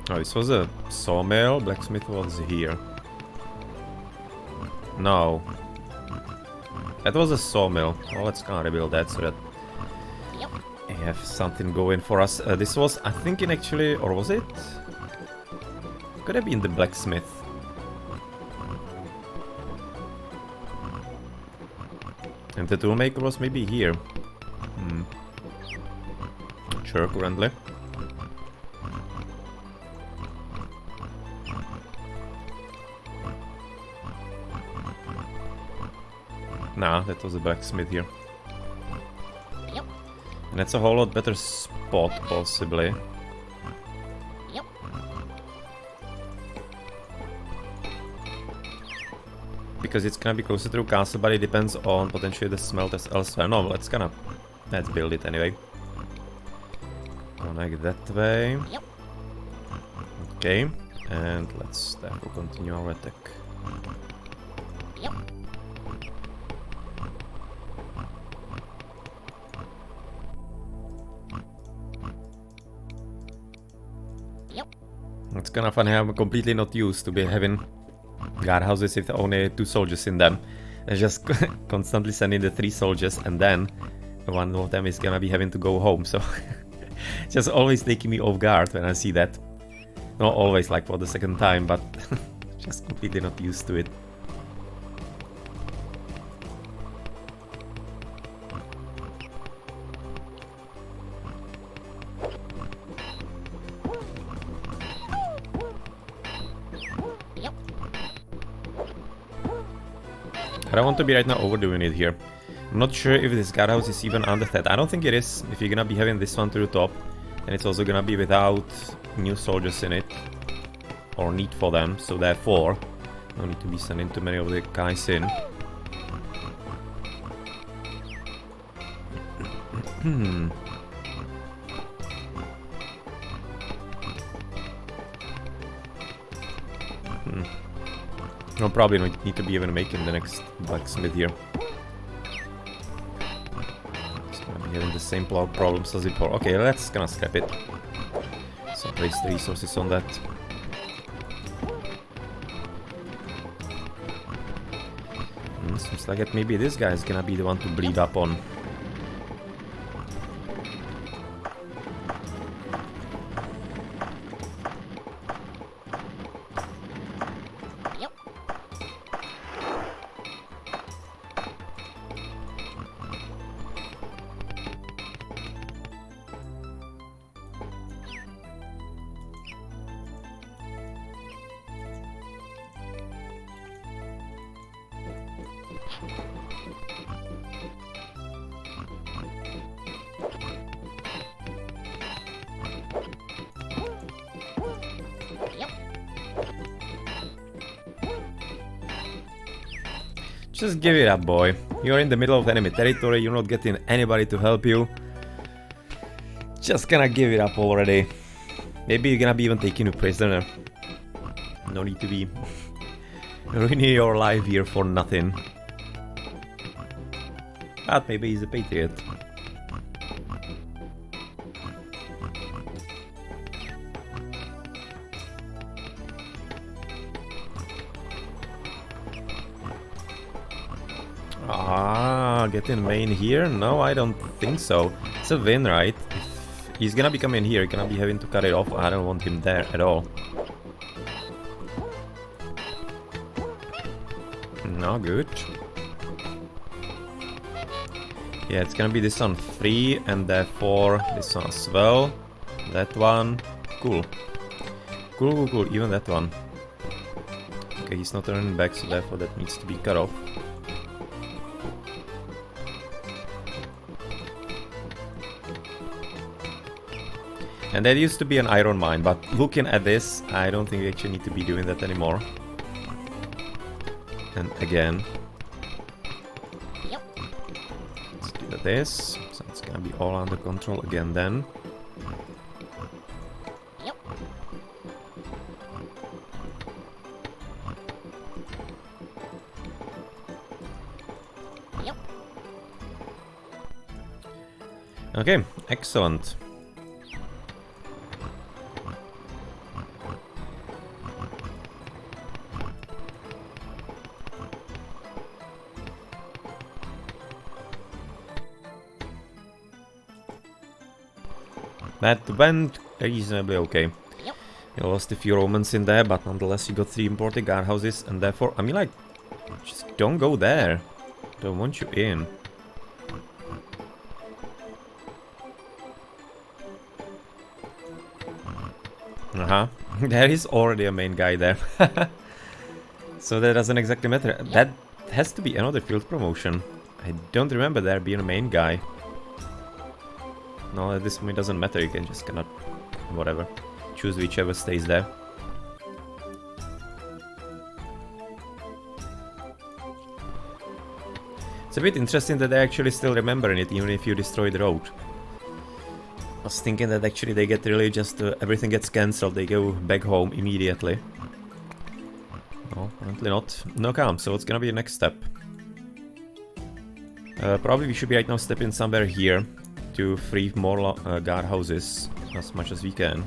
Oh, this was a sawmill. Blacksmith was here. No. That was a sawmill. Well, let's kind of rebuild that so that we have something going for us. This was, I think, actually, or was it? Could have been the blacksmith. And the toolmaker was maybe here. Not sure currently. Nah, that was a blacksmith here. And that's a whole lot better spot, possibly. Yep. Because it's gonna be closer to castle, but it depends on potentially the smelters elsewhere. No, let's build it anyway. Connect that way. Yep. Okay, and let's therefore continue our attack. Yep. Yep. It's kind of funny. I'm completely not used to be having guardhouses with only 2 soldiers in them. I just constantly sending the 3 soldiers, and then one of them is gonna be having to go home. So just always taking me off guard when I see that. Not always like for the second time, but just completely not used to it. Yep. I don't want to be right now overdoing it here. I'm not sure if this guardhouse is even under that. I don't think it is. If you're gonna be having this one to the top, and it's also gonna be without new soldiers in it, or need for them, so therefore no need to be sending too many of the guys in. No, probably don't need to be even making the next blacksmith here. It's gonna be having the same problems as before. Okay, let's gonna scrap it. So waste the resources on that. Seems like that maybe this guy is gonna be the one to bleed up on. Yep. Yep. Just give it up, boy. You're in the middle of enemy territory, you're not getting anybody to help you. Just gonna give it up already. Maybe you're gonna be even taking a prisoner. No need to be ruining your life here for nothing. But maybe he's a patriot. Ah, getting main here? No, I don't think so. It's a win, right? If he's gonna be coming here, he's gonna be having to cut it off. I don't want him there at all. No, good. Yeah, it's gonna be this one free, and therefore this one as well. That one. Cool. Cool, cool, cool. Even that one. Okay, he's not turning back, so therefore that needs to be cut off. And that used to be an iron mine, but looking at this, I don't think we actually need to be doing that anymore. And again, Yep. let's do this, so it's gonna be all under control again then. Yep. Yep. Okay, excellent. That went reasonably okay. Yep. You lost a few Romans in there, but nonetheless you got 3 imported guardhouses, and therefore, I mean, like, just don't go there. Don't want you in. There is already a main guy there. So that doesn't exactly matter. Yep. That has to be another field promotion. I don't remember there being a main guy. No, at this point it doesn't matter, you can just cannot... whatever. Choose whichever stays there. It's a bit interesting that they're actually still remembering it, even if you destroy the road. I was thinking that actually they get really just... everything gets cancelled, they go back home immediately. No, apparently not. No calm, so what's gonna be the next step? Probably we should be right now stepping somewhere here to free more guard houses as much as we can.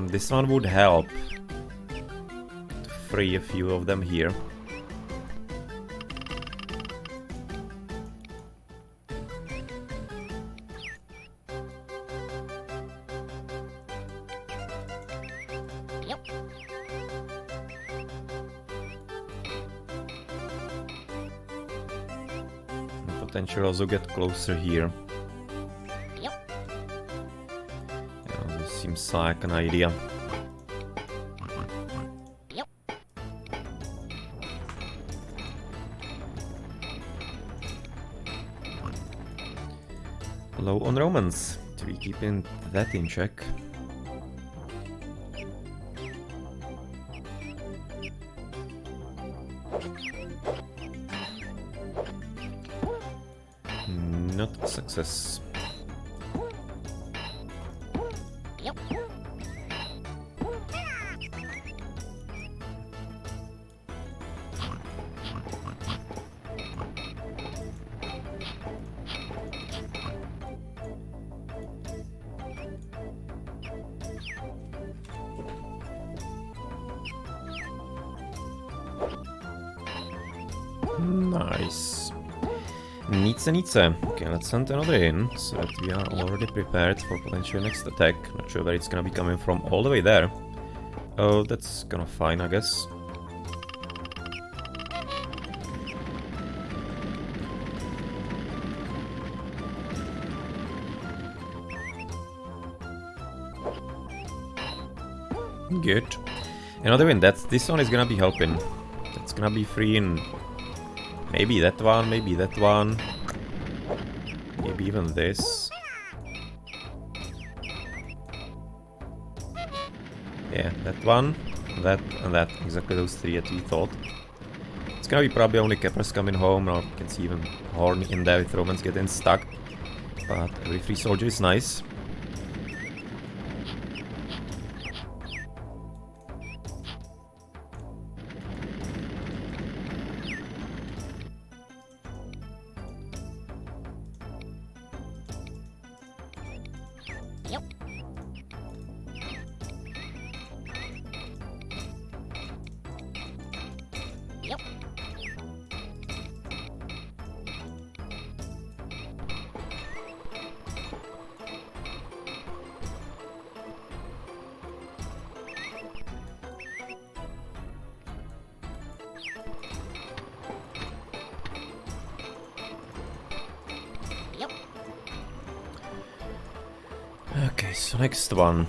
This one would help to free a few of them here. Yep. Potentially also get closer here. Yep. Yeah, this seems like an idea. Yep. Low on Romans. To be keeping that in check. Not a success. Yep. Nice. Nice. Okay, let's send another in, so that we are already prepared for potential next attack. Not sure where it's gonna be coming from all the way there. Oh, that's kind of fine, I guess. Good. Another win. This one is gonna be helping. That's gonna be free in maybe that one, maybe that one. Maybe even this. Yeah, that one, that, and that. Exactly those three that we thought. It's gonna be probably only Keppers coming home, or you can see even Horn in there with Romans getting stuck. But every free soldier is nice. Yep. Yep. Yep. Okay, so next one.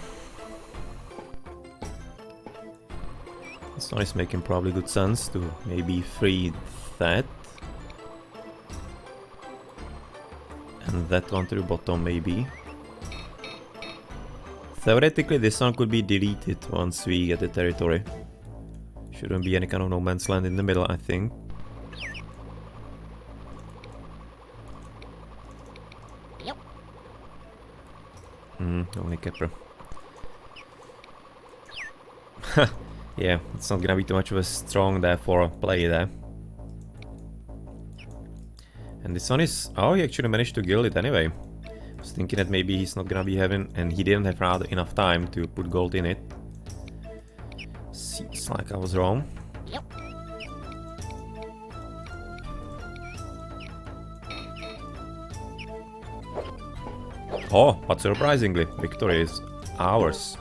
This one is making probably good sense to maybe free that. And that one to the bottom maybe. Theoretically this one could be deleted once we get the territory. Shouldn't be any kind of no man's land in the middle, I think. Yep. Only Kepler. Yeah, it's not gonna be too much of a strong therefore play there. And this one is... oh, he actually managed to gild it anyway. I was thinking that maybe he's not gonna be having... and he didn't have rather enough time to put gold in it. Seems like I was wrong. Yep. Oh, but surprisingly, victory is ours.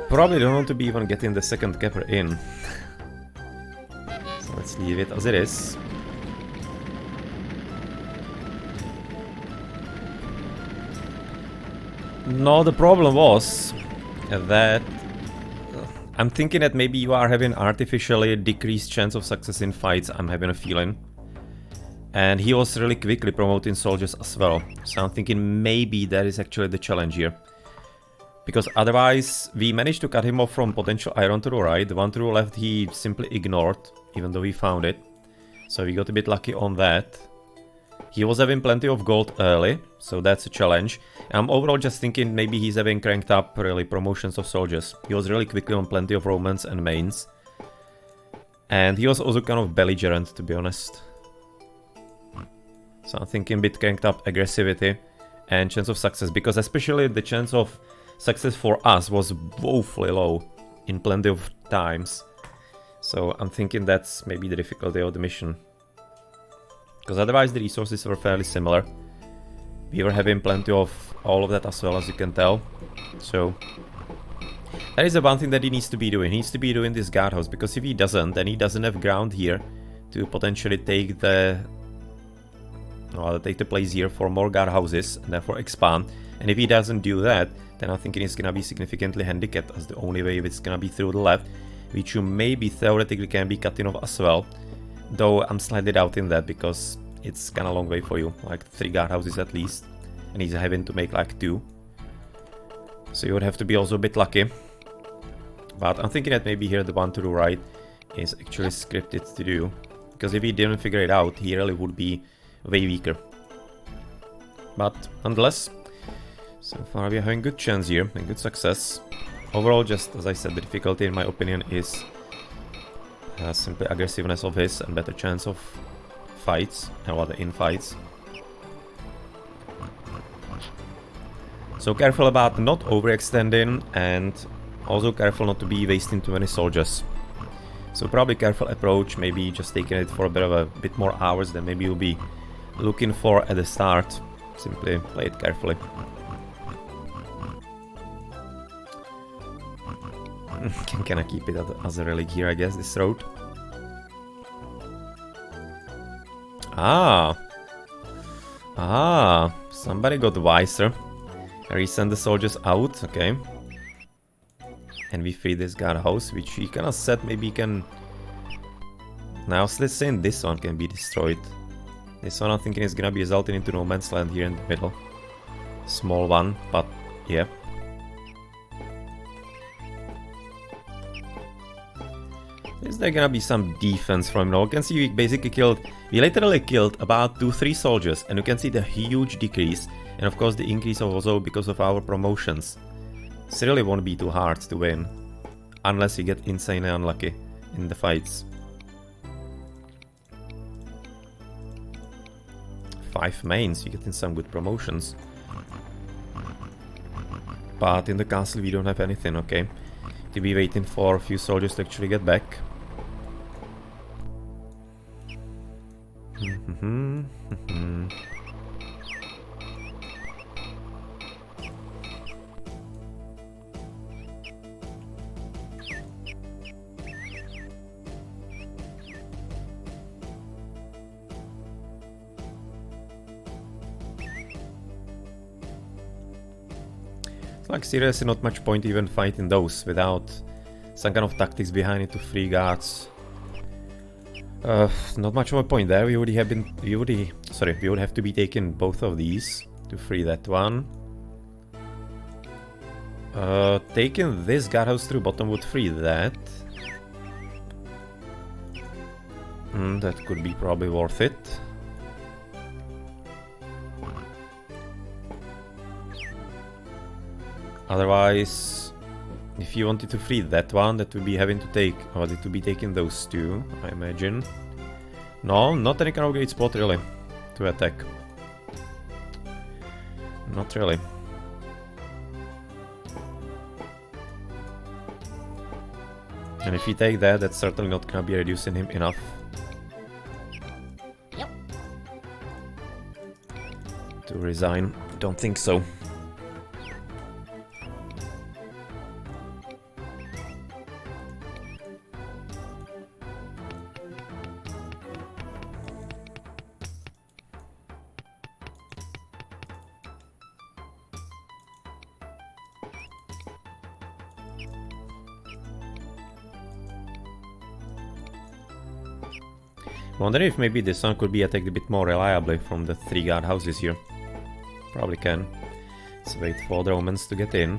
Probably don't want to be even getting the second Kepler in. So let's leave it as it is. No, the problem was that I'm thinking that maybe you are having artificially decreased chance of success in fights, I'm having a feeling. And he was really quickly promoting soldiers as well. So I'm thinking maybe that is actually the challenge here. Because otherwise, we managed to cut him off from potential iron to the right. The one to the left he simply ignored, even though he found it. So we got a bit lucky on that. He was having plenty of gold early, so that's a challenge. I'm overall just thinking maybe he's having cranked up really promotions of soldiers. He was really quickly on plenty of Romans and mains. And he was also kind of belligerent, to be honest. So I'm thinking a bit cranked up aggressivity and chance of success, because especially the chance of success for us was woefully low in plenty of times. So I'm thinking that's maybe the difficulty of the mission. Because otherwise the resources were fairly similar. We were having plenty of all of that as well, as you can tell. So that is the one thing that he needs to be doing. He needs to be doing this guardhouse, because if he doesn't, then he doesn't have ground here to potentially take the place here for more guardhouses and therefore expand. And if he doesn't do that, then I'm thinking he's gonna be significantly handicapped, as the only way it's gonna be through the left, which you maybe theoretically can be cutting off as well. Though I'm slightly doubting that, because it's kinda long way for you, like 3 guardhouses at least, and he's having to make like 2. So you would have to be also a bit lucky. But I'm thinking that maybe here the one to the right is actually scripted to do, because if he didn't figure it out, he really would be way weaker. But nonetheless, so far we are having good chance here and good success. Overall, just as I said, the difficulty in my opinion is simply aggressiveness of his and better chance of fights, and rather in fights. So careful about not overextending, and also careful not to be wasting too many soldiers. So probably careful approach, maybe just taking it for a bit more hours than maybe you'll be looking for at the start. Simply play it carefully. Can I keep it as a relic here, I guess, this road? Ah, somebody got wiser. Resend the soldiers out, okay. And we free this guardhouse, which he kinda said maybe can... Now, let's say this one can be destroyed. This one I'm thinking is gonna be resulting into no man's land here in the middle. Small one, but yeah. Is there gonna be some defense from him? Now you can see we literally killed about 2-3 soldiers, and you can see the huge decrease, and of course the increase also because of our promotions. This really won't be too hard to win, unless you get insanely unlucky in the fights. 5 mains, you get in some good promotions. But in the castle we don't have anything, okay. To be waiting for a few soldiers to actually get back. Like seriously not much point even fighting those without some kind of tactics behind it to free guards. Not much of a point there. We would have to be taking both of these to free that one. Taking this guardhouse through bottom would free that. That could be probably worth it. Otherwise, if you wanted to free that one, that would be having to take, or it would be taking those 2, I imagine. No, not any kind of great spot really to attack. Not really. And if you take that, that's certainly not gonna be reducing him enough. Yep. To resign. Don't think so. Wonder if maybe this one could be attacked a bit more reliably from the 3 guard houses here. Probably can. Let's wait for the Romans to get in.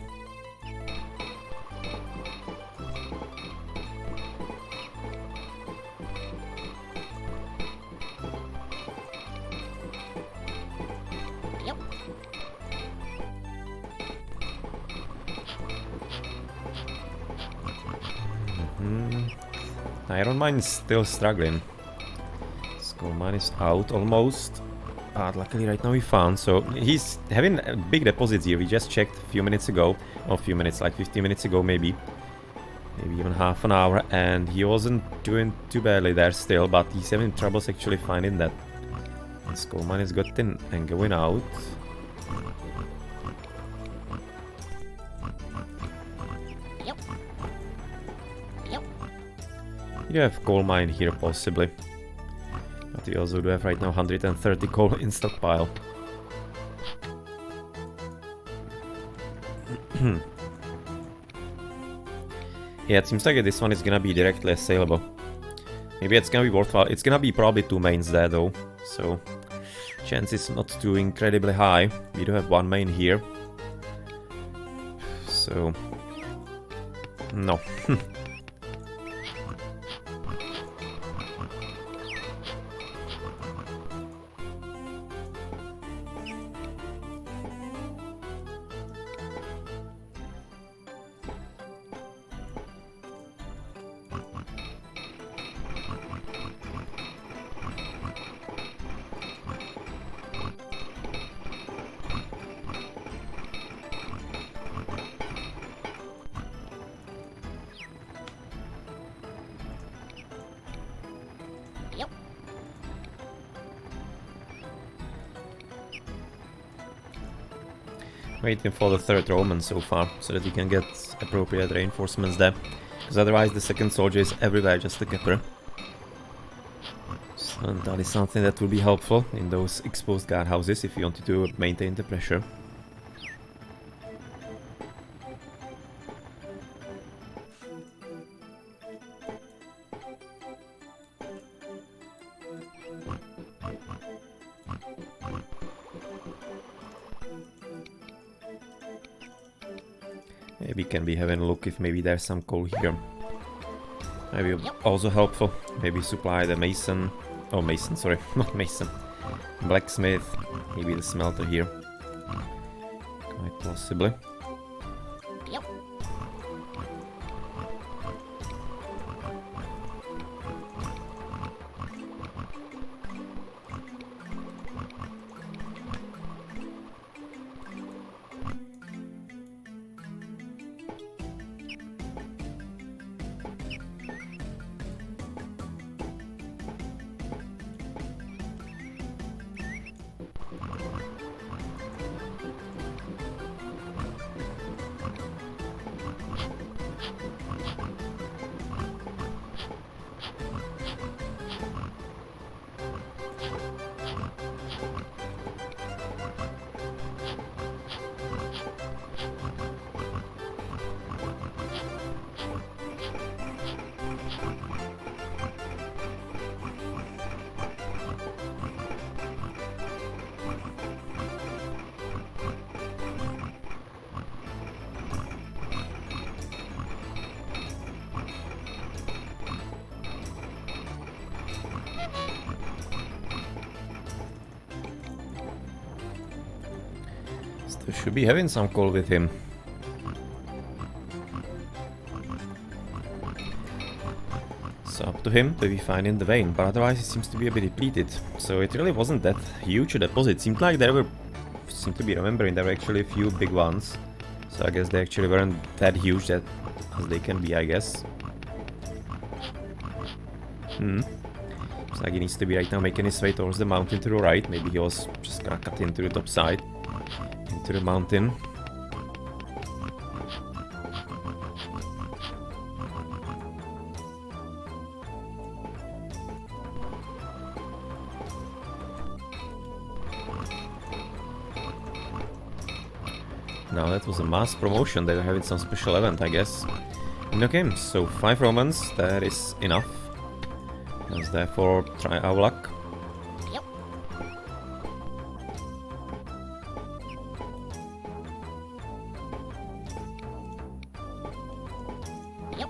Yep. Iron Mine is still struggling. Skull Mine is out almost. But luckily right now we found, so he's having big deposits here. We just checked a few minutes ago, or a few minutes, like 15 minutes ago maybe. Maybe even half an hour, and he wasn't doing too badly there still, but he's having troubles actually finding that. And Skull Mine is getting and going out. Yep. Yep. You have coal mine here possibly. But we also do have right now 130 coal in stockpile. Yeah, it seems like this one is gonna be directly assailable. Maybe it's gonna be worthwhile. It's gonna be probably 2 mains there though, so chance is not too incredibly high. We do have 1 main here. So no. Yep. Waiting for the 3rd Roman so far, so that we can get appropriate reinforcements there. Because otherwise the 2nd soldier is everywhere just a kipper. So that is something that will be helpful in those exposed guard houses if you wanted to maintain the pressure. Maybe can be having a look if maybe there's some coal here. Maybe also helpful. Maybe supply the mason. Oh, mason, sorry, not mason. Blacksmith. Maybe the smelter here. Quite possibly. Yep. Still should be having some coal with him. So up to him to be finding the vein, but otherwise it seems to be a bit depleted. So it really wasn't that huge a deposit. Seemed like there were, seem to be remembering there were actually a few big ones. So I guess they actually weren't that huge that as they can be, I guess. Looks like he needs to be right now making his way towards the mountain to the right. Maybe he was just gonna cut into the top side, into the mountain. Now that was a mass promotion, they were having some special event, I guess. Okay, so 5 Romans, that is enough. Let's therefore try our luck. Yep. Yep.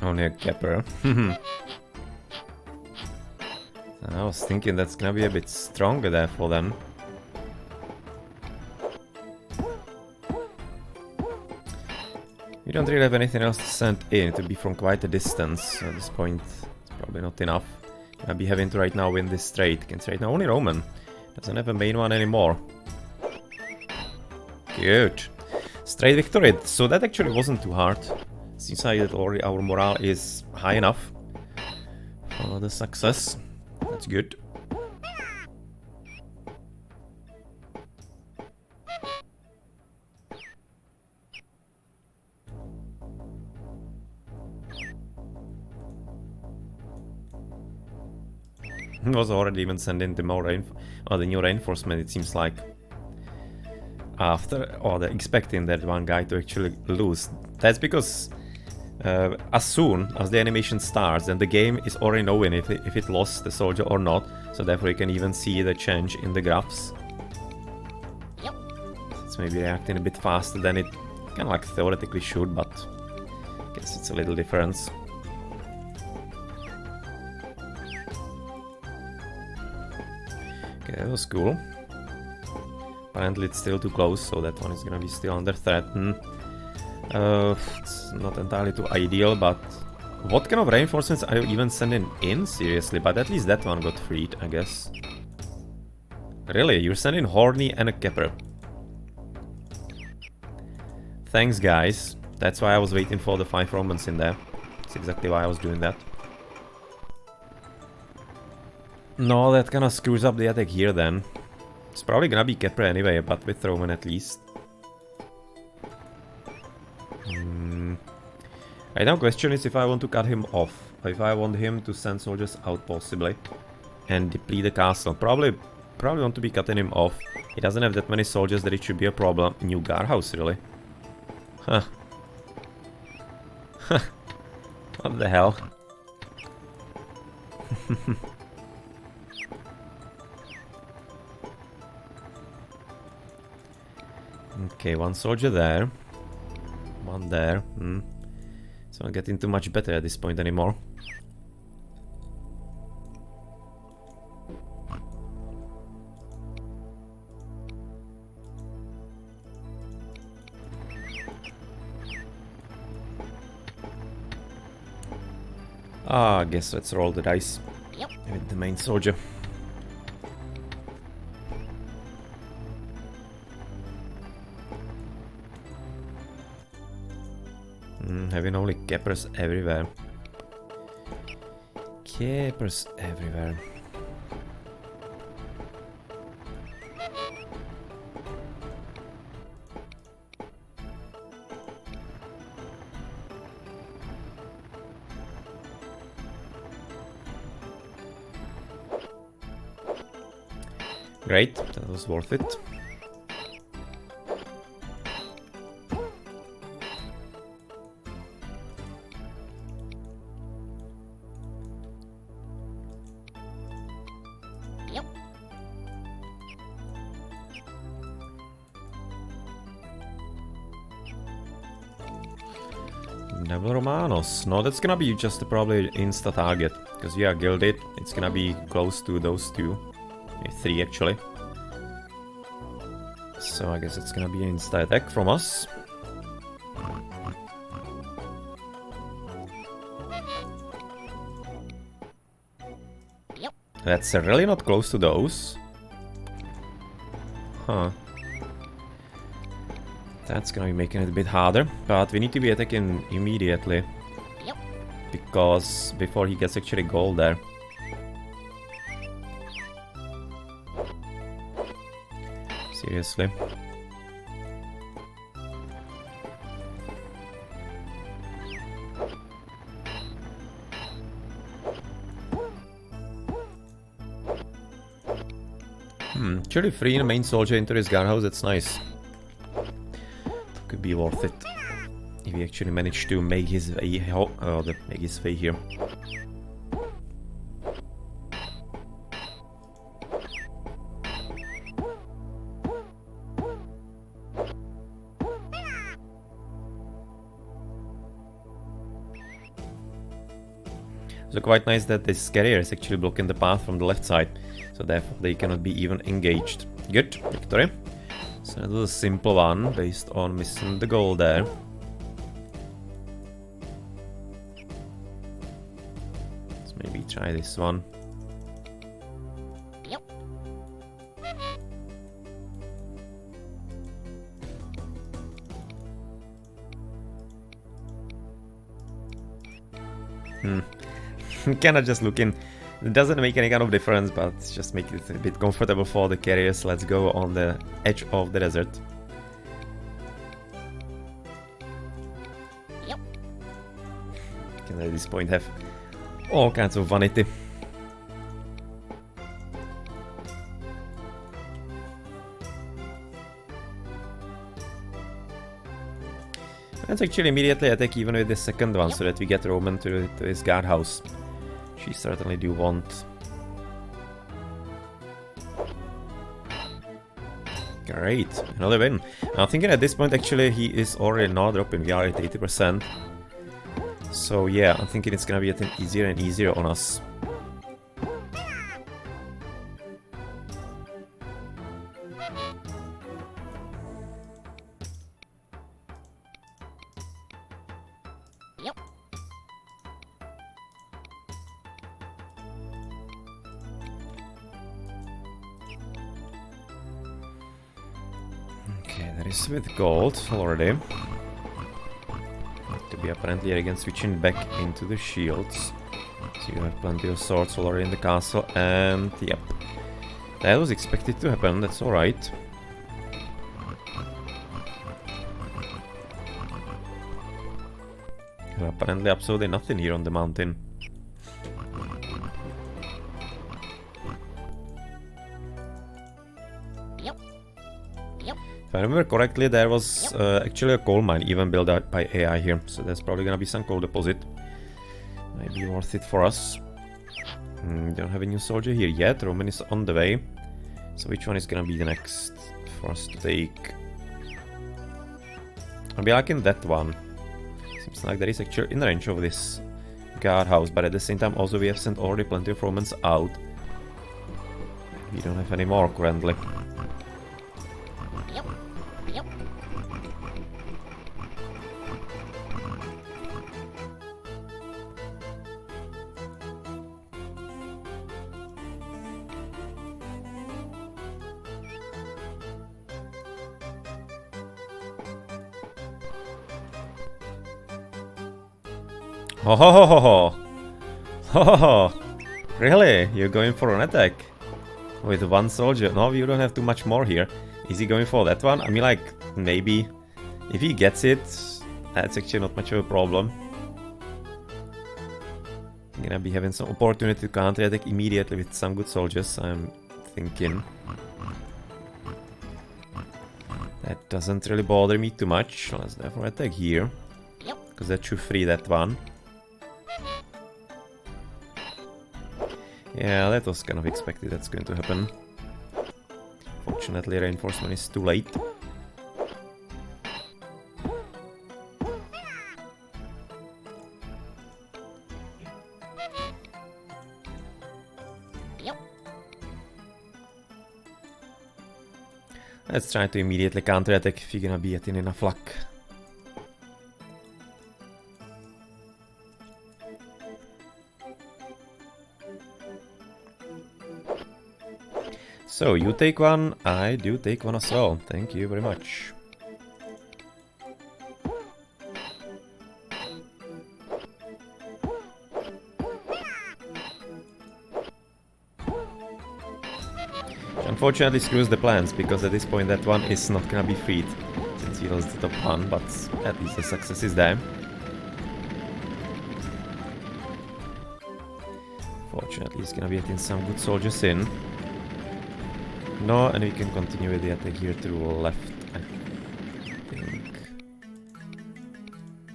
Only a capper. I was thinking that's gonna be a bit stronger there for them. We don't really have anything else to send in, to be from quite a distance. At this point, it's probably not enough. Gonna be having to right now win this trade. Can trade now only Roman. Doesn't have a main one anymore. Good. Straight victory. So that actually wasn't too hard. Seems like that already our morale is high enough for the success. That's good. Was already even sending the the new reinforcement, it seems like. After, or they're expecting that one guy to actually lose. That's because as soon as the animation starts, then the game is already knowing if it lost the soldier or not. So therefore you can even see the change in the graphs. Yep. It's maybe reacting a bit faster than it kind of like theoretically should, but I guess it's a little difference. Okay, that was cool. Apparently it's still too close, so that one is gonna be still under threat. It's not entirely too ideal, but what kind of reinforcements are you even sending in? Seriously, but at least that one got freed, I guess. Really, you're sending Horny and a Kepper. Thanks, guys. That's why I was waiting for the 5 Romans in there. That's exactly why I was doing that. No, that kind of screws up the attack here then. It's probably gonna be Kepler anyway, but with Roman at least. Right now, question is if I want to cut him off, or if I want him to send soldiers out possibly, and deplete the castle. Probably want to be cutting him off. He doesn't have that many soldiers that it should be a problem. New guardhouse, really? Huh. What the hell? Okay, one soldier there. One there. It's not getting too much better at this point anymore. I guess let's roll the dice. Yep. With the main soldier. Having only Keppers everywhere. Keppers everywhere. Great, that was worth it. Yep. Double Romanos. No, that's gonna be just probably insta target. Because we are gilded, it's gonna be close to those two. Maybe 3 actually. So I guess it's gonna be an insta attack from us. Yep. That's really not close to those. Huh. That's gonna be making it a bit harder, but we need to be attacking immediately. Yep. Because before he gets actually gold there. Seriously. Actually freeing a main soldier into his guardhouse, that's nice. Could be worth it. If he actually managed to make his way, make his way here. So quite nice that this carrier is actually blocking the path from the left side. So therefore they cannot be even engaged. Good, victory. So that was a simple one based on missing the goal there. Let's maybe try this one. Yep. Kinda just looking. It doesn't make any kind of difference, but just make it a bit comfortable for the carriers. Let's go on the edge of the desert. Yep. Can at this point have all kinds of vanity. Let's actually immediately attack even with the second one, so that we get Roman to his guardhouse. She certainly do want. Great, another win. I'm thinking at this point actually he is already not dropping, we are at 80%. So yeah, I'm thinking it's gonna be getting easier and easier on us. Yep. Okay, that is with gold already. To be apparently again switching back into the shields. So you have plenty of swords already in the castle, and yep. That was expected to happen, that's alright. Apparently absolutely nothing here on the mountain. Yep. Yep. If I remember correctly, there was actually a coal mine even built out by AI here, so there's probably gonna be some coal deposit. Might be worth it for us. Don't have a new soldier here yet. Roman is on the way. So which one is gonna be the next for us to take? I'll be liking that one. Seems like that is actually in range of this guardhouse, but at the same time also we have sent already plenty of Romans out. We don't have any more currently. Yep. Yep. Ho ho ho ho ho! Ho ho ho! Really? You're going for an attack? With one soldier? No, you don't have too much more here. Is he going for that one? I mean, like, maybe. If he gets it, that's actually not much of a problem. I'm gonna be having some opportunity to counter-attack immediately with some good soldiers, I'm thinking. That doesn't really bother me too much. Let's therefore attack here. Yep. Because that should free that one. Yeah, that was kind of expected that's going to happen. Fortunately, reinforcement is too late. Yep. Let's try to immediately counterattack if you're gonna be getting enough luck. So, you take one, I do take one as well. Thank you very much. Unfortunately screws the plans, because at this point that one is not gonna be freed, since he lost the top one, but at least the success is there. Fortunately he's gonna be getting some good soldiers in. No, and we can continue with the attack here to the left, I think.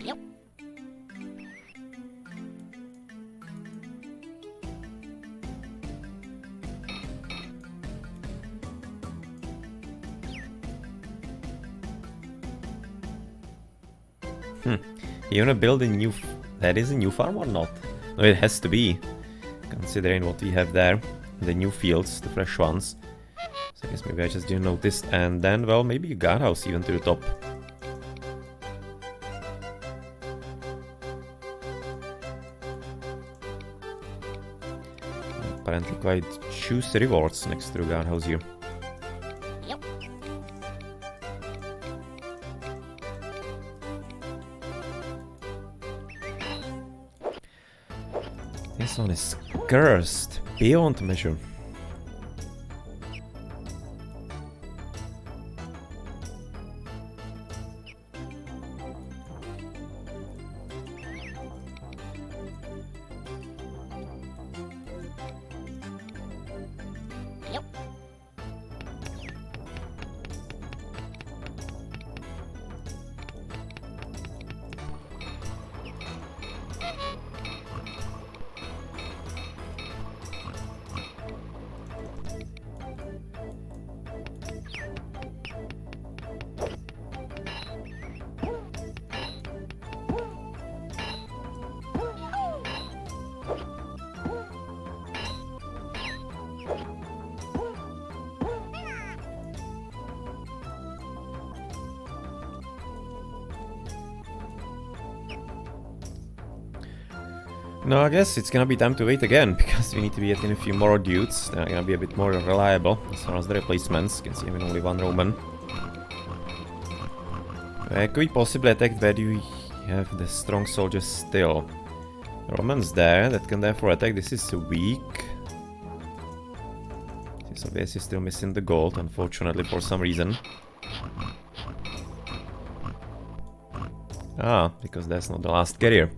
Yep. You wanna build a new... that is a new farm or not? No, it has to be, considering what we have there. The new fields, the fresh ones. So I guess maybe I just didn't notice. And then, well, maybe a guardhouse even to the top. Apparently quite juicy rewards next to the guardhouse here. Yep. This one is cursed beyond measure. Yep. No, I guess it's gonna be time to wait again, because we need to be getting a few more dudes. They're gonna be a bit more reliable as far as the replacements. You can see having only one Roman. Could we possibly attack where do we have the strong soldiers still? Romans there, that can therefore attack. This is weak. This obviously still missing the gold, unfortunately, for some reason. Ah, because that's not the last carrier.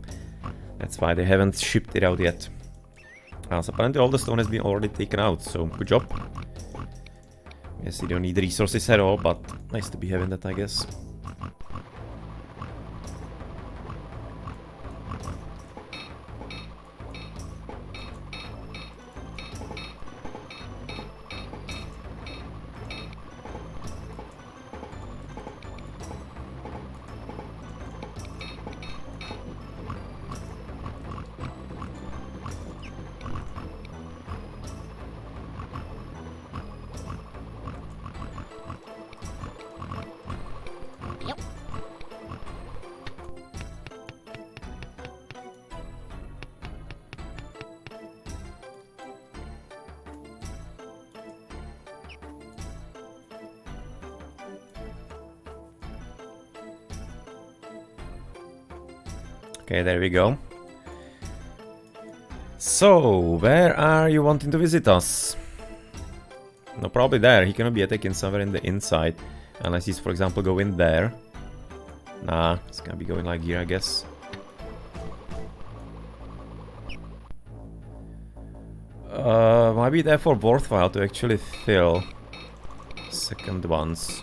That's why they haven't shipped it out yet. So apparently all the stone has been already taken out, so good job. Yes, you don't need resources at all, but nice to be having that, I guess. Yep. Okay, there we go. So, where are you wanting to visit us? No, probably there. He cannot be attacking somewhere in the inside. Unless he's, for example, going there. Nah, he's gonna be going like here, I guess. Might be therefore worthwhile to actually fill second ones.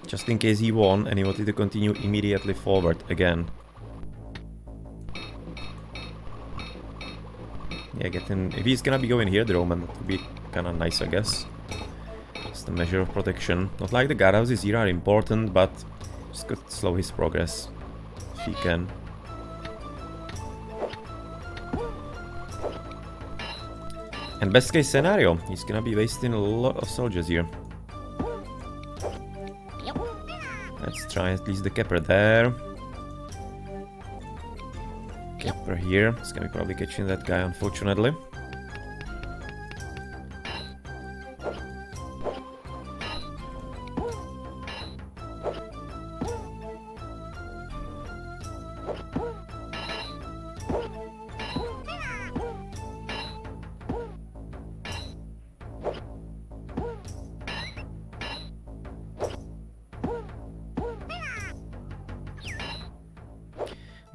Just in case he won and he wanted to continue immediately forward again. Yeah, getting... if he's gonna be going here, the Roman, that would be kinda nice, I guess. Just a measure of protection. Not like the guardhouses here are important, but just could slow his progress if he can. And best case scenario, he's gonna be wasting a lot of soldiers here. Yep. Let's try at least the Kepper there. Kepper here. It's gonna be probably catching that guy, unfortunately.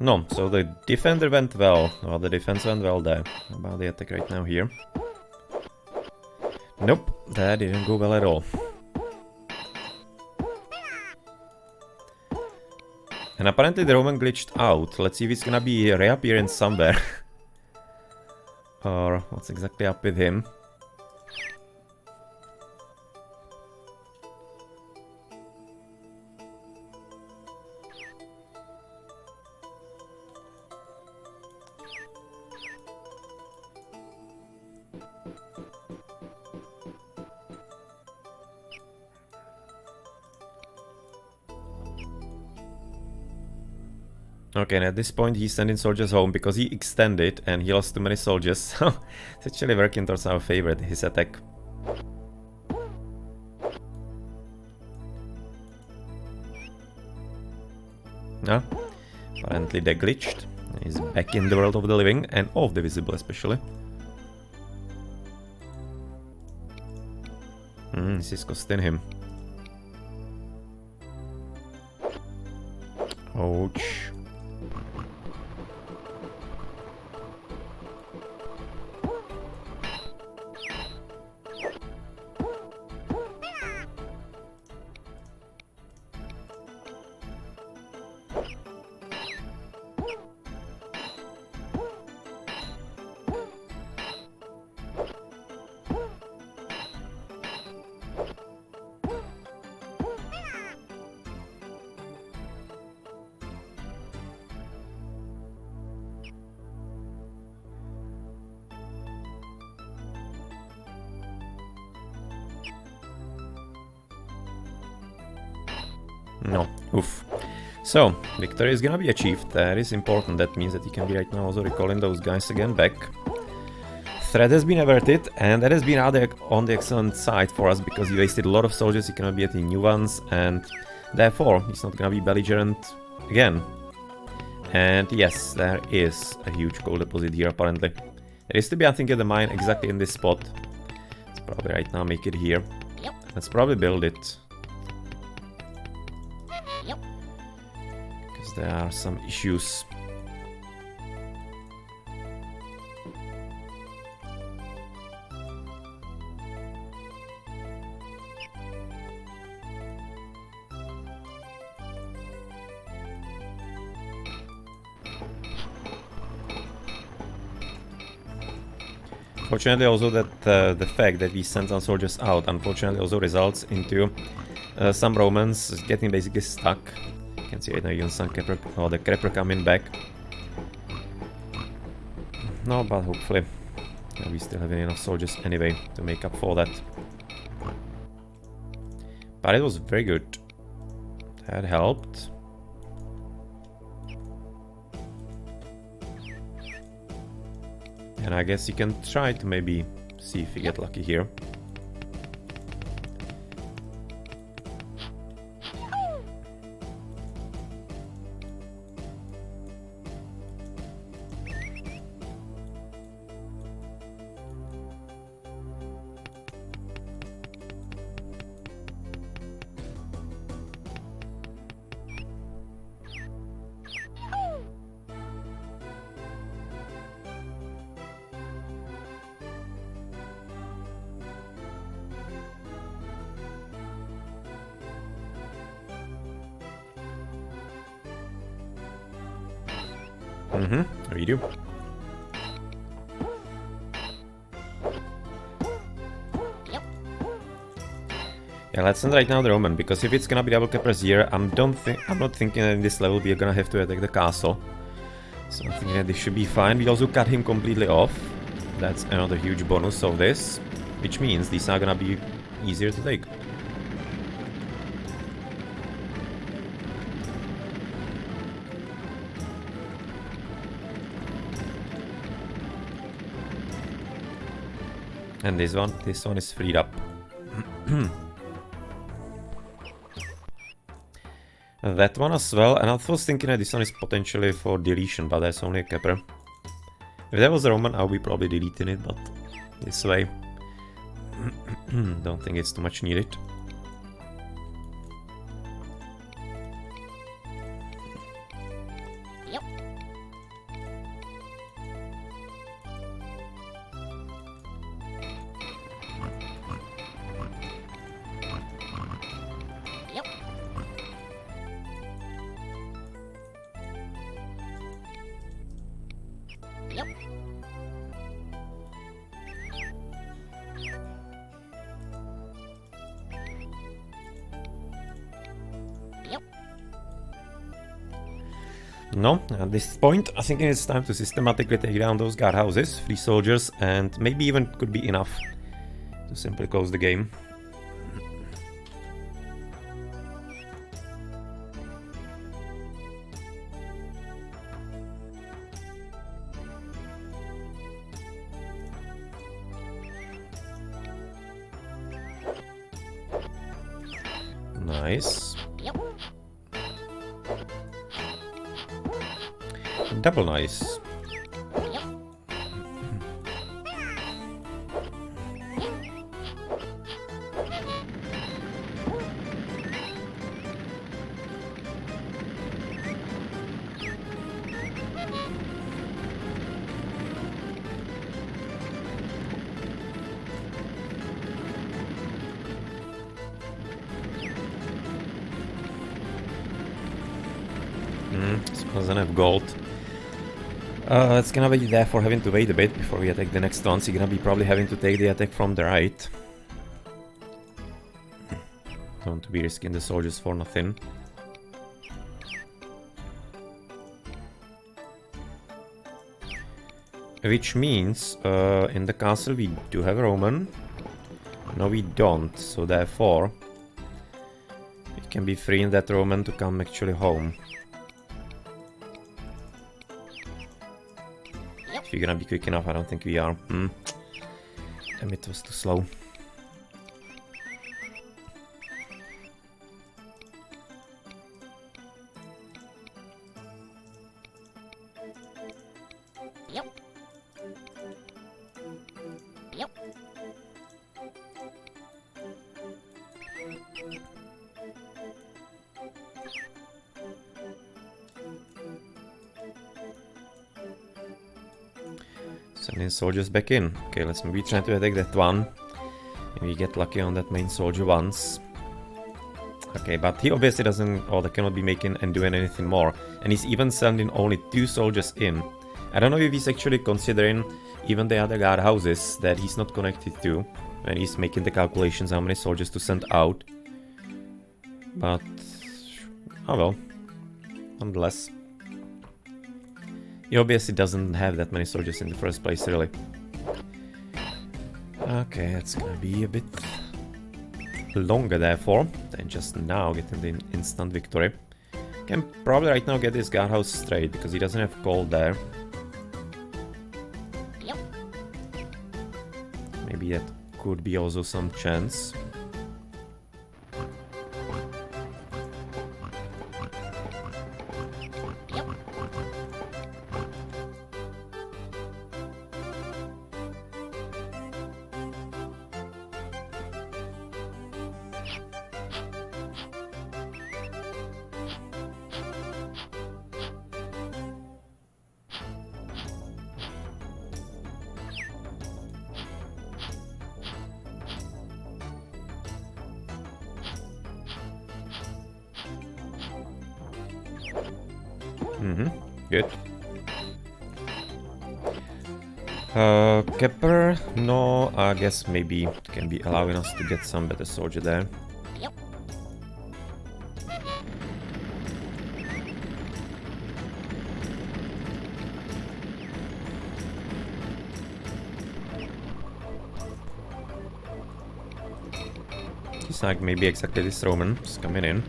No, so the defender went well. Well, the defense went well there. How about the attack right now here? Nope, that didn't go well at all. And apparently the Roman glitched out. Let's see if it's gonna be reappearing somewhere. Or what's exactly up with him. Okay, and at this point he's sending soldiers home because he extended and he lost too many soldiers, so it's actually working towards our favor, his attack. No, apparently they glitched. He's back in the world of the living and of the visible especially. This is costing him. Ouch. No, oof. So, victory is gonna be achieved. That is important. That means that he can be right now also recalling those guys again back. Threat has been averted, and that has been rather on the excellent side for us because he wasted a lot of soldiers, he cannot be getting new ones, and therefore he's not gonna be belligerent again. And yes, there is a huge gold deposit here apparently. There is to be, I think, at the mine exactly in this spot. Let's probably right now make it here. Yep. Let's probably build it. Yep. Because there are some issues. Fortunately also that the fact that we send some soldiers out unfortunately also results into some Romans getting basically stuck. You can see right now even some Kepper, or the Kepper coming back. No, but hopefully we still have enough soldiers anyway to make up for that. But it was very good. That helped. And I guess you can try to maybe see if you get lucky here. We do. Yep. Yeah, let's send right now the Roman, because if it's gonna be double Keppers here, I'm not thinking that in this level we're gonna have to attack the castle. So I think that this should be fine. We also cut him completely off. That's another huge bonus of this, which means these are gonna be easier to take. And this one is freed up. That one as well, and I was thinking that this one is potentially for deletion, but that's only a capper. If that was a Roman, I would be probably deleting it, but this way, don't think it's too much needed. Yep. Yep. Yep. Yep. No, at this point, I think it's time to systematically take down those guardhouses, 3 soldiers, and maybe even could be enough to simply close the game. Nice. Yep. Double nice. Yep. Doesn't have gold. It's gonna be therefore having to wait a bit before we attack the next ones. You're gonna be probably having to take the attack from the right. Don't want to be risking the soldiers for nothing. Which means in the castle we do have a Roman. No, we don't, so therefore we can be freeing that Roman to come actually home. If you're gonna be quick enough, I don't think we are. Damn, it was too slow. Yep. Yep. Sending soldiers back in. Okay, let's maybe try to attack that one. Maybe get lucky on that main soldier once. Okay, but he obviously doesn't, or they cannot be making and doing anything more. And he's even sending only 2 soldiers in. I don't know if he's actually considering even the other guard houses that he's not connected to when he's making the calculations how many soldiers to send out. But, oh well, nonetheless. He obviously doesn't have that many soldiers in the first place, really. Okay, it's gonna be a bit longer, therefore, than just now getting the instant victory. Can probably right now get this guardhouse straight, because he doesn't have gold there. Yep. Maybe that could be also some chance. Good. Kepler, no, I guess maybe can be allowing us to get some better soldier there. Yep. Seems like maybe exactly this Roman is coming in.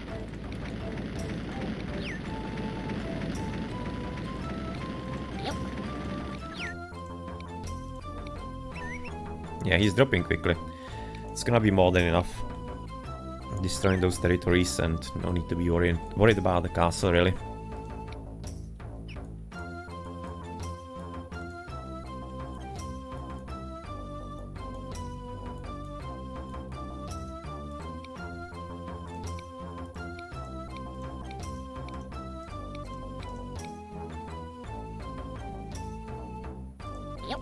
Yep. Yeah, he's dropping quickly. It's gonna be more than enough. Destroying those territories and no need to be worried about the castle really. Yep.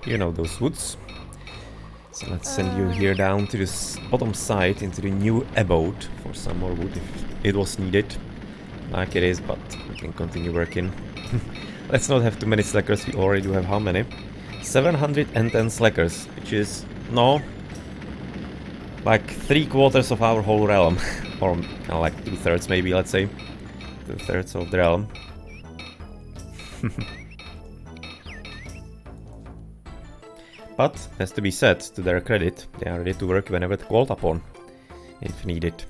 You know those woods. So let's send you here down to this bottom side into the new abode for some more wood if it was needed. Like it is, but we can continue working. Let's not have too many slackers, we already do have how many? 710 slackers, which is, no, like 3/4 of our whole realm. Or like 2/3 maybe, let's say. 2/3 of the realm. But, has to be said, to their credit, they are ready to work whenever called upon, if needed.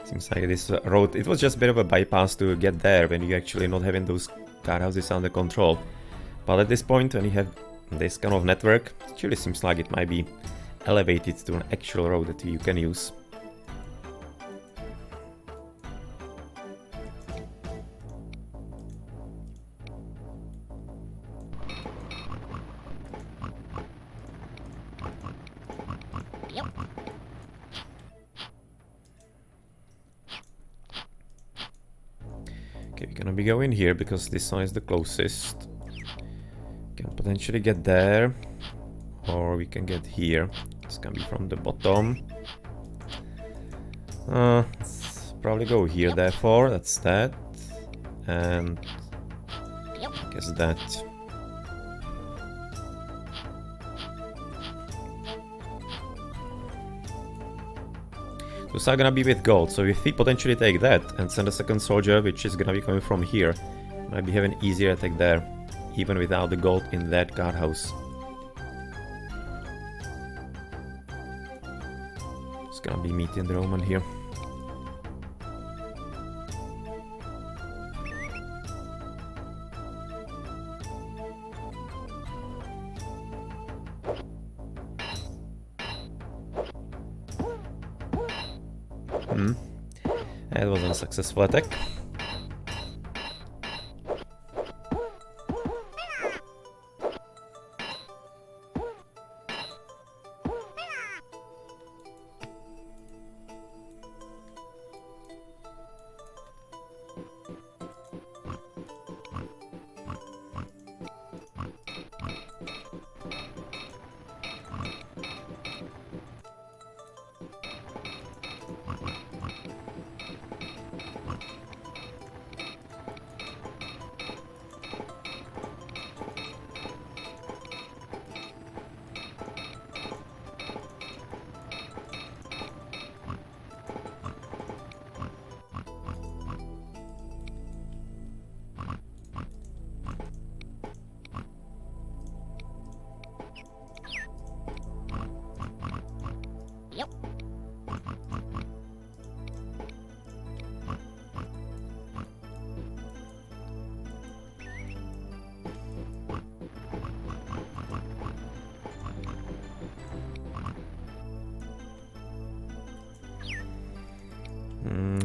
Seems like this road, it was just a bit of a bypass to get there when you actually not having those guardhouses under control. But at this point, when you have this kind of network, it actually seems like it might be elevated to an actual road that you can use. Yep. Okay, we're gonna be going here because this one is the closest. Can potentially get there, or we can get here. It's gonna be from the bottom. Let's probably go here, Yep. therefore, that's that. And Yep. I guess that. Those are gonna be with gold, so if we potentially take that and send a second soldier, which is gonna be coming from here, might be having easier attack there, even without the gold in that guardhouse. It's gonna be meeting the Roman here. That was a successful attack. Yep.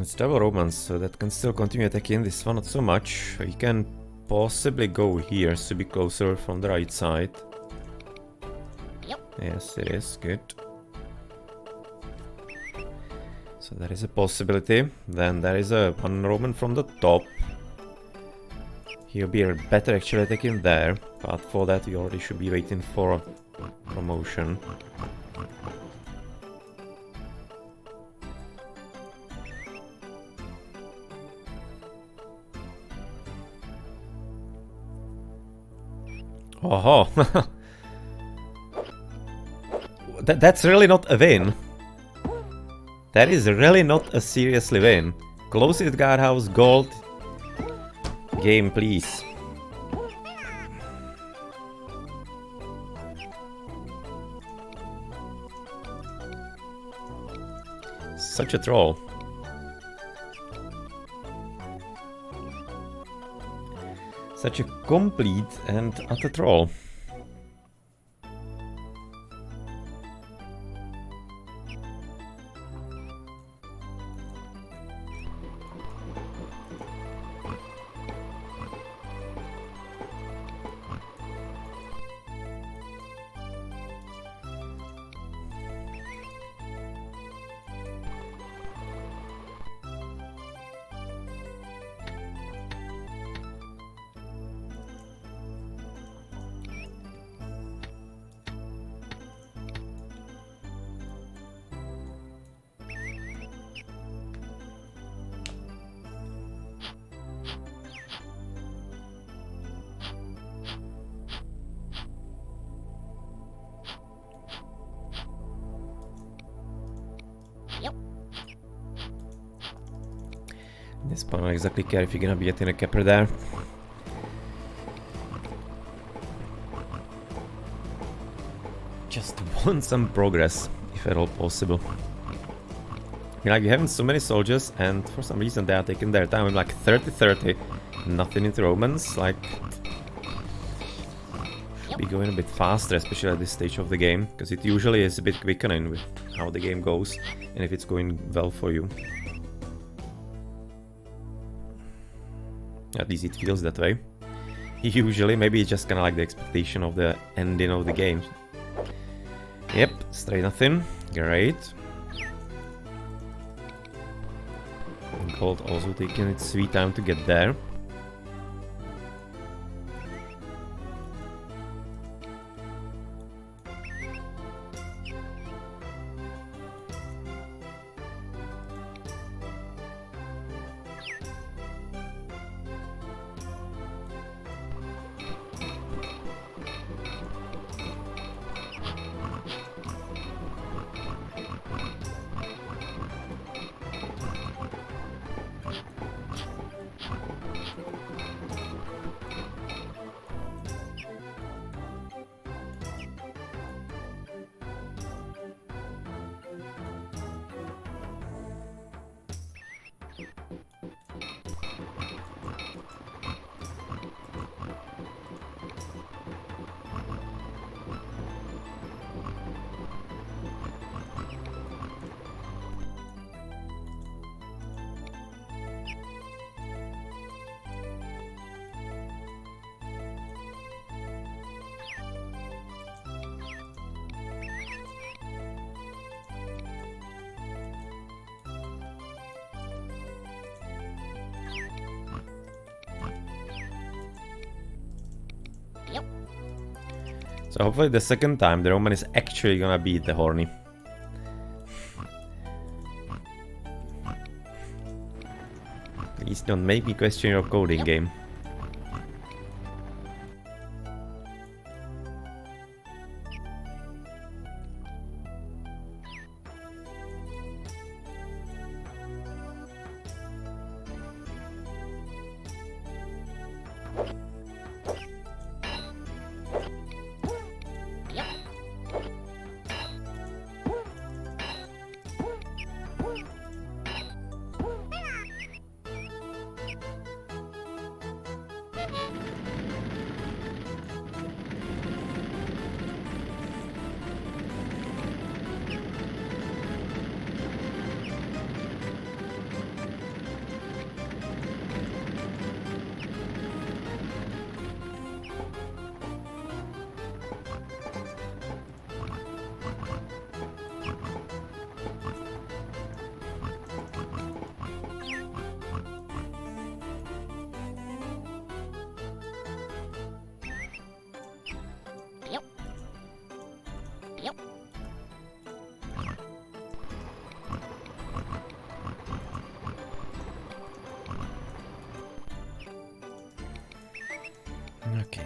It's double Romans, so that can still continue attacking. This one not so much. We can possibly go here to be closer from the right side. Yep. Yes, it is. Good. So there is a possibility. Then there is a one Roman from the top. He'll be better actually attacking there, but for that we already should be waiting for promotion. Oh, that's really not a win. That is really not a seriously win. Closest guardhouse, gold. Game, please. Such a troll. Such a complete and utter troll. Yep. This point, I don't exactly care if you're gonna be getting a capper there. Just want some progress, if at all possible. I mean, like, you're having so many soldiers, and for some reason they are taking their time. I'm like 30-30, nothing into Romans. Like, should be going a bit faster, especially at this stage of the game, because it usually is a bit quickening with how the game goes, and if it's going well for you. At least it feels that way. Usually, maybe it's just kind of like the expectation of the ending of the game. Yep, straight nothing. Great. Gold also taking its sweet time to get there. Yep. So hopefully the second time the Roman is actually gonna beat the Horny. Please don't make me question your coding game. Yep.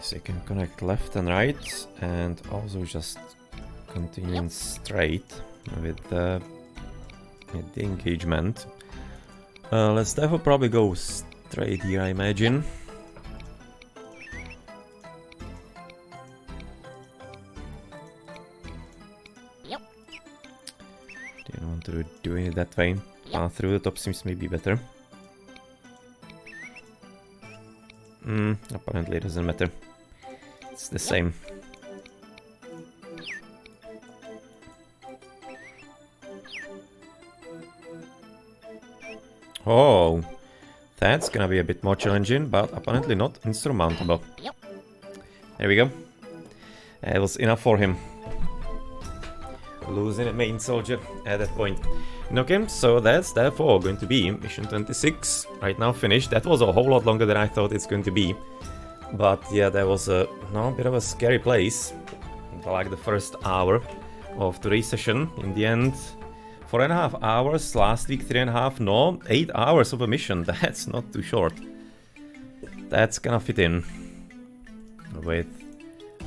so you can connect left and right, and also just continuing straight with the engagement. Let's therefore probably go straight here, I imagine. Didn't want to do it that way. Through the top seems maybe better. Apparently it doesn't matter. It's the same. Oh, that's gonna be a bit more challenging, but apparently not insurmountable. There we go. It was enough for him. Losing a main soldier at that point. Okay, so that's therefore going to be mission 26. Right now finished. That was a whole lot longer than I thought it's going to be. But yeah, that was a bit of a scary place. For like the first hour of today's session. In the end, 4.5 hours. Last week 3.5. No, 8 hours of a mission. That's not too short. That's gonna fit in with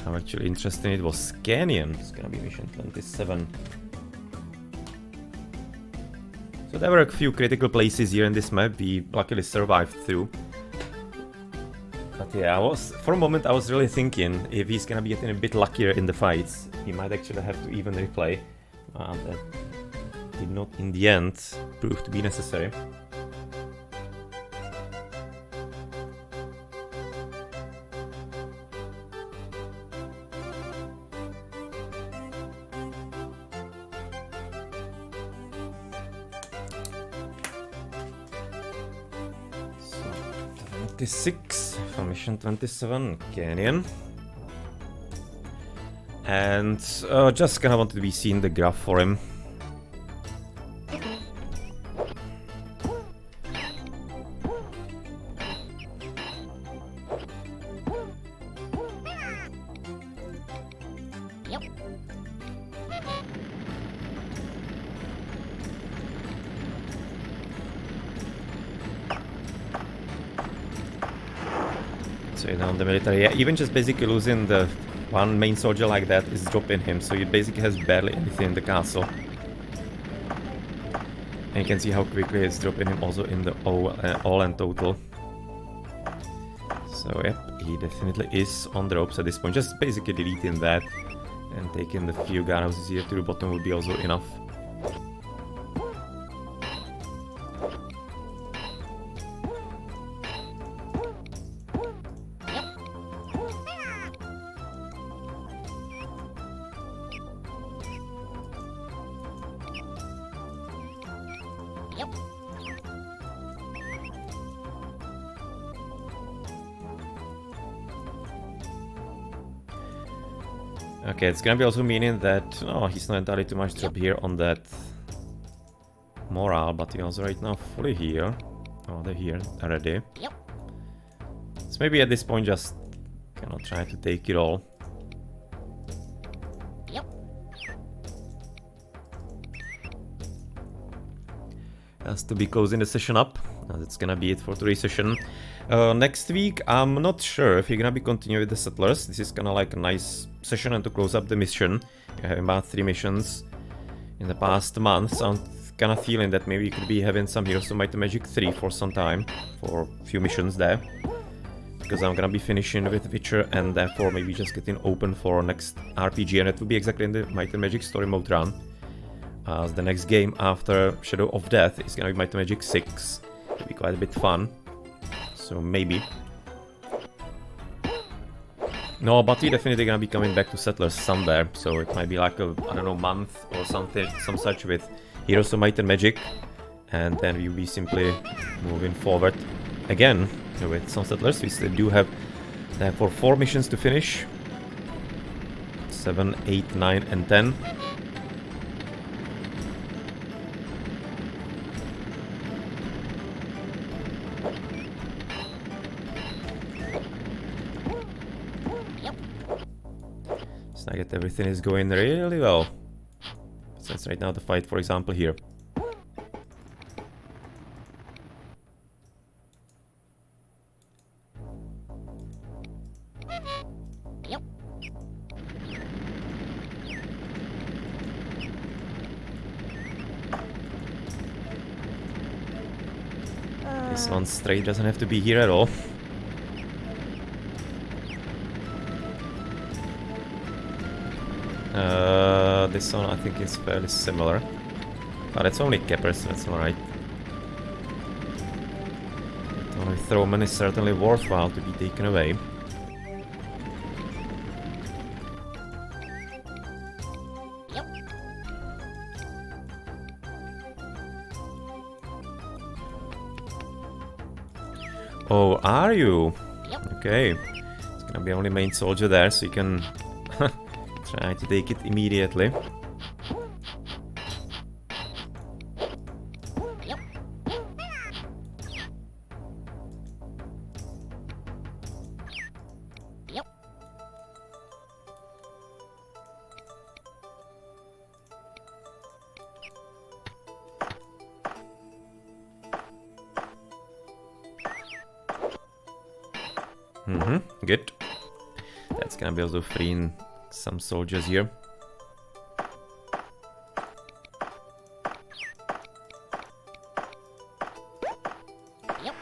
how actually interesting it was. Canyon. It's gonna be mission 27. So there were a few critical places here in this map we luckily survived through. But yeah, for a moment I was really thinking if he's gonna be getting a bit luckier in the fights, he might actually have to even replay. That did not in the end prove to be necessary. So 26 for mission 27, Canyon. And just kinda wanted to be seeing the graph for him. So you know, the military, yeah, even just basically losing the one main soldier like that is dropping him, so he basically has barely anything in the castle. And you can see how quickly it's dropping him also in the all and total. So yep, he definitely is on the ropes at this point. Just basically deleting that and taking the few guardhouses here to the bottom would be also enough. Okay, it's gonna be also meaning that he's not entirely too much drop here on that morale, but he also right now fully here. Oh, they're here already. So maybe at this point just cannot try to take it all. Has to be closing the session up. That's gonna be it for today's session. Next week, I'm not sure if you're gonna be continuing with the settlers. This is kinda like a nice session and to close up the mission. You're having about 3 missions in the past month, so I'm kinda feeling that maybe you could be having some Heroes of Might and Magic 3 for some time, for a few missions there. Because I'm gonna be finishing with Witcher and therefore maybe just getting open for next RPG, and it will be exactly in the Might and Magic story mode run. As the next game after Shadow of Death is gonna be Might and Magic 6. It'll be quite a bit fun. So maybe. No, but we're definitely gonna be coming back to Settlers somewhere. So it might be like a, I don't know, month or something, some such with Heroes of Might and Magic. And then we'll be simply moving forward again with some Settlers. We still do have therefore 4 missions to finish. 7, 8, 9 and 10. I get everything is going really well. Since right now the fight, for example, here. This one straight doesn't have to be here at all. This one I think is fairly similar. But it's only Keppers, so that's alright. Only Throwman is certainly worthwhile to be taken away. Yep. Oh, are you? Yep. Okay. It's gonna be only main soldier there, so you can try to take it immediately. Yep. Yep. Good. That's gonna be also freeing some soldiers here. Yep.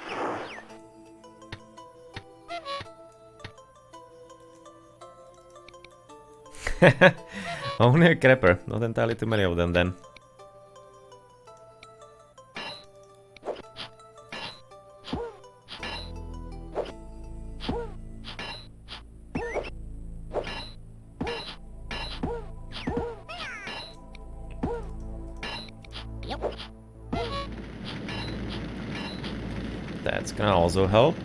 Only a crapper, not entirely too many of them then. Yep. That's gonna also help.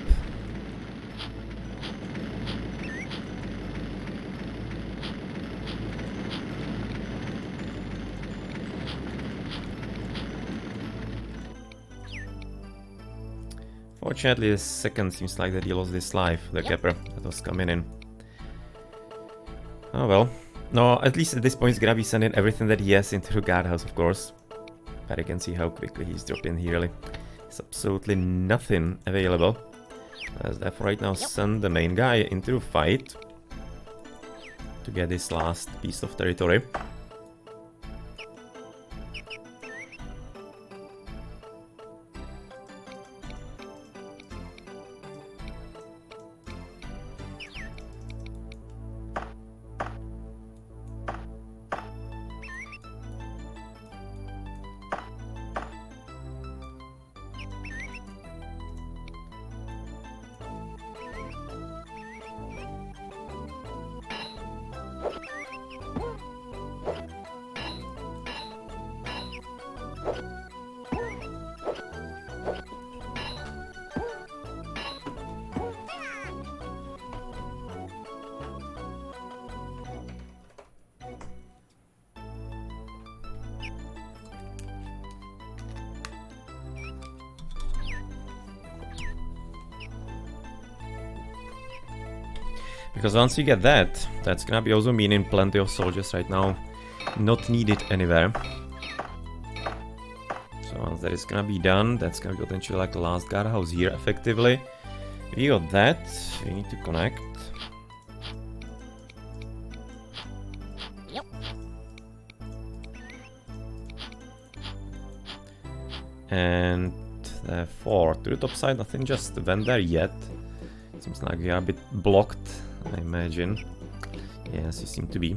Fortunately, the second seems like that he lost his life, the Kepper that was coming in. Oh well. No, at least at this point he's gonna be sending everything that he has into the guardhouse, of course. But I can see how quickly he's dropping here, really. There's absolutely nothing available. Let's therefore right now send the main guy into the fight to get this last piece of territory. Because once you get that, that's gonna be also meaning plenty of soldiers right now not needed anywhere. So once that is gonna be done, that's gonna be potentially like the last guardhouse here effectively. We got that, we need to connect. Yep. And therefore, to the top side, nothing just went there yet. Seems like we are a bit blocked, I imagine. Yes, you seem to be.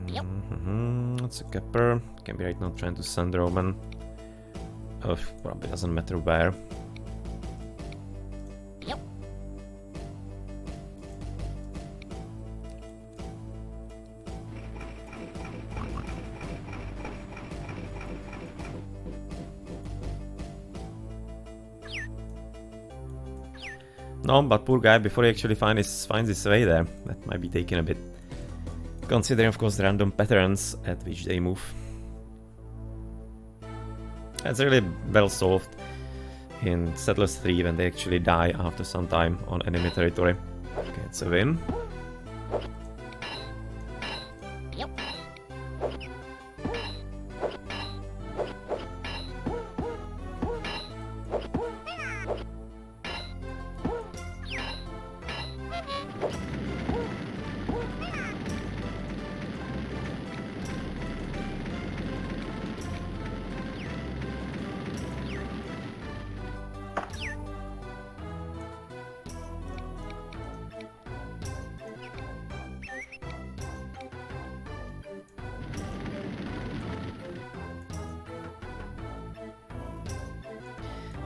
Yep. It's a Kepper. Can be right now trying to send Roman. Probably doesn't matter where. Yep. No, but poor guy, before he actually finds his way there, that might be taking a bit. Considering, of course, the random patterns at which they move. That's really well solved in Settlers 3 when they actually die after some time on enemy territory. Okay, it's a win. Yep.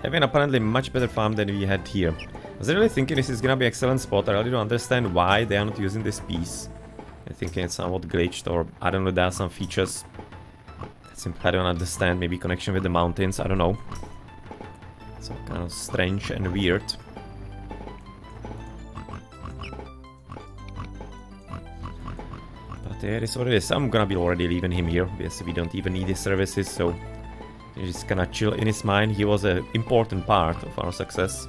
having apparently much better farm than we had here. I was really thinking this is gonna be an excellent spot. I really don't understand why they are not using this piece. I'm thinking it's somewhat glitched, or I don't know, there are some features that simply I don't understand. Maybe connection with the mountains, I don't know. It's all kind of strange and weird. But there is what it is. I'm gonna be already leaving him here. Yes, we don't even need his services, so he's just gonna chill in his mind. He was an important part of our success.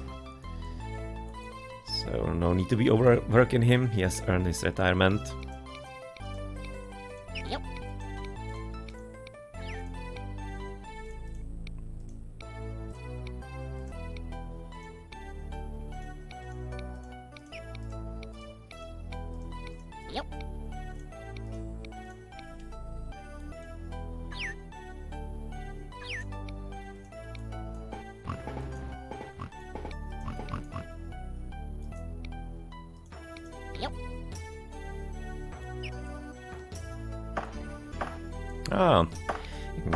So no need to be overworking him. He has earned his retirement. Yep. Yep. Yep. Ah,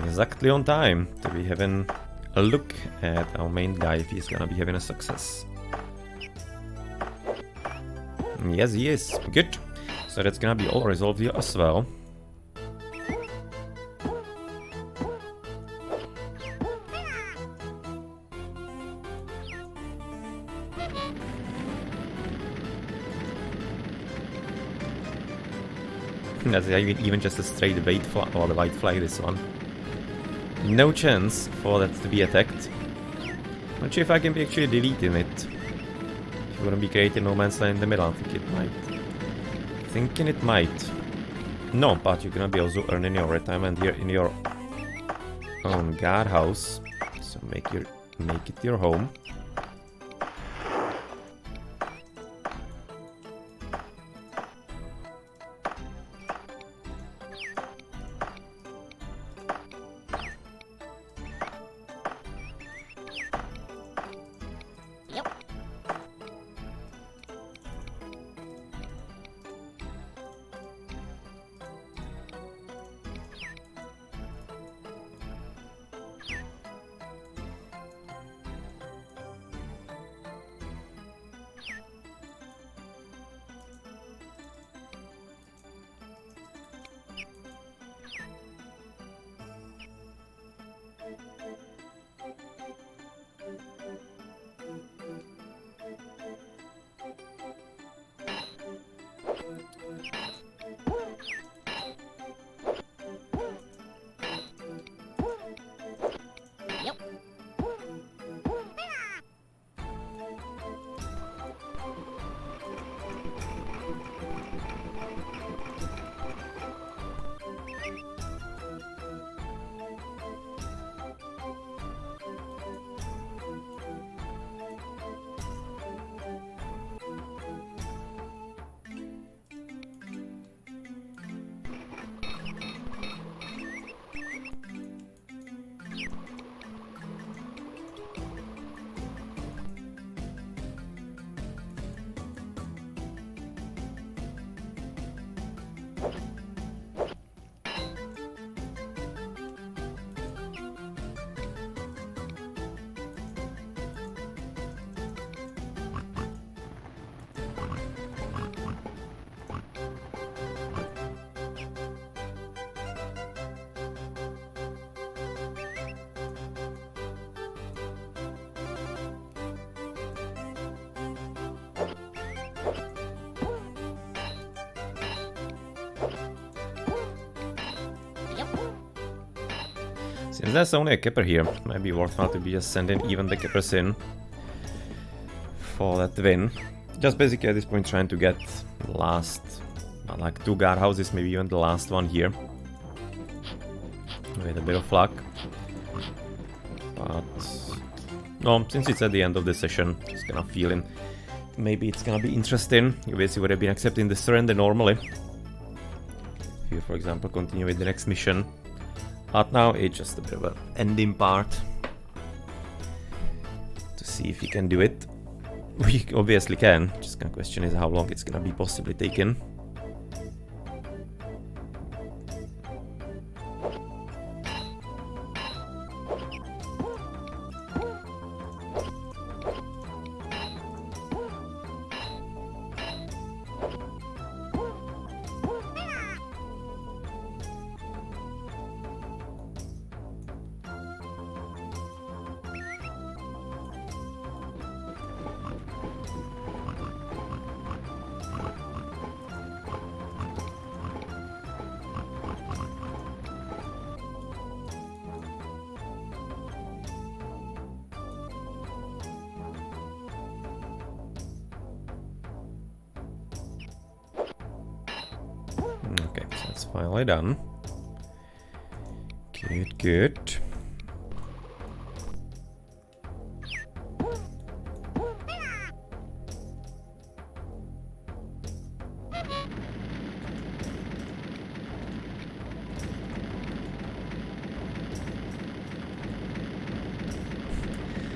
exactly on time to be having a look at our main guy if he's gonna be having a success. Yes, he is. Good. So that's gonna be all resolved here as well. That's even just a straight white flag, or the white flag, this one. No chance for that to be attacked. Not sure if I can be actually deleting it. If you wouldn't be creating no man's land in the middle, I think it might. Thinking it might. No, but you're gonna be also earning your retirement here in your own guardhouse. So make it your home. Yep. Yep. Since there's only a kipper here, might be worthwhile to be just sending even the kippers in for that win. Just basically at this point trying to get last, like 2 guardhouses, maybe even the last one here. With a bit of luck. But no, since it's at the end of the session, just kind of feeling maybe it's gonna be interesting. You basically would have been accepting the surrender normally. If you, for example, continue with the next mission. But now it's just a bit of an ending part to see if you can do it. We obviously can, just kind of question is how long it's gonna be possibly taken. Okay, so it's finally done. Good, good.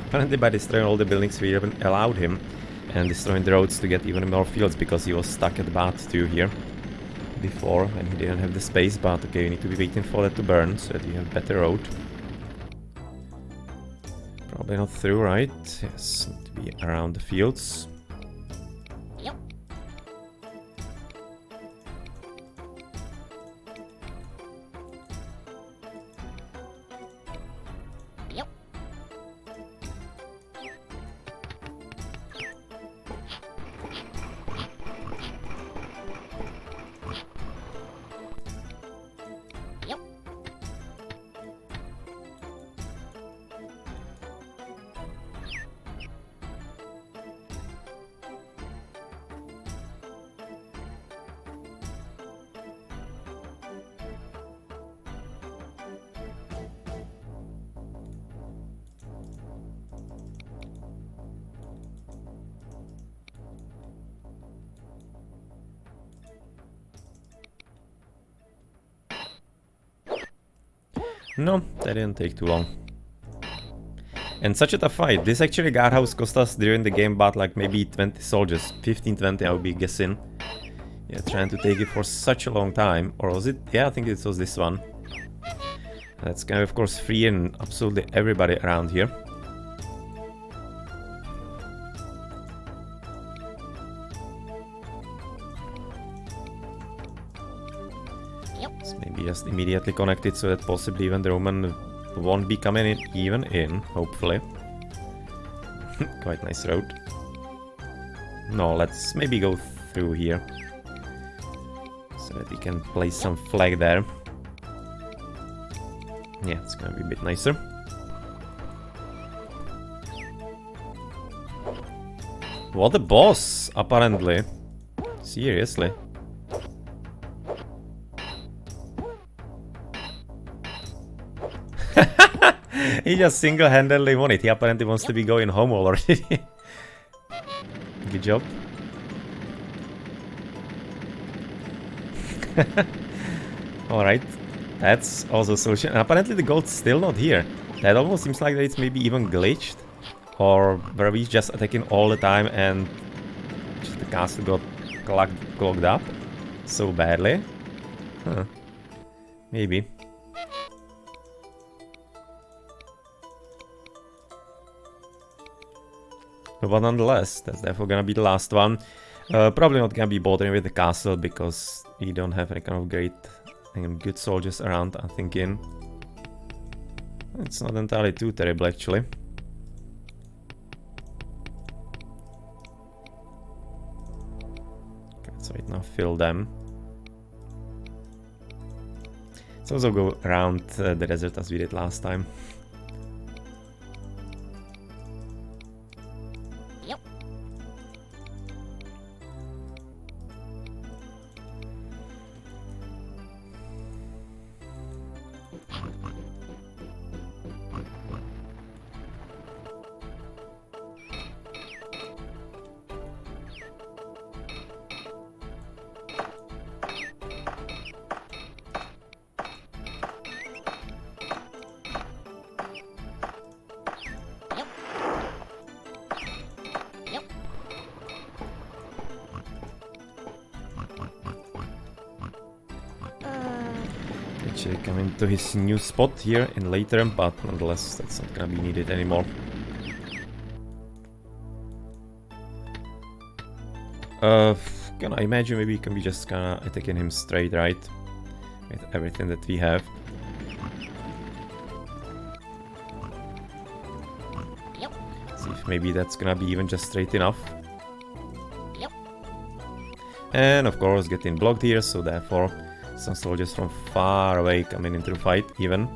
Apparently by destroying all the buildings we even allowed him and destroying the roads to get even more fields because he was stuck at Bath 2 here before and he didn't have the space, but okay, we need to be waiting for that to burn so that we have better road. Probably not through, right? Yes, need to be around the fields. Yep. Yep. Yep. No, that didn't take too long. And such a tough fight. This actually guardhouse cost us during the game about like maybe 20 soldiers. 15-20 I would be guessing. Yeah, trying to take it for such a long time. Or was it? Yeah, I think it was this one. That's gonna of course free in absolutely everybody around here. So maybe just immediately connect it so that possibly even the Roman won't be coming in, even in, hopefully. Quite nice road. No, let's maybe go through here. So that we can place some flag there. Yeah, it's gonna be a bit nicer. What a boss, apparently. Seriously. He just single-handedly won it. He apparently wants to be going home already. Good job. Alright. That's also solution. And apparently the gold's still not here. That almost seems like that it's maybe even glitched. Or were we just attacking all the time and just the castle got clogged up so badly? Huh. Maybe. But nonetheless, that's definitely gonna be the last one. Probably not gonna be bothering with the castle because we don't have any kind of great good soldiers around, I'm thinking. It's not entirely too terrible actually. Okay, so right now fill them. Let's also go around the desert as we did last time. Come into his new spot here in later, but nonetheless that's not gonna be needed anymore. Can I imagine maybe can be just kinda attacking him straight, right? With everything that we have. See if maybe that's gonna be even just straight enough. And of course getting blocked here, so therefore some soldiers from far away coming into the fight, even.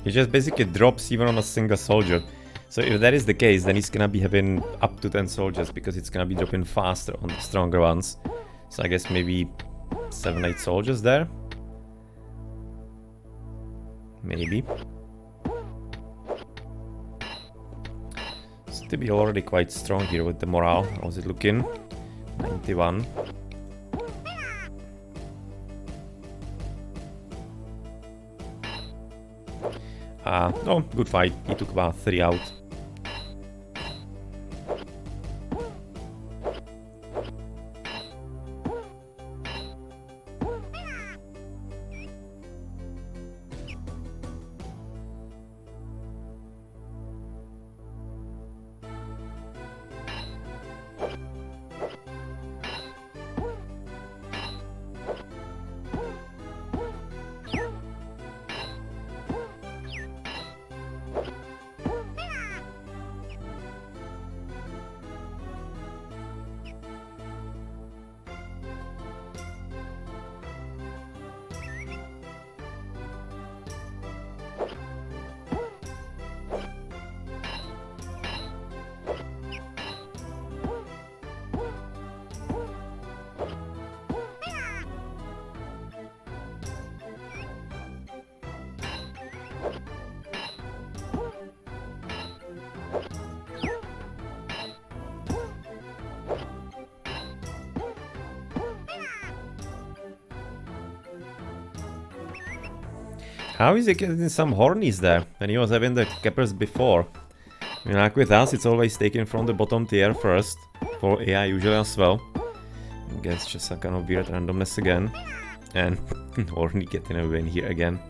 He just basically drops even on a single soldier. So if that is the case, then he's gonna be having up to 10 soldiers because it's gonna be dropping faster on the stronger ones. So I guess maybe 7-8 soldiers there. Maybe. Seems to be already quite strong here with the morale. How's it looking? 91. No, good fight. He took about 3 out. How is he getting some hornies there when he was having the cappers before? I mean, like with us, it's always taken from the bottom tier first, for AI usually as well. I guess just some kind of weird randomness again. And horny getting a win here again.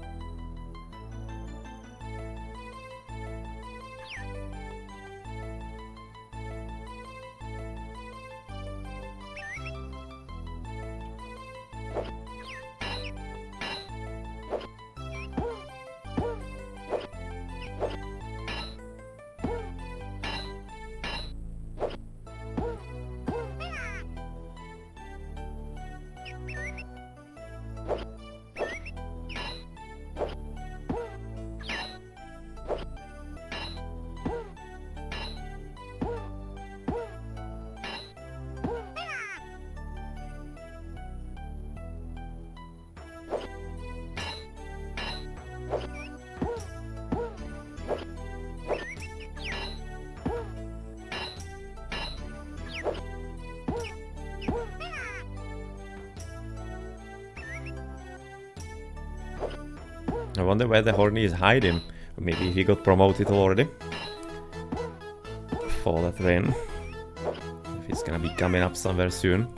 I wonder where the horny is hiding. Or maybe he got promoted already. For that win. If he's gonna be coming up somewhere soon.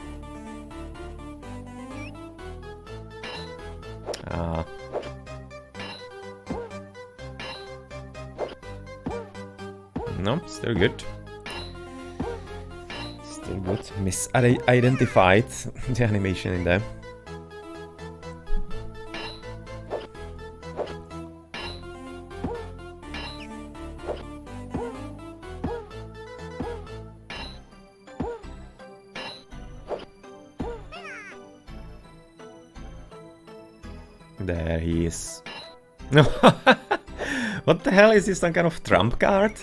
No, still good. Still good. Misidentified the animation in there. There he is. What the hell is this, some kind of trump card?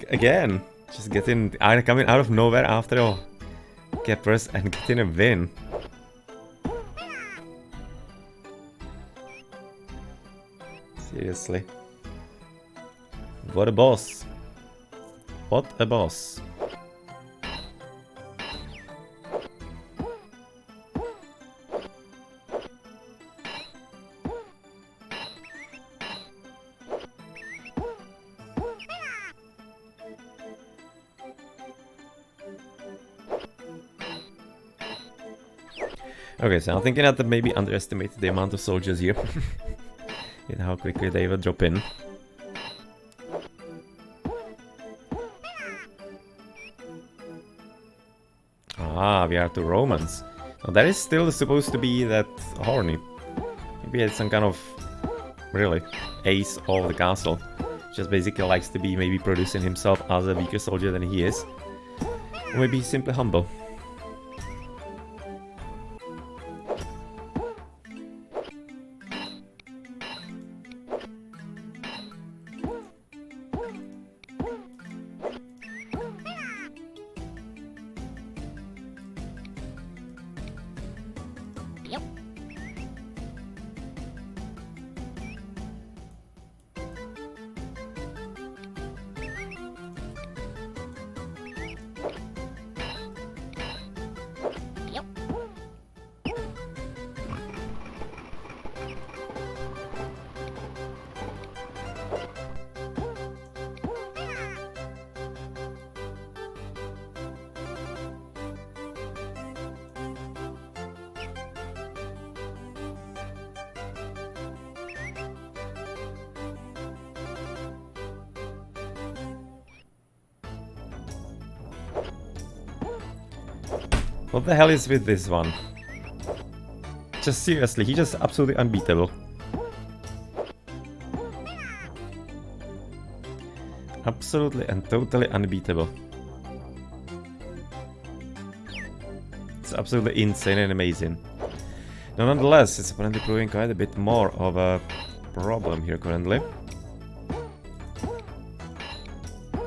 Again, just coming out of nowhere after all cappers and getting a win. Seriously. What a boss. What a boss. Okay, so I'm thinking that maybe underestimated the amount of soldiers here. And how quickly they will drop in. Ah, we are two Romans. Now that is still supposed to be that horny. Maybe it's some kind of, really, ace of the castle. Just basically likes to be maybe producing himself as a weaker soldier than he is. Or maybe he's simply humble. What the hell is with this one? Just seriously, he's just absolutely unbeatable. Absolutely and totally unbeatable. It's absolutely insane and amazing. Now, nonetheless, it's apparently proving quite a bit more of a problem here currently.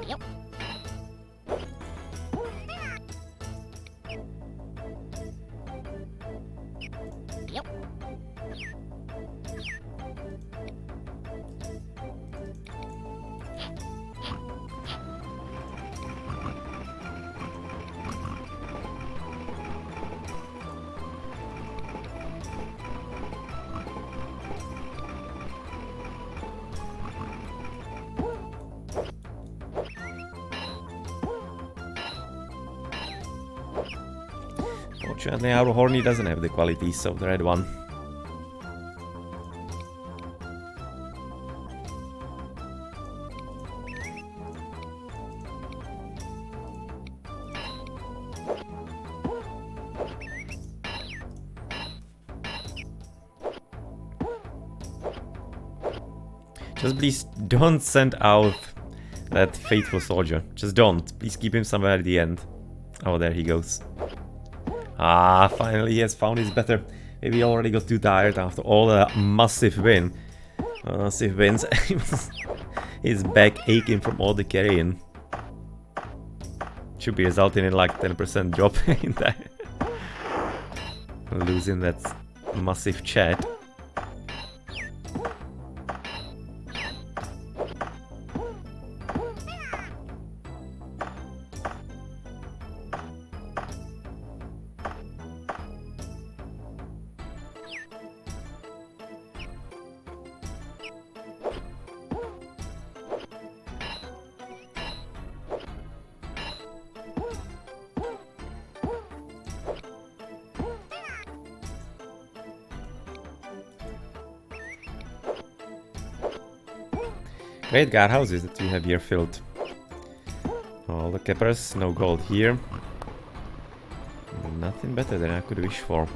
Yep. Yep. Fortunately, our Horny doesn't have the qualities of the red one. Just please don't send out that faithful soldier. Just don't. Please keep him somewhere at the end. Oh, there he goes. Ah, finally he has found his better. Maybe he already got too tired after all the massive win. Massive wins. His back aching from all the carrying. Should be resulting in like 10% drop in there. Losing that massive chat. Great guardhouses that we have here filled. All the keepers, no gold here. Nothing better than I could wish for.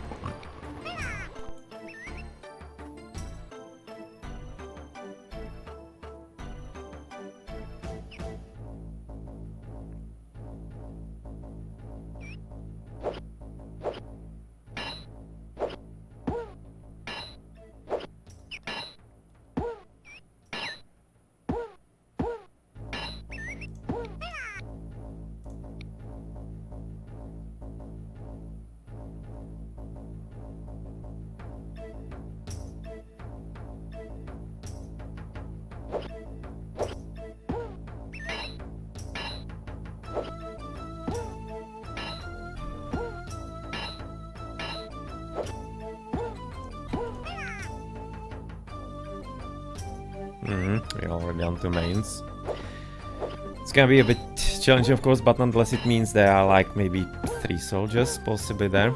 We're already on 2 mains. It's gonna be a bit challenging, of course, but nonetheless it means there are like maybe 3 soldiers possibly there.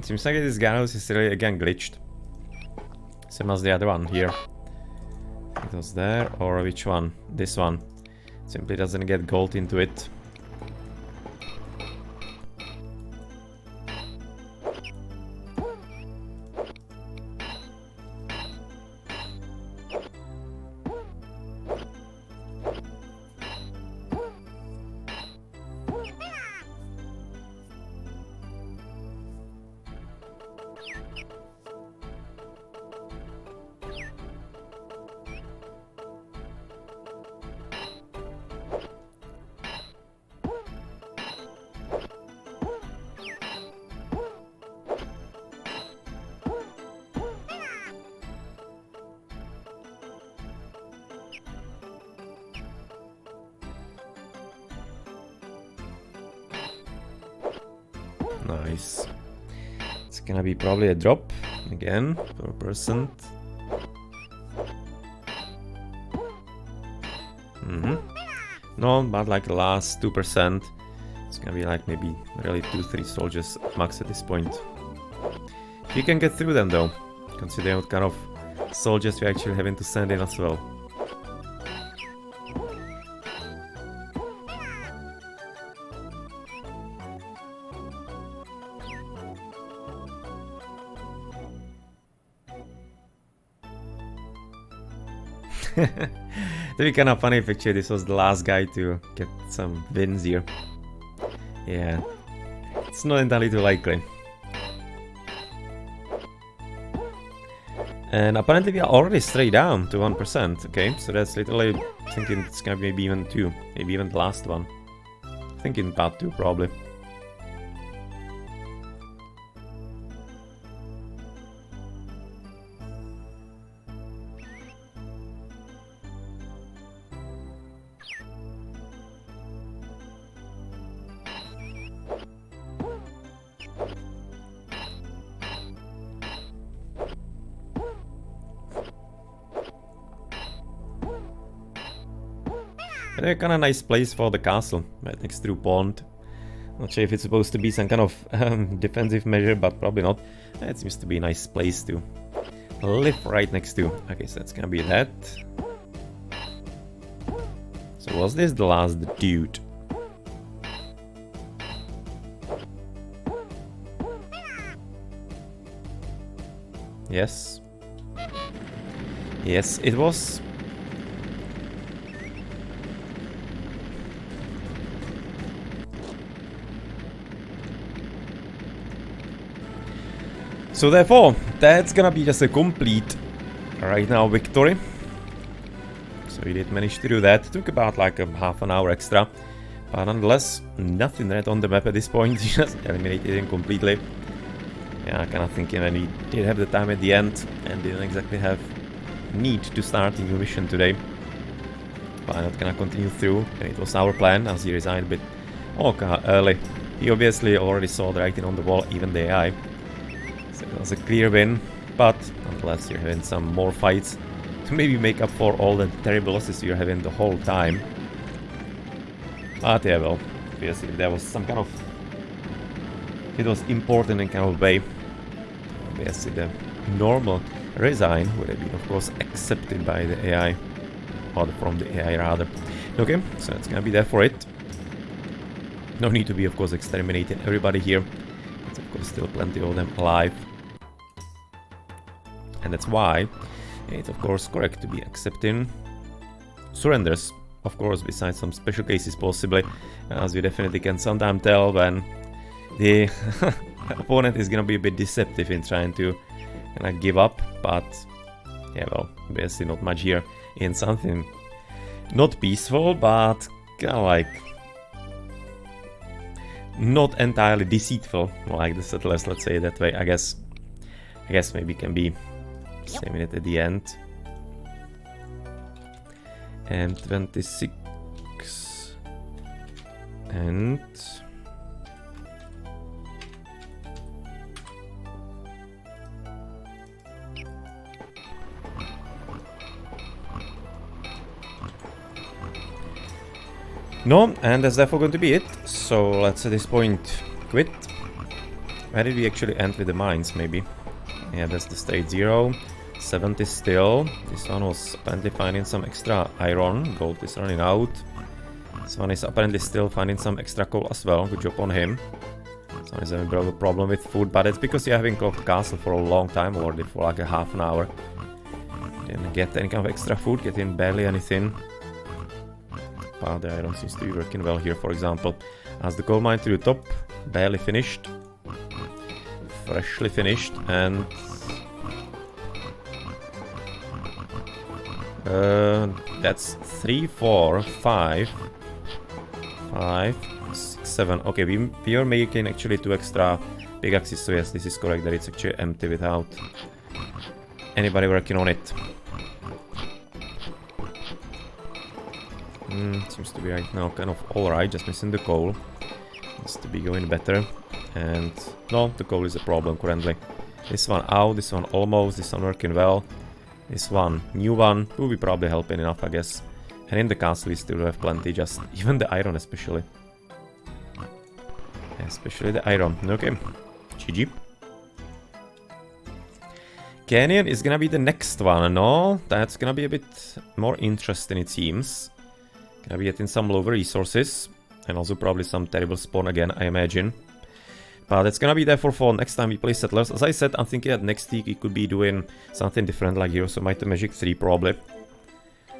Seems like this guardhouse is really again glitched. Same as the other one here. It was there, or which one? This one. Simply doesn't get gold into it. Nice. It's gonna be probably a drop again per percent. No, but like the last 2%. It's gonna be like maybe really 2-3 soldiers max at this point. If you can get through them though, considering what kind of soldiers you're actually having to send in as well. It'd be kind of funny if actually this was the last guy to get some wins here. Yeah, it's not entirely too likely. And apparently we are already straight down to 1%, okay? So that's literally thinking it's gonna be maybe even 2, maybe even the last one. Thinking about 2 probably. A kind of nice place for the castle, right next to pond. Not sure if it's supposed to be some kind of defensive measure, but probably not. It seems to be a nice place to live right next to. Okay, so that's gonna be that. So was this the last dude? Yes. Yes, it was. So therefore, that's gonna be just a complete, right now, victory. So we did manage to do that. It took about like a half an hour extra. But nonetheless, nothing red on the map at this point. Just eliminated him completely. Yeah, kind of thinking that we did have the time at the end and didn't exactly have need to start a new mission today. But I'm not gonna continue through. And it was our plan as he resigned a bit early. He obviously already saw the writing on the wall, even the AI. So it was a clear win, but nonetheless you're having some more fights to maybe make up for all the terrible losses you're having the whole time. But yeah, well, obviously if there was some kind of... it was important in kind of way. Obviously the normal resign would have been of course accepted by the AI. Or from the AI rather. Okay, so it's gonna be there for it. No need to be of course exterminating everybody here. There's of course still plenty of them alive. And that's why it's of course correct to be accepting surrenders, of course, besides some special cases possibly, as we definitely can sometimes tell when the opponent is gonna be a bit deceptive in trying to kind of give up. But yeah, well, obviously not much here in something not peaceful, but kind of like not entirely deceitful, like the settlers, let's say that way. I guess maybe can be saving it at the end. And 26 and no, and that's therefore going to be it. So let's at this point quit. Where did we actually end with the mines? Maybe. Yeah, that's the stage 0. 70 still. This one was apparently finding some extra iron. Gold is running out. This one is apparently still finding some extra coal as well. Good job on him. This one is having a problem with food, but it's because you're having clocked the castle for a long time already, for like a half an hour. Didn't get any kind of extra food, getting barely anything. Wow, the iron seems to be working well here, for example. As the coal mine to the top, barely finished. Freshly finished, and that's 3, 4, 5, 6, 7. Okay, we are making actually 2 extra pickaxes, so yes, this is correct that it's actually empty without anybody working on it. Seems to be right now kind of alright, just missing the coal. Needs to be going better. And no, the coal is a problem currently. This one out, this one almost, this one working well. This one, new one, will be probably helping enough, I guess. And in the castle we still have plenty, just even the iron especially. Especially the iron. Okay, GG. Canyon is gonna be the next one, no? That's gonna be a bit more interesting, it seems. Gonna be getting some lower resources. And also probably some terrible spawn again, I imagine. But it's gonna be there for next time we play Settlers. As I said, I'm thinking that next week we could be doing something different, like Heroes of Might and Magic 3 probably.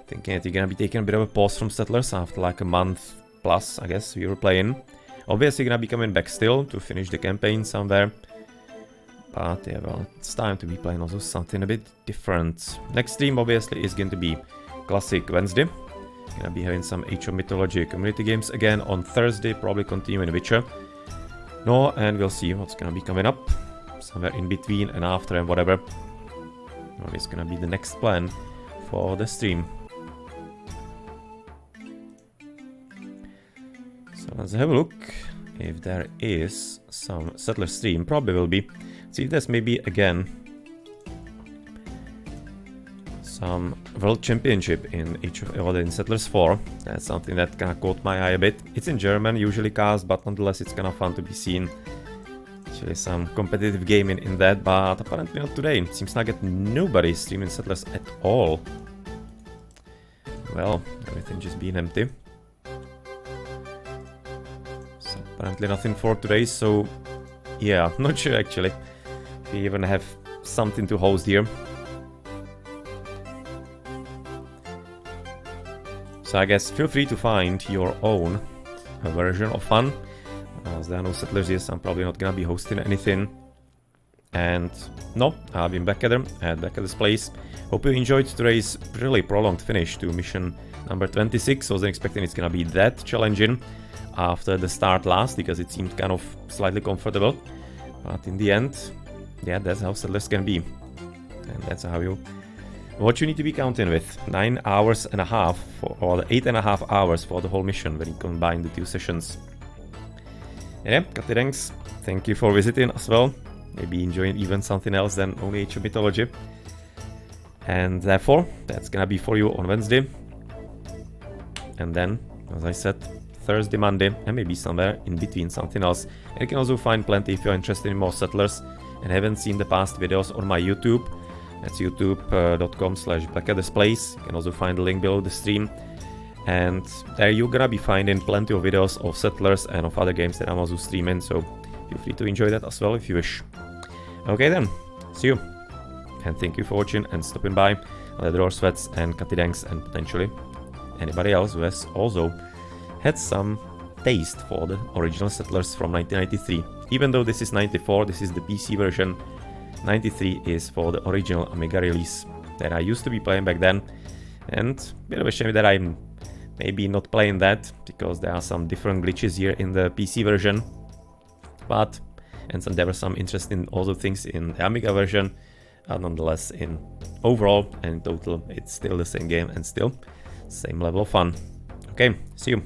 Thinking that we're gonna be taking a bit of a pause from Settlers after like a month plus, I guess, we were playing. Obviously gonna be coming back still to finish the campaign somewhere. But yeah, well, it's time to be playing also something a bit different. Next stream obviously is going to be Classic Wednesday. Gonna be having some Age of Mythology community games again on Thursday, probably continuing Witcher. No, and we'll see what's gonna be coming up. Somewhere in between and after and whatever. What is gonna be the next plan for the stream. So let's have a look if there is some Settler stream. Probably will be. See if there's maybe again some World Championship in in Settlers 4. That's something that kinda caught my eye a bit. It's in German, usually cast, but nonetheless it's kinda fun to be seen. Actually some competitive gaming in that, but apparently not today. It seems like that nobody is streaming Settlers at all. Well, everything just being empty. So apparently nothing for today, so yeah, not sure actually. We even have something to host here. So I guess feel free to find your own version of fun. As there are no Settlers here, so I'm probably not gonna be hosting anything. And no, I've been back at this place. Hope you enjoyed today's really prolonged finish to mission number 26. I wasn't expecting it's gonna be that challenging after the start last, because it seemed kind of slightly comfortable. But in the end, yeah, that's how Settlers can be. And that's how what you need to be counting with. 9 hours and a half, or 8.5 hours for the whole mission when you combine the two sessions. Yeah, Katirengs, thank you for visiting as well. Maybe enjoying even something else than only Age of Mythology. And therefore, that's gonna be for you on Wednesday. And then, as I said, Thursday, Monday, and maybe somewhere in between something else. And you can also find plenty if you're interested in more Settlers and haven't seen the past videos on my YouTube. That's youtube.com/blackadisplays. You can also find the link below the stream. And there you're gonna be finding plenty of videos of Settlers and of other games that I'm also streaming, so feel free to enjoy that as well if you wish. Okay then, see you. And thank you for watching and stopping by. Ledror, Svets and Katidenks, and potentially anybody else who has also had some taste for the original Settlers from 1993. Even though this is 94, this is the PC version. 93 is for the original Amiga release that I used to be playing back then. And a bit of a shame that I'm maybe not playing that, because there are some different glitches here in the PC version. But, and there were some interesting also things in the Amiga version. Nonetheless, in overall and in total, it's still the same game and still same level of fun. Okay, see you.